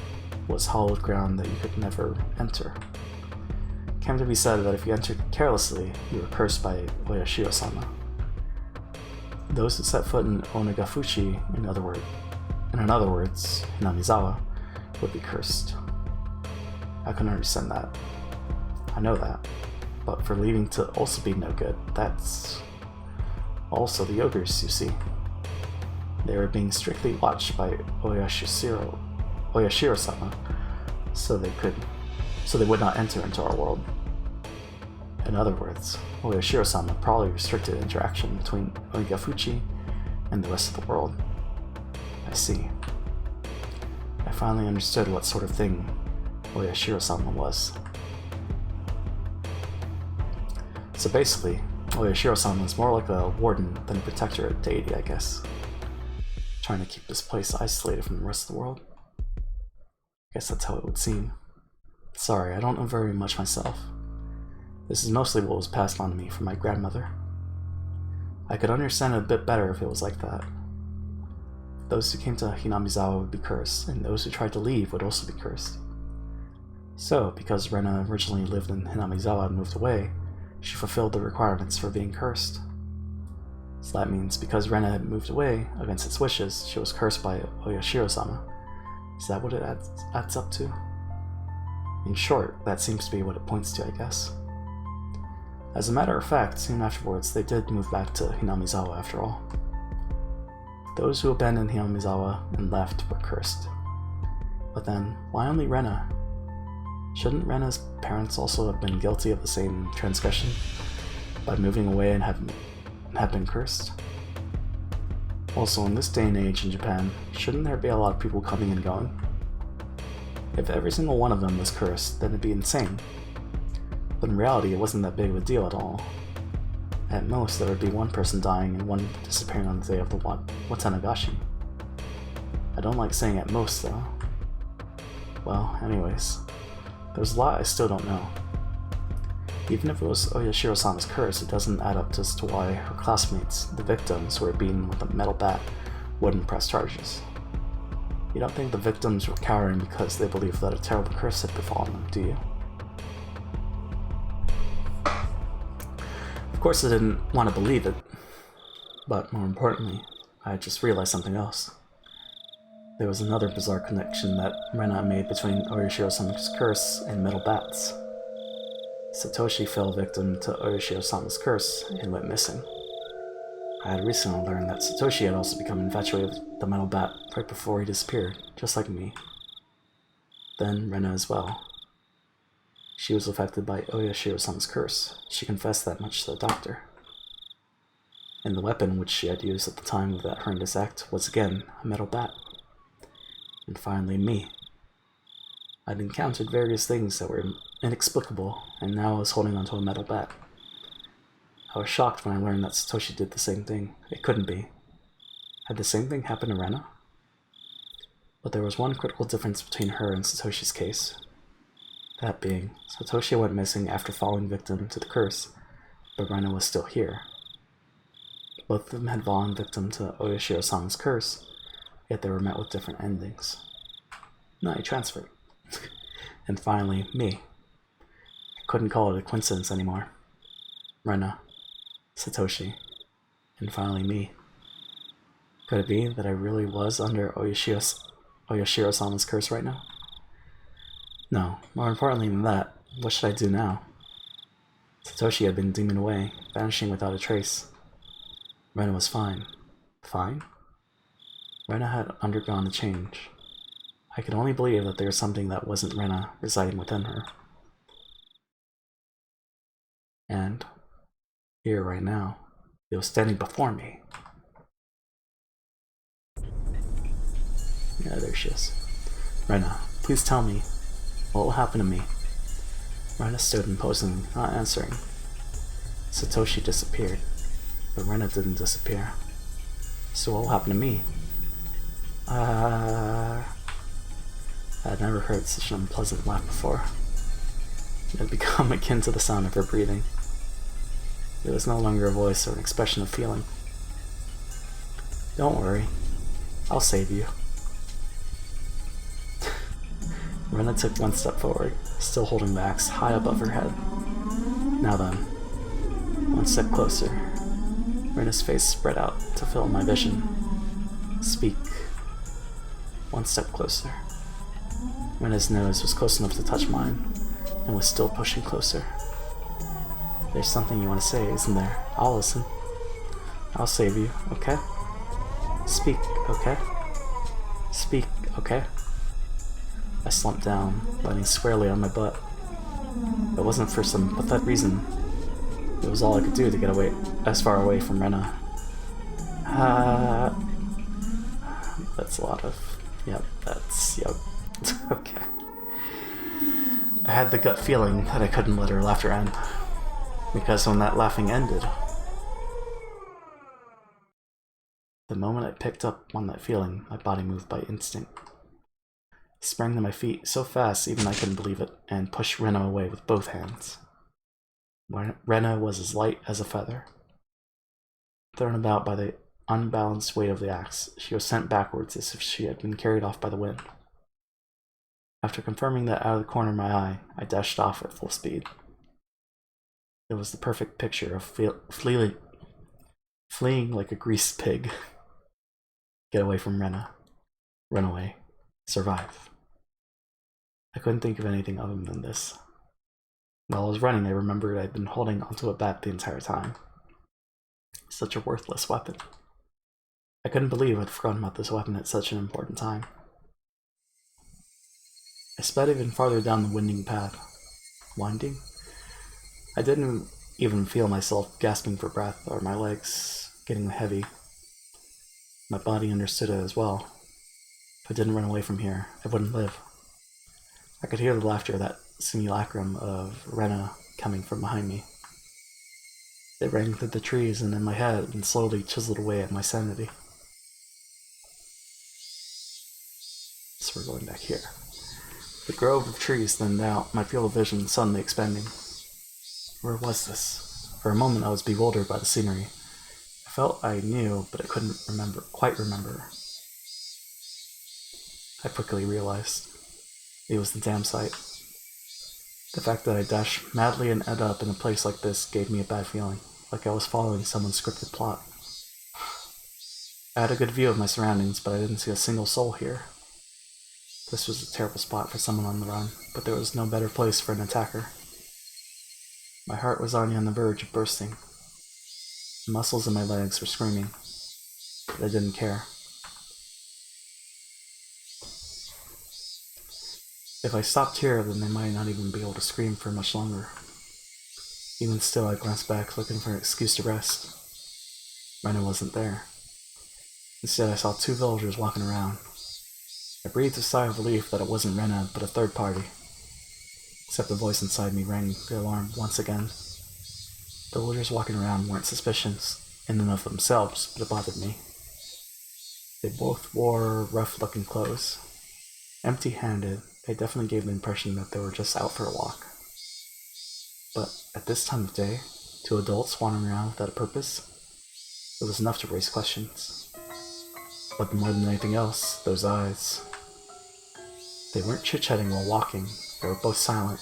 was hallowed ground that you could never enter. It came to be said that if you entered carelessly, you were cursed by Oyashiro-sama. Those who set foot in Onikakushi, in other words, Hinamizawa, would be cursed. I can understand that. I know that. But for leaving to also be no good, that's also the ogres, you see. They were being strictly watched by Oyashiro-sama, so they would not enter into our world. In other words, Oyashiro-sama probably restricted interaction between Onikakushi and the rest of the world. I see. I finally understood what sort of thing Oyashiro-sama was. So basically, Oyashiro-sama is more like a warden than a protector deity, I guess. Trying to keep this place isolated from the rest of the world. I guess that's how it would seem. Sorry, I don't know very much myself. This is mostly what was passed on to me from my grandmother. I could understand it a bit better if it was like that. Those who came to Hinamizawa would be cursed, and those who tried to leave would also be cursed. So, because Rena originally lived in Hinamizawa and moved away, she fulfilled the requirements for being cursed. So that means because Rena had moved away against its wishes, she was cursed by Oyashiro-sama. Is that what it adds up to? In short, that seems to be what it points to, I guess. As a matter of fact, soon afterwards, they did move back to Hinamizawa after all. Those who abandoned Hinamizawa and left were cursed. But then, why only Rena? Shouldn't Rena's parents also have been guilty of the same transgression by moving away and have been cursed? Also, in this day and age in Japan, shouldn't there be a lot of people coming and going? If every single one of them was cursed, then it'd be insane. But in reality, it wasn't that big of a deal at all. At most, there would be one person dying and one disappearing on the day of the Watanagashi. I don't like saying at most, though. Well, anyways, there's a lot I still don't know. Even if it was Oyashiro-sama's curse, it doesn't add up as to why her classmates, the victims who were beaten with a metal bat, wouldn't press charges. You don't think the victims were cowering because they believed that a terrible curse had befallen them, do you? Of course I didn't want to believe it, but more importantly, I had just realized something else. There was another bizarre connection that Rena made between Oyashiro-sama's curse and metal bats. Satoshi fell victim to Oyashiro-sama's curse and went missing. I had recently learned that Satoshi had also become infatuated with the metal bat right before he disappeared, just like me. Then Rena as well. She was affected by Oyashiro-sama's curse. She confessed that much to the doctor. And the weapon which she had used at the time of that horrendous act was again a metal bat. And finally me. I'd encountered various things that were inexplicable, and now I was holding onto a metal bat. I was shocked when I learned that Satoshi did the same thing. It couldn't be. Had the same thing happened to Rena? But there was one critical difference between her and Satoshi's case. That being, Satoshi went missing after falling victim to the curse, but Rena was still here. Both of them had fallen victim to Oyashiro-sama's curse, yet they were met with different endings. No, he transferred. And finally, me. I couldn't call it a coincidence anymore. Rena, Satoshi, and finally me. Could it be that I really was under Oyashiro-sama's curse right now? No, more importantly than that, what should I do now? Satoshi had been demoned away, vanishing without a trace. Rena was fine. Fine? Rena had undergone a change. I could only believe that there was something that wasn't Rena residing within her. And here, right now, it was standing before me. Yeah, there she is. Rena, please tell me, what will happen to me? Rena stood imposing, not answering. Satoshi disappeared, but Rena didn't disappear. So what will happen to me? I had never heard such an unpleasant laugh before. It had become akin to the sound of her breathing. It was no longer a voice or an expression of feeling. Don't worry. I'll save you. Rena took one step forward, still holding the axe high above her head. Now then, one step closer. Rena's face spread out to fill my vision. Speak. One step closer. Rena's nose was close enough to touch mine, and was still pushing closer. There's something you want to say, isn't there? I'll listen. I'll save you, okay? Speak, okay? Speak, okay? I slumped down, landing squarely on my butt. It wasn't for some pathetic reason. It was all I could do to get away, as far away from Rena. That's a lot of... Yep, that's... Yep. Okay. I had the gut feeling that I couldn't let her laughter end. Because when that laughing ended, the moment I picked up on that feeling, my body moved by instinct. I sprang to my feet so fast even I couldn't believe it, and pushed Rena away with both hands. Rena was as light as a feather. Thrown about by the unbalanced weight of the axe, she was sent backwards as if she had been carried off by the wind. After confirming that out of the corner of my eye, I dashed off at full speed. It was the perfect picture of fleeing like a greased pig. Get away from Rena. Run away. Survive. I couldn't think of anything other than this. While I was running, I remembered I'd been holding onto a bat the entire time. Such a worthless weapon. I couldn't believe I'd forgotten about this weapon at such an important time. I sped even farther down the winding path. Winding? I didn't even feel myself gasping for breath or my legs getting heavy. My body understood it as well. If I didn't run away from here, I wouldn't live. I could hear the laughter of that simulacrum of Rena coming from behind me. It rang through the trees and in my head and slowly chiseled away at my sanity. So we're going back here. The grove of trees thinned out, my field of vision suddenly expanding. Where was this? For a moment I was bewildered by the scenery. I felt I knew, but I couldn't quite remember. I quickly realized it was the damn sight. The fact that I dashed madly and ended up in a place like this gave me a bad feeling, like I was following someone's scripted plot. I had a good view of my surroundings, but I didn't see a single soul here. This was a terrible spot for someone on the run, but there was no better place for an attacker. My heart was already on the verge of bursting. The muscles in my legs were screaming, but I didn't care. If I stopped here, then they might not even be able to scream for much longer. Even still, I glanced back, looking for an excuse to rest. Rena wasn't there. Instead, I saw two villagers walking around. I breathed a sigh of relief that it wasn't Rena, but a third party. Except the voice inside me rang the alarm once again. The villagers walking around weren't suspicious in and of themselves, but it bothered me. They both wore rough-looking clothes. Empty-handed, they definitely gave the impression that they were just out for a walk. But at this time of day, two adults wandering around without a purpose, it was enough to raise questions. But more than anything else, those eyes. They weren't chit-chatting while walking, they were both silent,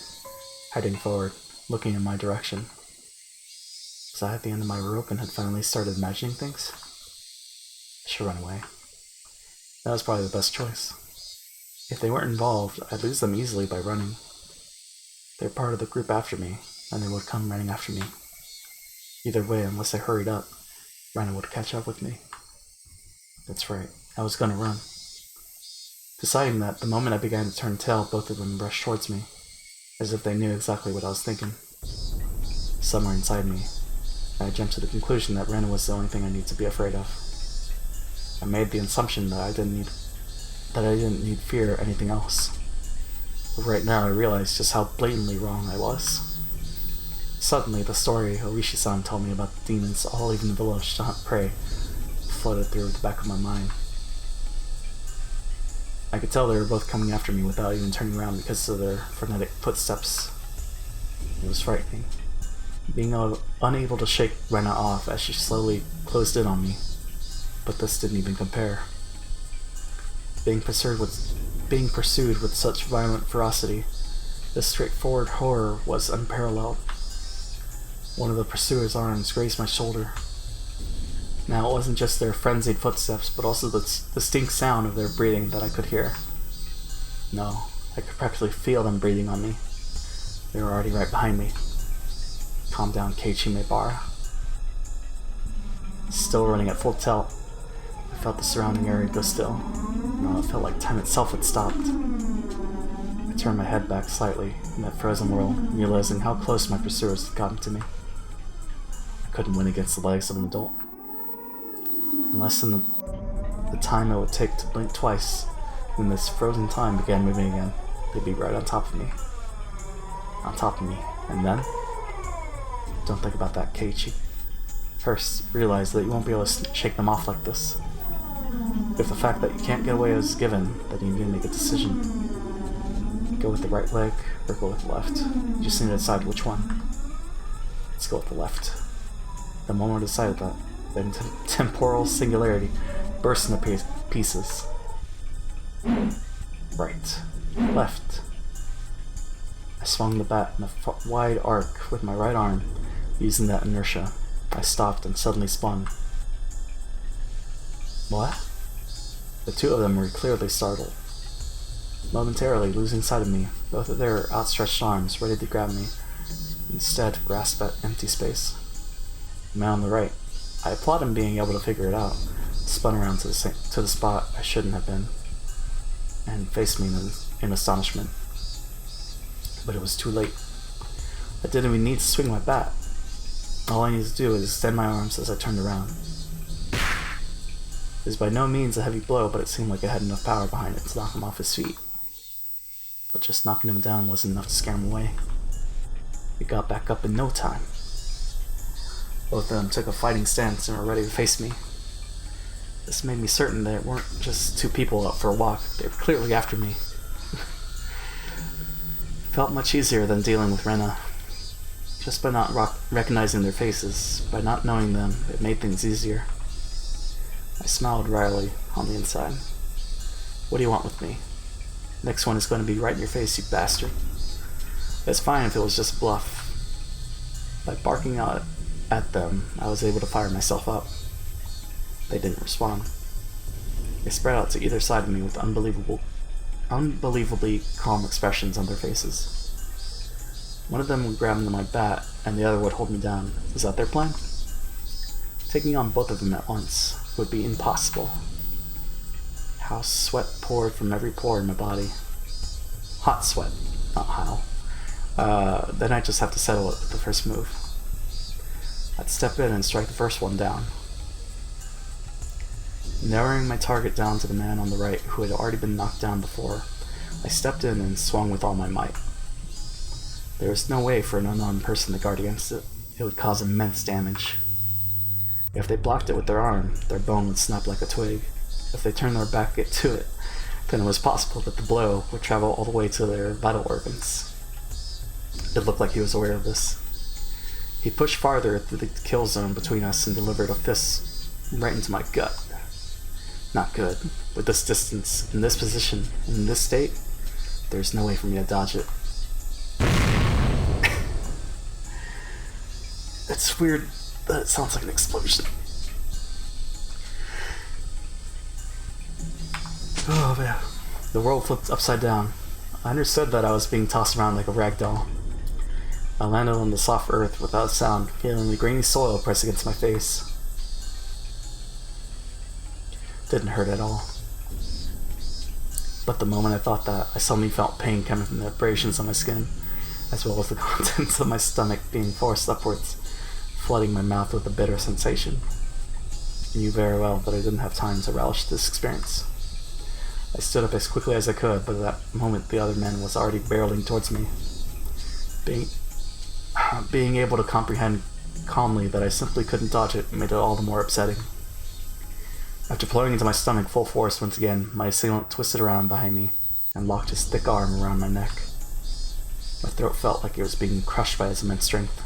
heading forward, looking in my direction. Was I at the end of my rope and had finally started imagining things? I should run away. That was probably the best choice. If they weren't involved, I'd lose them easily by running. They're part of the group after me, and they would come running after me. Either way, unless I hurried up, Rena would catch up with me. That's right, I was gonna run. Deciding that, the moment I began to turn tail, both of them rushed towards me, as if they knew exactly what I was thinking. Somewhere inside me, I jumped to the conclusion that Rena was the only thing I need to be afraid of. I made the assumption that I didn't need fear or anything else. But right now I realized just how blatantly wrong I was. Suddenly, the story Orishi-san told me about the demons all leaving the village to hunt prey floated through the back of my mind. I could tell they were both coming after me without even turning around because of their frenetic footsteps. It was frightening. Being unable to shake Rena off as she slowly closed in on me. but this didn't even compare. Being pursued with such violent ferocity, this straightforward horror was unparalleled. One of the pursuer's arms grazed my shoulder. Now it wasn't just their frenzied footsteps, but also the distinct sound of their breathing that I could hear. No, I could practically feel them breathing on me. They were already right behind me. Calm down, Ch.1. Still running at full tilt, I felt the surrounding area go still. No, it felt like time itself had stopped. I turned my head back slightly in that frozen world, realizing how close my pursuers had gotten to me. I couldn't win against the legs of an adult. In less than the time it would take to blink twice, when this frozen time began moving again, they'd be right on top of me. On top of me. And then? Don't think about that, Keiichi. First, realize that you won't be able to shake them off like this. If the fact that you can't get away is given, then you need to make a decision. Go with the right leg, or go with the left. You just need to decide which one. Let's go with the left. The moment I decided that, the temporal singularity burst into pieces. Right. Left. I swung the bat in a wide arc with my right arm, using that inertia. I stopped and suddenly spun. What? The two of them were clearly startled. Momentarily losing sight of me, both of their outstretched arms ready to grab me, instead grasped at empty space. The man on the right, I applaud him being able to figure it out, spun around to the spot I shouldn't have been, and faced me in astonishment. But it was too late. I didn't even need to swing my bat. All I needed to do was extend my arms as I turned around. It was by no means a heavy blow, but it seemed like it had enough power behind it to knock him off his feet. But just knocking him down wasn't enough to scare him away. He got back up in no time. Both of them took a fighting stance and were ready to face me. This made me certain that it weren't just two people out for a walk. They were clearly after me. Felt much easier than dealing with Rena. Just by not recognizing their faces, by not knowing them, it made things easier. I smiled wryly on the inside. What do you want with me? Next one is going to be right in your face, you bastard. It's fine if it was just a bluff. By barking out at them, I was able to fire myself up. They didn't respond. They spread out to either side of me with unbelievably calm expressions on their faces. One of them would grab into my bat, and the other would hold me down. Is that their plan? Taking on both of them at once would be impossible. How sweat poured from every pore in my body. Hot sweat, not how. Then I'd just have to settle it with the first move. I'd step in and strike the first one down. Narrowing my target down to the man on the right who had already been knocked down before, I stepped in and swung with all my might. There was no way for an unarmed person to guard against it. It would cause immense damage. If they blocked it with their arm, their bone would snap like a twig. If they turned their back to it, then it was possible that the blow would travel all the way to their vital organs. It looked like he was aware of this. He pushed farther through the kill zone between us and delivered a fist right into my gut. Not good. With this distance, in this position, in this state, there's no way for me to dodge it. It's weird that it sounds like an explosion. Oh man. The world flipped upside down. I understood that I was being tossed around like a rag doll. I landed on the soft earth without a sound, feeling the grainy soil press against my face. Didn't hurt at all. But the moment I thought that, I suddenly felt pain coming from the abrasions on my skin, as well as the contents of my stomach being forced upwards, flooding my mouth with a bitter sensation. I knew very well that I didn't have time to relish this experience. I stood up as quickly as I could, but at that moment the other man was already barreling towards me. Being able to comprehend calmly that I simply couldn't dodge it made it all the more upsetting. After plowing into my stomach full force once again, my assailant twisted around behind me and locked his thick arm around my neck. My throat felt like it was being crushed by his immense strength.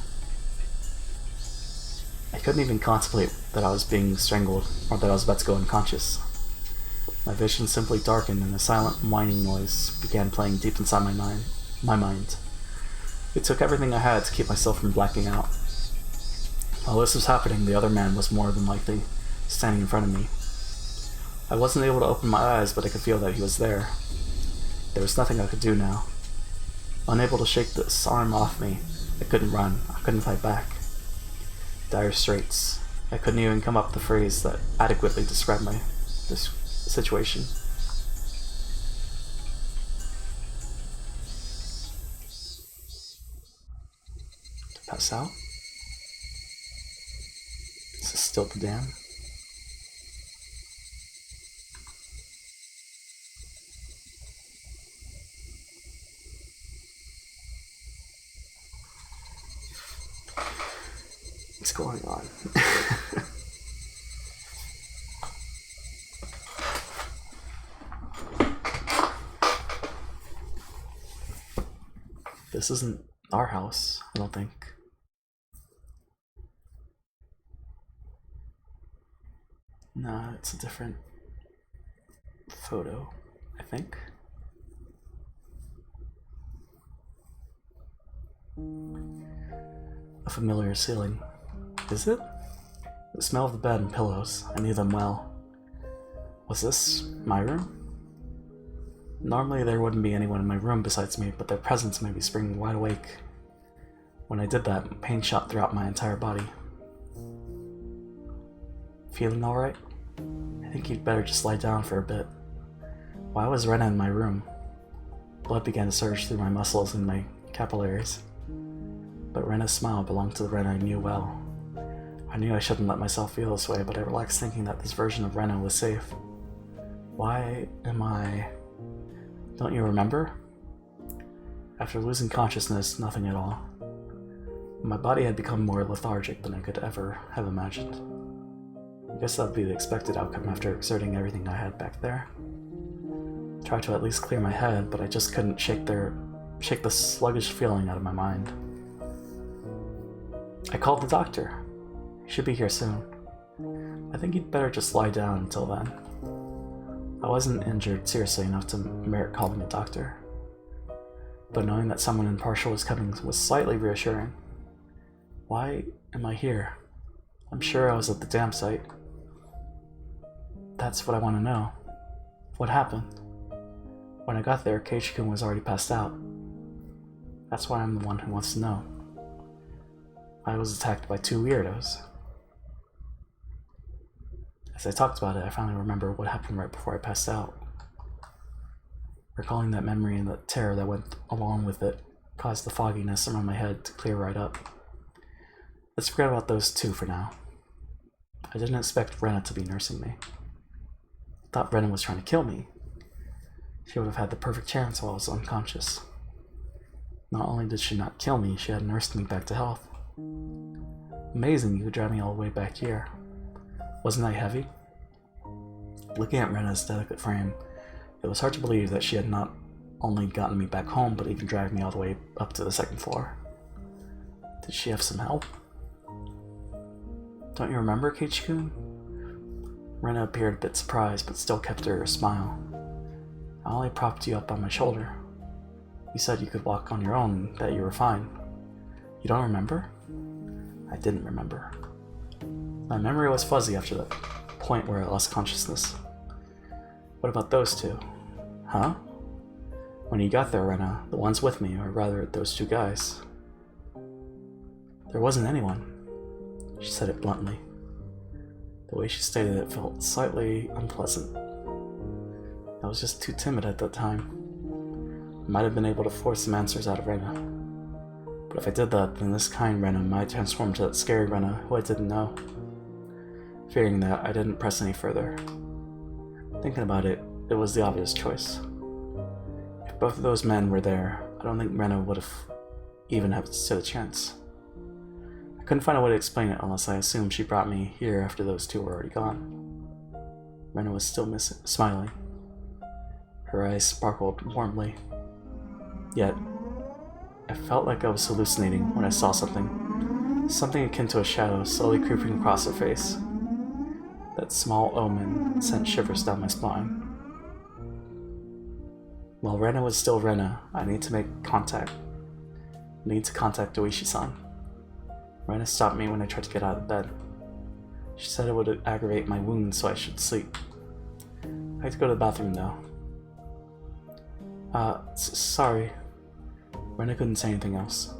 I couldn't even contemplate that I was being strangled or that I was about to go unconscious. My vision simply darkened and a silent whining noise began playing deep inside my mind. It took everything I had to keep myself from blacking out. While this was happening, the other man was more than likely standing in front of me. I wasn't able to open my eyes, but I could feel that he was there. There was nothing I could do now. Unable to shake this arm off me, I couldn't run, I couldn't fight back. Dire straits. I couldn't even come up with the phrase that adequately described this situation. To pass out? Is this still the dam? What's going on? This isn't our house, I don't think. Nah, it's a different photo, I think. A familiar ceiling. Is it? The smell of the bed and pillows. I knew them well. Was this my room? Normally there wouldn't be anyone in my room besides me, but their presence made me spring wide awake. When I did that, pain shot throughout my entire body. Feeling alright? I think you'd better just lie down for a bit. Why was Rena in my room? Blood began to surge through my muscles and my capillaries. But Rena's smile belonged to the Rena I knew well. I knew I shouldn't let myself feel this way, but I relaxed thinking that this version of Rena was safe. Why am I... Don't you remember? After losing consciousness, nothing at all. My body had become more lethargic than I could ever have imagined. I guess that would be the expected outcome after exerting everything I had back there. I tried to at least clear my head, but I just couldn't shake the sluggish feeling out of my mind. I called the doctor. He should be here soon. I think you'd better just lie down until then. I wasn't injured seriously enough to merit calling a doctor, but knowing that someone impartial was coming was slightly reassuring. Why am I here? I'm sure I was at the dam site. That's what I want to know. What happened? When I got there, Ch.1 was already passed out. That's why I'm the one who wants to know. I was attacked by two weirdos. As I talked about it, I finally remember what happened right before I passed out. Recalling that memory and the terror that went along with it caused the fogginess around my head to clear right up. Let's forget about those two for now. I didn't expect Rena to be nursing me. I thought Rena was trying to kill me. She would have had the perfect chance while I was unconscious. Not only did she not kill me, she had nursed me back to health. Amazing you could drive me all the way back here. Wasn't I heavy? Looking at Rena's delicate frame, it was hard to believe that she had not only gotten me back home, but even dragged me all the way up to the second floor. Did she have some help? Don't you remember, Ch.1? Rena appeared a bit surprised, but still kept her smile. I only propped you up on my shoulder. You said you could walk on your own, that you were fine. You don't remember? I didn't remember. My memory was fuzzy after the point where I lost consciousness. What about those two? Huh? When you got there, Rena, the ones with me, or rather those two guys. There wasn't anyone. She said it bluntly. The way she stated it felt slightly unpleasant. I was just too timid at that time. I might have been able to force some answers out of Rena. But if I did that, then this kind Rena might transform to that scary Rena who I didn't know. Fearing that, I didn't press any further. Thinking about it, it was the obvious choice. If both of those men were there, I don't think Rena would have even have stood a chance. I couldn't find a way to explain it unless I assumed she brought me here after those two were already gone. Rena was still smiling. Her eyes sparkled warmly. Yet, I felt like I was hallucinating when I saw something Something akin to a shadow slowly creeping across her face. That small omen sent shivers down my spine. While Rena was still Rena, I need to make contact. I need to contact Oishi-san. Rena stopped me when I tried to get out of bed. She said it would aggravate my wounds, so I should sleep. I had to go to the bathroom though. Sorry. Rena couldn't say anything else.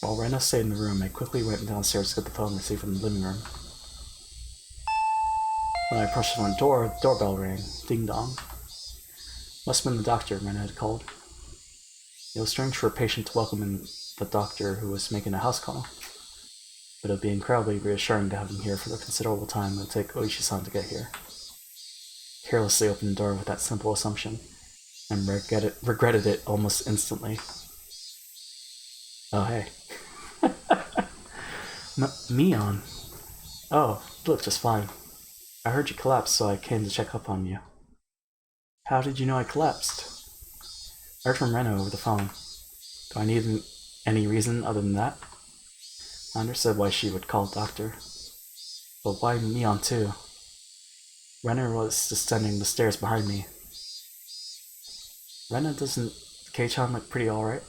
While Rena stayed in the room, I quickly went downstairs to get the phone received from the living room. When I approached the front door, the doorbell rang. Ding dong. Must have been the doctor Rena had called. It was strange for a patient to welcome in the doctor who was making a house call, but it would be incredibly reassuring to have him here for the considerable time it would take Oishi-san to get here. Carelessly opened the door with that simple assumption, and regretted it almost instantly. Oh, hey. Mion. Oh, you look just fine. I heard you collapsed, so I came to check up on you. How did you know I collapsed? I heard from Rena over the phone. Do I need any reason other than that? I understood why she would call the doctor. But why Mion too? Rena was descending the stairs behind me. Rena, doesn't K-chan look pretty alright?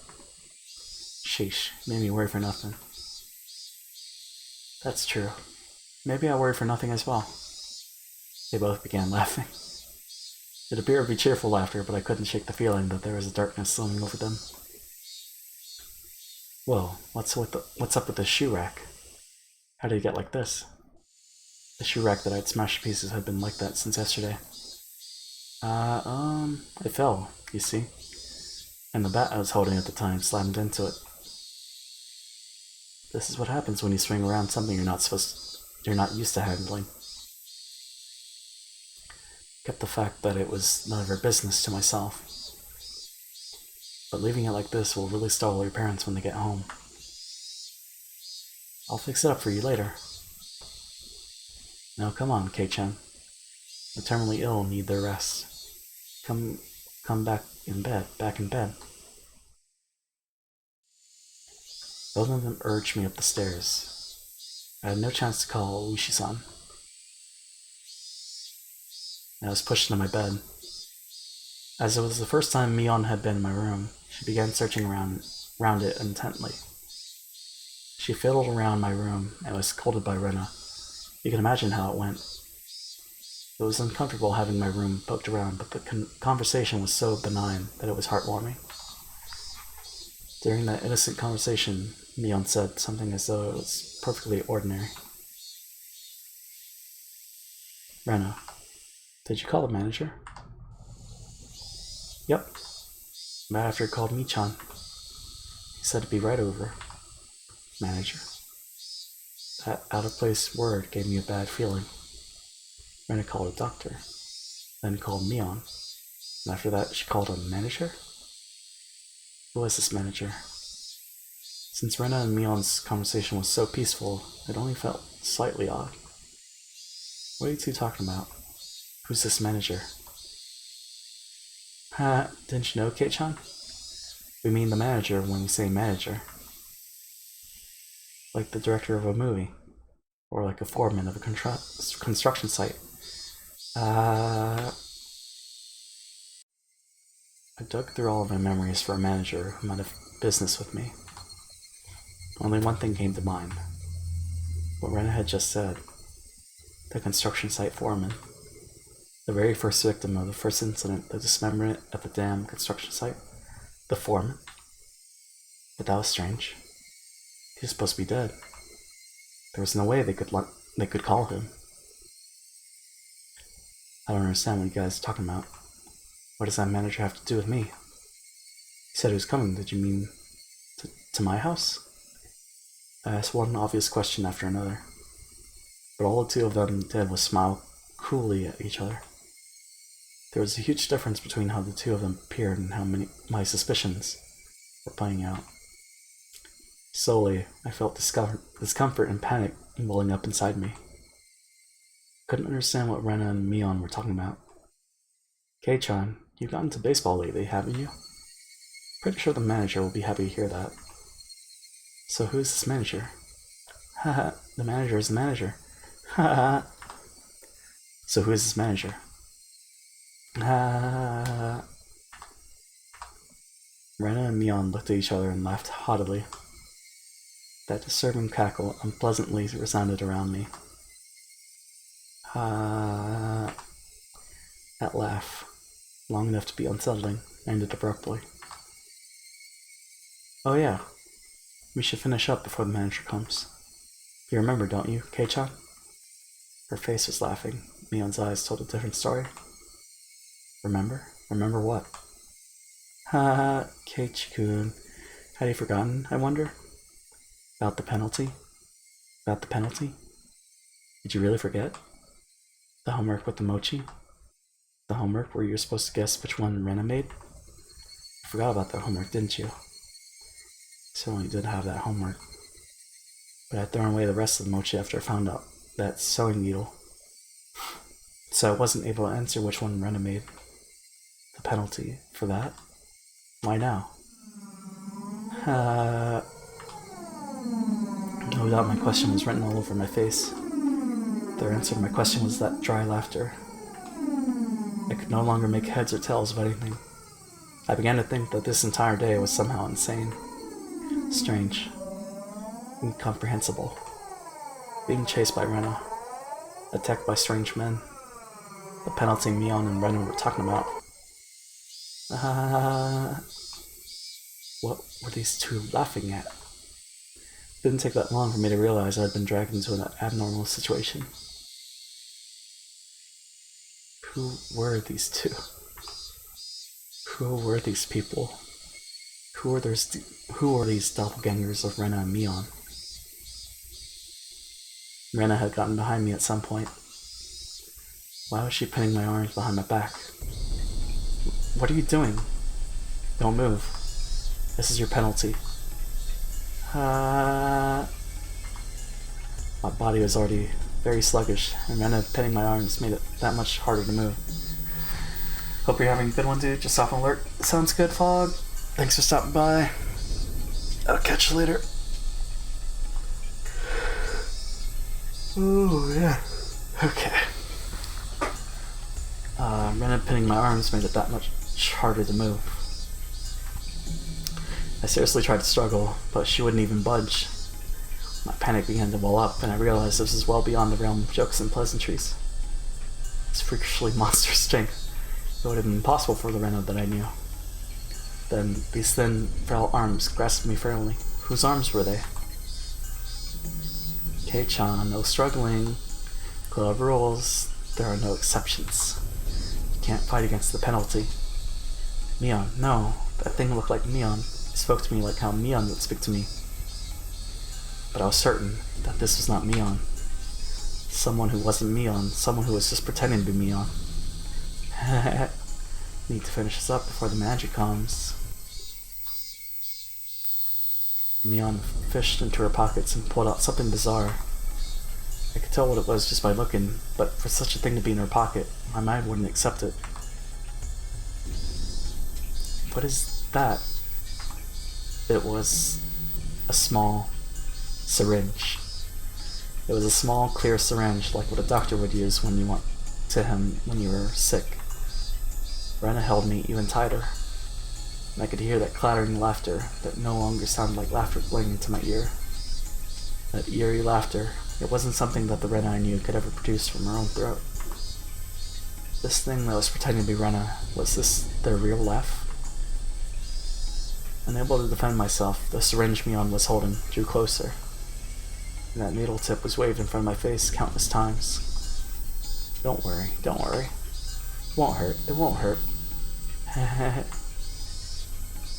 Sheesh, made me worry for nothing. That's true. Maybe I worried for nothing as well. They both began laughing. It appeared to be cheerful laughter, but I couldn't shake the feeling that there was a darkness looming over them. Whoa, what's up with the shoe rack? How did it get like this? The shoe rack that I'd smashed to pieces had been like that since yesterday. It fell, you see. And the bat I was holding at the time slammed into it. This is what happens when you swing around something you're not used to handling. Kept the fact that it was none of her business to myself. But leaving it like this will really startle your parents when they get home. I'll fix it up for you later. Now come on, K-chan. The terminally ill need their rest. Come back in bed. Both of them urged me up the stairs. I had no chance to call Oishi-san. I was pushed into my bed. As it was the first time Mion had been in my room, she began searching around it intently. She fiddled around my room and was scolded by Rena. You can imagine how it went. It was uncomfortable having my room poked around, but the conversation was so benign that it was heartwarming. During that innocent conversation, Mion said something as though it was perfectly ordinary. Rena, did you call the manager? Yep. Right after he called me-chan. He said to be right over. Manager. That out-of-place word gave me a bad feeling. Rena called a doctor. Then called Mion. And after that, she called a manager? Who was this manager? Since Rena and Mion's conversation was so peaceful, it only felt slightly odd. What are you two talking about? Who's this manager? Didn't you know, K-chan? We mean the manager when we say manager. Like the director of a movie. Or like a foreman of a construction site. I dug through all of my memories for a manager who might have business with me. Only one thing came to mind. What Rena had just said. The construction site foreman. The very first victim of the first incident, the dismemberment at the damn construction site. The foreman. But that was strange. He was supposed to be dead. There was no way they could call him. I don't understand what you guys are talking about. What does that manager have to do with me? He said he was coming. Did you mean to my house? I asked one obvious question after another. But all the two of them did was smile coolly at each other. There was a huge difference between how the two of them appeared and how my suspicions were playing out. Slowly, I felt discomfort and panic welling up inside me. Couldn't understand what Rena and Mion were talking about. K-chan, you've gotten into baseball lately, haven't you? Pretty sure the manager will be happy to hear that. So who's this manager? Haha, the manager is the manager. Haha. So who is this manager? Ha. Rena and Mion looked at each other and laughed haughtily. That disturbing cackle unpleasantly resounded around me. Ha. That laugh, long enough to be unsettling, ended abruptly. Oh yeah, we should finish up before the manager comes. You remember, don't you, Kei-chan? Her face was laughing. Mion's eyes told a different story. Remember? Remember what? Ha, Keiichi-kun. Had he forgotten, I wonder? About the penalty? About the penalty? Did you really forget? The homework with the mochi? The homework where you were supposed to guess which one Rena made? You forgot about that homework, didn't you? Certainly did have that homework. But I'd thrown away the rest of the mochi after I found out that sewing needle. So I wasn't able to answer which one Rena made. The penalty for that? Why now? No doubt my question was written all over my face. Their answer to my question was that dry laughter. I could no longer make heads or tails of anything. I began to think that this entire day was somehow insane. Strange. Incomprehensible. Being chased by Rena. Attacked by strange men. The penalty Mion and Rena were talking about. What were these two laughing at? It didn't take that long for me to realize I had been dragged into an abnormal situation. Who were these two? Who were these people? Who were these doppelgangers of Rena and Mion? Rena had gotten behind me at some point. Why was she pinning my arms behind my back? What are you doing? Don't move. This is your penalty. My body was already very sluggish, and Rena pinning my arms made it that much harder to move. Hope you're having a good one, dude. Just off alert. Sounds good, Fog. Thanks for stopping by. I'll catch you later. Oh, yeah. Okay. Rena pinning my arms made it that much harder to move. I seriously tried to struggle, but she wouldn't even budge. My panic began to well up, and I realized this was well beyond the realm of jokes and pleasantries. This freakishly monstrous strength. It would have been impossible for the Rena that I knew. Then these thin, frail arms grasped me firmly. Whose arms were they? Kei-chan, no struggling. Club rules. There are no exceptions. You can't fight against the penalty. Mion, no. That thing looked like Mion. It spoke to me like how Mion would speak to me. But I was certain that this was not Mion. Someone who wasn't Mion. Someone who was just pretending to be Mion. Need to finish this up before the magic comes. Mion fished into her pockets and pulled out something bizarre. I could tell what it was just by looking, but for such a thing to be in her pocket, my mind wouldn't accept it. What is that? It was a small syringe. It was a small, clear syringe, like what a doctor would use when you went to him when you were sick. Rena held me even tighter, and I could hear that clattering laughter that no longer sounded like laughter flowing into my ear. That eerie laughter, it wasn't something that the Rena I knew could ever produce from her own throat. This thing that was pretending to be Rena, was this their real laugh? Unable to defend myself, the syringe Mion was holding drew closer, and that needle tip was waved in front of my face countless times. Don't worry, don't worry. It won't hurt, it won't hurt.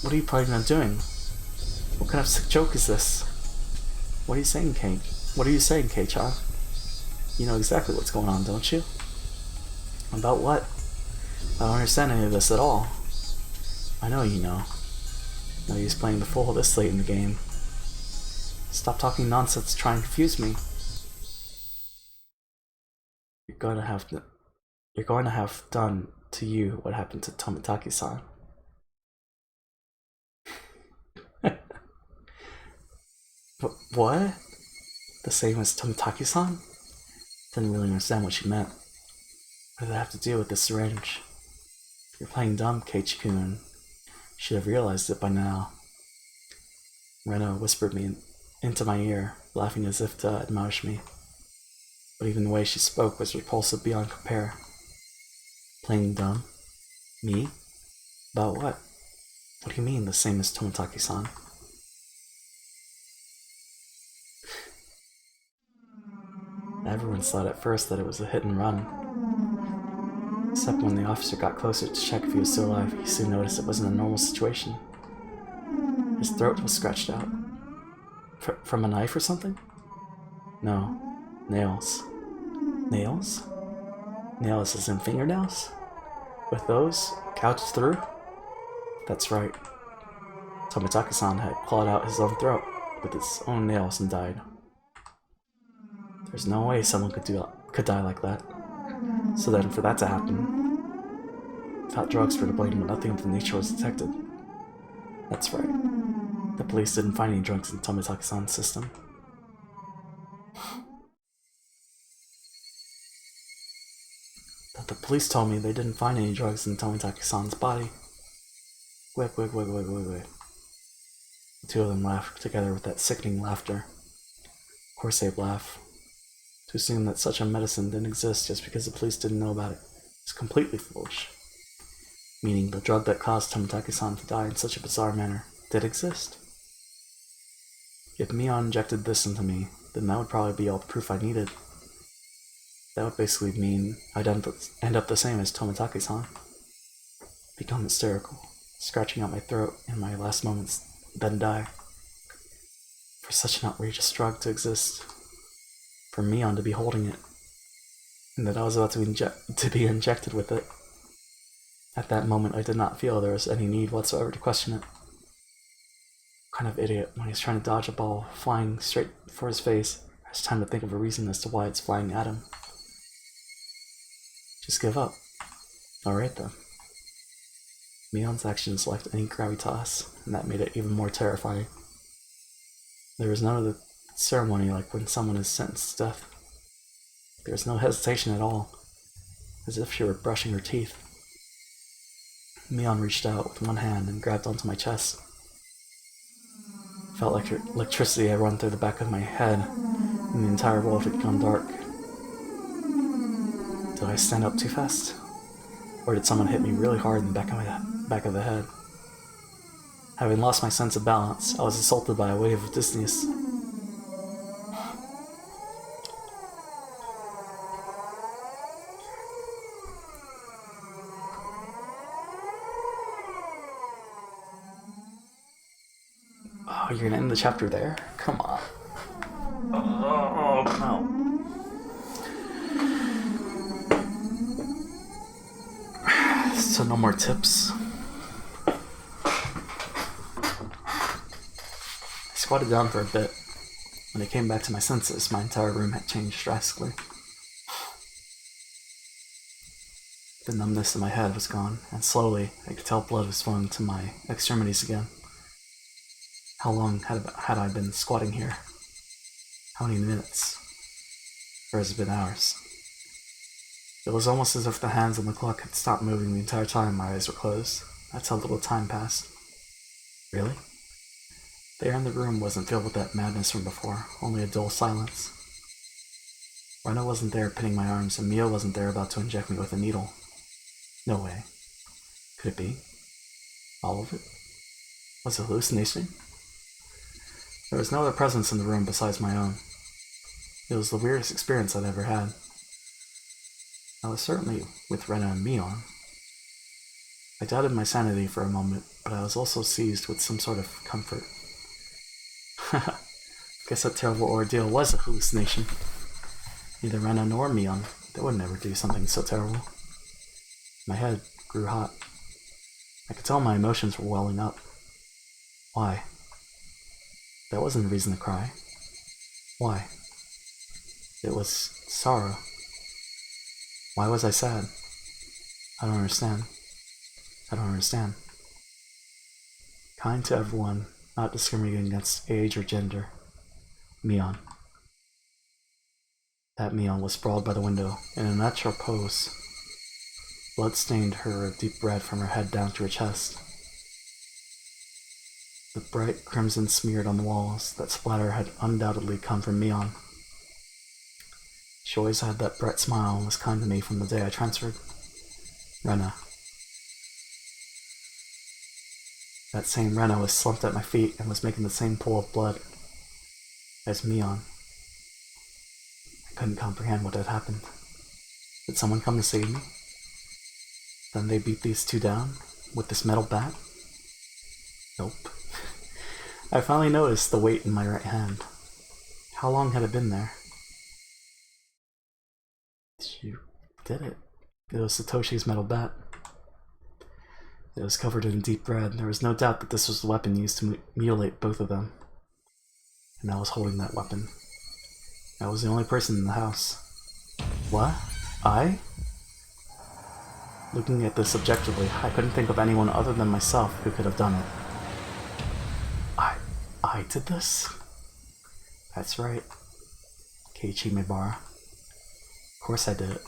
What are you planning on doing? What kind of sick joke is this? What are you saying, Kate? What are you saying, Kei-chan? You know exactly what's going on, don't you? About what? I don't understand any of this at all. I know you know. No use playing the fool this late in the game. Stop talking nonsense to try and confuse me. You're going to have done to you what happened to Tomitaki-san. What? The same as Tomitaki-san? Didn't really understand what she meant. What did I have to do with this syringe? You're playing dumb, Keiichi-kun. Should have realized it by now. Rena whispered into my ear, laughing as if to admonish me. But even the way she spoke was repulsive beyond compare. Playing dumb? Me? About what? What do you mean, the same as Tomitaki-san? Everyone thought at first that it was a hit and run. Except when the officer got closer to check if he was still alive, he soon noticed it wasn't a normal situation. His throat was scratched out. From a knife or something? No. Nails. Nails? Nails as in fingernails? With those gouged through? That's right. Tomitaki-san had clawed out his own throat with his own nails and died. There's no way someone could die like that. So then, for that to happen, thought drugs were to blame, but nothing of the nature was detected. That's right. The police didn't find any drugs in Tomitaki-san's system. But the police told me they didn't find any drugs in Tomitaki-san's body. Wait. The two of them laughed together with that sickening laughter. Of course they'd laugh. To assume that such a medicine didn't exist just because the police didn't know about it is completely foolish. Meaning the drug that caused Tomitaki-san to die in such a bizarre manner did exist. If Mion injected this into me, then that would probably be all the proof I needed. That would basically mean I'd end up the same as Tomitaki-san. Become hysterical, scratching out my throat in my last moments, then die. For such an outrageous drug to exist. For Mion to be holding it, and that I was about to be injected with it. At that moment, I did not feel there was any need whatsoever to question it. What kind of idiot, when he's trying to dodge a ball flying straight for his face, has time to think of a reason as to why it's flying at him. Just give up. Alright then. Mion's actions lacked any gravitas, and that made it even more terrifying. There was none of the ceremony like when someone is sentenced to death. There was no hesitation at all, as if she were brushing her teeth. Mion reached out with one hand and grabbed onto my chest. Felt like electricity had run through the back of my head, and the entire world had gone dark. Did I stand up too fast? Or did someone hit me really hard in the back of the head? Having lost my sense of balance, I was assaulted by a wave of dizziness. Oh, you're gonna end the chapter there? Come on. Oh, no. So no more tips. I squatted down for a bit. When I came back to my senses, my entire room had changed drastically. The numbness in my head was gone, and slowly I could tell blood was flowing to my extremities again. How long had I been squatting here? How many minutes? Or has it been hours? It was almost as if the hands on the clock had stopped moving the entire time my eyes were closed. That's how little time passed. Really? The air in the room wasn't filled with that madness from before, only a dull silence. Rena wasn't there pinning my arms, and Mio wasn't there about to inject me with a needle. No way. Could it be? All of it? Was it a hallucination? There was no other presence in the room besides my own. It was the weirdest experience I'd ever had. I was certainly with Rena and Mion. I doubted my sanity for a moment, but I was also seized with some sort of comfort. Guess that terrible ordeal was a hallucination. Neither Rena nor Mion, they would never do something so terrible. My head grew hot. I could tell my emotions were welling up. Why? That wasn't a reason to cry. Why? It was sorrow. Why was I sad? I don't understand. Kind to everyone, not discriminating against age or gender. Mion. That Mion was sprawled by the window, in a natural pose. Blood stained her a deep red from her head down to her chest. The bright crimson smeared on the walls. That splatter had undoubtedly come from Mion. She always had that bright smile and was kind to me from the day I transferred. Rena. That same Rena was slumped at my feet and was making the same pool of blood as Mion. I couldn't comprehend what had happened. Did someone come to save me? Then they beat these two down with this metal bat? Nope. I finally noticed the weight in my right hand. How long had it been there? You did it. It was Satoshi's metal bat. It was covered in deep red. There was no doubt that this was the weapon used to mutilate both of them. And I was holding that weapon. I was the only person in the house. What? I? Looking at this objectively, I couldn't think of anyone other than myself who could have done it. I did this? That's right. Keiichi Mibara. Of course I did it.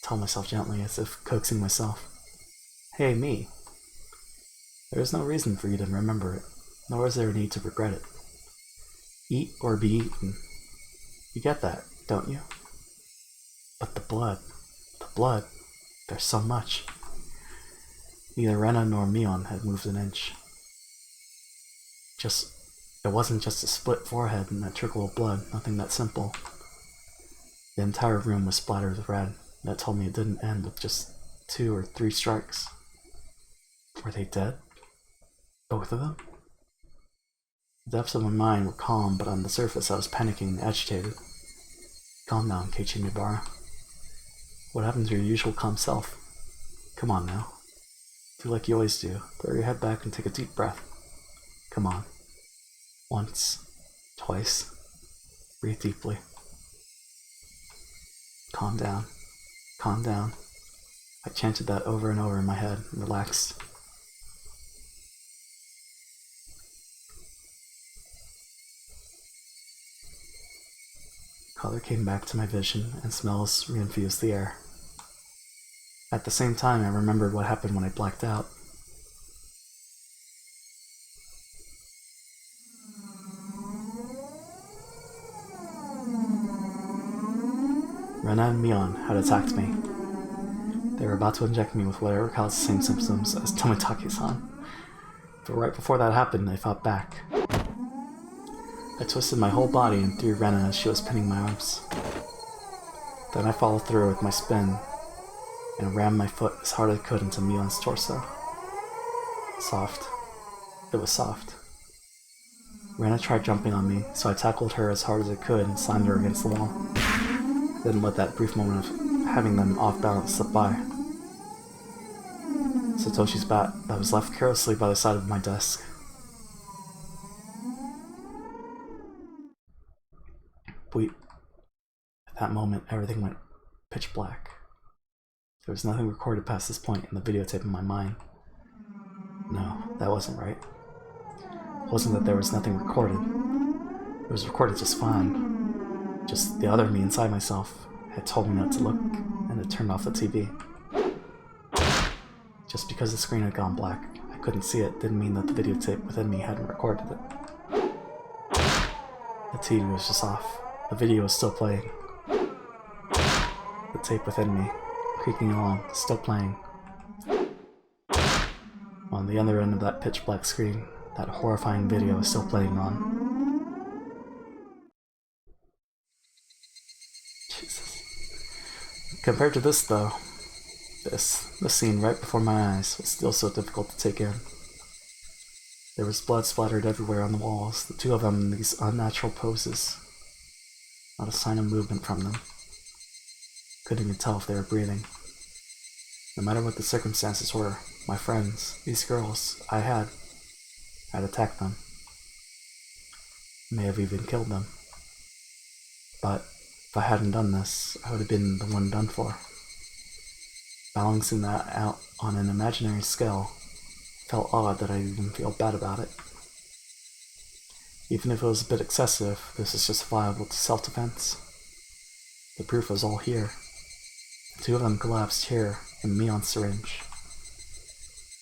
Tell myself gently, as if coaxing myself. Hey, me. There is no reason for you to remember it, nor is there a need to regret it. Eat or be eaten. You get that, don't you? But the blood, there's so much. Neither Rena nor Mion had moved an inch. It wasn't just a split forehead and a trickle of blood, nothing that simple. The entire room was splattered with red. That told me it didn't end with just 2 or 3 strikes. Were they dead? Both of them? The depths of my mind were calm, but on the surface I was panicking and agitated. Calm down, Keiichi Mibara. What happened to your usual calm self? Come on now. Do like you always do. Throw your head back and take a deep breath. Come on. Once. Twice. Breathe deeply. Calm down. Calm down. I chanted that over and over in my head and relaxed. Color came back to my vision and smells reinfused the air. At the same time, I remembered what happened when I blacked out. Rena and Mion had attacked me. They were about to inject me with whatever caused the same symptoms as Tomitake-san. But right before that happened, I fought back. I twisted my whole body and threw Rena as she was pinning my arms. Then I followed through with my spin and rammed my foot as hard as I could into Mion's torso. Soft. It was soft. Rena tried jumping on me, so I tackled her as hard as I could and slammed her against the wall. Then let that brief moment of having them off balance slip by. Satoshi's bat that was left carelessly by the side of my desk. At that moment, everything went pitch black. There was nothing recorded past this point in the videotape in my mind. No, that wasn't right. It wasn't that there was nothing recorded. It was recorded just fine. Just the other me inside myself had told me not to look and had turned off the TV. Just because the screen had gone black, I couldn't see it, didn't mean that the videotape within me hadn't recorded it. The TV was just off. The video was still playing. The tape within me, creaking along, still playing. On the other end of that pitch black screen, that horrifying video was still playing on. Jesus. Compared to this, though, the scene right before my eyes was still so difficult to take in. There was blood splattered everywhere on the walls, the two of them in these unnatural poses. Not a sign of movement from them. Couldn't even tell if they were breathing. No matter what the circumstances were, my friends, these girls, I'd attacked them. May have even killed them. But if I hadn't done this, I would have been the one done for. Balancing that out on an imaginary scale felt odd that I even feel bad about it. Even if it was a bit excessive, this is justifiable to self-defense. The proof was all here. Two of them collapsed here in Mion's syringe.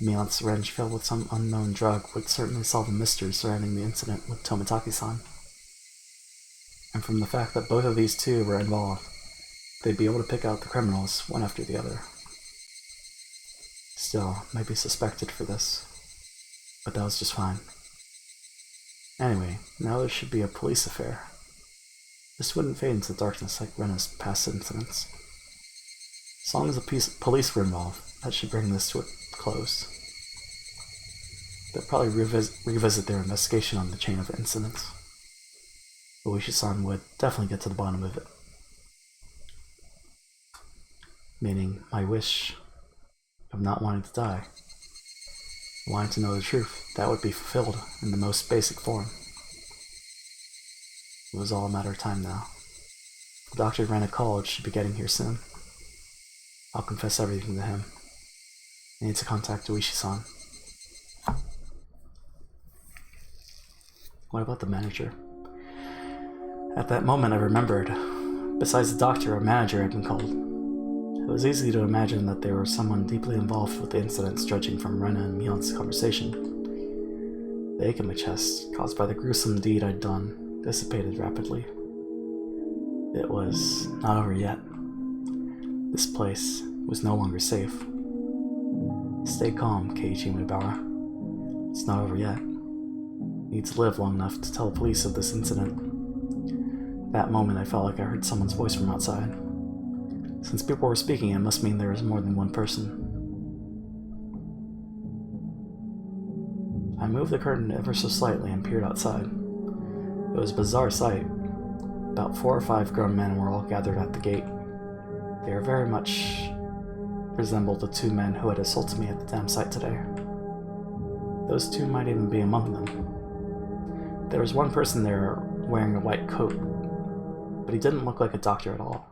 Mion's syringe filled with some unknown drug would certainly solve the mystery surrounding the incident with Tomitaki-san. And from the fact that both of these two were involved, they'd be able to pick out the criminals one after the other. Still, might be suspected for this, but that was just fine. Anyway, now there should be a police affair. This wouldn't fade into darkness like Rena's past incidents. As long as the police were involved, that should bring this to a close. They'll probably revisit their investigation on the chain of incidents. Oishi-san would definitely get to the bottom of it. Meaning, my wish of not wanting to die, wanting to know the truth, that would be fulfilled in the most basic form. It was all a matter of time now. The doctor ran a college should be getting here soon. I'll confess everything to him. I need to contact Oishi-san. What about the manager? At that moment I remembered, besides the doctor, a manager had been called. It was easy to imagine that there was someone deeply involved with the incidents, judging from Rena and Mion's conversation. The ache in my chest, caused by the gruesome deed I'd done, dissipated rapidly. It was not over yet. This place was no longer safe. Stay calm, Keiichi Mibara. It's not over yet. I need to live long enough to tell the police of this incident. At that moment I felt like I heard someone's voice from outside. Since people were speaking, it must mean there was more than one person. I moved the curtain ever so slightly and peered outside. It was a bizarre sight. About 4 or 5 grown men were all gathered at the gate. They were very much resembled the 2 men who had assaulted me at the dam site today. Those 2 might even be among them. There was one person there wearing a white coat, but he didn't look like a doctor at all.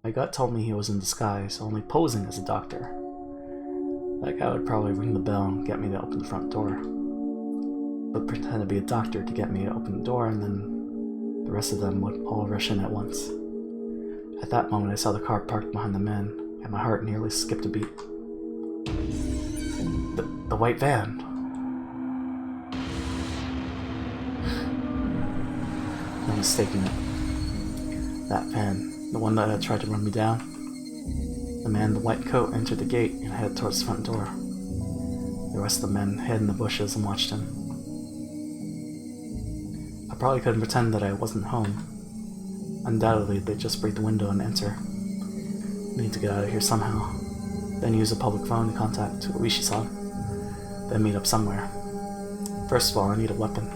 My gut told me he was in disguise, only posing as a doctor. That guy would probably ring the bell and get me to open the front door. But pretend to be a doctor to get me to open the door, and then the rest of them would all rush in at once. At that moment I saw the car parked behind the men, and my heart nearly skipped a beat. The white van! No mistaking it. That van. The one that had tried to run me down. The man in the white coat entered the gate and headed towards the front door. The rest of the men hid in the bushes and watched him. I probably couldn't pretend that I wasn't home. Undoubtedly, they'd just break the window and enter. I need to get out of here somehow. Then use a public phone to contact Oishi-san. Then meet up somewhere. First of all, I need a weapon.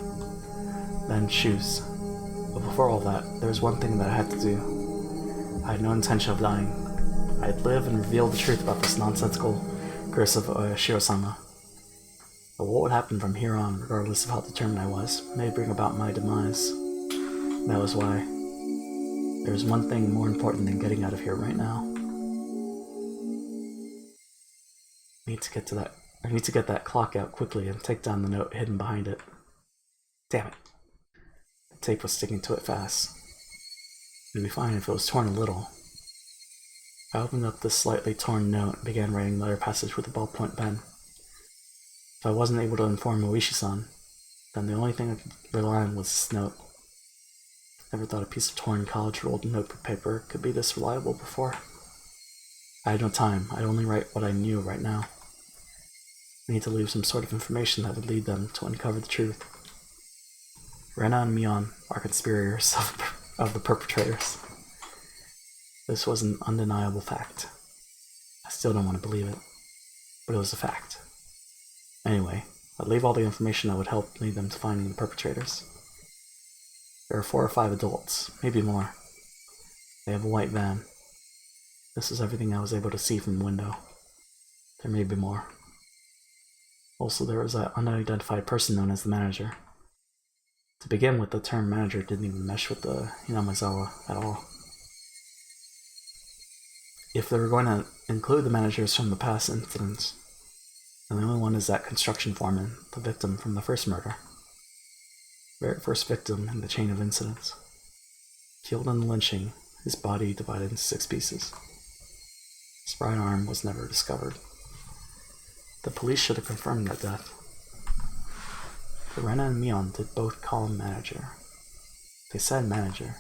Then shoes. But before all that, there was one thing that I had to do. I had no intention of dying. I'd live and reveal the truth about this nonsensical curse of Shiro-sama. But what would happen from here on, regardless of how determined I was, may bring about my demise. That was why. There was one thing more important than getting out of here right now. I need to get that clock out quickly and take down the note hidden behind it. Damn it. The tape was sticking to it fast. It'd be fine if it was torn a little. I opened up this slightly torn note and began writing another passage with a ballpoint pen. If I wasn't able to inform Oishi-san, then the only thing I could rely on was this note. Never thought a piece of torn college-rolled notebook paper could be this reliable before. I had no time. I'd only write what I knew right now. I need to leave some sort of information that would lead them to uncover the truth. Rena and Mion are conspirators of the perpetrators. This was an undeniable fact. I still don't want to believe it, but it was a fact. Anyway, I'd leave all the information that would help lead them to finding the perpetrators. There are 4 or 5 adults, maybe more. They have a white van. This is everything I was able to see from the window. There may be more. Also, there was that unidentified person known as the manager. To begin with, the term manager didn't even mesh with the Hinamizawa at all. If they were going to include the managers from the past incidents, then the only one is that construction foreman, the victim from the first murder. very first victim in the chain of incidents. Killed in the lynching, his body divided into 6 pieces. His right arm was never discovered. The police should have confirmed that death. But Rena and Mion did both call him manager. They said manager.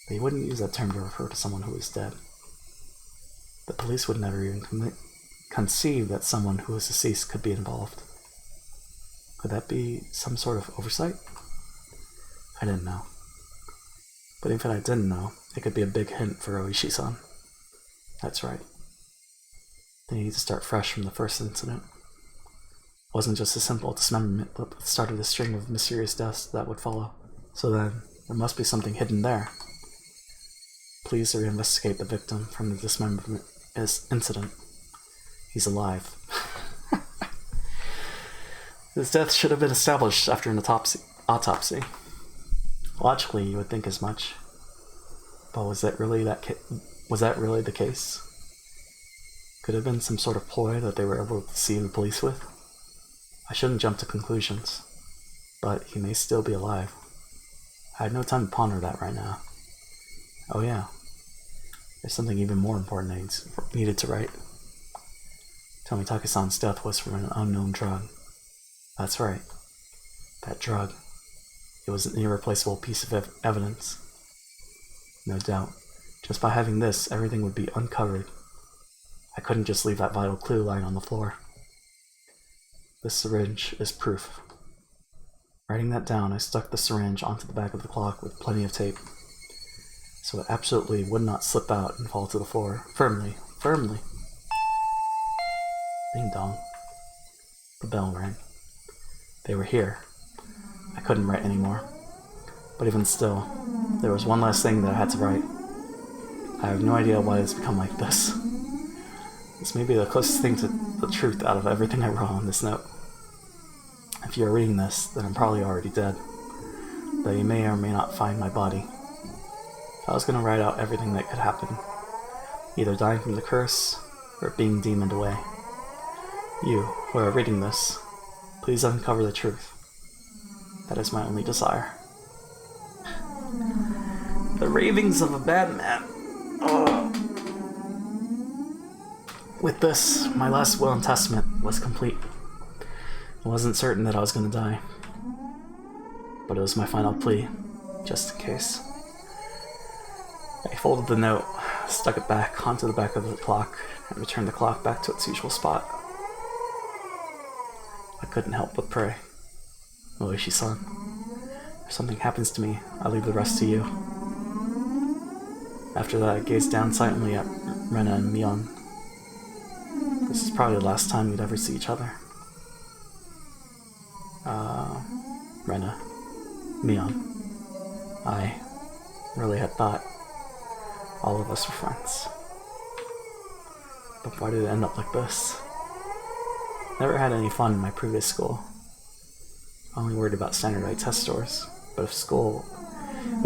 They wouldn't use that term to refer to someone who was dead. The police would never even conceive that someone who was deceased could be involved. Could that be some sort of oversight? I didn't know. But even if I didn't know, it could be a big hint for Oishi-san. That's right. They needed to start fresh from the first incident. It wasn't just a simple dismemberment, but the start of the string of mysterious deaths that would follow. So then, there must be something hidden there. Please reinvestigate the victim from the dismemberment incident. He's alive. His death should have been established after an autopsy. Logically, you would think as much. But was that really the case? Could it have been some sort of ploy that they were able to deceive the police with? I shouldn't jump to conclusions, but he may still be alive. I had no time to ponder that right now. Oh yeah, there's something even more important I needed to write. Tomitake-san's death was from an unknown drug. That's right, that drug. It was an irreplaceable piece of evidence. No doubt, just by having this, everything would be uncovered. I couldn't just leave that vital clue lying on the floor. This syringe is proof. Writing that down, I stuck the syringe onto the back of the clock with plenty of tape, so it absolutely would not slip out and fall to the floor. Firmly. Ding dong. The bell rang. They were here. I couldn't write anymore. But even still, there was one last thing that I had to write. I have no idea why it's become like this. This may be the closest thing to the truth out of everything I wrote on this note. If you're reading this, then I'm probably already dead, though you may or may not find my body. I was going to write out everything that could happen, either dying from the curse or being demoned away. You, who are reading this, please uncover the truth. That is my only desire. The ravings of a bad man. Oh. With this, my last will and testament was complete. I wasn't certain that I was going to die, but it was my final plea, just in case. I folded the note, stuck it back onto the back of the clock, and returned the clock back to its usual spot. I couldn't help but pray. Oishi-san, if something happens to me, I leave the rest to you. After that, I gazed down silently at Rena and Mion. This is probably the last time we'd ever see each other. Rena, Mion, I really had thought all of us were friends. But why did it end up like this? Never had any fun in my previous school. Only worried about standardized test scores. But if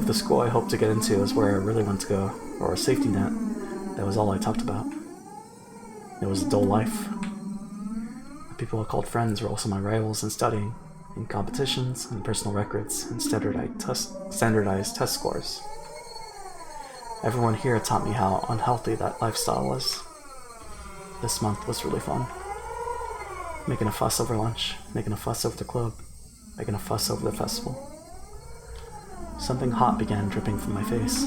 the school I hoped to get into is where I really want to go, or a safety net, that was all I talked about. It was a dull life. The people I called friends were also my rivals in studying, in competitions, and personal records, and standardized test scores. Everyone here taught me how unhealthy that lifestyle was. This month was really fun. Making a fuss over lunch, making a fuss over the club, making a fuss over the festival. Something hot began dripping from my face.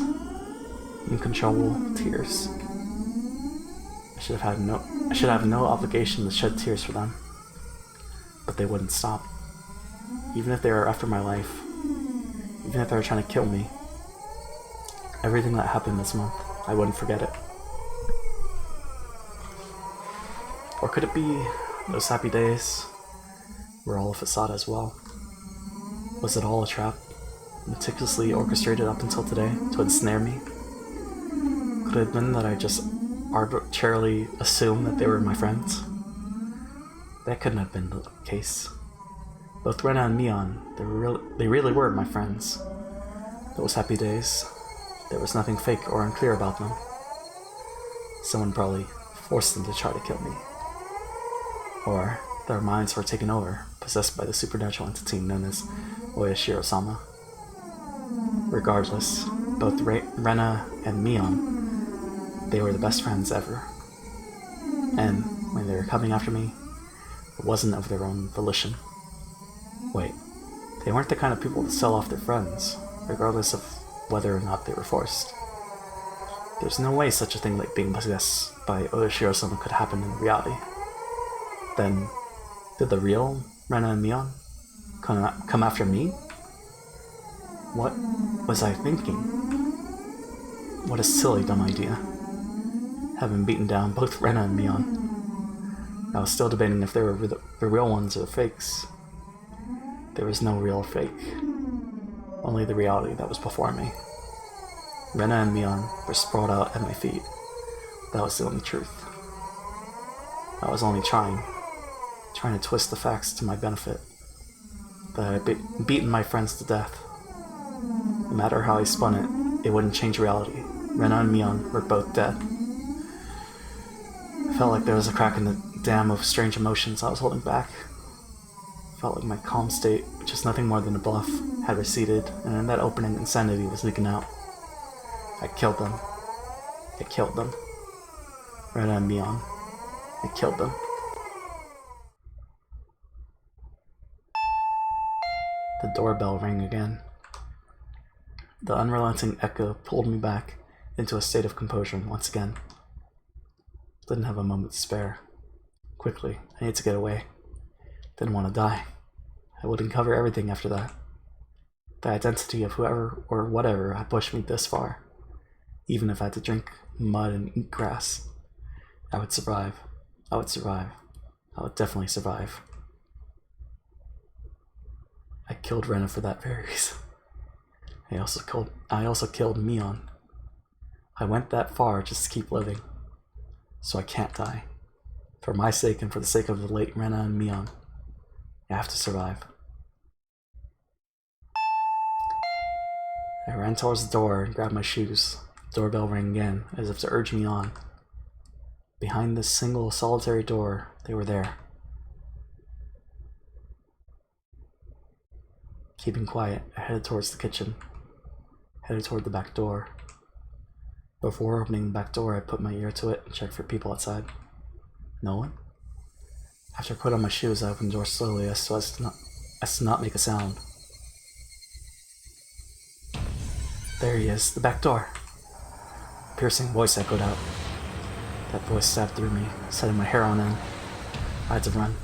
Uncontrollable tears. I should have no obligation to shed tears for them. But they wouldn't stop. Even if they were after my life, even if they were trying to kill me, everything that happened this month, I wouldn't forget it. Or could it be those happy days were all a facade as well? Was it all a trap, meticulously orchestrated up until today to ensnare me? Could it have been that I just arbitrarily assumed that they were my friends? That couldn't have been the case. Both Rena and Mion, they really were my friends. Those happy days, there was nothing fake or unclear about them. Someone probably forced them to try to kill me. Or their minds were taken over, possessed by the supernatural entity known as Oyashiro-sama. Regardless, both Rena and Mion, they were the best friends ever. And when they were coming after me, it wasn't of their own volition. Wait, they weren't the kind of people to sell off their friends, regardless of whether or not they were forced. There's no way such a thing like being possessed by Oyashiro-sama could happen in reality. Then, did the real Rena and Mion come after me? What was I thinking? What a silly, dumb idea. Having beaten down both Rena and Mion, I was still debating if they were the real ones or fakes. There was no real fake, only the reality that was before me. Rena and Mion were sprawled out at my feet. That was the only truth. I was only trying to twist the facts to my benefit. That I had beaten my friends to death. No matter how I spun it, it wouldn't change reality. Rena and Mion were both dead. I felt like there was a crack in the dam of strange emotions I was holding back. I felt like my calm state, which is nothing more than a bluff, had receded, and in that opening, insanity was leaking out. I killed them. I killed them. Rena and Mion. I killed them. The doorbell rang again. The unrelenting echo pulled me back into a state of composure once again. Didn't have a moment to spare. Quickly, I need to get away. Didn't want to die. I would uncover everything after that. The identity of whoever or whatever had pushed me this far. Even if I had to drink mud and eat grass, I would survive. I would survive. I would definitely survive. I killed Rena for that very reason. I also killed Mion. I went that far just to keep living. So I can't die. For my sake and for the sake of the late Rena and Mion, I have to survive. I ran towards the door and grabbed my shoes. The doorbell rang again, as if to urge me on. Behind this single, solitary door, they were there. Keeping quiet, I headed towards the kitchen. Headed toward the back door. Before opening the back door, I put my ear to it and checked for people outside. No one? After I put on my shoes, I opened the door slowly as to not make a sound. There he is, the back door. A piercing voice echoed out. That voice stabbed through me, setting my hair on end. I had to run.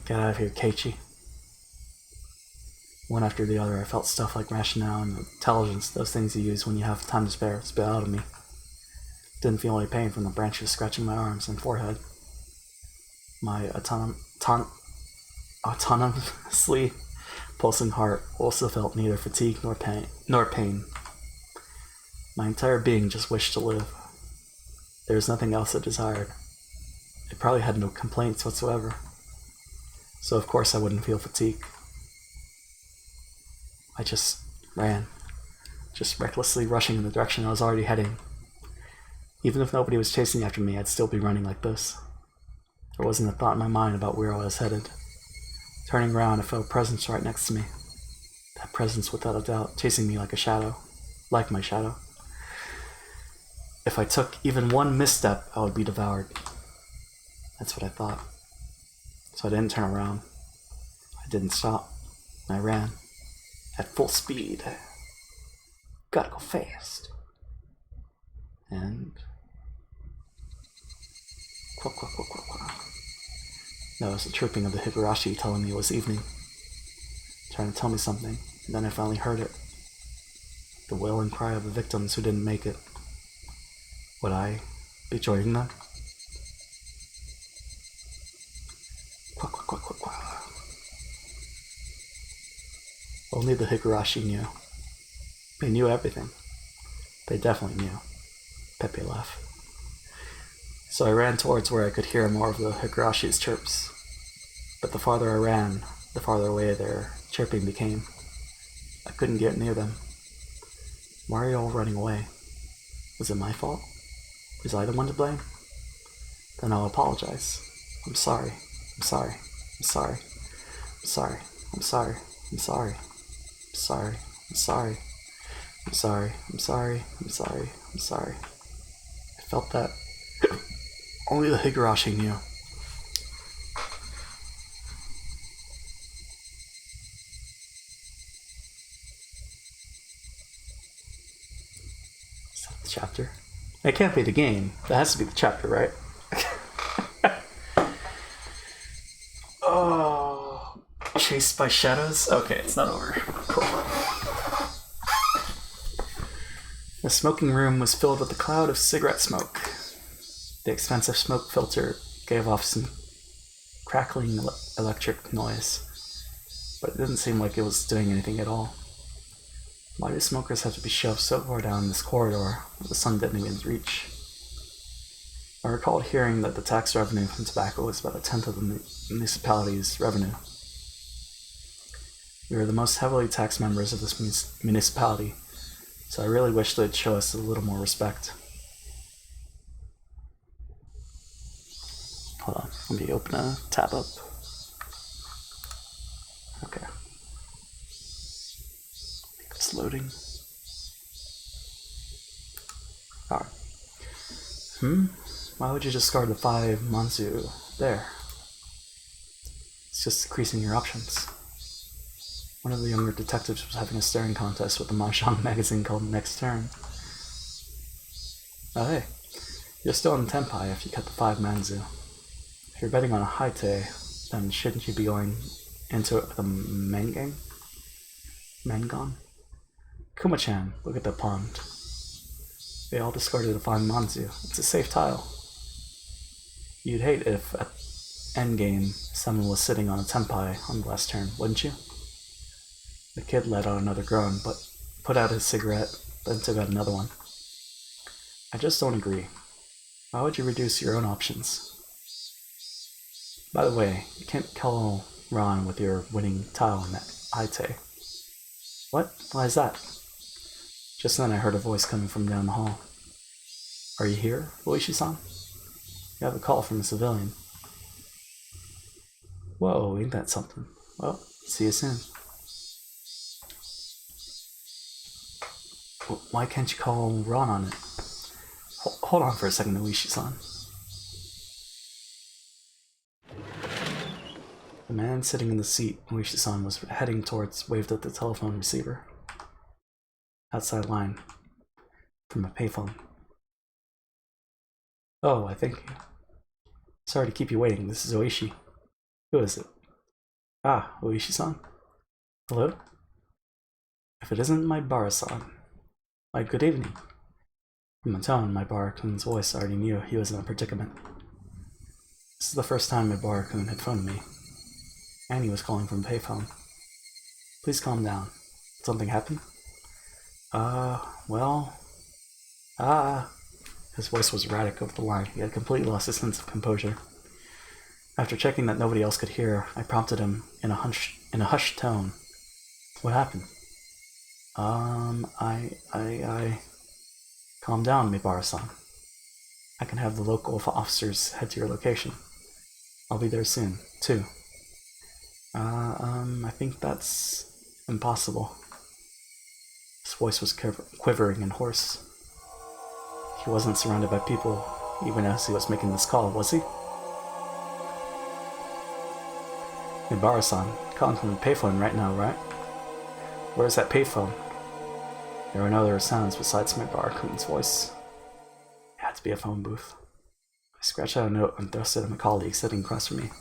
Get out of here, Keiichi. One after the other, I felt stuff like rationale and intelligence, those things you use when you have time to spare, spill out of me. Didn't feel any pain from the branches scratching my arms and forehead. My autonomously pulsing heart also felt neither fatigue nor pain. My entire being just wished to live. There was nothing else it desired. It probably had no complaints whatsoever. So of course I wouldn't feel fatigue. I just ran, just recklessly rushing in the direction I was already heading. Even if nobody was chasing after me, I'd still be running like this. There wasn't a thought in my mind about where I was headed. Turning around, I felt a presence right next to me. That presence, without a doubt, chasing me like a shadow, like my shadow. If I took even one misstep, I would be devoured. That's what I thought. So I didn't turn around. I didn't stop. I ran. At full speed. Gotta go fast. And... Quack, quack, quack, quack, quack. That was the chirping of the Higurashi telling me it was evening. Trying to tell me something, and then I finally heard it. The wail and cry of the victims who didn't make it. Would I be joining them? Quack, quack, quack, quack, quack. Only the Higurashi knew. They knew everything. They definitely knew. Pepe laughed. So I ran towards where I could hear more of the Higurashi's chirps. But the farther I ran, the farther away their chirping became. I couldn't get near them. Why are you all running away? Was it my fault? Was I the one to blame? Then I'll apologize. I'm sorry. I'm sorry. I'm sorry. I'm sorry. I'm sorry. I'm sorry. sorry. I'm sorry. I'm sorry. I'm sorry. I'm sorry. I'm sorry. I felt that. Only the Higurashi knew. Is that the chapter? It can't be the game. That has to be the chapter, right? Oh. Chased by shadows? Okay, it's not over. Cool. The smoking room was filled with a cloud of cigarette smoke. The expensive smoke filter gave off some crackling electric noise, but it didn't seem like it was doing anything at all. Why do smokers have to be shoved so far down this corridor where the sun didn't even reach? I recalled hearing that the tax revenue from tobacco was about 1/10 of the municipality's revenue. We were the most heavily taxed members of this municipality, so I really wish they'd show us a little more respect. Hold on, let me open a tab up. Okay. It's loading. Alright. Why would you discard the 5 Manzu there? It's just increasing your options. One of the younger detectives was having a staring contest with a mahjong magazine called Next Turn. Oh hey, you're still in Tenpai if you cut the 5 Manzu. If you're betting on a Haite, then shouldn't you be going into it with a Mengang? Mengon? Kuma-chan, look at the pond. They all discarded a 5 Manzu. It's a safe tile. You'd hate if, at endgame, someone was sitting on a Tenpai on the last turn, wouldn't you? The kid let out another groan, but put out his cigarette, then took out another one. I just don't agree. Why would you reduce your own options? By the way, you can't call Ron with your winning tile in that Aite. What? Why is that? Just then I heard a voice coming from down the hall. Are you here, Oishi-san? You have a call from a civilian. Whoa, ain't that something? Well, see you soon. Why can't you call Ron on it? Hold on for a second, Oishi-san. The man sitting in the seat Oishi-san was heading towards waved at the telephone receiver. Outside line. From a payphone. Oh, I thank you. Sorry to keep you waiting. This is Oishi. Who is it? Ah, Oishi-san. Hello? If it isn't my Bara-san. Why, good evening. From the tone, my Bara-kun's voice already knew he was in a predicament. This is the first time my Bara-kun had phoned me. And he was calling from a payphone. Please calm down. Did something happen? Well... His voice was erratic over the line. He had completely lost his sense of composure. After checking that nobody else could hear, I prompted him in a hushed tone. What happened? Calm down, Mibara-san. I can have the local officers head to your location. I'll be there soon, too. I think that's impossible. His voice was quivering and hoarse. He wasn't surrounded by people, even as he was making this call, was he? Mibara-san, calling from the payphone right now, right? Where's that payphone? There were no other sounds besides Mibara-kun's voice. It had to be a phone booth. I scratched out a note and thrust it at my colleague sitting across from me.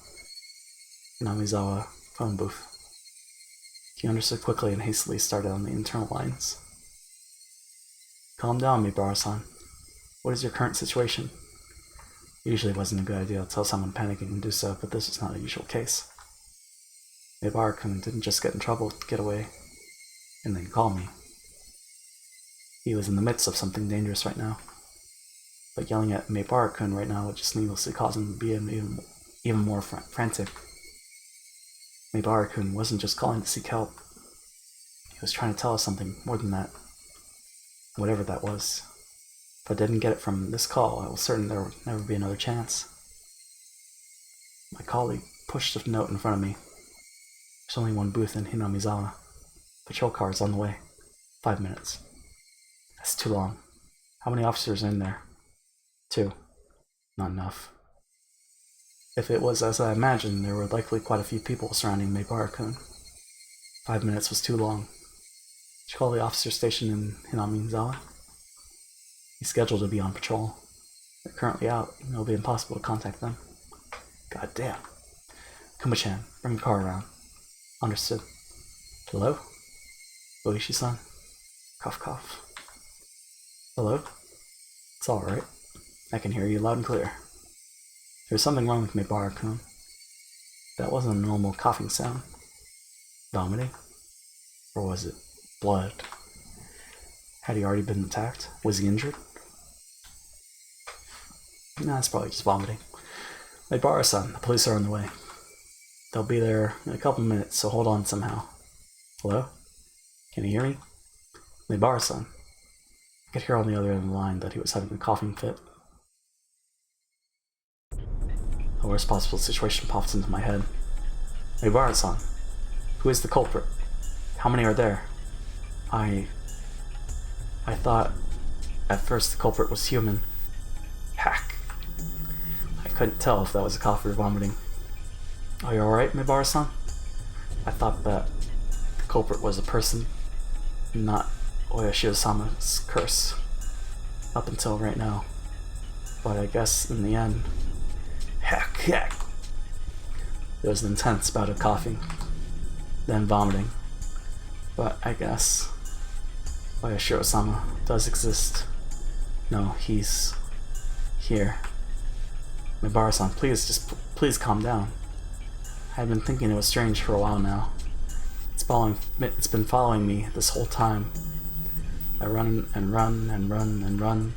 Namizawa, phone booth. He understood quickly and hastily started on the internal lines. Calm down, Mibara-san. What is your current situation? It usually wasn't a good idea to tell someone panicking and do so, but this was not a usual case. Mibara-kun didn't just get in trouble to get away, and then call me. He was in the midst of something dangerous right now. But yelling at Mibara-kun right now would just needlessly cause him to be even more frantic. Mibara-kun wasn't just calling to seek help. He was trying to tell us something more than that. Whatever that was. If I didn't get it from this call, I was certain there would never be another chance. My colleague pushed a note in front of me. There's only one booth in Hinamizawa. Patrol car is on the way. 5 minutes. That's too long. How many officers are in there? 2. Not enough. If it was as I imagined, there were likely quite a few people surrounding Maibara-kun. 5 minutes was too long. Did you call the officer station in Hinamizawa? He's scheduled to be on patrol. They're currently out, and it'll be impossible to contact them. God damn. Kuma-chan, bring the car around. Understood. Hello? Oishi-san? Cough cough. Hello? It's alright. I can hear you loud and clear. There's something wrong with Maibara-kun. That wasn't a normal coughing sound. Vomiting? Or was it blood? Had he already been attacked? Was he injured? Nah, it's probably just vomiting. Maibara-san, the police are on the way. They'll be there in a couple minutes, so hold on somehow. Hello? Can you hear me? Maibara-san. I could hear on the other end of the line that he was having a coughing fit. The worst possible situation pops into my head. Maibara-san. Who is the culprit? How many are there? I thought at first the culprit was human. Hack. I couldn't tell if that was a cough or vomiting. Are you alright, Maibara-san? I thought that the culprit was a person, not Oyashiro-sama's curse. Up until right now. But I guess in the end... Heck. There was an intense bout of coughing, then vomiting. But I guess Oyashiro-sama does exist. No, he's here. Maibara-san, please calm down. I've been thinking it was strange for a while now. It's been following me this whole time. I run and run and run and run,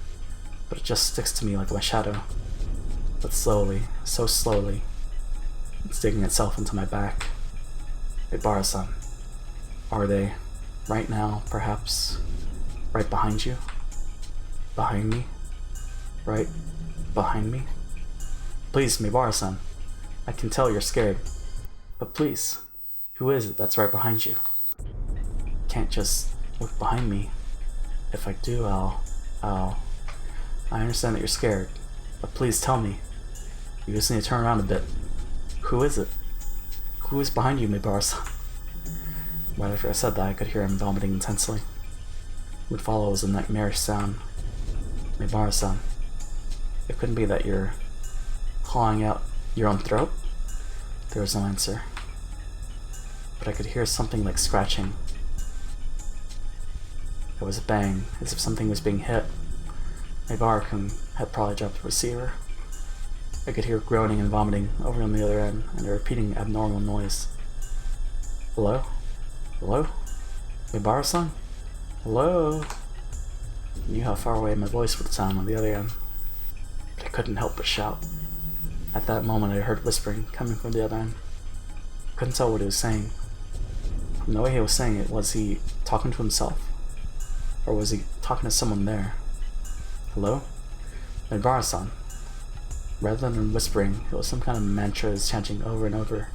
but it just sticks to me like my shadow. But slowly, so slowly, it's digging itself into my back. Maibara-san, are they, right now, perhaps, right behind you? Behind me? Right behind me? Please, Maibara-san, I can tell you're scared. But please, who is it that's right behind you? Can't just look behind me. If I do, I understand that you're scared, but please tell me. You just need to turn around a bit. Who is it? Who is behind you, Maibara-san? Right after I said that, I could hear him vomiting intensely. What would follow was a nightmarish sound. Maibara-san, it couldn't be that you're clawing out your own throat? There was no answer. But I could hear something like scratching. There was a bang, as if something was being hit. Maibara-kun had probably dropped the receiver. I could hear groaning and vomiting over on the other end, and a repeating abnormal noise. Hello? Hello? Maibara-san? Hello? I knew how far away my voice would sound on the other end, but I couldn't help but shout. At that moment I heard whispering coming from the other end. I couldn't tell what he was saying. From the way he was saying it, was he talking to himself? Or was he talking to someone there? Hello? Maibara-san. Rather than whispering, it was some kind of mantra he was chanting over and over.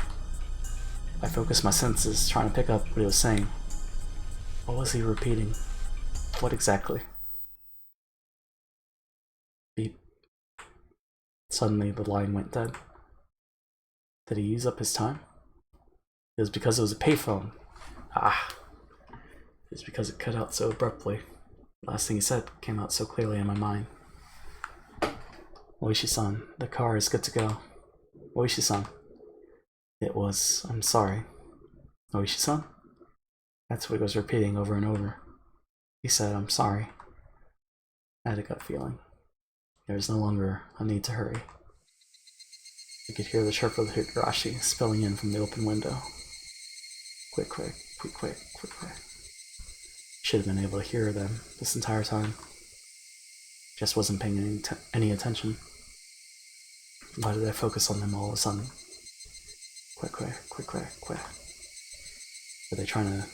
I focused my senses, trying to pick up what he was saying. What was he repeating? What exactly? Beep. Suddenly the line went dead. Did he use up his time? It was because it was a payphone. It was because it cut out so abruptly. The last thing he said came out so clearly in my mind. Oishi-san, the car is good to go. Oishi-san. It was, I'm sorry. Oishi-san? That's what he was repeating over and over. He said, I'm sorry. I had a gut feeling. There was no longer a need to hurry. I could hear the chirp of the Higurashi spilling in from the open window. Quick, quick, quick, quick, quick, quick. Should have been able to hear them this entire time. Just wasn't paying any attention. Why did I focus on them all of a sudden? Quick, quick, quick, quick, quick. Were they trying to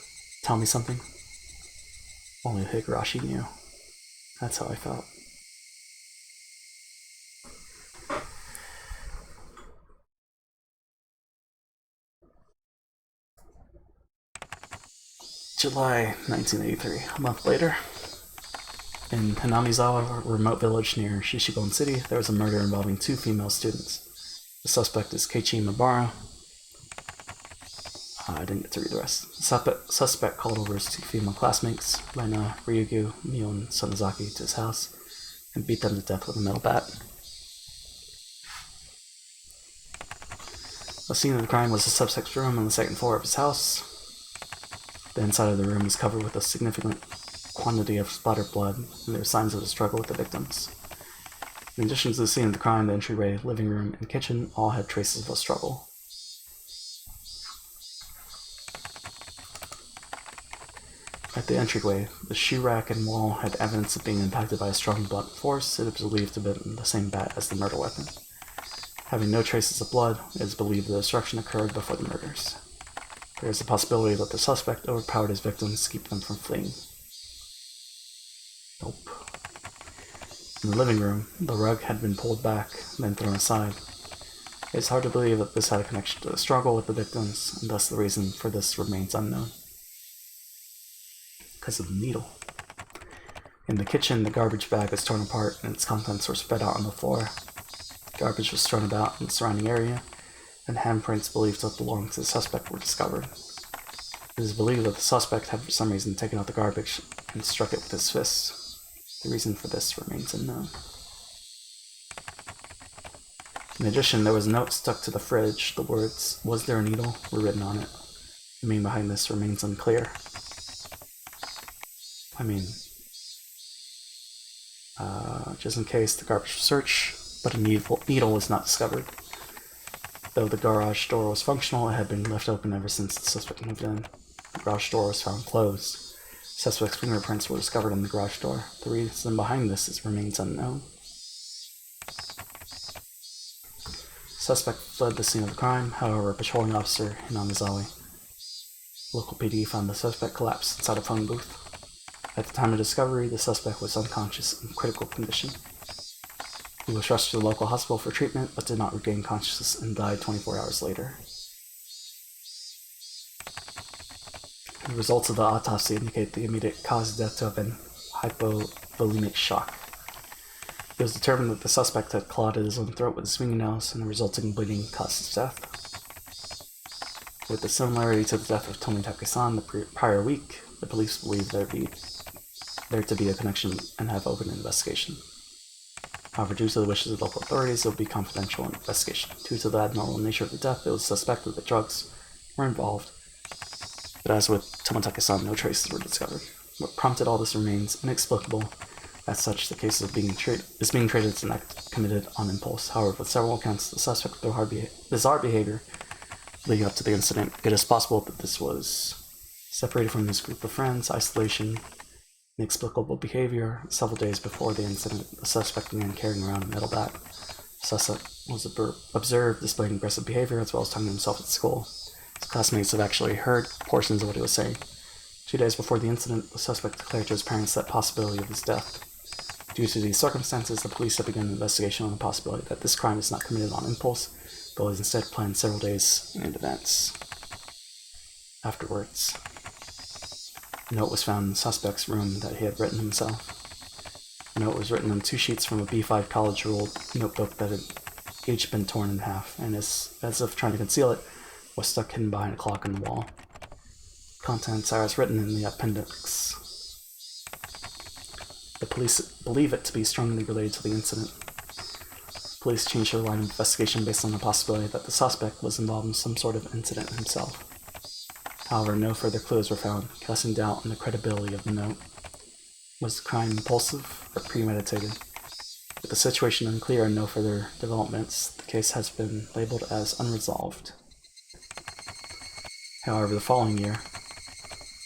tell me something? Only Higurashi knew. That's how I felt. July 1983, a month later. In Hanamizawa, a remote village near Shishigon City, there was a murder involving 2 female students. The suspect is Keiichi Mibara. I didn't get to read the rest. The suspect called over his 2 female classmates, Rena Ryugu, Mio, and Sonozaki, to his house and beat them to death with a metal bat. The scene of the crime was the suspect's room on the 2nd floor of his house. The inside of the room was covered with a significant quantity of splattered blood, and there were signs of a struggle with the victims. In addition to the scene of the crime, the entryway, living room, and kitchen all had traces of a struggle. At the entryway, the shoe rack and wall had evidence of being impacted by a strong blunt force. It is believed to have been the same bat as the murder weapon. Having no traces of blood, it is believed the destruction occurred before the murders. There is a possibility that the suspect overpowered his victims to keep them from fleeing. Nope. In the living room, the rug had been pulled back, then thrown aside. It is hard to believe that this had a connection to the struggle with the victims, and thus the reason for this remains unknown. Because of the needle. In the kitchen, the garbage bag was torn apart and its contents were spread out on the floor. Garbage was strewn about in the surrounding area, and handprints believed to belong to the suspect were discovered. It is believed that the suspect had for some reason taken out the garbage and struck it with his fist. The reason for this remains unknown. In addition, there was a note stuck to the fridge. The words, "Was there a needle?" were written on it. The meaning behind this remains unclear. Just in case, the garbage was searched, but a needle was not discovered. Though the garage door was functional, it had been left open ever since the suspect moved in. The garage door was found closed. Suspect's fingerprints were discovered on the garage door. The reason behind this remains unknown. Suspect fled the scene of the crime. However, a patrolling officer in Hanamizawa, local PD, found the suspect collapsed inside a phone booth. At the time of discovery, the suspect was unconscious in critical condition. He was rushed to the local hospital for treatment, but did not regain consciousness and died 24 hours later. The results of the autopsy indicate the immediate cause of death to have been hypovolemic shock. It was determined that the suspect had clawed at his own throat with his fingernails, and the resulting bleeding caused his death. With the similarity to the death of Tomitake-san the prior week, the police believed there to be a connection and have opened an investigation. However, due to the wishes of local authorities, it will be a confidential investigation. Due to the abnormal nature of the death, it was suspected that drugs were involved. But as with Tomitake-san, no traces were discovered. What prompted all this remains inexplicable. As such, the case is being treated as an act committed on impulse. However, with several accounts of the suspect with bizarre behavior leading up to the incident, it is possible that this was separated from his group of friends, isolation, inexplicable behavior. Several days before the incident, the suspect began carrying around a metal bat. The suspect was observed displaying aggressive behavior as well as talking to himself at school. His classmates have actually heard portions of what he was saying. 2 days before the incident, the suspect declared to his parents that possibility of his death. Due to these circumstances, the police have begun an investigation on the possibility that this crime is not committed on impulse, but was instead planned several days in advance. Afterwards, a note was found in the suspect's room that he had written himself. The note was written on 2 sheets from a B5 college-ruled notebook that had each been torn in half, and as if trying to conceal it, was stuck hidden behind a clock in the wall. Contents are as written in the appendix. The police believe it to be strongly related to the incident. Police changed their line of investigation based on the possibility that the suspect was involved in some sort of incident himself. However, no further clues were found, casting doubt on the credibility of the note. Was the crime impulsive or premeditated? With the situation unclear and no further developments, the case has been labeled as unresolved. However, the following year,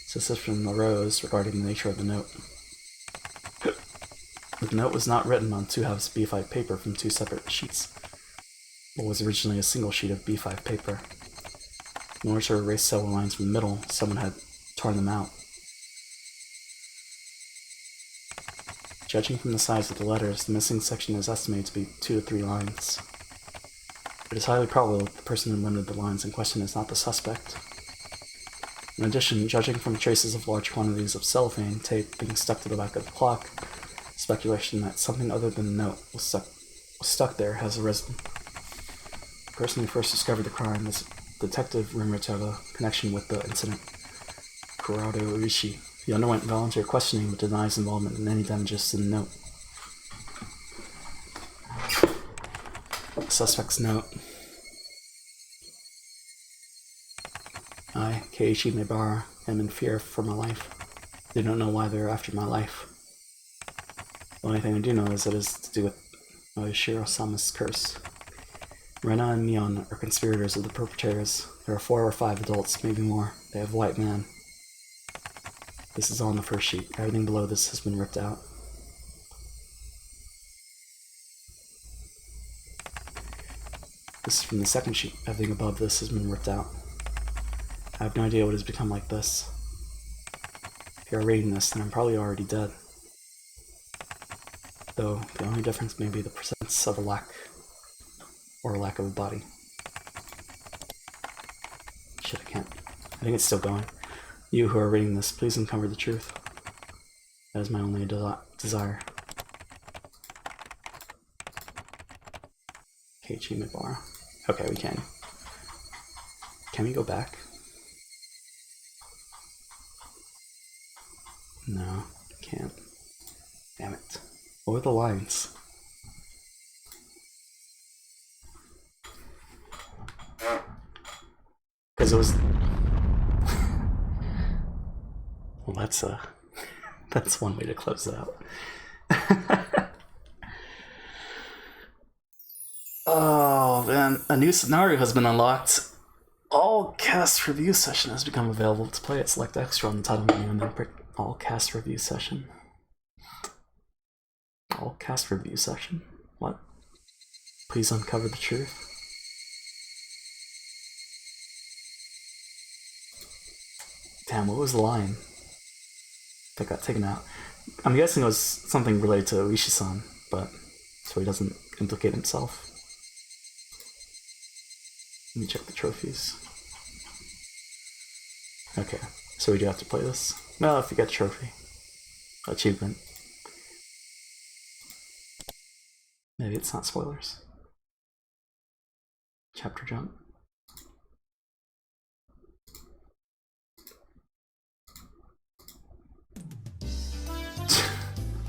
suspicion arose regarding the nature of the note. The note was not written on 2 halves of B5 paper from 2 separate sheets, but was originally a single sheet of B5 paper. In order to erase several lines from the middle, someone had torn them out. Judging from the size of the letters, the missing section is estimated to be 2 to 3 lines. It is highly probable that the person who limited the lines in question is not the suspect. In addition, judging from traces of large quantities of cellophane tape being stuck to the back of the clock, speculation that something other than the note was stuck there has arisen. The person who first discovered the crime is detective rumored to have a connection with the incident. Higurashi. He underwent voluntary questioning but denies involvement in any damages to the note. Suspect's note. I, Keiichi Maebara, am in fear for my life. They don't know why they're after my life. The only thing I do know is that it is to do with Oyashiro-sama's curse. Rena and Mion are conspirators of the perpetrators. There are 4 or 5 adults, maybe more. They have white man. This is all on the first sheet. Everything below this has been ripped out. This is from the second sheet. Everything above this has been ripped out. I have no idea what has become like this. If you are reading this, then I'm probably already dead. Though, the only difference may be the presence of a lack of a body. Shit, I can't. I think it's still going. You who are reading this, please uncover the truth. That is my only desire. Keiichi Maebara. Okay, we can. Can we go back? No, can't. Damn it. What were the lines? Because it was... Well, that's one way to close it out. Oh, man. A new scenario has been unlocked. All cast review session has become available to play it. Select extra on the title menu and then pick all cast review session. All cast review session? What? Please uncover the truth. Damn, what was the line that got taken out? I'm guessing it was something related to Oishi-san, but so he doesn't implicate himself. Let me check the trophies. Okay, so we do have to play this. Well, if you get a trophy. Achievement. Maybe it's not spoilers. Chapter jump.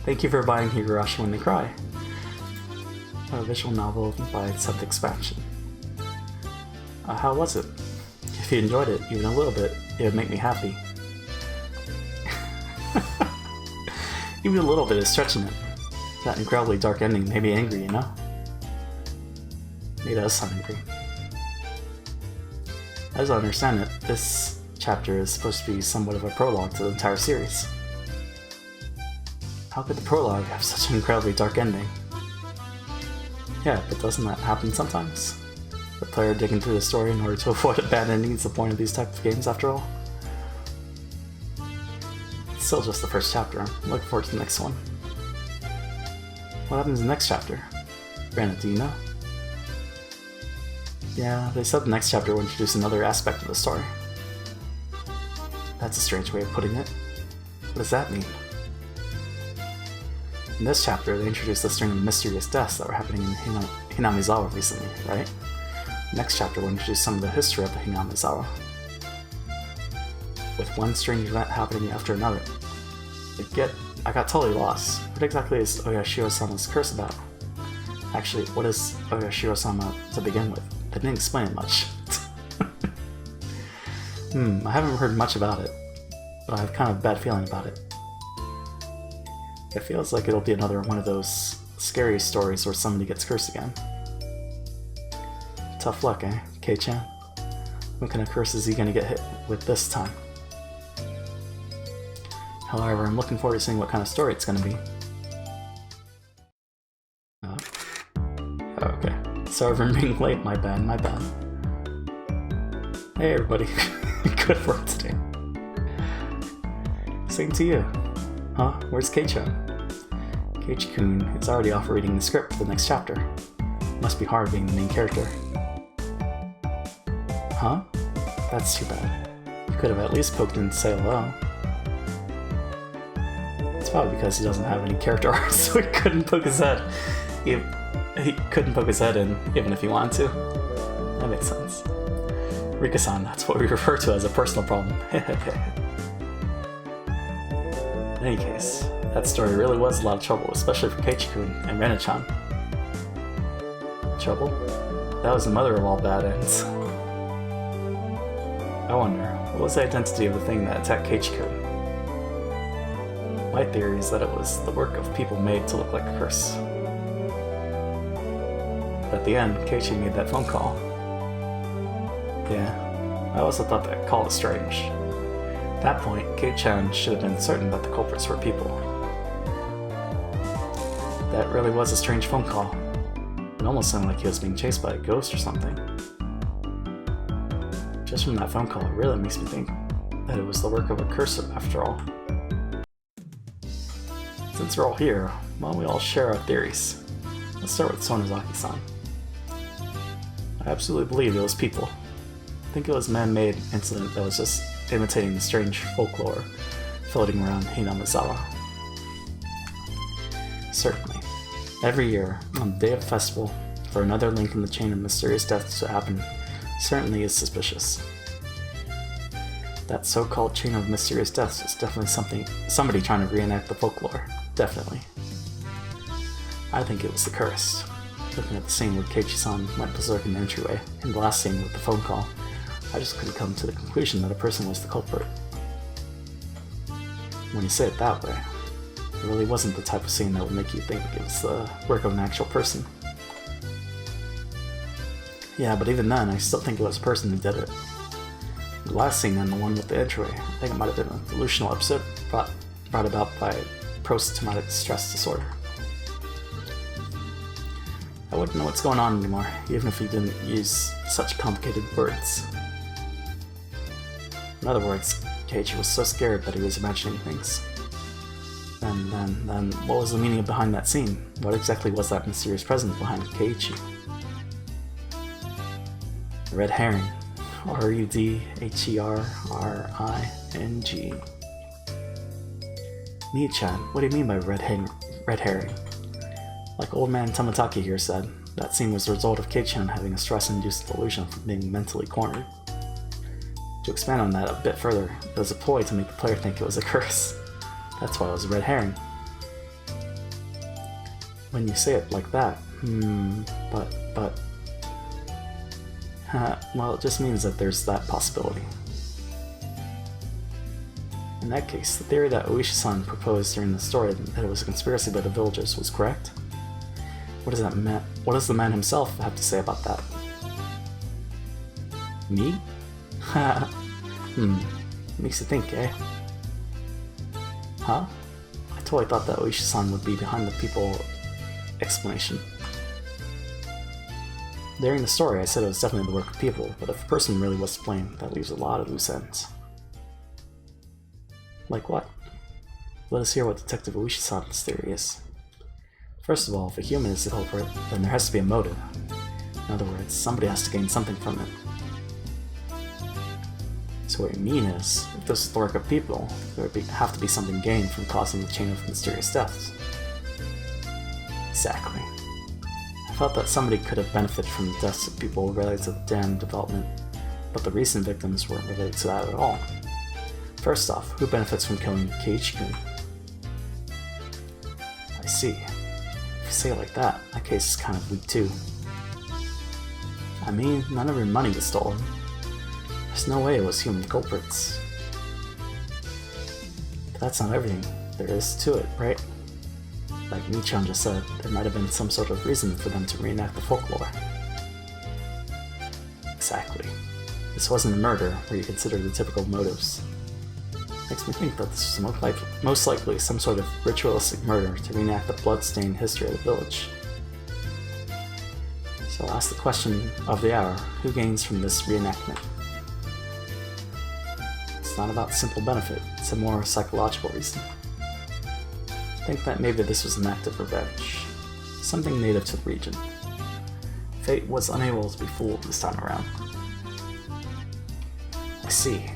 Thank you for buying Higurashi When They Cry, a visual novel by Seventh Expansion. How was it? If you enjoyed it, even a little bit, it would make me happy. Even a little bit is stretching it. That incredibly dark ending made me angry, you know? Made us sound angry. As I understand it, this chapter is supposed to be somewhat of a prologue to the entire series. How could the prologue have such an incredibly dark ending? Yeah, but doesn't that happen sometimes? The player digging through the story in order to avoid a bad ending is the point of these types of games, after all. It's still just the first chapter. I'm looking forward to the next one. What happens in the next chapter? Granted, do you know? Yeah, they said the next chapter will introduce another aspect of the story. That's a strange way of putting it. What does that mean? In this chapter, they introduced a string of mysterious deaths that were happening in Hinamizawa recently, right? The next chapter will introduce some of the history of the Hinamizawa, with one strange event happening after another. I got totally lost. What exactly is Oyashiro-sama's curse about? Actually, what is Oyashiro-sama to begin with? They didn't explain it much. I haven't heard much about it, but I have kind of a bad feeling about it. It feels like it'll be another one of those scary stories where somebody gets cursed again. Tough luck, eh, Kei-chan? What kind of curse is he gonna get hit with this time? However, I'm looking forward to seeing what kind of story it's gonna be. Okay. Sorry for being late, my bad. Hey everybody, good work today. Same to you. Huh? Where's Kei-chan? Keiichi-kun is already off reading the script for the next chapter. Must be hard being the main character. Huh? That's too bad. could have at least poked in to say hello. It's probably because he doesn't have any character arc, so he couldn't poke his head. He couldn't poke his head in, even if he wanted to. That makes sense. Rika-san, that's what we refer to as a personal problem. In any case, that story really was a lot of trouble, especially for Keiichi-kun and Rena-chan. Trouble? That was the mother of all bad ends. I wonder, what was the identity of the thing that attacked Keiichi-kun? My theory is that it was the work of people made to look like a curse. But at the end, Keiichi made that phone call. Yeah, I also thought that call was strange. At that point, Kei-chan should have been certain that the culprits were people. That really was a strange phone call. It almost sounded like he was being chased by a ghost or something. Just from that phone call, it really makes me think that it was the work of a curse after all. Since we're all here, why don't we all share our theories? Let's start with Sonozaki-san. I absolutely believe it was people. I think it was a man-made incident that was just imitating the strange folklore floating around Hinamizawa. Certainly. Every year, on the day of the festival, for another link in the chain of mysterious deaths to happen certainly is suspicious. That so-called chain of mysterious deaths is definitely somebody trying to reenact the folklore. Definitely. I think it was the curse. Looking at the scene where Keiichi-san went berserk in the entryway, and the last scene with the phone call, I just couldn't come to the conclusion that a person was the culprit. When you say it that way, it really wasn't the type of scene that would make you think it was the work of an actual person. Yeah, but even then, I still think it was a person who did it. The last scene and the one with the entryway, I think it might have been a delusional episode brought about by post-traumatic stress disorder. I wouldn't know what's going on anymore, even if he didn't use such complicated words. In other words, Keiichi was so scared that he was imagining things. Then, what was the meaning behind that scene? What exactly was that mysterious presence behind Keiichi? Red herring. R-U-D-H-E-R-R-I-N-G. Nii-chan, what do you mean by red herring? Like old man Tomataki here said, that scene was the result of Kei-chan having a stress-induced delusion from being mentally cornered. To expand on that a bit further, it was a ploy to make the player think it was a curse. That's why it was a red herring. When you say it like that, but... well, it just means that there's that possibility. In that case, the theory that Oishi-san proposed during the story that it was a conspiracy by the villagers was correct. What does the man himself have to say about that? Me? Makes you think, eh? Huh? I totally thought that Oishi-san would be behind the people explanation. During the story, I said it was definitely the work of people, but if a person really was to blame, that leaves a lot of loose ends. Like what? Let us hear what Detective Oishi-san's theory is. First of all, if a human is the culprit, then there has to be a motive. In other words, somebody has to gain something from it. So what you mean is, if this is the work of people, there would have to be something gained from causing the chain of mysterious deaths. Exactly. I felt that somebody could have benefited from the deaths of people related to the dam development, but the recent victims weren't related to that at all. First off, who benefits from killing Keiichi-kun? I see. If you say it like that, that case is kind of weak too. I mean, none of your money was stolen. There's no way it was human culprits. But that's not everything there is to it, right? Like Nii-chan just said, there might have been some sort of reason for them to reenact the folklore. Exactly. This wasn't a murder where you consider the typical motives. Makes me think that this was most likely some sort of ritualistic murder to reenact the blood-stained history of the village. So I'll ask the question of the hour, who gains from this reenactment? It's not about simple benefit, it's a more psychological reason. I think that maybe this was an act of revenge, something native to the region. Fate was unable to be fooled this time around. I see.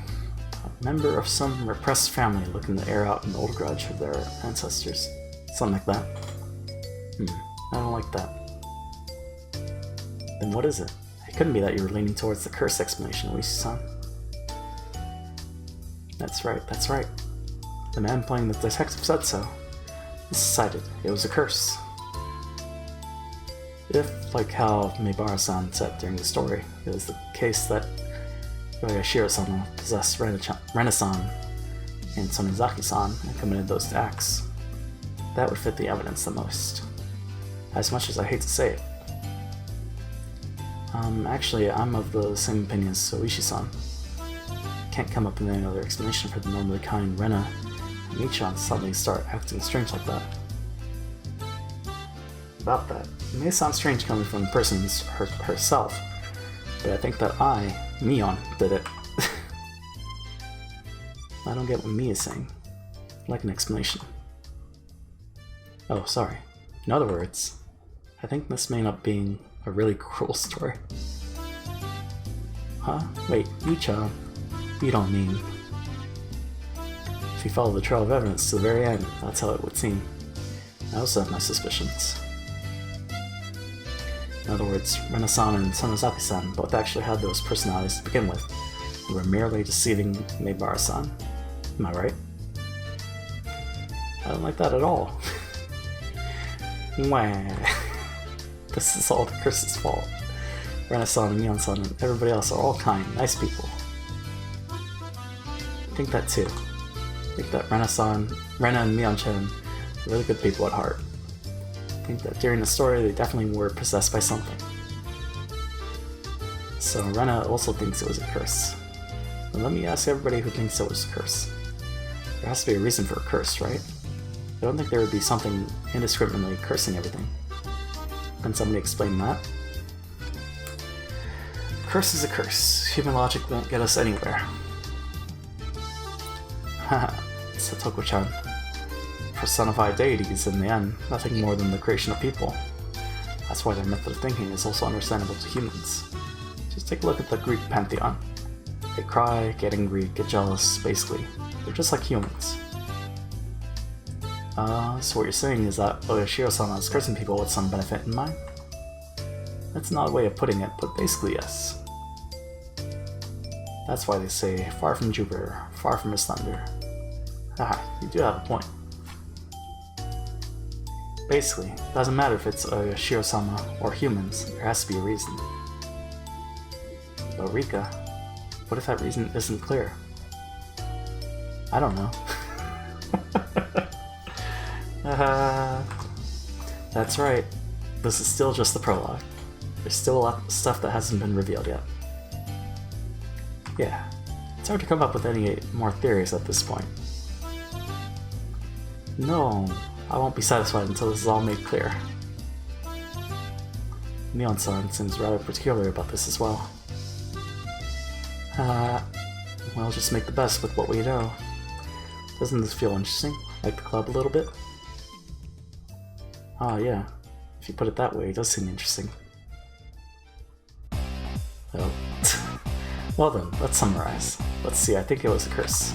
A member of some repressed family looking to air out an old grudge of their ancestors. Something like that. I don't like that. Then what is it? It couldn't be that you were leaning towards the curse explanation, Oishi-san. That's right, that's right. The man playing the detective said so. He decided it was a curse. If, like how Meibara-san said during the story, it was the case that Yoshiro-sama possessed Rena-san and Sonozaki-san and committed those acts, that would fit the evidence the most. As much as I hate to say it. Actually, I'm of the same opinion as Oishi-san. Can't come up with any other explanation for the normally kind Rena and Michan suddenly start acting strange like that. About that, it may sound strange coming from the person herself, but I think that Mion, did it. I don't get what Mi is saying. I'd like an explanation. Oh, sorry. In other words, I think this may end up being a really cruel story. Huh? Wait, Michan? You don't mean... If you follow the trail of evidence to the very end, that's how it would seem. I also have my suspicions. In other words, Rena-san and Sonozaki-san both actually had those personalities to begin with. They were merely deceiving Meibara-san. Am I right? I don't like that at all. Wah. This is all the curse's fault. Rena-san and Mion-san and everybody else are all kind, nice people. I think that too. I think that Rena and Mion-chan are really good people at heart. I think that during the story they definitely were possessed by something. So Rena also thinks it was a curse. Now let me ask everybody who thinks it was a curse. There has to be a reason for a curse, right? I don't think there would be something indiscriminately cursing everything. Can somebody explain that? A curse is a curse. Human logic won't get us anywhere. Haha, Satoko-chan. Personified deities in the end, nothing more than the creation of people. That's why their method of thinking is also understandable to humans. Just take a look at the Greek pantheon. They cry, get angry, get jealous, basically. They're just like humans. So what you're saying is that Oyoshiro-sama is cursing people with some benefit in mind? That's an odd way of putting it, but basically yes. That's why they say, far from Jupiter, far from his thunder. Haha, you do have a point. Basically, it doesn't matter if it's Yoshiro-sama or humans, there has to be a reason. But Rika, what if that reason isn't clear? I don't know. That's right, this is still just the prologue. There's still a lot of stuff that hasn't been revealed yet. Yeah, it's hard to come up with any more theories at this point. No, I won't be satisfied until this is all made clear. Mion-san seems rather particular about this as well. We'll just make the best with what we know. Doesn't this feel interesting? Like the club a little bit? Ah, yeah. If you put it that way, it does seem interesting. Oh. Well then, let's summarize. Let's see, I think it was a curse.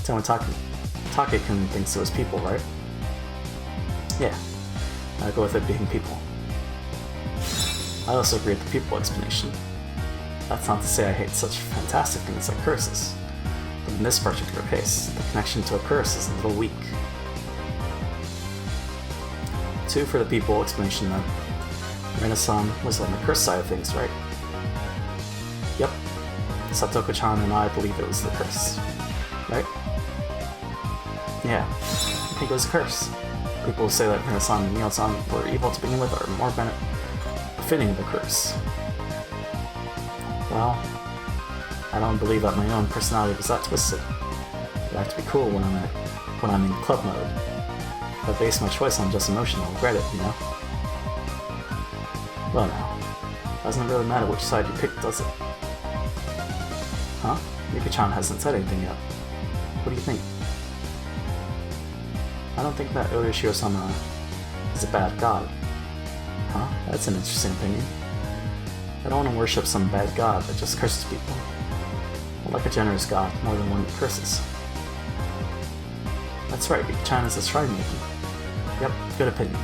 Take-kun thinks it was people, right? Yeah, I'll go with it being people. I also agree with the people explanation. That's not to say I hate such fantastic things like curses, but in this particular case, the connection to a curse is a little weak. 2 for the people explanation then. Rena-san was on the curse side of things, right? Yep. Satoko-chan and I believe it was the curse. Right? Yeah, I think it was a curse. People say that Rena-san and Mion-san were evil to begin with are more befitting of the curse. Well, I don't believe that my own personality was that twisted. I have to be cool when I'm in club mode. If I base my choice on just emotion, I'll regret it, you know? Well now, doesn't really matter which side you pick, does it? Huh? Yuka-chan hasn't said anything yet. What do you think? I don't think that Oyoshiro-sama is a bad god. Huh? That's an interesting opinion. I don't want to worship some bad god that just curses people. like a generous god, more than one curses. That's right, China's a shrine maiden. Yep, good opinion.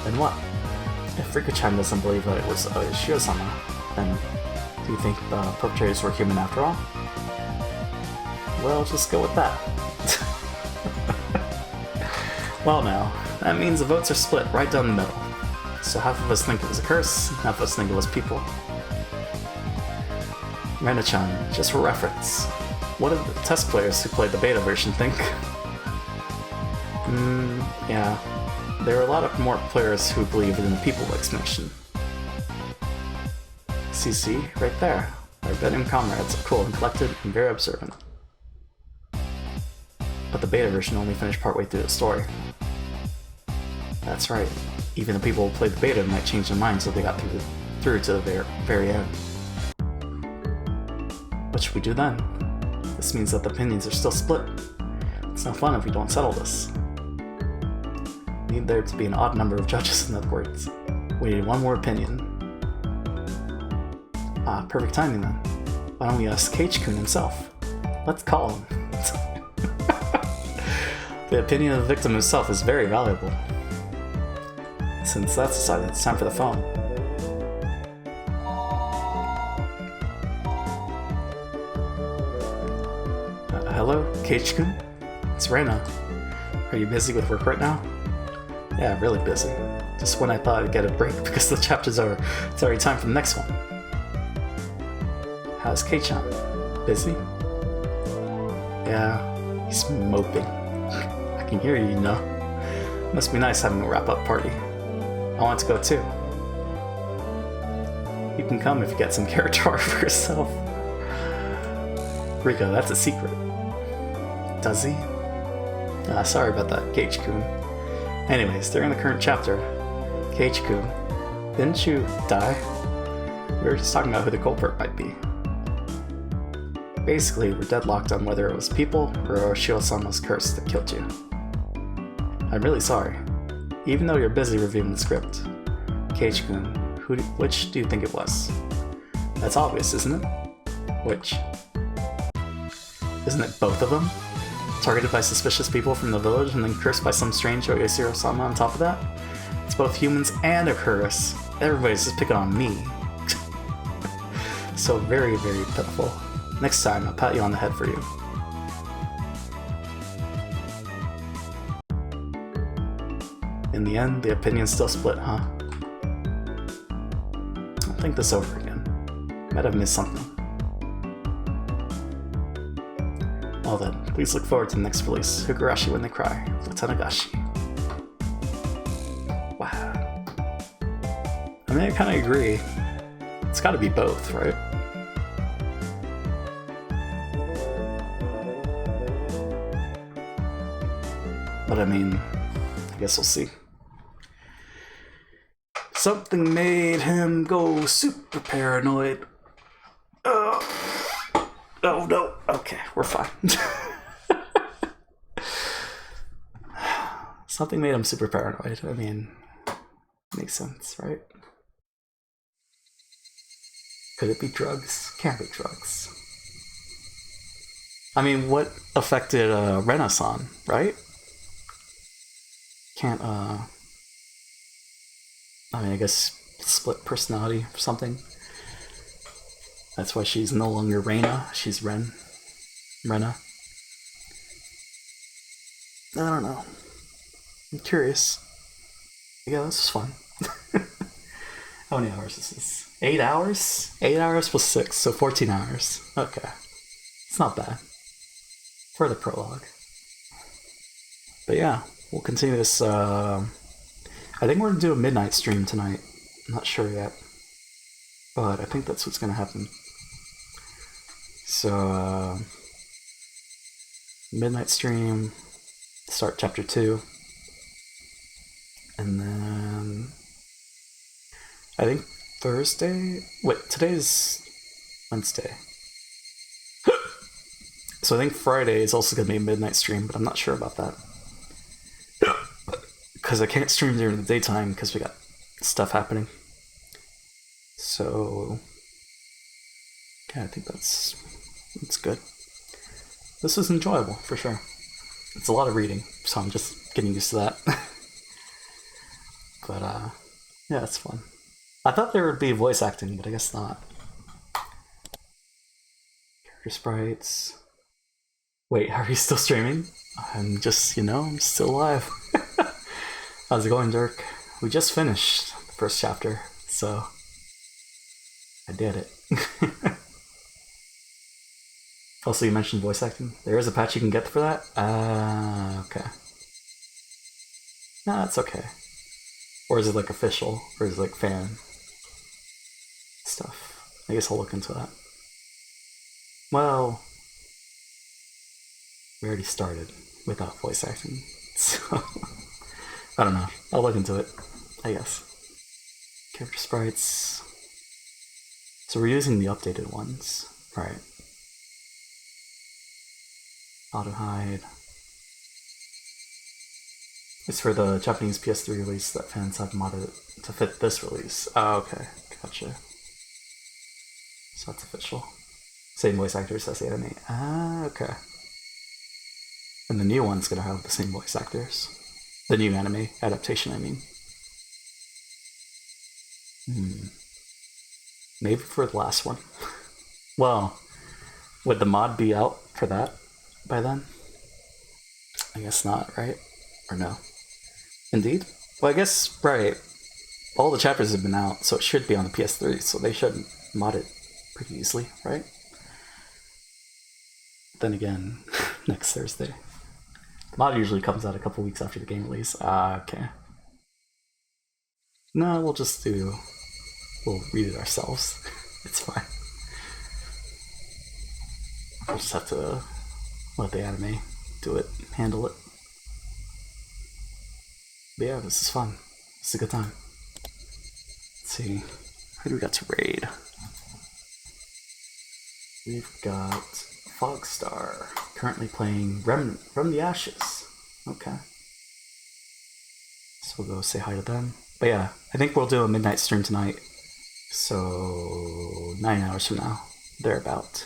Then what? If Rika-chan doesn't believe that it was Shio-sama, then do you think the perpetrators were human after all? Well, just go with that. Well now, that means the votes are split right down the middle. So half of us think it was a curse, half of us think it was people. Rena-chan, just for reference, what did the test players who played the beta version think? Yeah. There are a lot of more players who believe in the people explanation. See, right there. Our Venom comrades are cool and collected and very observant. But the beta version only finished partway through the story. That's right. Even the people who played the beta might change their minds so they got through to the very end. What should we do then? This means that the opinions are still split. It's no fun if we don't settle this. We need there to be an odd number of judges, in other words. We need one more opinion. Ah, perfect timing then. Why don't we ask Ch.1 himself? Let's call him. The opinion of the victim himself is very valuable. Since that's decided, it's time for the phone. Hello, Ch.1? It's Reina. Are you busy with work right now? Yeah, really busy. Just when I thought I'd get a break because the chapter's over, it's already time for the next one. How's Ch.1? Busy? Yeah, he's moping. I can hear you, you know. Must be nice having a wrap-up party. I want to go too. You can come if you get some character art for yourself. Rika, that's a secret. Does he? Sorry about that, Ch.1. Anyways, during the current chapter, Ch.1, didn't you die? We were just talking about who the culprit might be. Basically, we're deadlocked on whether it was people or Shio-sama's curse that killed you. I'm really sorry. Even though you're busy reviewing the script, Ch.1, which do you think it was? That's obvious, isn't it? Which? Isn't it both of them? Targeted by suspicious people from the village and then cursed by some strange Oyashiro-sama on top of that? It's both humans and a curse. Everybody's just picking on me. So very, very pitiful. Next time, I'll pat you on the head for you. In the end, the opinion's still split, huh? I'll think this over again. Might have missed something. Well then, please look forward to the next release, Higurashi When They Cry, Lieutenant Gashi. Wow. I mean, I kinda agree. It's gotta be both, right? But I mean, I guess we'll see. Something made him go super paranoid. Oh no. Okay, we're fine. Something made him super paranoid. I mean, makes sense, right? Could it be drugs? Can't be drugs. I mean, what affected Rena-san, right? Can't, I mean, I guess split personality or something. That's why she's no longer Reina, she's Rena. I don't know. I'm curious. Yeah, this is fun. How many hours is this? 8 hours? 8 hours plus 6, so 14 hours. Okay. It's not bad. For the prologue. But yeah, we'll continue this, I think we're gonna do a midnight stream tonight. I'm not sure yet. But I think that's what's gonna happen. So, midnight stream, start chapter 2. And then, I think Thursday? Wait, today's Wednesday. So I think Friday is also gonna be a midnight stream, but I'm not sure about that. Because I can't stream during the daytime because we got stuff happening. So Yeah, I think that's good. This was enjoyable, for sure. It's a lot of reading, so I'm just getting used to that. But, yeah, it's fun. I thought there would be voice acting, but I guess not. Character sprites. Wait, are you still streaming? I'm just, I'm still alive. How's it going, Dirk? We just finished the first chapter, so I did it. Also, you mentioned voice acting. There is a patch you can get for that? Okay. No, that's okay. Or is it like official? Or is it like fan stuff? I guess I'll look into that. Well, we already started without voice acting, so I don't know. I'll look into it, I guess. Character sprites. So we're using the updated ones, right? Auto hide. It's for the Japanese PS3 release that fans have modded it to fit this release. Oh, okay, gotcha. So that's official. Same voice actors as the anime. Ah, okay. And the new one's gonna have the same voice actors. The new anime adaptation, I mean. Maybe for the last one. Well, would the mod be out for that by then? I guess not, right? Or no? Indeed? Well, I guess, right. All the chapters have been out, so it should be on the PS3, so they should mod it pretty easily, right? Then again, next Thursday. The mod usually comes out a couple weeks after the game release. Okay. No, we'll read it ourselves. It's fine. We'll just have to let the anime do it, handle it. But yeah, this is fun. It's a good time. Let's see. Who do we got to raid? We've got Fogstar, currently playing Remnant from the Ashes. Okay. So we'll go say hi to them. But yeah, I think we'll do a midnight stream tonight. So 9 hours from now, thereabout.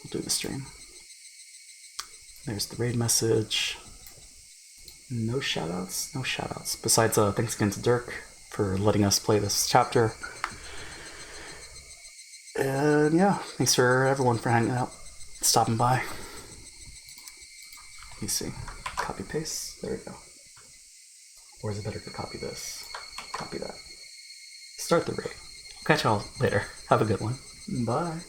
We'll do the stream. There's the raid message. No shoutouts? No shoutouts. Besides, thanks again to Dirk for letting us play this chapter. And yeah, thanks for everyone for hanging out, stopping by. Let me see. Copy paste. There we go. Or is it better to copy this? Copy that. Start the raid. Catch y'all later. Have a good one. Bye.